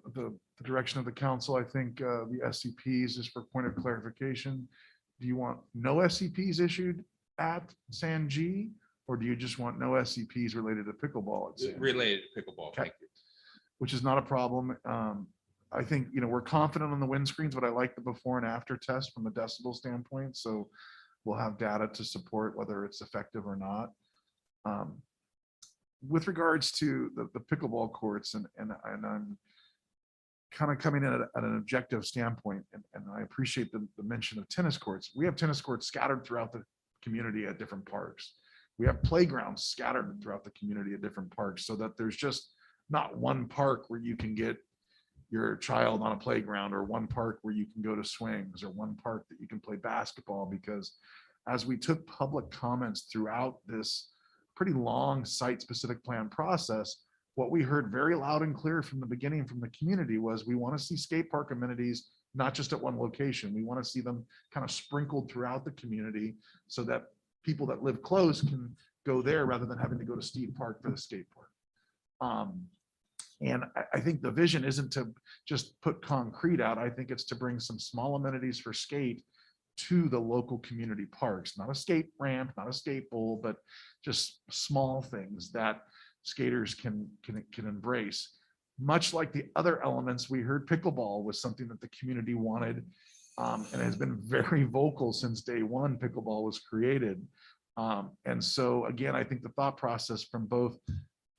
direction of the council. I think the SCPs, just for point of clarification, do you want no SCPs issued at San G, or do you just want no SCPs related to pickleball at San G? Related to pickleball, Okay. thank you. Which is not a problem. I think, we're confident on the windscreens, but I like the before and after test from a decibel standpoint. So we'll have data to support whether it's effective or not. With regards to the pickleball courts, and I'm kind of coming in at an objective standpoint, and I appreciate the mention of tennis courts. We have tennis courts scattered throughout the community at different parks. We have playgrounds scattered throughout the community at different parks, so that there's just not one park where you can get your child on a playground, or one park where you can go to swings, or one park that you can play basketball. Because as we took public comments throughout this pretty long site-specific plan process, what we heard very loud and clear from the beginning from the community was we want to see skate park amenities, not just at one location. We want to see them kind of sprinkled throughout the community so that people that live close can go there rather than having to go to Steve Park for the skate park. And I think the vision isn't to just put concrete out. I think it's to bring some small amenities for skate to the local community parks, not a skate ramp, not a skate bowl, but just small things that skaters can embrace. Much like the other elements, we heard pickleball was something that the community wanted, and has been very vocal since day one pickleball was created. And so again, I think the thought process from both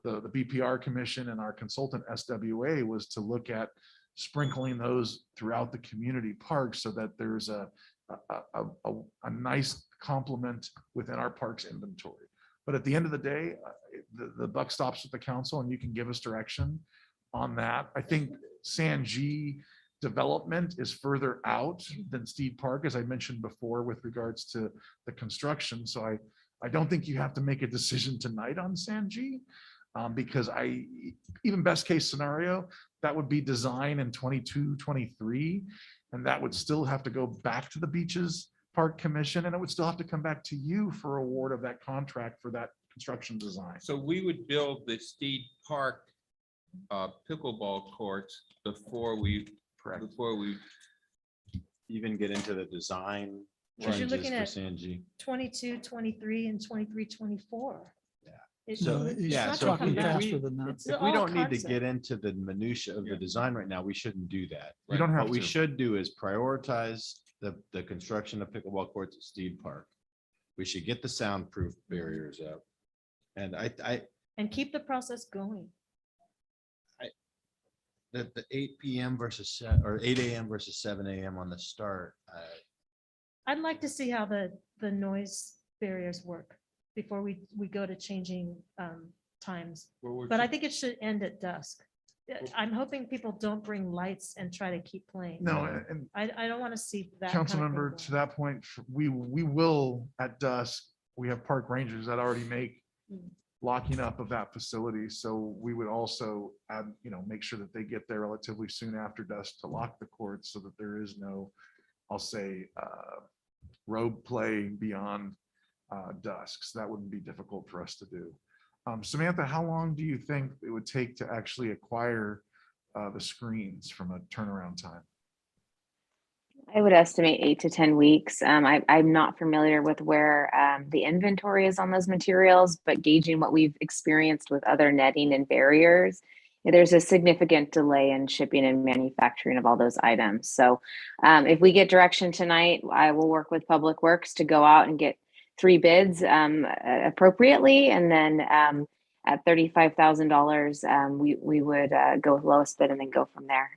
the BPR Commission and our consultant SWA was to look at sprinkling those throughout the community parks so that there's a nice complement within our parks inventory. But at the end of the day, the buck stops with the council and you can give us direction on that. I think Sanji development is further out than Steed Park, as I mentioned before, with regards to the construction. So I don't think you have to make a decision tonight on Sanji. Because even best case scenario, that would be design in 22, 23, and that would still have to go back to the Beaches Park Commission, and it would still have to come back to you for award of that contract for that construction design. So we would build the Steed Park pickleball courts before we Even get into the design Because you're changes looking for at Sanji. 22, 23, and 23, 24. Yeah. It- So, it's yeah, not so talking if we- about- faster than that. it's If we all don't need to concept. get into the minutia of the design right now, we shouldn't do that. You don't have What we to. should do is prioritize the construction of pickleball courts at Steed Park. We should get the soundproof barriers up. And And keep the process going. the 8 PM versus, or 8 AM versus 7 AM on the start. I'd like to see how the noise barriers work before we go to changing times. But I think it should end at dusk. I'm hoping people don't bring lights and try to keep playing. No, and I don't want to see that. kind of council thing member, going to that point, we will at dusk, we have park rangers that already make Mm. locking up of that facility. So we would also add, make sure that they get there relatively soon after dusk to lock the courts so that there is no, I'll say, rogue play beyond dusk. So that wouldn't be difficult for us to do. Samantha, how long do you think it would take to actually acquire the screens from a turnaround time? I would estimate 8 to 10 weeks. I'm not familiar with where the inventory is on those materials, but gauging what we've experienced with other netting and barriers, there's a significant delay in shipping and manufacturing of all those items. So if we get direction tonight, I will work with Public Works to go out and get 3 bids appropriately. And then at $35,000, we would go with lowest bid and then go from there.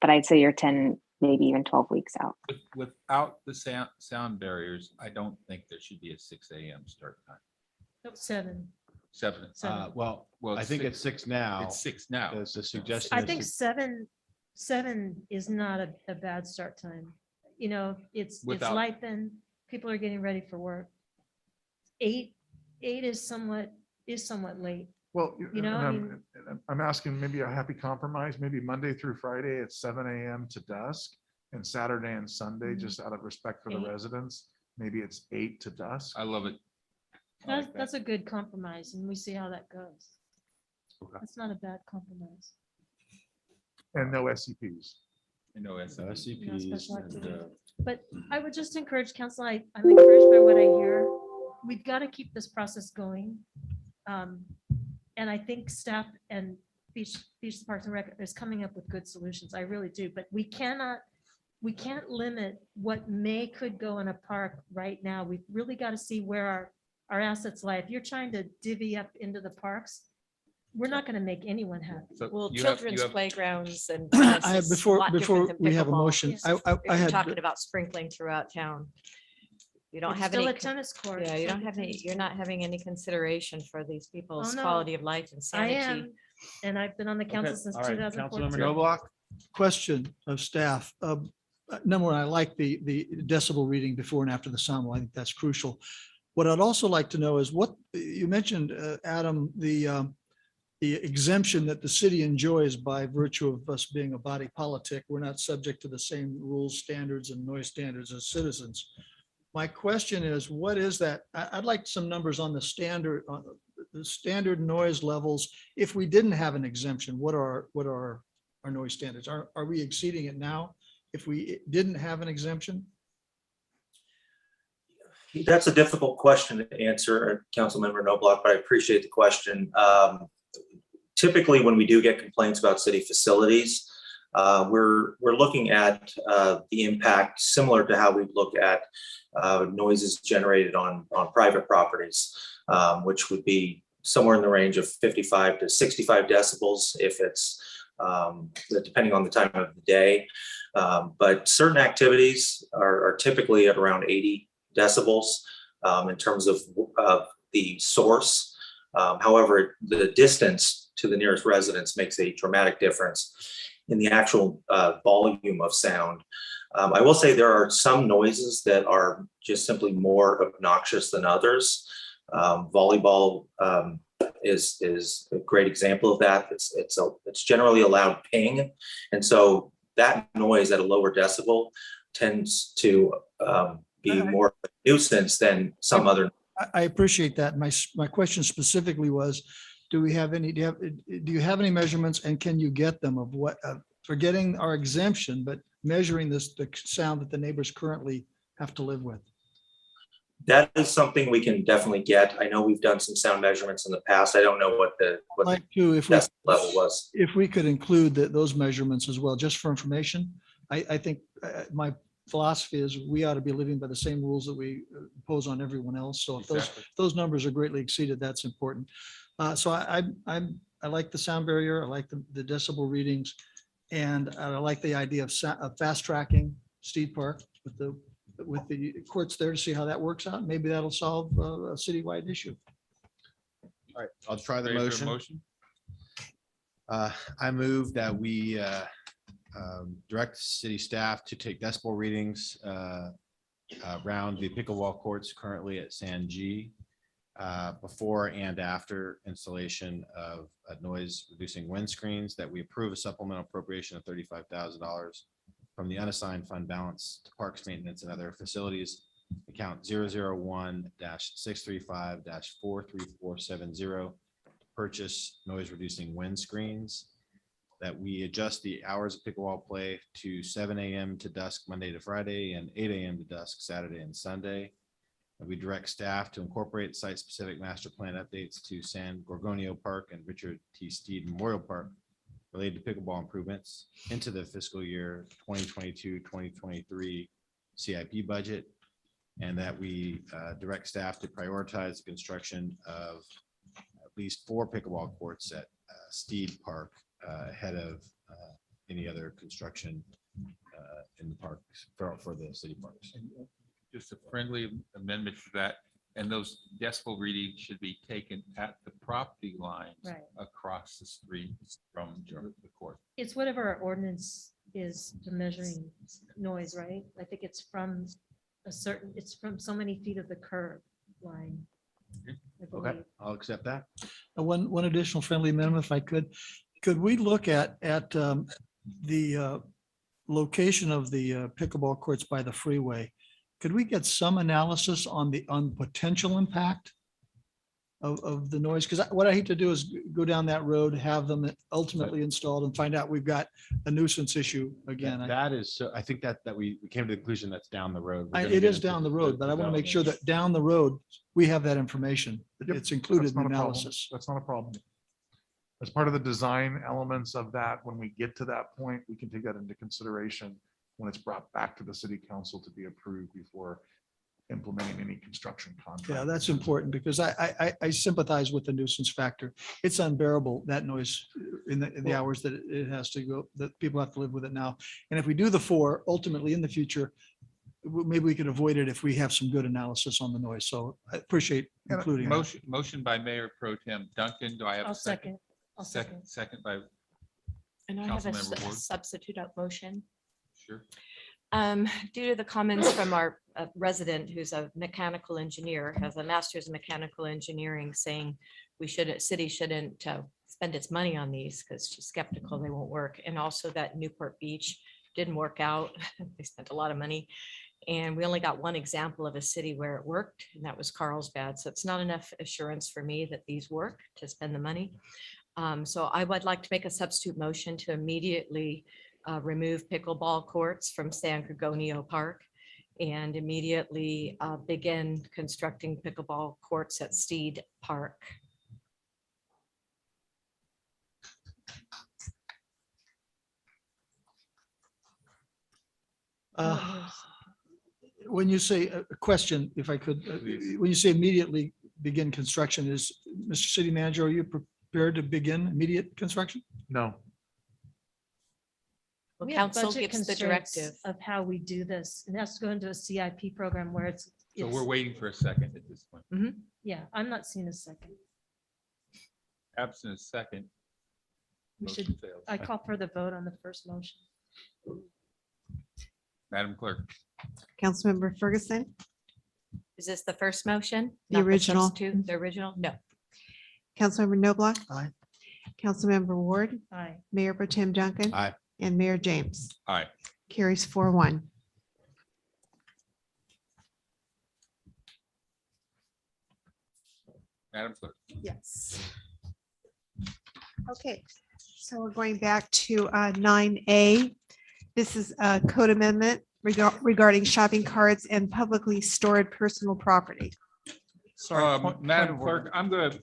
But I'd say you're 10, maybe even 12 weeks out. Without the sound barriers, I don't think there should be a 6 AM start time. No, 7. 7. Well, I think it's 6 now. It's 6 now. There's the suggestion. I is think to- 7 is not a bad start time. It's Without- light then, people are getting ready for work. 8 is somewhat late. Well, You know, I I'm asking maybe a happy compromise, maybe Monday through Friday at 7 AM to dusk, and Saturday and Sunday, Mhm. just out of respect for the 8. residents, maybe it's 8 to dusk. I love it. I like that. That's a good compromise and we see how that goes. Okay. That's not a bad compromise. And no SCPs. I know it's. No SCPs special and, activity. But I would just encourage council, I'm encouraged by what I hear. We've got to keep this process going. And I think staff and Beach Parks and Rec is coming up with good solutions. I really do, but we can't limit what could go in a park right now. We've really got to see where our assets lie. If you're trying to divvy up into the parks, we're not going to make anyone happy. So Well, you have- children's you have- playgrounds and. I tennis have, is a before lot different than we have a pickleball. motion, Yes. I If You're had, talking about sprinkling throughout town. You don't It's have still any. a tennis court. Yeah, you It's don't like a have any, tennis you're court. not having any consideration for these people's no. quality of life and I sanity. am, and I've been on the council since all right. 2014. Councilmember Noblock? question of staff. Number one, I like the decibel reading before and after the sound. I think that's crucial. What I'd also like to know is what you mentioned, Adam, the exemption that the city enjoys by virtue of us being a body politic. We're not subject to the same rules, standards, and noise standards as citizens. My question is, what is that? I'd like some numbers on the standard noise levels. If we didn't have an exemption, what are our noise standards? Are we exceeding it now if we didn't have an exemption? That's a difficult question to answer, Councilmember Noblock, but I appreciate the question. Typically, when we do get complaints about city facilities, we're looking at the impact similar to how we look at noises generated on private properties, which would be somewhere in the range of 55 to 65 decibels if it's depending on the time of the day. But certain activities are typically at around 80 decibels in terms of the source. However, the distance to the nearest residence makes a dramatic difference in the actual volume of sound. I will say there are some noises that are just simply more obnoxious than others. Volleyball is a great example of that. It's generally a loud ping, and so that noise at a lower decibel tends to be more of a nuisance than some other. I appreciate that. My question specifically was, do you have any measurements, and can you get them of what, forgetting our exemption, but measuring the sound that the neighbors currently have to live with? That is something we can definitely get. I know we've done some sound measurements in the past. I don't know what the decibel level was. If we could include those measurements as well, just for information. I think my philosophy is we ought to be living by the same rules that we impose on everyone else. So if those numbers are greatly exceeded, that's important. So I like the sound barrier. I like the decibel readings. And I like the idea of fast tracking Steed Park with the courts there to see how that works out. Maybe that'll solve a citywide issue. All right, I'll try the Is there a motion. I move that we direct city staff to take decibel readings around the pickleball courts currently at San G before and after installation of noise reducing windscreens, that we approve a supplemental appropriation of $35,000 from the unassigned fund balance to parks maintenance and other facilities account 001-635-43470 purchase noise reducing windscreens, that we adjust the hours of pickleball play to 7 a.m. to dusk Monday to Friday and 8 a.m. to dusk Saturday and Sunday. And we direct staff to incorporate site-specific master plan updates to San Gorgonio Park and Richard T. Steed Memorial Park related to pickleball improvements into the fiscal year 2022-2023 CIP budget, and that we direct staff to prioritize the construction of at least 4 pickleball courts at Steed Park ahead of any other construction in the parks for the city parks. Just a friendly amendment to that, and those decibel readings should be taken at the property lines Right. across the street from the court. It's whatever our ordinance is for measuring noise, right? I think it's from it's from so many feet of the curb line. I Okay, believe. I'll accept that. One additional friendly amendment, if I could. Could we look at the location of the pickleball courts by the freeway? Could we get some analysis on the potential impact of the noise? Because what I hate to do is go down that road, have them ultimately installed and find out we've got a nuisance issue again. That is, so I think that we came to the conclusion that's down the road. We're gonna It get is into down the road, but I want to make sure development. that down the road, we have that information. that Yep, It's included That's in not the a problem. analysis. That's not a problem. As part of the design elements of that, when we get to that point, we can take that into consideration when it's brought back to the city council to be approved before implementing any construction contract. Yeah, that's important because I sympathize with the nuisance factor. It's unbearable, that noise in the hours that it has to go, that people have to live with it now. And if we do the 4, ultimately in the future, maybe we could avoid it if we have some good analysis on the noise. So I appreciate including that. Motion by Mayor Pro Tem Duncan. Do I have I'll a second? second. I'll second. Second by, And I have a Councilmember Ward. substitute up motion. sure. Due to the comments from our resident, who's a mechanical engineer, has a master's in mechanical engineering, saying city shouldn't spend its money on these because she's skeptical they won't work. And also that Newport Beach didn't work out. They spent a lot of money. And we only got one example of a city where it worked, and that was Carlsbad. So it's not enough assurance for me that these work to spend the money. So I would like to make a substitute motion to immediately remove pickleball courts from San Gorgonio Park and immediately begin constructing pickleball courts at Steed Park. When you say a question, if I could, when you say immediately begin construction, is Mr. City Manager, are you prepared to begin immediate construction? No, Well, We have council budget gives the constraints directive. of how we do this. It has to go into a CIP program where So we're waiting for a second at this point. yeah, I'm not seeing a second. Absent a second. We motion should, fails. I call for the vote on the first motion. Madam Clerk. Councilmember Ferguson, Is this the first motion? The Not original. substitute, The original? No. Councilmember Noblock. Aye. Councilmember Ward, Aye. Mayor Pro Tem Duncan. Aye. And Mayor James. Aye. Carries 4-1. Madam Clerk. Yes. Okay, so we're going back to 9A. This is a code amendment regarding shopping carts and publicly stored personal property. Sorry. point Madam of order. Clerk, I'm going to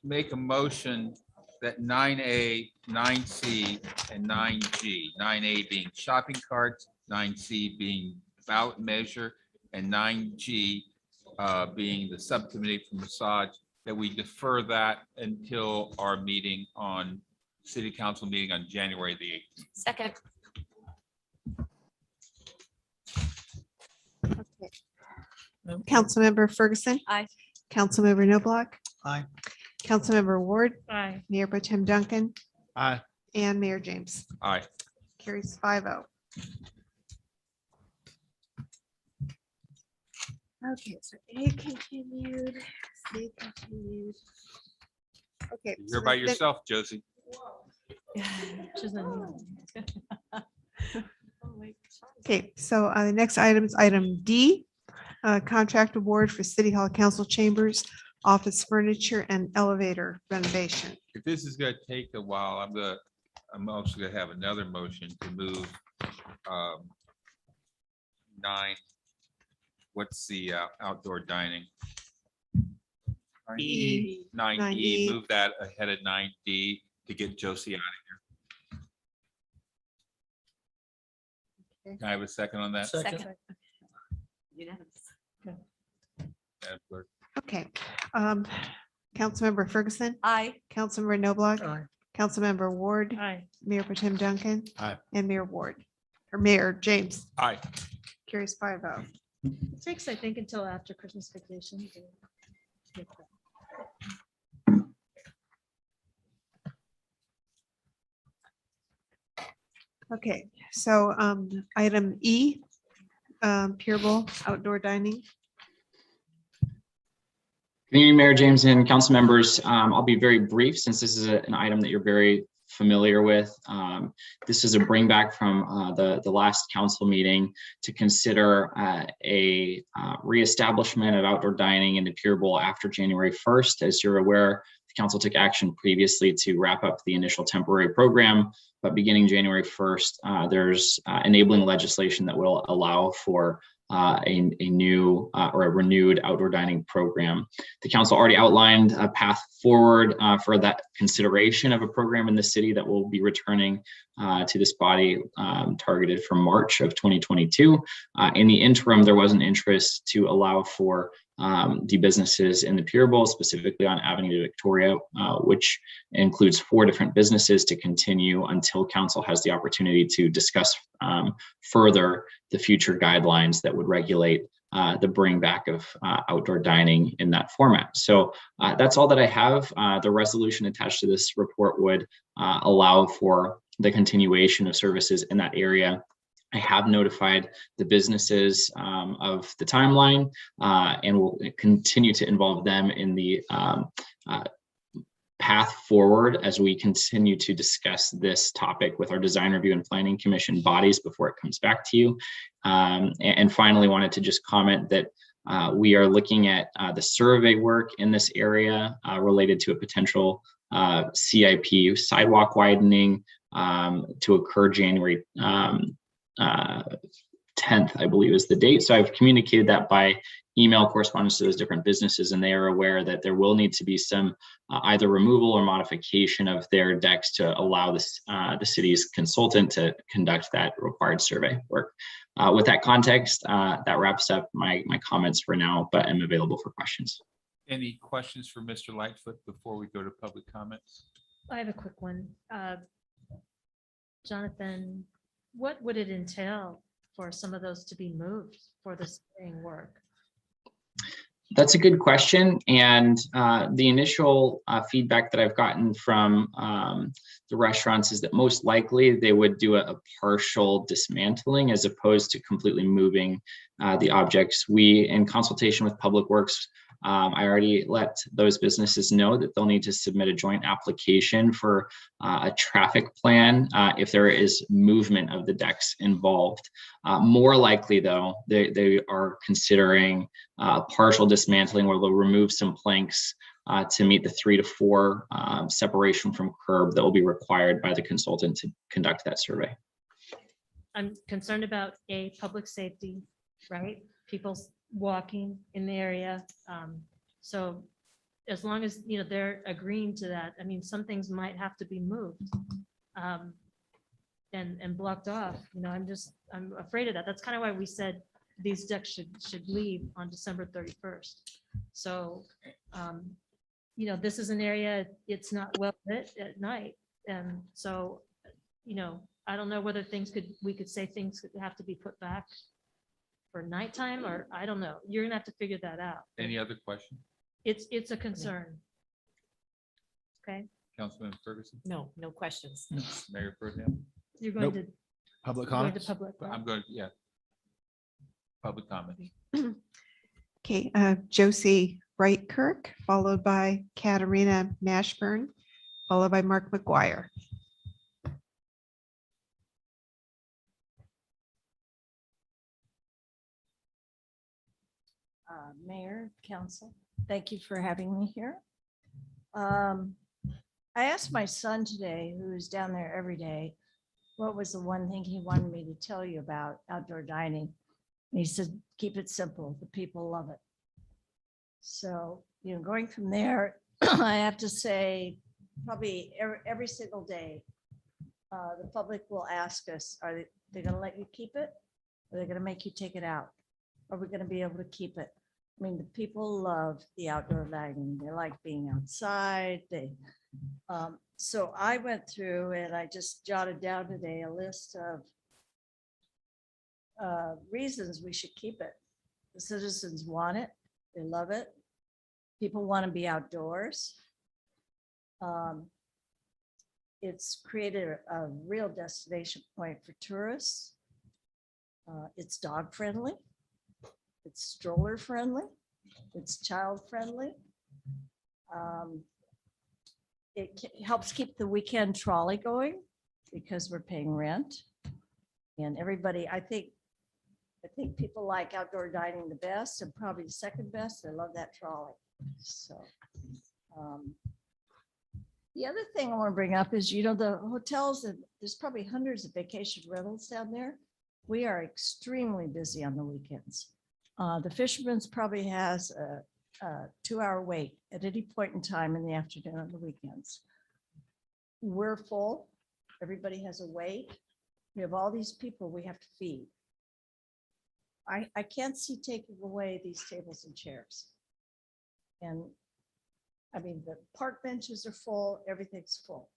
make a motion that 9A, 9C, and 9G, 9A being shopping carts, 9C being ballot measure, and 9G being the subcommittee for massage, that we defer that until our meeting on, city council meeting on January the 18th. Second. Councilmember Ferguson. Aye. Councilmember Noblock. Aye. Councilmember Ward, Aye. Mayor Pro Tem Duncan, Aye. and Mayor James. Aye. Carries 5-0. Okay, so A continued, C continued. Okay. so You're by the- yourself, Josie. She's in- Okay, so the next item is item D, contract award for City Hall Council Chambers, office furniture and elevator renovation. If this is going to take a while, I'm also going to have another motion to move 9. What's the outdoor dining? E. 9E, 9E. move that ahead of 9D to get Josie out of here. Okay. Can I have a second on that? Second. Unanimous. Madam Clerk? Okay. Councilmember Ferguson, Aye. Councilmember Noblock, Aye. Councilmember Ward, Aye. Mayor Pro Tem Duncan. Aye. And Mayor Ward, or Mayor James. Aye. Carries 5-0. It takes, I think, until after Christmas vacation. to get that. Okay, so item E, Pier outdoor dining. Good evening, Mayor James and council members. I'll be very brief since this is an item that you're very familiar with. This is a bring back from the last council meeting to consider a reestablishment of outdoor dining in the Pier Bowl after January 1st. As you're aware, the council took action previously to wrap up the initial temporary program, but beginning January 1st, there's enabling legislation that will allow for a new or a renewed outdoor dining program. The council already outlined a path forward for that consideration of a program in the city that will be returning to this body targeted for March of 2022. In the interim, there was an interest to allow for the businesses in the Pier Bowl, specifically on Avenue Victoria, which includes 4 different businesses, to continue until council has the opportunity to discuss further the future guidelines that would regulate the bring back of outdoor dining in that format. So that's all that I have. The resolution attached to this report would allow for the continuation of services in that area. I have notified the businesses of the timeline and will continue to involve them in the path forward as we continue to discuss this topic with our design review and planning commission bodies before it comes back to you. And finally, wanted to just comment that we are looking at the survey work in this area related to a potential CIP sidewalk widening to occur January 10th, I believe is the date. So I've communicated that by email correspondence to those different businesses, and they are aware that there will need to be some either removal or modification of their decks to allow this, the city's consultant to conduct that required survey work. With that context, that wraps up my comments for now, but I'm available for questions. Any questions for Mr. Lightfoot before we go to public comments? I have a quick one. Jonathan, what would it entail for some of those to be moved for the surveying work? That's a good question. And the initial feedback that I've gotten from the restaurants is that most likely they would do a partial dismantling as opposed to completely moving the objects. We, in consultation with Public Works, I already let those businesses know that they'll need to submit a joint application for a traffic plan if there is movement of the decks involved. More likely though, they are considering partial dismantling where they'll remove some planks to meet the 3 to 4 separation from curb that will be required by the consultant to conduct that survey. I'm concerned about public safety, right? People walking in the area. So as long as, they're agreeing to that, I mean, some things might have to be moved and blocked off. I'm afraid of that. That's kind of why we said these decks should leave on December 31st. So, this is an area, it's not well lit at night. And so, I don't know whether we could say things could have to be put back for nighttime, or I don't know. You're gonna have to figure that out. Any other question? It's a concern. Okay, Councilman Ferguson, No, no questions. Mayor Pro Tem? you're going Nope. to. Public going to comments? public. I'm going, yeah. Public comment. Okay, Josie Wright Kirk, followed by Katarina Mashburn, followed by Mark McGuire. Mayor, council, thank you for having me here. I asked my son today, who is down there every day, what was the one thing he wanted me to tell you about outdoor dining? And he said, keep it simple. The people love it. So, going from there, I have to say, probably every single day, the public will ask us, are they going to let you keep it? Are they going to make you take it out? Are we going to be able to keep it? I mean, the people love the outdoor dining. They like being outside. So I went through and I just jotted down today a list of reasons we should keep it. The citizens want it. They love it. People want to be outdoors. It's created a real destination point for tourists. It's dog friendly. It's stroller friendly. It's child friendly. It helps keep the weekend trolley going because we're paying rent. And everybody, I think people like outdoor dining the best and probably the second best. They love that trolley. So the other thing I want to bring up is, the hotels, and there's probably hundreds of vacation rentals down there. We are extremely busy on the weekends. The Fisherman's probably has a 2-hour wait at any point in time in the afternoon on the weekends. We're full. Everybody has a wait. We have all these people we have to feed. I can't see taking away these tables and chairs. And I mean, the park benches are full, everything's full.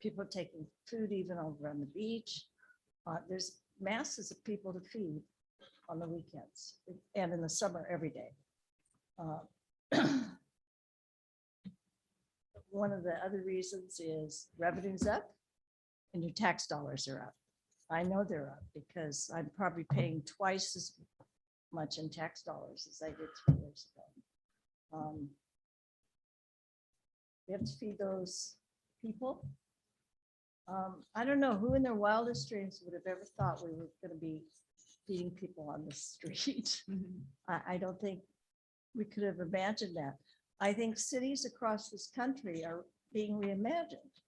People are taking food even over on the beach. There's masses of people to feed on the weekends and in the summer every day. One of the other reasons is revenue's up and your tax dollars are up. I know they're up because I'm probably paying twice as much in tax dollars as I did 3 years ago. We have to feed those people. I don't know who in their wildest dreams would have ever thought we were going to be feeding people on the street. I don't think we could have imagined that. I think cities across this country are being reimagined,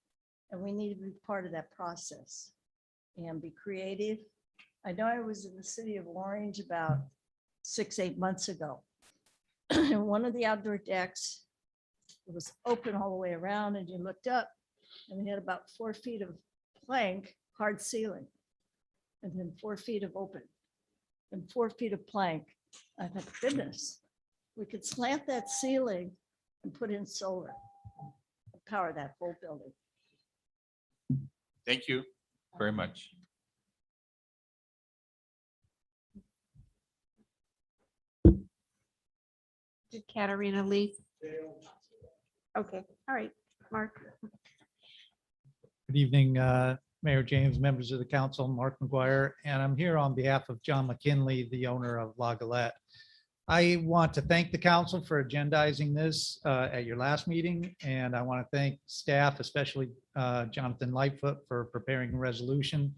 and we need to be part of that process and be creative. I know I was in the city of Orange about 6-8 months ago, and one of the outdoor decks, it was open all the way around, and you looked up and we had about 4 feet of plank, hard ceiling, and then 4 feet of open and 4 feet of plank. I thought, goodness, we could slant that ceiling and put in solar, and power that whole building. Thank you very much. Did Katarina leave? Okay, all right, Mark. Good evening, Mayor James, members of the council, Mark McGuire, and I'm here on behalf of John McKinley, the owner of La Galette. I want to thank the council for agendizing this at your last meeting, and I want to thank staff, especially Jonathan Lightfoot, for preparing a resolution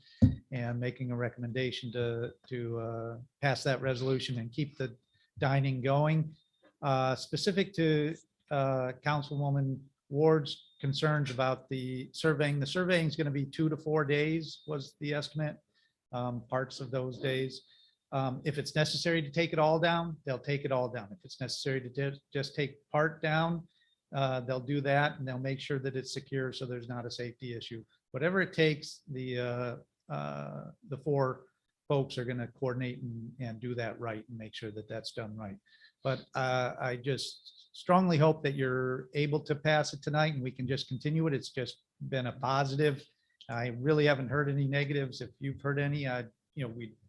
and making a recommendation to pass that resolution and keep the dining going. Specific to Councilwoman Ward's concerns about the surveying is going to be 2 to 4 days was the estimate, parts of those days. If it's necessary to take it all down, they'll take it all down. If it's necessary to just take part down, they'll do that, and they'll make sure that it's secure so there's not a safety issue. Whatever it takes, the 4 folks are going to coordinate and do that right and make sure that that's done right. But I just strongly hope that you're able to pass it tonight and we can just continue it. It's just been a positive. I really haven't heard any negatives. If you've heard any,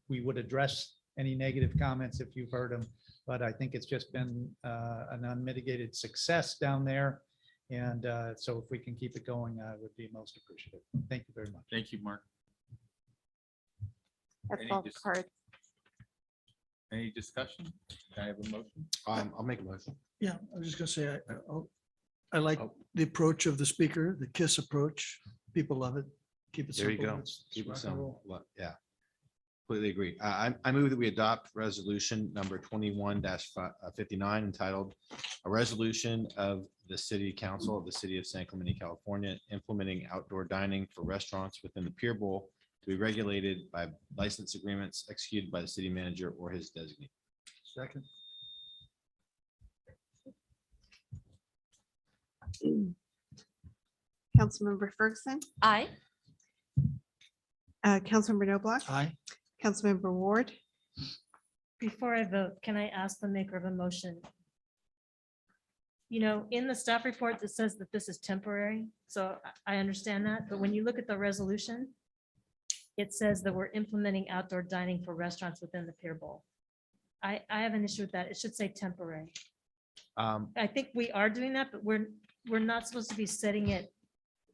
we would address any negative comments if you've heard them. But I think it's just been an unmitigated success down there. And so if we can keep it going, I would be most appreciative. Thank you very much. Thank you, Mark. That's Any all the dis- cards. Any discussion? Can I have a motion? I'll make a motion. Yeah, I was just gonna say, I like the approach of the speaker, the KISS approach. People love it. Keep it There you simple. go. It's Keep it rock and simple. roll. Yeah. Completely agree. I move that we adopt resolution number 21-59 entitled "A Resolution of the City Council of the City of San Clemente, California, implementing outdoor dining for restaurants within the Pier Bowl to be regulated by license agreements executed by the city manager or his designee." Second. Councilmember Ferguson, Aye. Councilmember Noblock, Aye. Councilmember Ward, Before I vote, can I ask the maker of a motion? In the staff report, it says that this is temporary, so I understand that, but when you look at the resolution, it says that we're implementing outdoor dining for restaurants within the Pier Bowl. I have an issue with that. It should say temporary. I think we are doing that, but we're not supposed to be setting it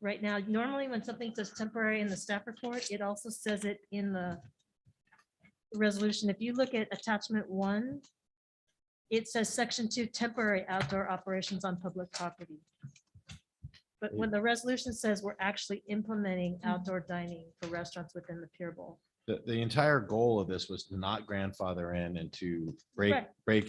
right now. Normally, when something says temporary in the staff report, it also says it in the resolution. If you look at attachment 1, it says section 2, temporary outdoor operations on public property. But when the resolution says we're actually implementing outdoor dining for restaurants within the Pier Bowl. The entire goal of this was to not grandfather in and to break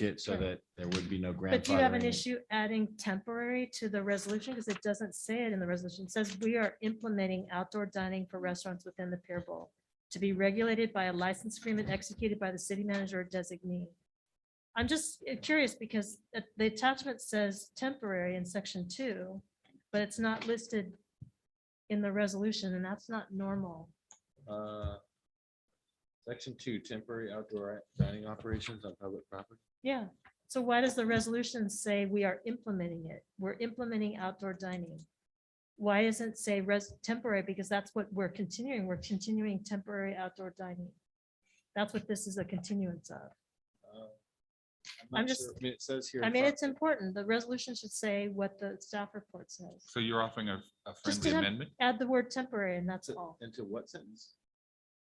it so Correct. that there would be no grandfathering. But do you have an issue adding temporary to the resolution? Because it doesn't say it in the resolution. It says we are implementing outdoor dining for restaurants within the Pier Bowl to be regulated by a license agreement executed by the city manager or designee. I'm just curious because the attachment says temporary in section 2, but it's not listed in the resolution, and that's not normal. Section 2, temporary outdoor dining operations on public property. Yeah. So why does the resolution say we are implementing it? We're implementing outdoor dining. Why doesn't it say temporary? Because that's what we're continuing. We're continuing temporary outdoor dining. That's what this is a continuance of. I'm just, I mean, it says here. it's important. The resolution should say what the staff report says. So you're offering a Just friendly to amendment? add the word temporary, and that's all. Into what sentence?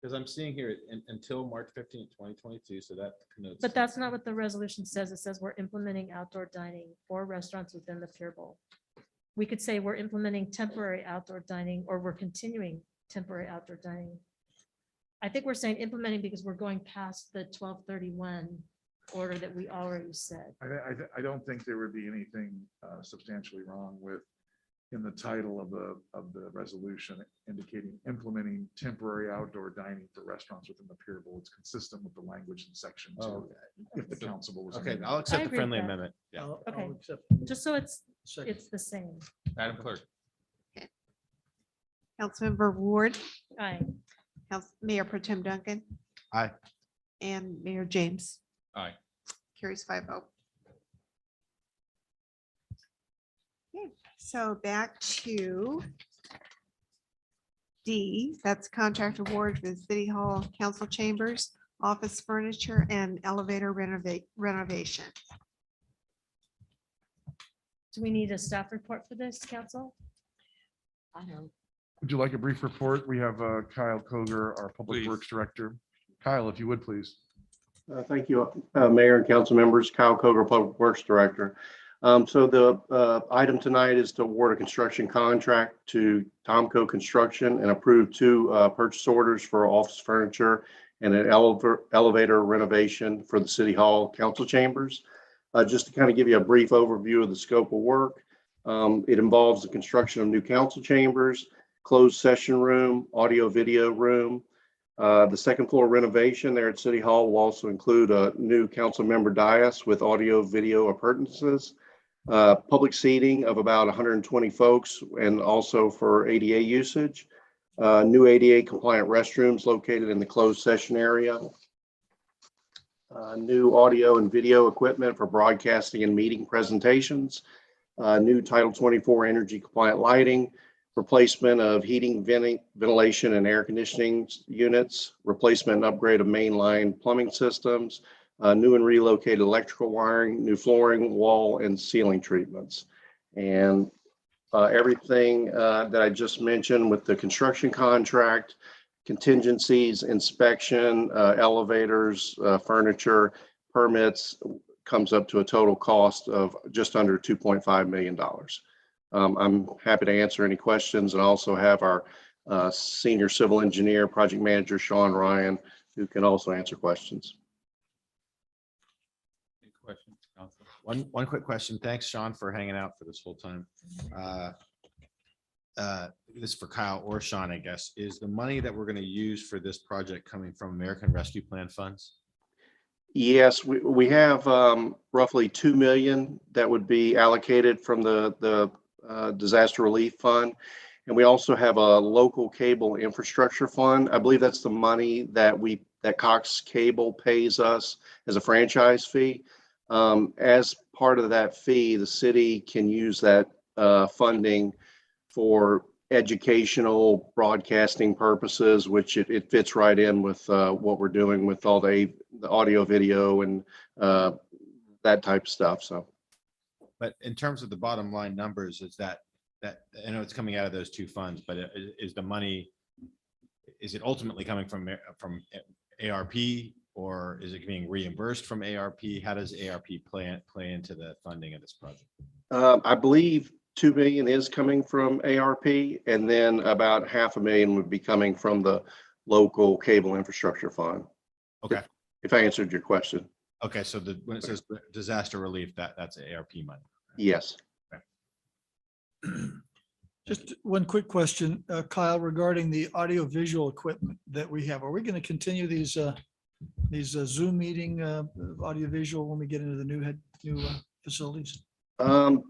Because I'm seeing here until March 15th, 2022, so that connotes. But that's not what the resolution says. It says we're implementing outdoor dining for restaurants within the Pier Bowl. We could say we're implementing temporary outdoor dining, or we're continuing temporary outdoor dining. I think we're saying implementing because we're going past the 1231 order that we already said. I don't think there would be anything substantially wrong with in the title of the resolution indicating implementing temporary outdoor dining for restaurants within the Pier Bowl. It's consistent with the language in section 2. Oh, If the council was. Okay, I'll accept the agree with friendly that. amendment. Yeah. I'll Okay. accept. Just so it's Second. the same. Madam Clerk? Councilmember Ward, Aye. Mayor Pro Tem Duncan. Aye. And Mayor James. Aye. Carries 5-0. Okay, so back to D, that's contract award for the City Hall Council Chambers, office furniture and elevator renovation. Do we need a staff report for this, council? I don't. Would you like a brief report? We have Kyle Koger, our Public Please. Works Director. Kyle, if you would, please. Thank you, Mayor and council members. Kyle Koger, Public Works Director. So the item tonight is to award a construction contract to Tomco Construction and approve 2 purchase orders for office furniture and an elevator renovation for the City Hall council chambers. Just to kind of give you a brief overview of the scope of work, it involves the construction of new council chambers, closed session room, audio video room. The second floor renovation there at City Hall will also include a new council member dais with audio video appurtenances, public seating of about 120 folks, and also for ADA usage. New ADA compliant restrooms located in the closed session area. New audio and video equipment for broadcasting and meeting presentations. New Title 24 energy compliant lighting. Replacement of heating, ventilation, and air conditioning units, replacement and upgrade of mainline plumbing systems, new and relocated electrical wiring, new flooring, wall, and ceiling treatments. And everything that I just mentioned with the construction contract, contingencies, inspection, elevators, furniture, permits, comes up to a total cost of just under $2.5 million. I'm happy to answer any questions, and also have our senior civil engineer, project manager, Sean Ryan, who can also answer questions. Any questions, council? One quick question. Thanks, Sean, for hanging out for this whole time. This is for Kyle or Sean, I guess. Is the money that we're going to use for this project coming from American Rescue Plan funds? Yes, we have roughly $2 million that would be allocated from the disaster relief fund. And we also have a local cable infrastructure fund. I believe that's the money that Cox Cable pays us as a franchise fee. As part of that fee, the city can use that funding for educational broadcasting purposes, which it fits right in with what we're doing with all the audio, video, and that type of stuff. So. But in terms of the bottom line numbers, is that I know it's coming out of those 2 funds, but is the money, is it ultimately coming from ARP, or is it being reimbursed from ARP? How does ARP play into the funding of this project? I believe $2 million is coming from ARP, and then about $500,000 would be coming from the local cable infrastructure fund. Okay. If I answered your question. Okay, so when it says disaster relief, that's ARP money. Yes. Just one quick question, Kyle, regarding the audio visual equipment that we have. Are we going to continue these Zoom meeting audio visual when we get into the new facilities?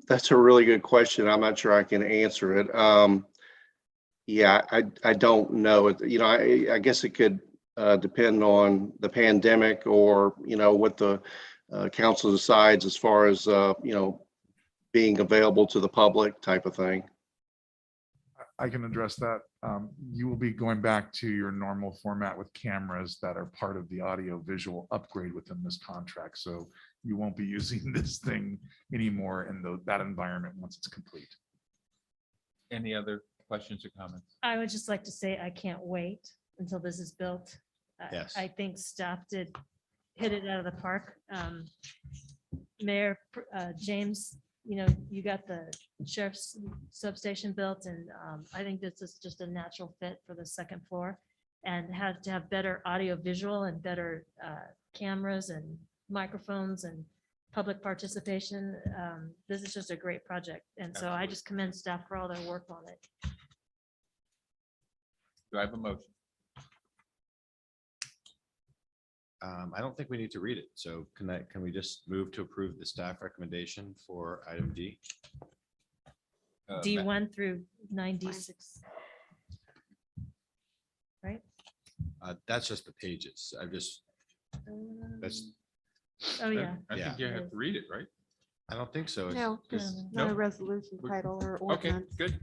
That's a really good question. I'm not sure I can answer it. Yeah, I don't know. You know, I guess it could depend on the pandemic, or, you know, what the council decides as far as, you know, being available to the public type of thing. I can address that. You will be going back to your normal format with cameras that are part of the audio visual upgrade within this contract. So you won't be using this thing anymore in that environment once it's complete. Any other questions or comments? I would just like to say I can't wait until this is built. Yes. I think staff did hit it out of the park. Mayor James, you know, you got the sheriff's substation built, and I think this is just a natural fit for the second floor, and have to have better audio visual and better cameras and microphones and public participation. This is just a great project. And so I just commend staff for all their work on it. Do I have a motion? I don't think we need to read it. So can we just move to approve the staff recommendation for item D? D1 through 96. Right? That's just the pages. That's. Oh, yeah. I think you have to read it, right? I don't think so. No, just- not a no? resolution title or Okay, ordinance. good.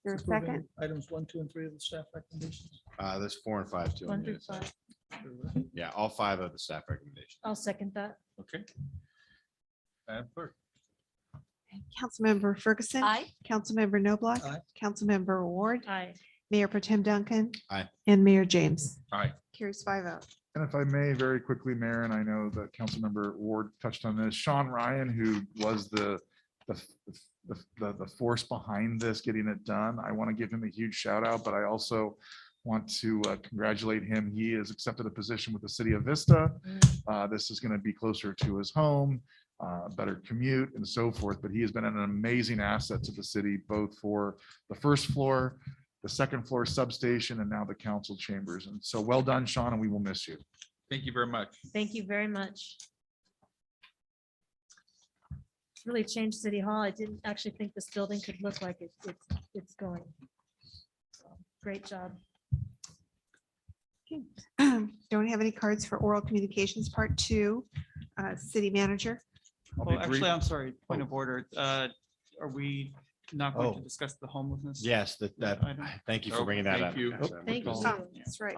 Your Approving second? Items 1, 2, and 3 of the staff recommendations. There's 4 and 5 too. on 1 the through other side. 5. Yeah, all 5 of the staff recommendations. I'll second that. Okay. Madam Clerk. Councilmember Ferguson. Aye. Councilmember Noblock. Aye. Councilmember Ward. Aye. Mayor Pro Tem Duncan. Aye. And Mayor James. Aye. Carries 5-0. And if I may, very quickly, Mayor, and I know that Councilmember Ward touched on this, Sean Ryan, who was the force behind this, getting it done. I want to give him a huge shout out, but I also want to congratulate him. He has accepted a position with the city of Vista. This is going to be closer to his home, better commute and so forth, but he has been an amazing asset to the city, both for the first floor, the second floor substation, and now the council chambers. And so well done, Sean, and we will miss you. Thank you very much. Thank you very much. Really changed City Hall. I didn't actually think this building could look like it's going. So, great job. Don't have any cards for oral communications, part 2. City manager. I'll be Well, brief. actually, I'm sorry, point of order. Are we not going to Oh. discuss the homelessness? Yes, that, item? thank you Oh, for bringing that thank up. you. Councilmember Thank you. Cole. Oh, that's right.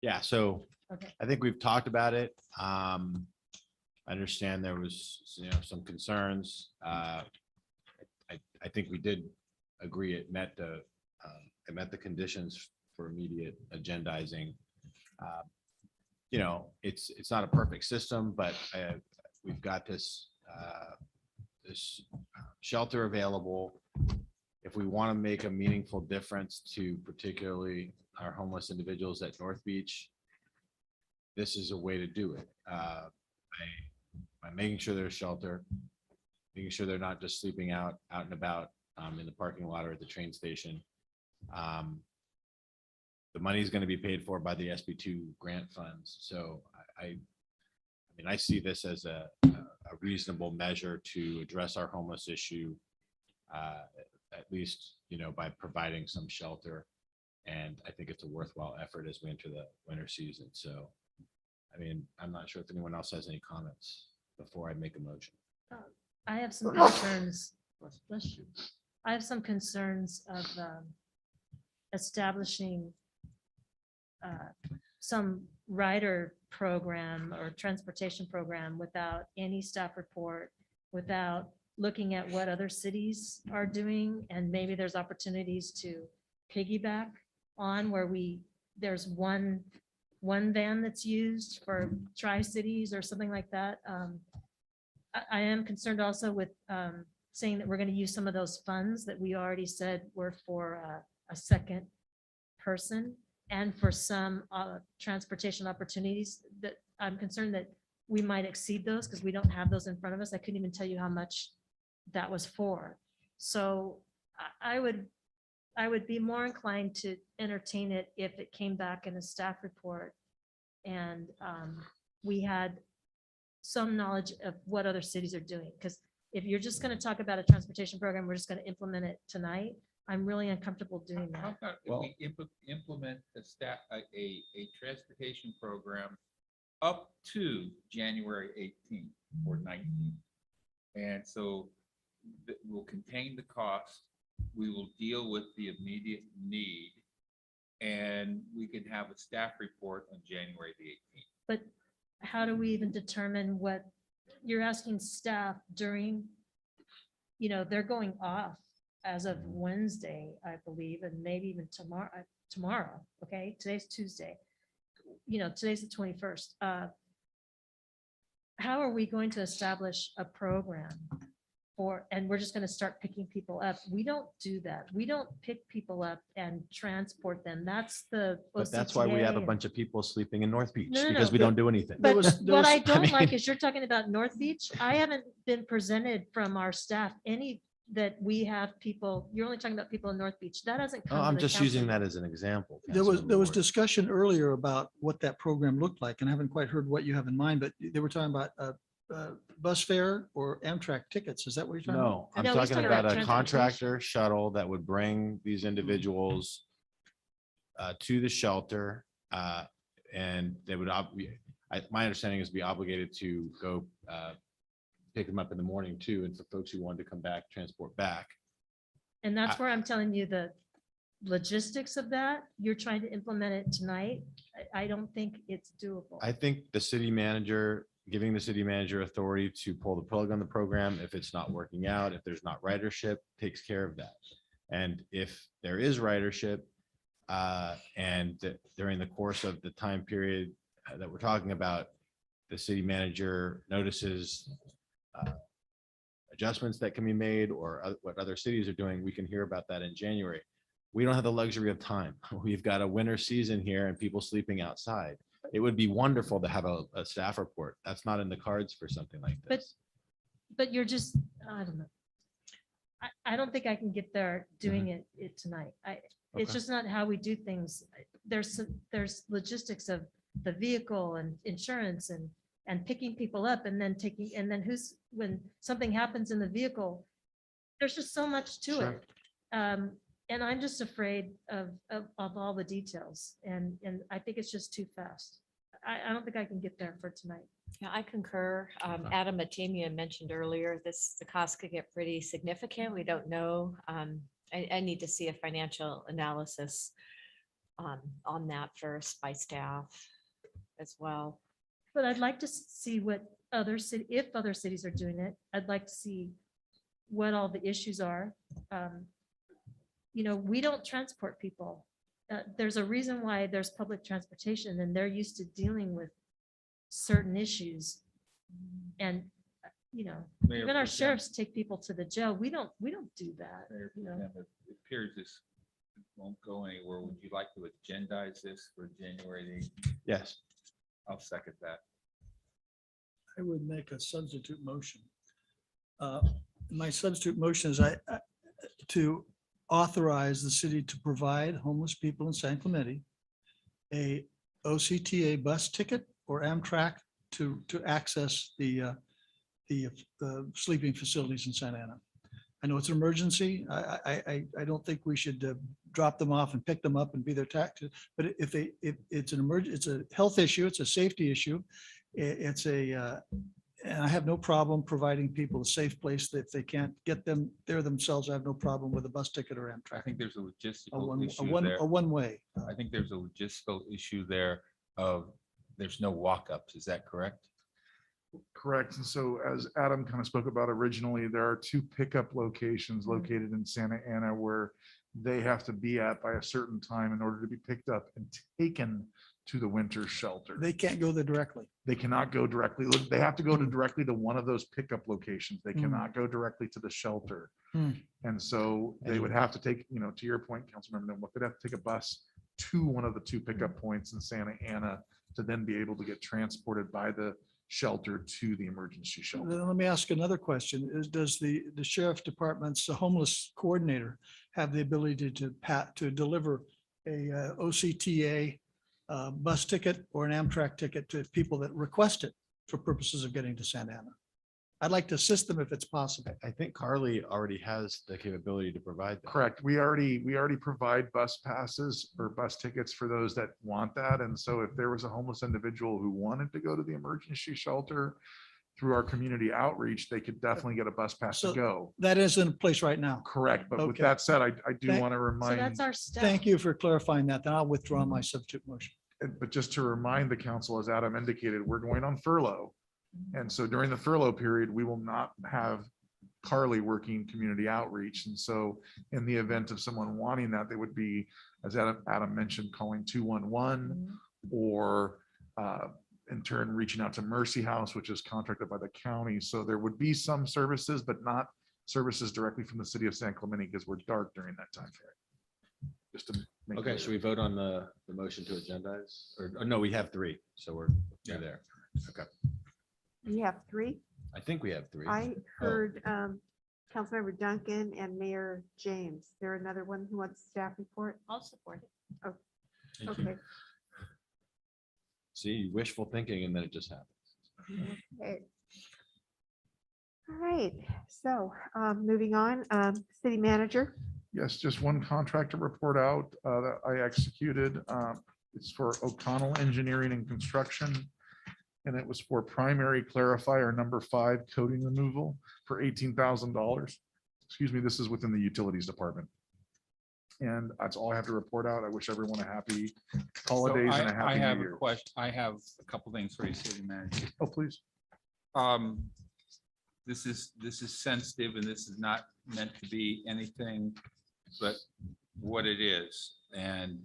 Yeah, so Okay. I think we've talked about it. I understand there was, some concerns. I think we did agree it met the conditions for immediate agendizing. It's not a perfect system, but we've got this shelter available. If we want to make a meaningful difference to particularly our homeless individuals at North Beach, this is a way to do it. By making sure there's shelter, making sure they're not just sleeping out and about in the parking lot or at the train station. The money is going to be paid for by the SB2 grant funds. So I see this as a reasonable measure to address our homeless issue, at least, by providing some shelter. And I think it's a worthwhile effort as we enter the winter season. So, I'm not sure if anyone else has any comments before I make a motion. I have some concerns. Bless you. I have some concerns of establishing some rider program or transportation program without any staff report, without looking at what other cities are doing. And maybe there's opportunities to piggyback on where there's one van that's used for Tri-Cities or something like that. I am concerned also with saying that we're going to use some of those funds that we already said were for a second person and for some transportation opportunities. That I'm concerned that we might exceed those because we don't have those in front of us. I couldn't even tell you how much that was for. So I would be more inclined to entertain it if it came back in a staff report and we had some knowledge of what other cities are doing. Because if you're just going to talk about a transportation program, we're just going to implement it tonight. I'm really uncomfortable doing How that. about if we implement a transportation program up to January 18th or 19th? And so we'll contain the cost. We will deal with the immediate need. And we can have a staff report on January the 18th. But how do we even determine what you're asking staff during, they're going off as of Wednesday, I believe, and maybe even tomorrow. Okay, today's Tuesday. Today's the 21st. How are we going to establish a program and we're just going to start picking people up? We don't do that. We don't pick people up and transport them. That's the. But that's why we have a OCTA. bunch of people sleeping in North Beach No, because we don't do anything. But what I don't mean- like is you're talking about North Beach. I haven't been presented from our staff any that we have people, you're only talking about people in North Beach. That doesn't come. Oh, to I'm the just council using yet. that as an example. There was Councilmember Ward. discussion earlier about what that program looked like, and I haven't quite heard what you have in mind, but they were talking about bus fare or Amtrak tickets. Is that what you're talking about? No, I'm No, he's talking talking about about a contractor shuttle that would bring these individuals to the shelter. And they would, my understanding is be obligated to go pick them up in the morning too. And for folks who wanted to come back, transport back. And that's where I'm telling you the logistics of that. You're trying to implement it tonight. I don't think it's doable. I think the city manager giving the city manager authority to pull the plug on the program if it's not working out, if there's not ridership, takes care of that. And if there is ridership, and during the course of the time period that we're talking about, the city manager notices adjustments that can be made or what other cities are doing, we can hear about that in January. We don't have the luxury of time. We've got a winter season here and people sleeping outside. It would be wonderful to have a staff report. That's not in the cards for something like this. But you're just, I don't know. I don't think I can get there doing it tonight. It's Okay. just not how we do things. There's logistics of the vehicle and insurance and picking people up and then when something happens in the vehicle, there's just so much to it. And I'm just afraid of all the details. And I think it's just too fast. I don't think I can get there for tonight. Yeah, I concur. Adam Matemia mentioned earlier, the cost could get pretty significant. We don't know. I need to see a financial analysis on that first by staff as well. But I'd like to see what if other cities are doing it, I'd like to see what all the issues are. We don't transport people. There's a reason why there's public transportation and they're used to dealing with certain issues. And, Mayor even our Pro Tem, sheriffs take people to the jail. We don't do that. Mayor Pro Tem, it appears this won't go anywhere. Would you like to agendize this for January 8th? Yes. I'll second that. I would make a substitute motion. My substitute motion is to authorize the city to provide homeless people in San Clemente a OCTA bus ticket or Amtrak to access the sleeping facilities in Santa Ana. I know it's an emergency. I don't think we should drop them off and pick them up and be their taxes. But if it's an emergency, it's a health issue, it's a safety issue. And I have no problem providing people a safe place that if they can't get them there themselves, I have no problem with a bus ticket or Amtrak. I think there's a logistical issue there. A one-way. I think there's a logistical issue there of there's no walk-ups. Is that correct? Correct. And so as Adam kind of spoke about originally, there are 2 pickup locations located in Santa Ana where they have to be at by a certain time in order to be picked up and taken to the winter shelter. They can't go there directly. They cannot go directly. They have to go directly to one of those pickup locations. They cannot go directly to the shelter. And so they would have to take, to your point, Councilmember, they'd have to take a bus to one of the 2 pickup points in Santa Ana to then be able to get transported by the shelter to the emergency shelter. Then let me ask another question. Does the sheriff department's homeless coordinator have the ability to deliver a OCTA bus ticket or an Amtrak ticket to people that request it for purposes of getting to Santa Ana? I'd like to assist them if it's possible. I think Carly already has the capability to provide that. Correct. We already provide bus passes or bus tickets for those that want that. And so if there was a homeless individual who wanted to go to the emergency shelter through our community outreach, they could definitely get a bus pass to So go. that is in place right now. Correct. But with Okay. that said, I do Thank- want to So remind, that's our step. Thank you for clarifying that. Then I'll withdraw my substitute motion. but just to remind the council, as Adam indicated, we're going on furlough. And so during the furlough period, we will not have Carly working community outreach. And so in the event of someone wanting that, they would be, as Adam mentioned, calling 211 or in turn reaching out to Mercy House, which is contracted by the county. So there would be some services, but not services directly from the city of San Clemente because we're dark during that time period. Just to make Okay, clear. should we vote on the motion to agendize? Or no, we have 3, so we're there. Okay, You have 3. I think we have 3. I heard Councilmember Duncan and Mayor James. There another one who wants staff report? I'll support it. Thank you. Okay. See, wishful thinking and then it just happens. Okay. All right, so moving on, city manager. Yes, just one contract to report out that I executed. It's for O'Connell Engineering and Construction. And it was for primary clarifier number 5 coating removal for $18,000. Excuse me, this is within the utilities department. And that's all I have to report out. I wish everyone a happy holidays and a I happy have new a year. question. I have a couple things for you, city manager. Oh, please. This is sensitive and this is not meant to be anything but what it is. And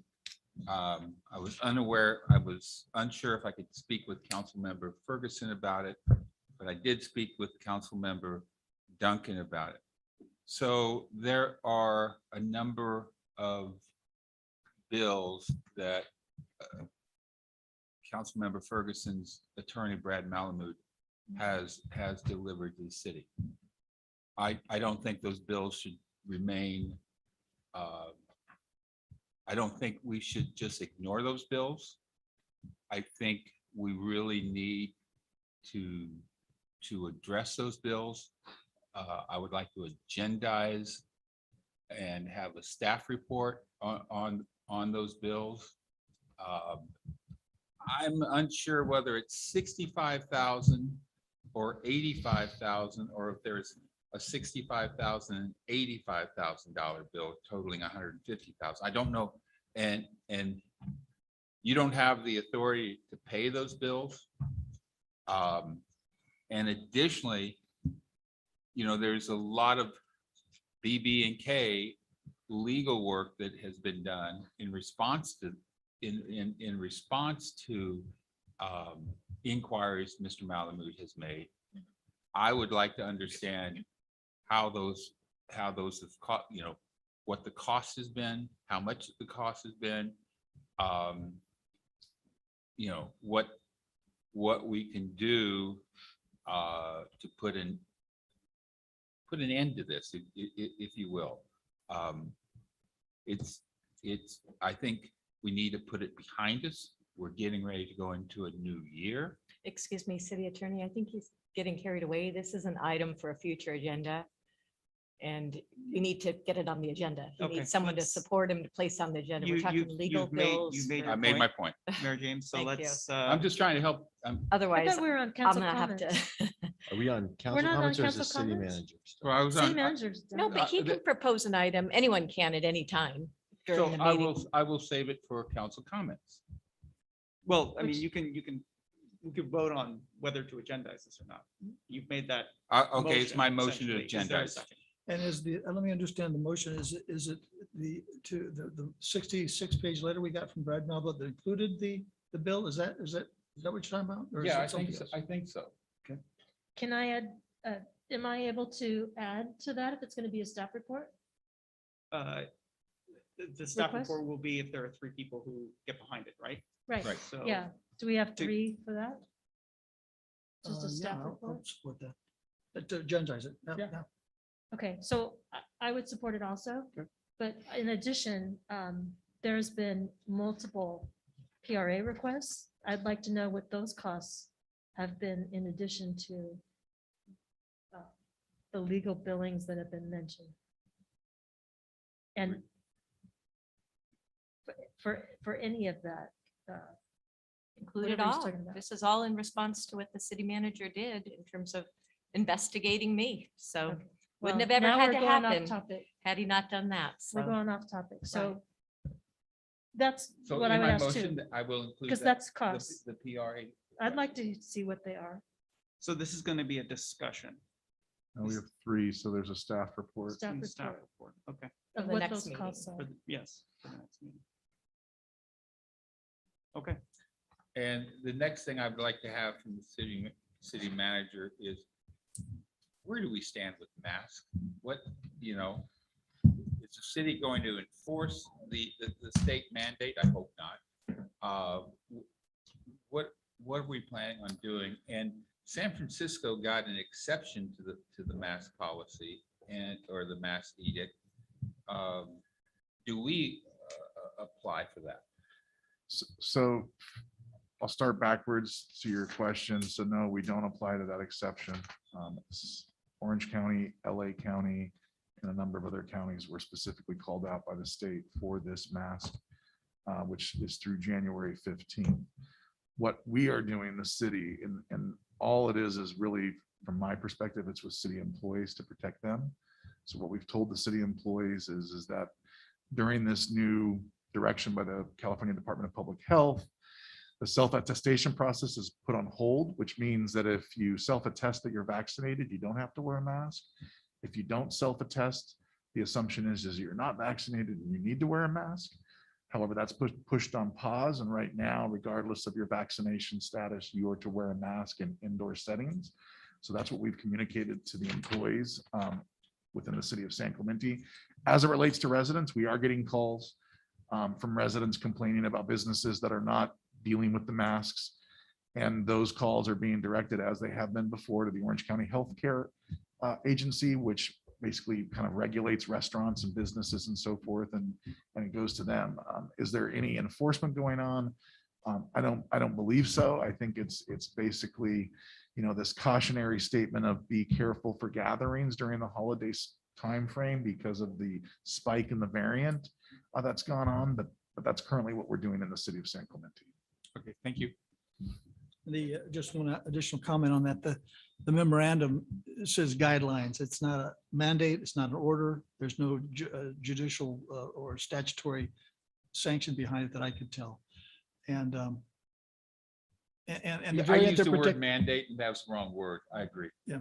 I was unaware, I was unsure if I could speak with Councilmember Ferguson about it, but I did speak with Councilmember Duncan about it. So there are a number of bills that Councilmember Ferguson's attorney, Brad Malamud, has delivered to the city. I don't think those bills should remain. I don't think we should just ignore those bills. I think we really need to address those bills. I would like to agendize and have a staff report on those bills. I'm unsure whether it's 65,000 or 85,000, or if there's a $65,000 and $85,000 bill totaling 150,000. I don't know. And you don't have the authority to pay those bills. And additionally, there's a lot of BB&K legal work that has been done in response to inquiries Mr. Malamud has made. I would like to understand how those have caught, what the cost has been, how much the cost has been, what we can do to put an end to this, if you will. I think we need to put it behind us. We're getting ready to go into a new year. Excuse me, City Attorney, I think he's getting carried away. This is an item for a future agenda. And we need to get it on the agenda. He Okay, needs someone to let's- support him to place on the agenda. We're You- talking you- legal you've made- bills. you've made for- I made my point. Mayor James, so Thank you. let's. I'm just trying to help. I Otherwise, thought we were on I'm council gonna have comments. to. Are we on council not on comments or is the council city comments? manager? Well, I was City on. manager's done. No, but he can propose an item. Anyone can at any time So during the I meeting. will save it for council comments. Well, I mean, Which- we could vote on whether to agendize this or not. You've made that. Okay, it's my motion to essentially. Is there a agendize. second? And let me understand the motion. Is it the 66-page letter we got from Brad Melba that included the bill? Is that what you're talking about? Or is Yeah, it I think something so. else? I think so. Can I add, am I able to add to that if it's going to be a staff report? The staff Request? report will be if there are 3 people who get behind it, right? Right, Right. So. yeah. Do we have To- 3 for that? Just a Yeah, staff I'll report? support that. But to agendize it. Yeah, Yeah. yeah. Okay, so I would support it also. Okay. But in addition, there's been multiple PRA requests. I'd like to know what those costs have been in addition to the legal billings that have been mentioned. And for any of that. Include it whatever he's all. talking about. This is all in response to what the city manager did in terms of investigating me. So Okay. wouldn't Well, have ever now had we're to going off happen topic. had he not done that. We're So going off topic. So that's So what in I would my ask motion, too, I will include. because that, that's costs. The PRA. I'd like to see what they are. So this is going to be a discussion. Now we have 3, so there's a staff report. Staff in the staff report report. Okay. of the what next those meeting. costs are. Yes. for the next meeting. Okay. And the next thing I'd like to have from the city manager is, where do we stand with masks? What, is the city going to enforce the state mandate? I hope not. What are we planning on doing? And San Francisco got an exception to the mask policy or the mask edict. Do we apply for that? So I'll start backwards to your question. So no, we don't apply to that exception. It's Orange County, LA County, and a number of other counties were specifically called out by the state for this mask, which is through January 15th. What we are doing, the city, and all it is really, from my perspective, it's with city employees to protect them. So what we've told the city employees is that during this new direction by the California Department of Public Health, The self-attestation process is put on hold, which means that if you self-attest that you're vaccinated, you don't have to wear a mask. If you don't self-attest, the assumption is you're not vaccinated and you need to wear a mask. However, that's pushed on pause. And right now, regardless of your vaccination status, you are to wear a mask in indoor settings. So that's what we've communicated to the employees within the city of San Clemente. As it relates to residents, we are getting calls from residents complaining about businesses that are not dealing with the masks. And those calls are being directed, as they have been before, to the Orange County Healthcare Agency, which basically kind of regulates restaurants and businesses and so forth, and it goes to them. Is there any enforcement going on? I don't believe so. I think it's basically, this cautionary statement of be careful for gatherings during the holidays timeframe because of the spike in the variant that's gone on, but that's currently what we're doing in the city of San Clemente. Okay, thank you. Just one additional comment on that. The memorandum says guidelines. It's not a mandate. It's not an order. There's no judicial or statutory sanction behind it that I could tell. And the I variant used they're the word protect- mandate, and that was the wrong word. I agree. Yeah.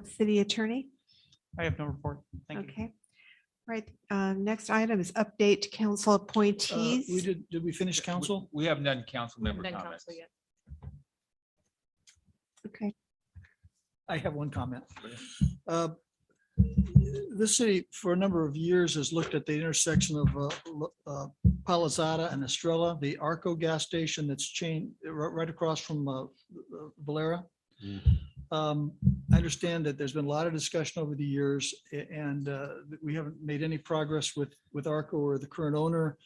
City attorney. I have no report. Thank you. Okay. Right. Next item is update to council appointees. Did we finish council? We have none council member None comments. council yet. Okay. I have one comment. This city for a number of years has looked at the intersection of Palizada and Estrella, the Arco gas station that's right across from Valera. I understand that there's been a lot of discussion over the years and we haven't made any progress with Arco or the current owner.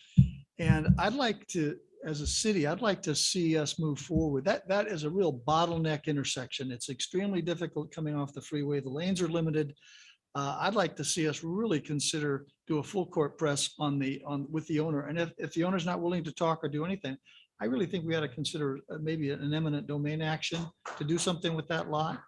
And I'd like to, as a city, I'd like to see us move forward. That is a real bottleneck intersection. It's extremely difficult coming off the freeway. The lanes are limited. I'd like to see us really do a full court press with the owner. And if the owner's not willing to talk or do anything, I really think we ought to consider maybe an eminent domain action to do something with that lot.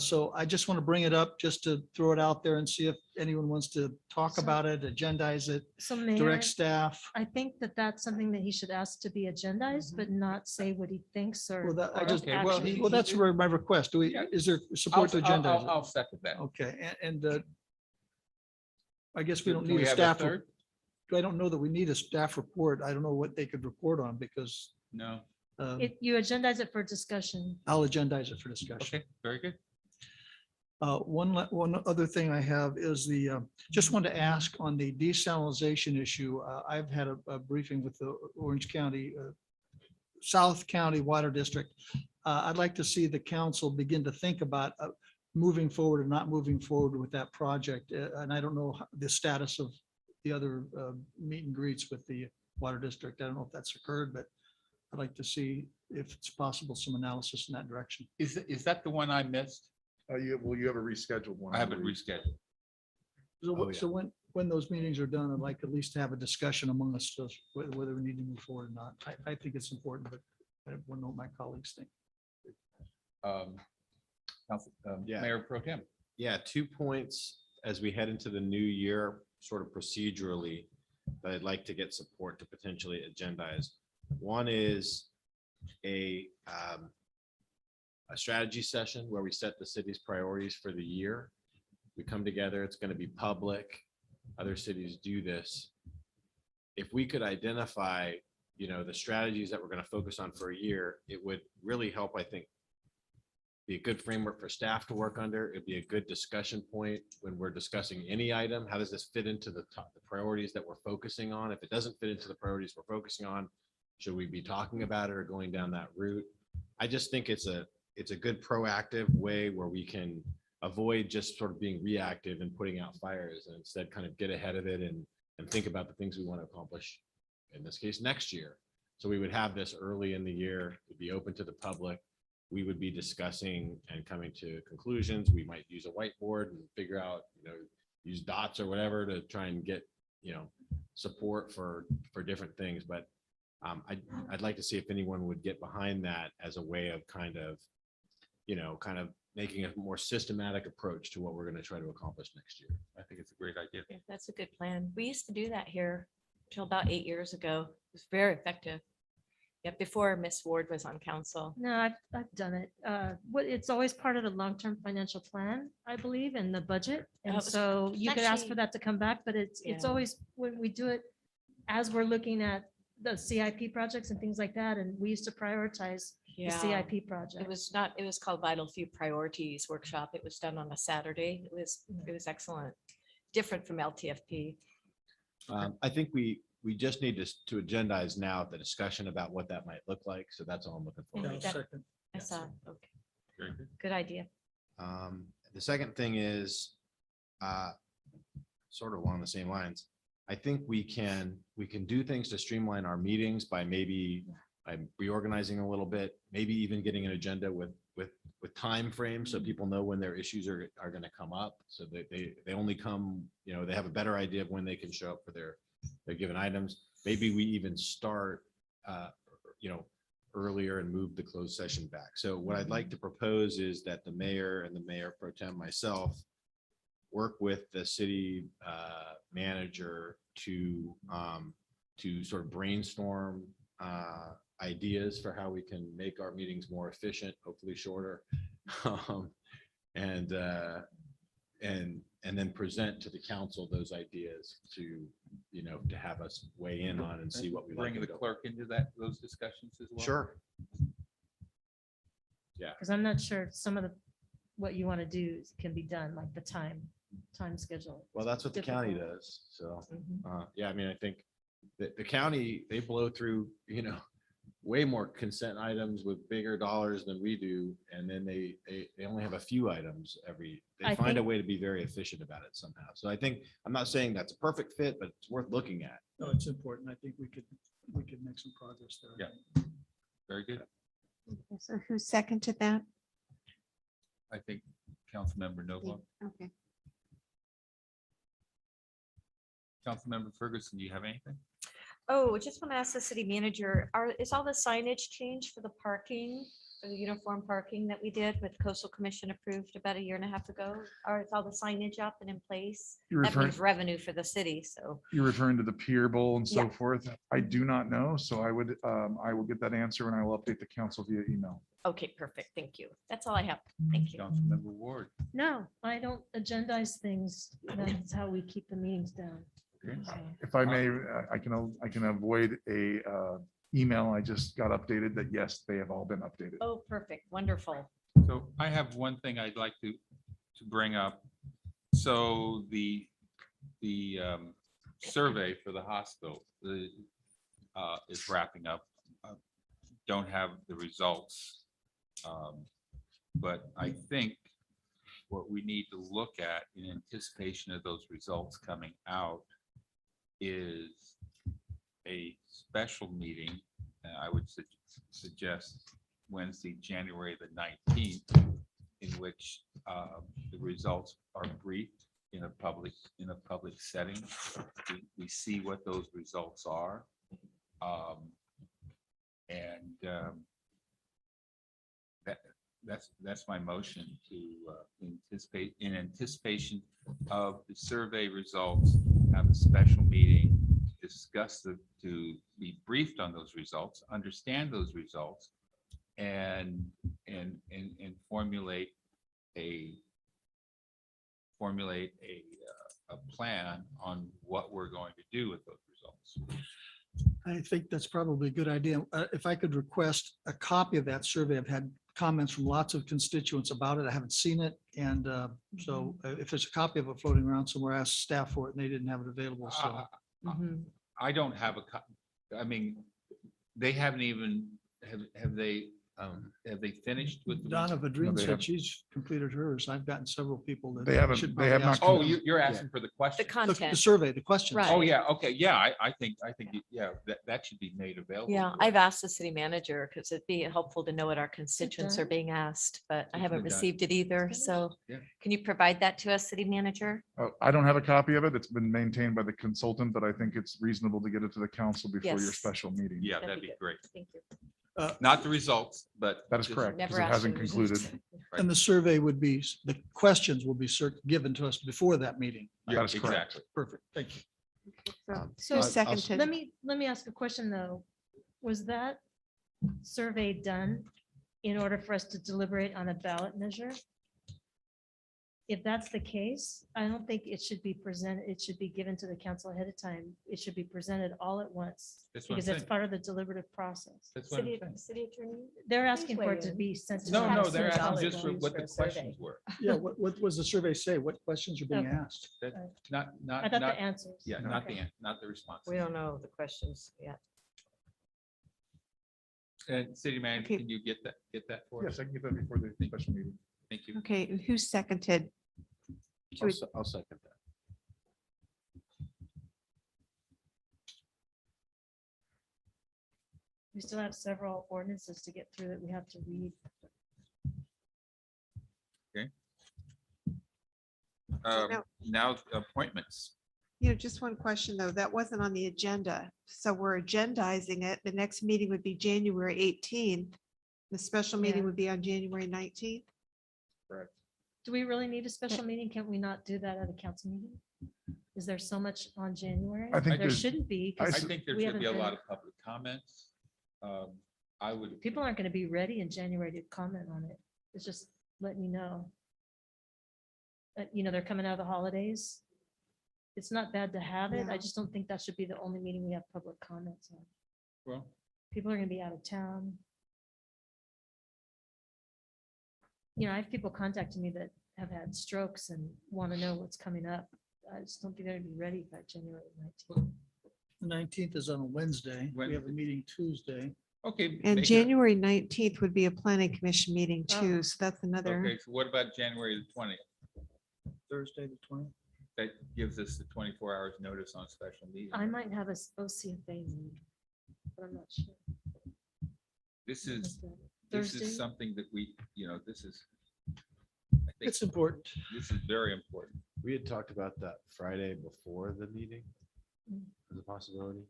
So I just want to bring it up just to throw it out there and see if anyone wants to talk about it, agendize it, So Mayor, direct staff. I think that that's something that he should ask to be agendized, but not say what he thinks or. Well, that, I or just, Okay, well, actually- that's where my request. Is there support to agendize it? I'll second that. Okay, and I guess we don't Do need a have staff. third? I don't know that we need a staff report. I don't know what they could report on because No. You agendize it for discussion. I'll agendize it for discussion. Okay, very good. One other thing I have is just wanted to ask on the desalinization issue. I've had a briefing with the Orange County, South County Water District. I'd like to see the council begin to think about moving forward and not moving forward with that project. And I don't know the status of the other meet and greets with the Water District. I don't know if that's occurred, but I'd like to see if it's possible, some analysis in that direction. Is that the one I missed? You have a rescheduled one. I have it believe. rescheduled. So when those meetings are done, I'd like at least to have a discussion among us to whether we need to move forward or not. I think it's important, but I want to know what my colleagues think. Yeah. Mayor Pro Tem. Yeah, 2 points as we head into the new year, sort of procedurally, that I'd like to get support to potentially agendize. One is a strategy session where we set the city's priorities for the year. We come together, it's going to be public. Other cities do this. If we could identify, the strategies that we're going to focus on for a year, it would really help, I think, be a good framework for staff to work under. It'd be a good discussion point when we're discussing any item. How does this fit into the priorities that we're focusing on? If it doesn't fit into the priorities we're focusing on, should we be talking about it or going down that route? I just think it's a good proactive way where we can avoid just sort of being reactive and putting out fires and instead kind of get ahead of it and think about the things we want to accomplish, in this case, next year. So we would have this early in the year, it'd be open to the public. We would be discussing and coming to conclusions. We might use a whiteboard and figure out, use dots or whatever to try and get, support for different things. But I'd like to see if anyone would get behind that as a way of kind of making a more systematic approach to what we're going to try to accomplish next year. I think it's a great idea. Yeah, that's a good plan. We used to do that here till about 8 years ago. It was very effective. Yeah, before Miss Ward was on council. No, I've done it. It's always part of the long-term financial plan, I believe, in the budget. it And was so you could ask actually- for that to come back, but it's Yeah. always, when we do it, as we're looking at the CIP projects and things like that, and we used to prioritize the Yeah. CIP project. It was called Vital Few Priorities Workshop. It was done on a Saturday. It was excellent. Different from LTFP. I think we just need to agendize now the discussion about what that might look like. So that's all I'm looking Yeah, for. I'll that- second. I saw, okay, Very good. good idea. The second thing is sort of along the same lines. I think we can do things to streamline our meetings by maybe reorganizing a little bit, maybe even getting an agenda with timeframes so people know when their issues are going to come up. So that they only come, they have a better idea of when they can show up for their given items. Maybe we even start, earlier and move the closed session back. So what I'd like to propose is that the mayor and the mayor pro tem myself work with the city manager to sort of brainstorm ideas for how we can make our meetings more efficient, hopefully shorter, and then present to the council those ideas to have us weigh in on and see what we like. Bring the clerk into those discussions as well. Sure. Because I'm not sure some of what you want to do can be done, like the time schedule. Well, that's what the county Difficult. does. So, Mhm. yeah, I mean, I think that the county, they blow through, way more consent items with bigger dollars than we do. And then they only have a few items they I find a think- way to be very efficient about it somehow. So I think, I'm not saying that's a perfect fit, but it's worth looking at. No, it's important. I think we could make some progress there. Yeah. Very good. So who seconded that? I think Councilmember Nova. Okay. Councilmember Ferguson, do you have anything? Oh, I just want to ask the city manager, is all the signage changed for the parking, for the uniform parking that we did with Coastal Commission approved about 1.5 years ago? Or is all the signage up and in place? You're That referring, means revenue for the city, so. you're referring to the Pier Bowl and so Yeah. forth. I do not know. So I will get that answer and I will update the council via email. Okay, perfect. Thank you. That's all I have. Thank you. Councilmember Ward. No, I don't agendize things. That's how we keep the meetings down. Okay. So, If I may, I can avoid a email. I just got updated that yes, they have all been updated. Oh, perfect. Wonderful. So I have one thing I'd like to bring up. So the survey for the hospital is wrapping up. Don't have the results. But I think what we need to look at in anticipation of those results coming out is a special meeting. I would suggest Wednesday, January the 19th, in which the results are briefed in a public setting. We see what those results are. That's my motion to in anticipation of the survey results, have a special meeting, discuss to be briefed on those results, understand those results, and formulate a plan on what we're going to do with those results. I think that's probably a good idea. If I could request a copy of that survey, I've had comments from lots of constituents about it. I haven't seen it. And so if there's a copy of it floating around somewhere, ask staff for it and they didn't have it available. So Mhm. I don't have I mean, they haven't even, have they finished with? the Donna results? Vadreen they said haven't. she's completed hers. I've gotten several people that. They haven't- should they have probably ask not Oh, them. you're asking for the The question? The content. survey, the questions. Right. Oh, yeah, okay, yeah, I think, that should be made available. Yeah, to I've us. asked the city manager because it'd be helpful to know what our constituents are done? being asked, but I It's haven't been done. received it either. Finished? So Yeah. can you provide that to us, city manager? I don't have a copy of it. It's been maintained by the consultant, but I think it's reasonable to get it to the council before your Yes. special meeting. Yeah, That'd that'd be be good. great. Thank you. Not the results, but. That is just- correct. Never because it asked hasn't for the results. concluded. And the survey would be, the questions will be given to us before that meeting. Yeah, That's correct. exactly. Perfect, thank you. So Who seconded? let me ask a question, though. Was that survey done in order for us to deliberate on a ballot measure? If that's the case, I don't think it should be presented, it should be given to the council ahead of time. It should be presented all at once, That's what I'm because that's saying. part of the deliberative process. That's what I'm saying. City attorney? They're asking Please for weigh it to in. be sent to. No, them no, as soon they're as asking possible. just for what the questions were. Yeah, what was the survey say? What questions are being Okay. asked? That, Right. not, I not, thought the not, answers. yeah, Okay. not the, not the response. We don't know the questions yet. And city manager, Okay. can you get that for us? Yes, I can get that before the special meeting. Thank you. Okay, and who seconded? Should we- I'll second that. We still have several ordinances to get through that we have to read. No. Now appointments. Just one question though, that wasn't on the agenda. So we're agendizing it. The next meeting would be January 18th. The special meeting Yeah. would be on January 19th. Do we really need a special meeting? Can't we not do that at a council meeting? Is there so much on January? I think There there's- shouldn't be. I 'cause think there's we gonna be a haven't lot been- of public comments. I would, People aren't going to be ready in January to comment on it. It's just letting you know. They're coming out of the holidays. It's not bad to have it. I Yeah. just don't think that should be the only meeting we have public comments on. well, People are going to be out of town. I have people contacting me that have had strokes and want to know what's coming up. I just don't think they're going to be ready by January 19th. The 19th is on a Wednesday. We have a Wednesday. meeting Tuesday. okay. And make it- January 19th would be a planning commission meeting Oh. too. So that's another. Okay, so what about January the 20th? Thursday, the 20th. That gives us the 24 hours notice on special meeting. I might have a OCFA meeting, but I'm not sure. This When is, is that? this Thursday? is something that this is, I think It's important. this is very important. We had talked about that Friday before the meeting Mm. as a possibility.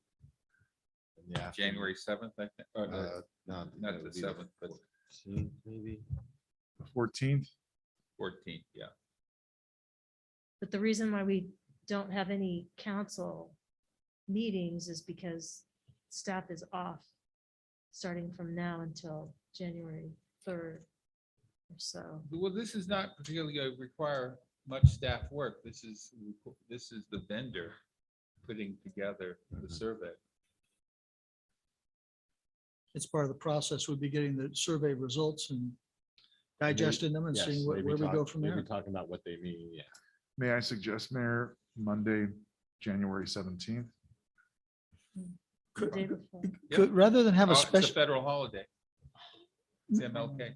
In the afternoon. January 7th, I think. or the No, not it the would be 7th, but 14th, maybe. The 14th. 14th, yeah. But the reason why we don't have any council meetings is because staff is off starting from now until January 3rd or so. Well, this is not particularly going to require much staff work. This is the vendor putting together the survey. It's part of the process. We'll be getting the survey results and digesting them and Yes, seeing where maybe we go talk- from maybe there. Talking about what they mean, yeah. May I suggest, Mayor, Monday, January 17th? The day before. Rather than have Oh, a it's special, federal holiday. It's MLK.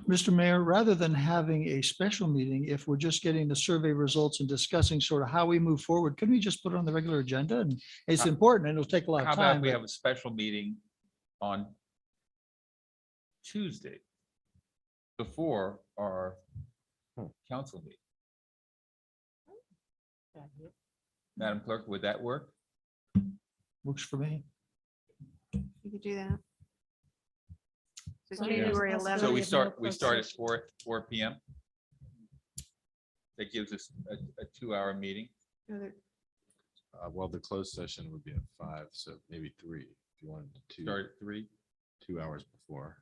Mr. Mayor, rather than having a special meeting, if we're just getting the survey results and discussing sort of how we move forward, couldn't we just put it on the regular agenda? And it's How- important and it'll take a lot How of about time. we but- have a special meeting on Tuesday before our council meeting? Madam Clerk, would that work? Works for me. You could do that. So So there's January a 11th. So we of no start at closed 4 PM. That gives us a 2-hour meeting. Well, the closed session would be at 5, so maybe 3, if you wanted to. Start at 3. 2 hours before.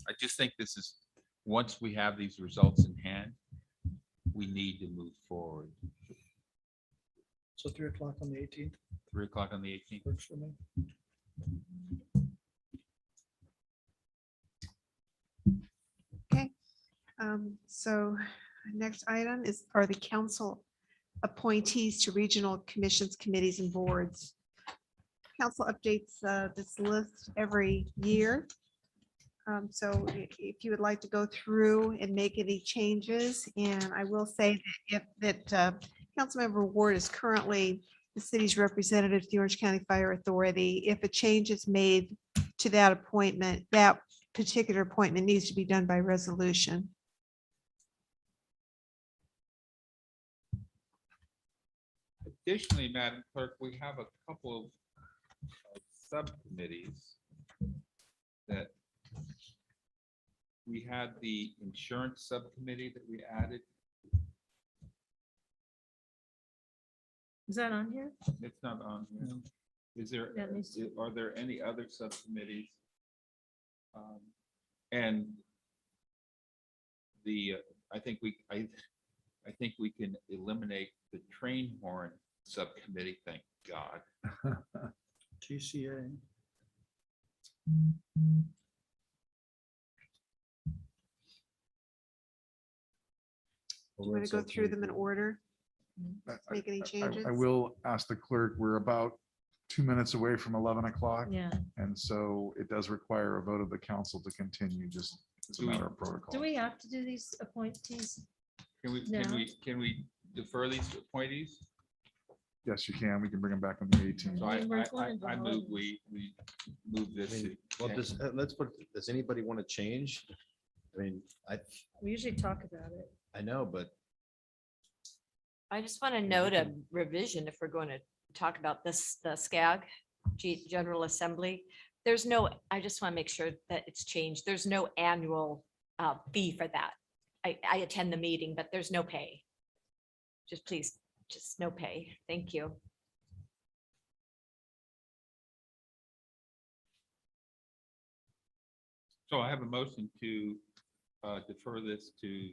I just think this is, once we have these results in hand, we need to move forward. So 3 o'clock on the 18th 3 o'clock on the 18th. works for me. Okay. So next item are the council appointees to regional commissions, committees and boards. Council updates this list every year. So if you would like to go through and make any changes, and I will say that Councilmember Ward is currently the city's representative to the Orange County Fire Authority. If a change is made to that appointment, that particular appointment needs to be done by resolution. Additionally, Madam Clerk, we have a couple of subcommittees that we had the insurance subcommittee that we added. Is that on here? It's not on here. Is there, That needs to- are there any other subcommittees? And the, I think we can eliminate the train horn subcommittee, thank God. TCA. Do you want to go through them in order? Make any changes? I will ask the clerk, we're about 2 minutes away from 11 o'clock. Yeah. And so it does require a vote of the council to continue, just as a matter of protocol. Do we have to do these appointees? Can we, No. can we defer these appointees? Yes, you can. We can bring them back on the 18th. So I move, we move this. to- Well, let's put, does anybody want to change? I mean, We usually talk about it. I know, but I just want to note a revision if we're going to talk about this, the SCAG, General Assembly. There's no, I just want to make sure that it's changed. There's no annual fee for that. I attend the meeting, but there's no pay. Just please, just no pay. Thank you. So I have a motion to defer this to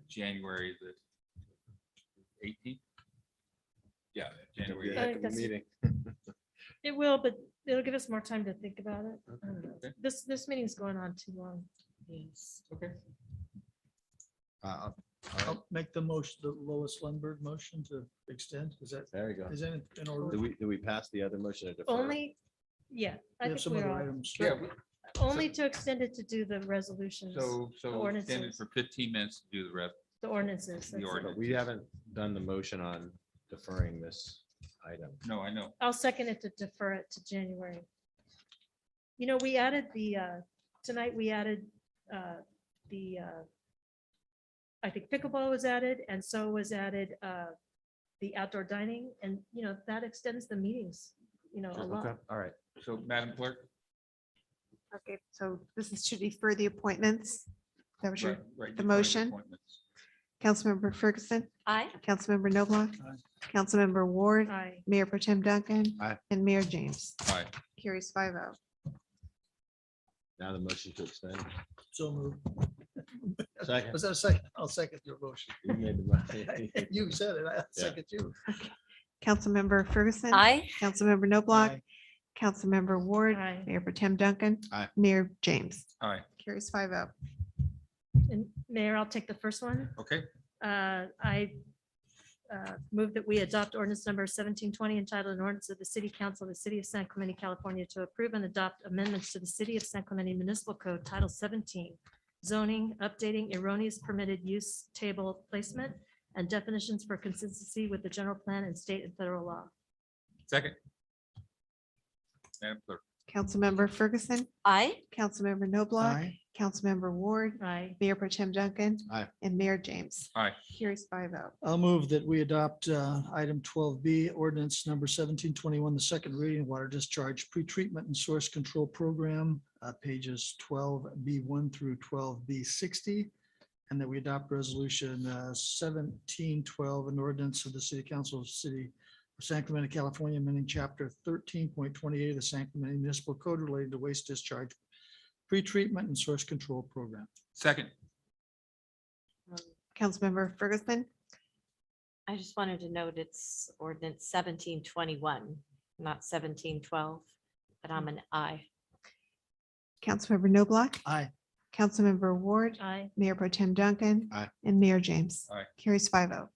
January the 18th. Yeah, January. I think that's- It will, but it'll give us more time to think about it. I don't know. Okay. This meeting's going on too long. Yes. Okay. I'll make the motion, the Lois Lundberg motion to extend. Is that, there you go. is that in order? Do we pass the other motion to defer? Only, yeah. I We have think some we other are. items. Yeah, Only to extend it to do the resolutions, so extended ordinances. for 15 minutes to do the rest. the ordinances. The that's it. ordinance. But we haven't done the motion on deferring this item. No, I know. I'll second it to defer it to January. You know, we added tonight we added I think pickleball was added, and so was added the outdoor dining, and, you know, that extends the meetings, you know, a lot. Okay, all right. So Madam Clerk. Okay, so this is to defer the appointments. That was your, right, right, the deferring motion. appointments. Councilmember Ferguson, Aye. Councilmember Noblock, Aye. Councilmember Ward, Aye. Mayor Pro Tem Duncan. Aye. And Mayor James. Aye. Carries 5-0. Now the motion to extend. So moved. Second. Was that a second? I'll second your motion. You made the motion. You said it. I second you. Councilmember Ferguson. Aye. Councilmember Noblock, Aye. Councilmember Ward, Aye. Mayor Pro Tem Duncan. Aye. Mayor James. Aye. Carries 5-0. And Mayor, I'll take the first one. Okay. I move that we adopt ordinance number 1720 entitled an ordinance of the City Council of the City of San Clemente, California to approve and adopt amendments to the City of San Clemente Municipal Code Title 17, zoning, updating erroneous permitted use table placement and definitions for consistency with the general plan and state and federal law. Second. Madam Clerk. Councilmember Ferguson, Aye. Councilmember Noblock, Aye. Councilmember Ward, Aye. Mayor Pro Tem Duncan. Aye. And Mayor James. Aye. Carries 5-0. I'll move that we adopt item 12B, ordinance number 1721, the second reading, water discharge pretreatment and source control program, pages 12B1 through 12B60. And that we adopt resolution 1712, an ordinance of the City Council of the City of San Clemente, California, amending chapter 13.28 of the San Clemente Municipal Code related to waste discharge pretreatment and source control program. Second. Councilmember Ferguson, I just wanted to note it's ordinance 1721, not 1712, but I'm an aye. Councilmember Noblock, Aye. Councilmember Ward, Aye. Mayor Pro Tem Duncan. Aye. And Mayor James. Aye. Carries 5-0.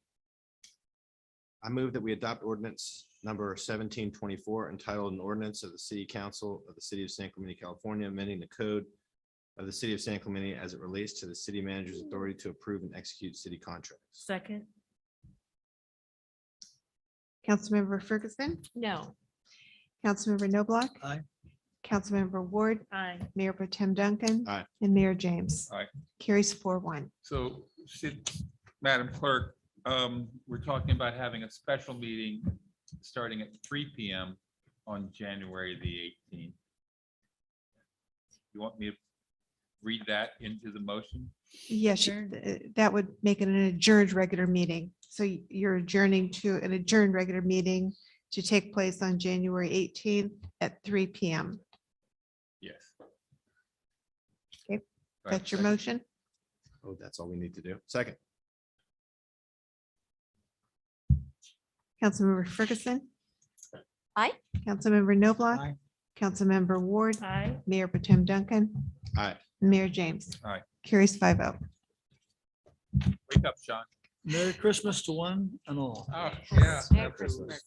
I move that we adopt ordinance number 1724 entitled an ordinance of the City Council of the City of San Clemente, California, amending the code of the City of San Clemente as it relates to the city manager's authority to approve and execute city contracts. Second. Councilmember Ferguson, No. Councilmember Noblock. Aye. Councilmember Ward, Aye. Mayor Pro Tem Duncan. Aye. And Mayor James. Aye. Carries 4-1. So, Madam Clerk, we're talking about having a special meeting starting at 3 PM on January the 18th. You want me to read that into the motion? Yes, that would make it an adjourned regular meeting. So you're adjourning to an adjourned regular meeting to take place on January 18th at 3 PM. Yes. Okay, Do I have a That's your second? motion? Oh, that's all we need to do. Second. Councilmember Ferguson, Aye. Councilmember Noblock. Aye. Councilmember Ward, Aye. Mayor Potem Duncan, Aye. Mayor James. Aye. Carries 5-0. Wake up, Sean. Merry Christmas to one and all. Oh, yeah. Merry Christmas.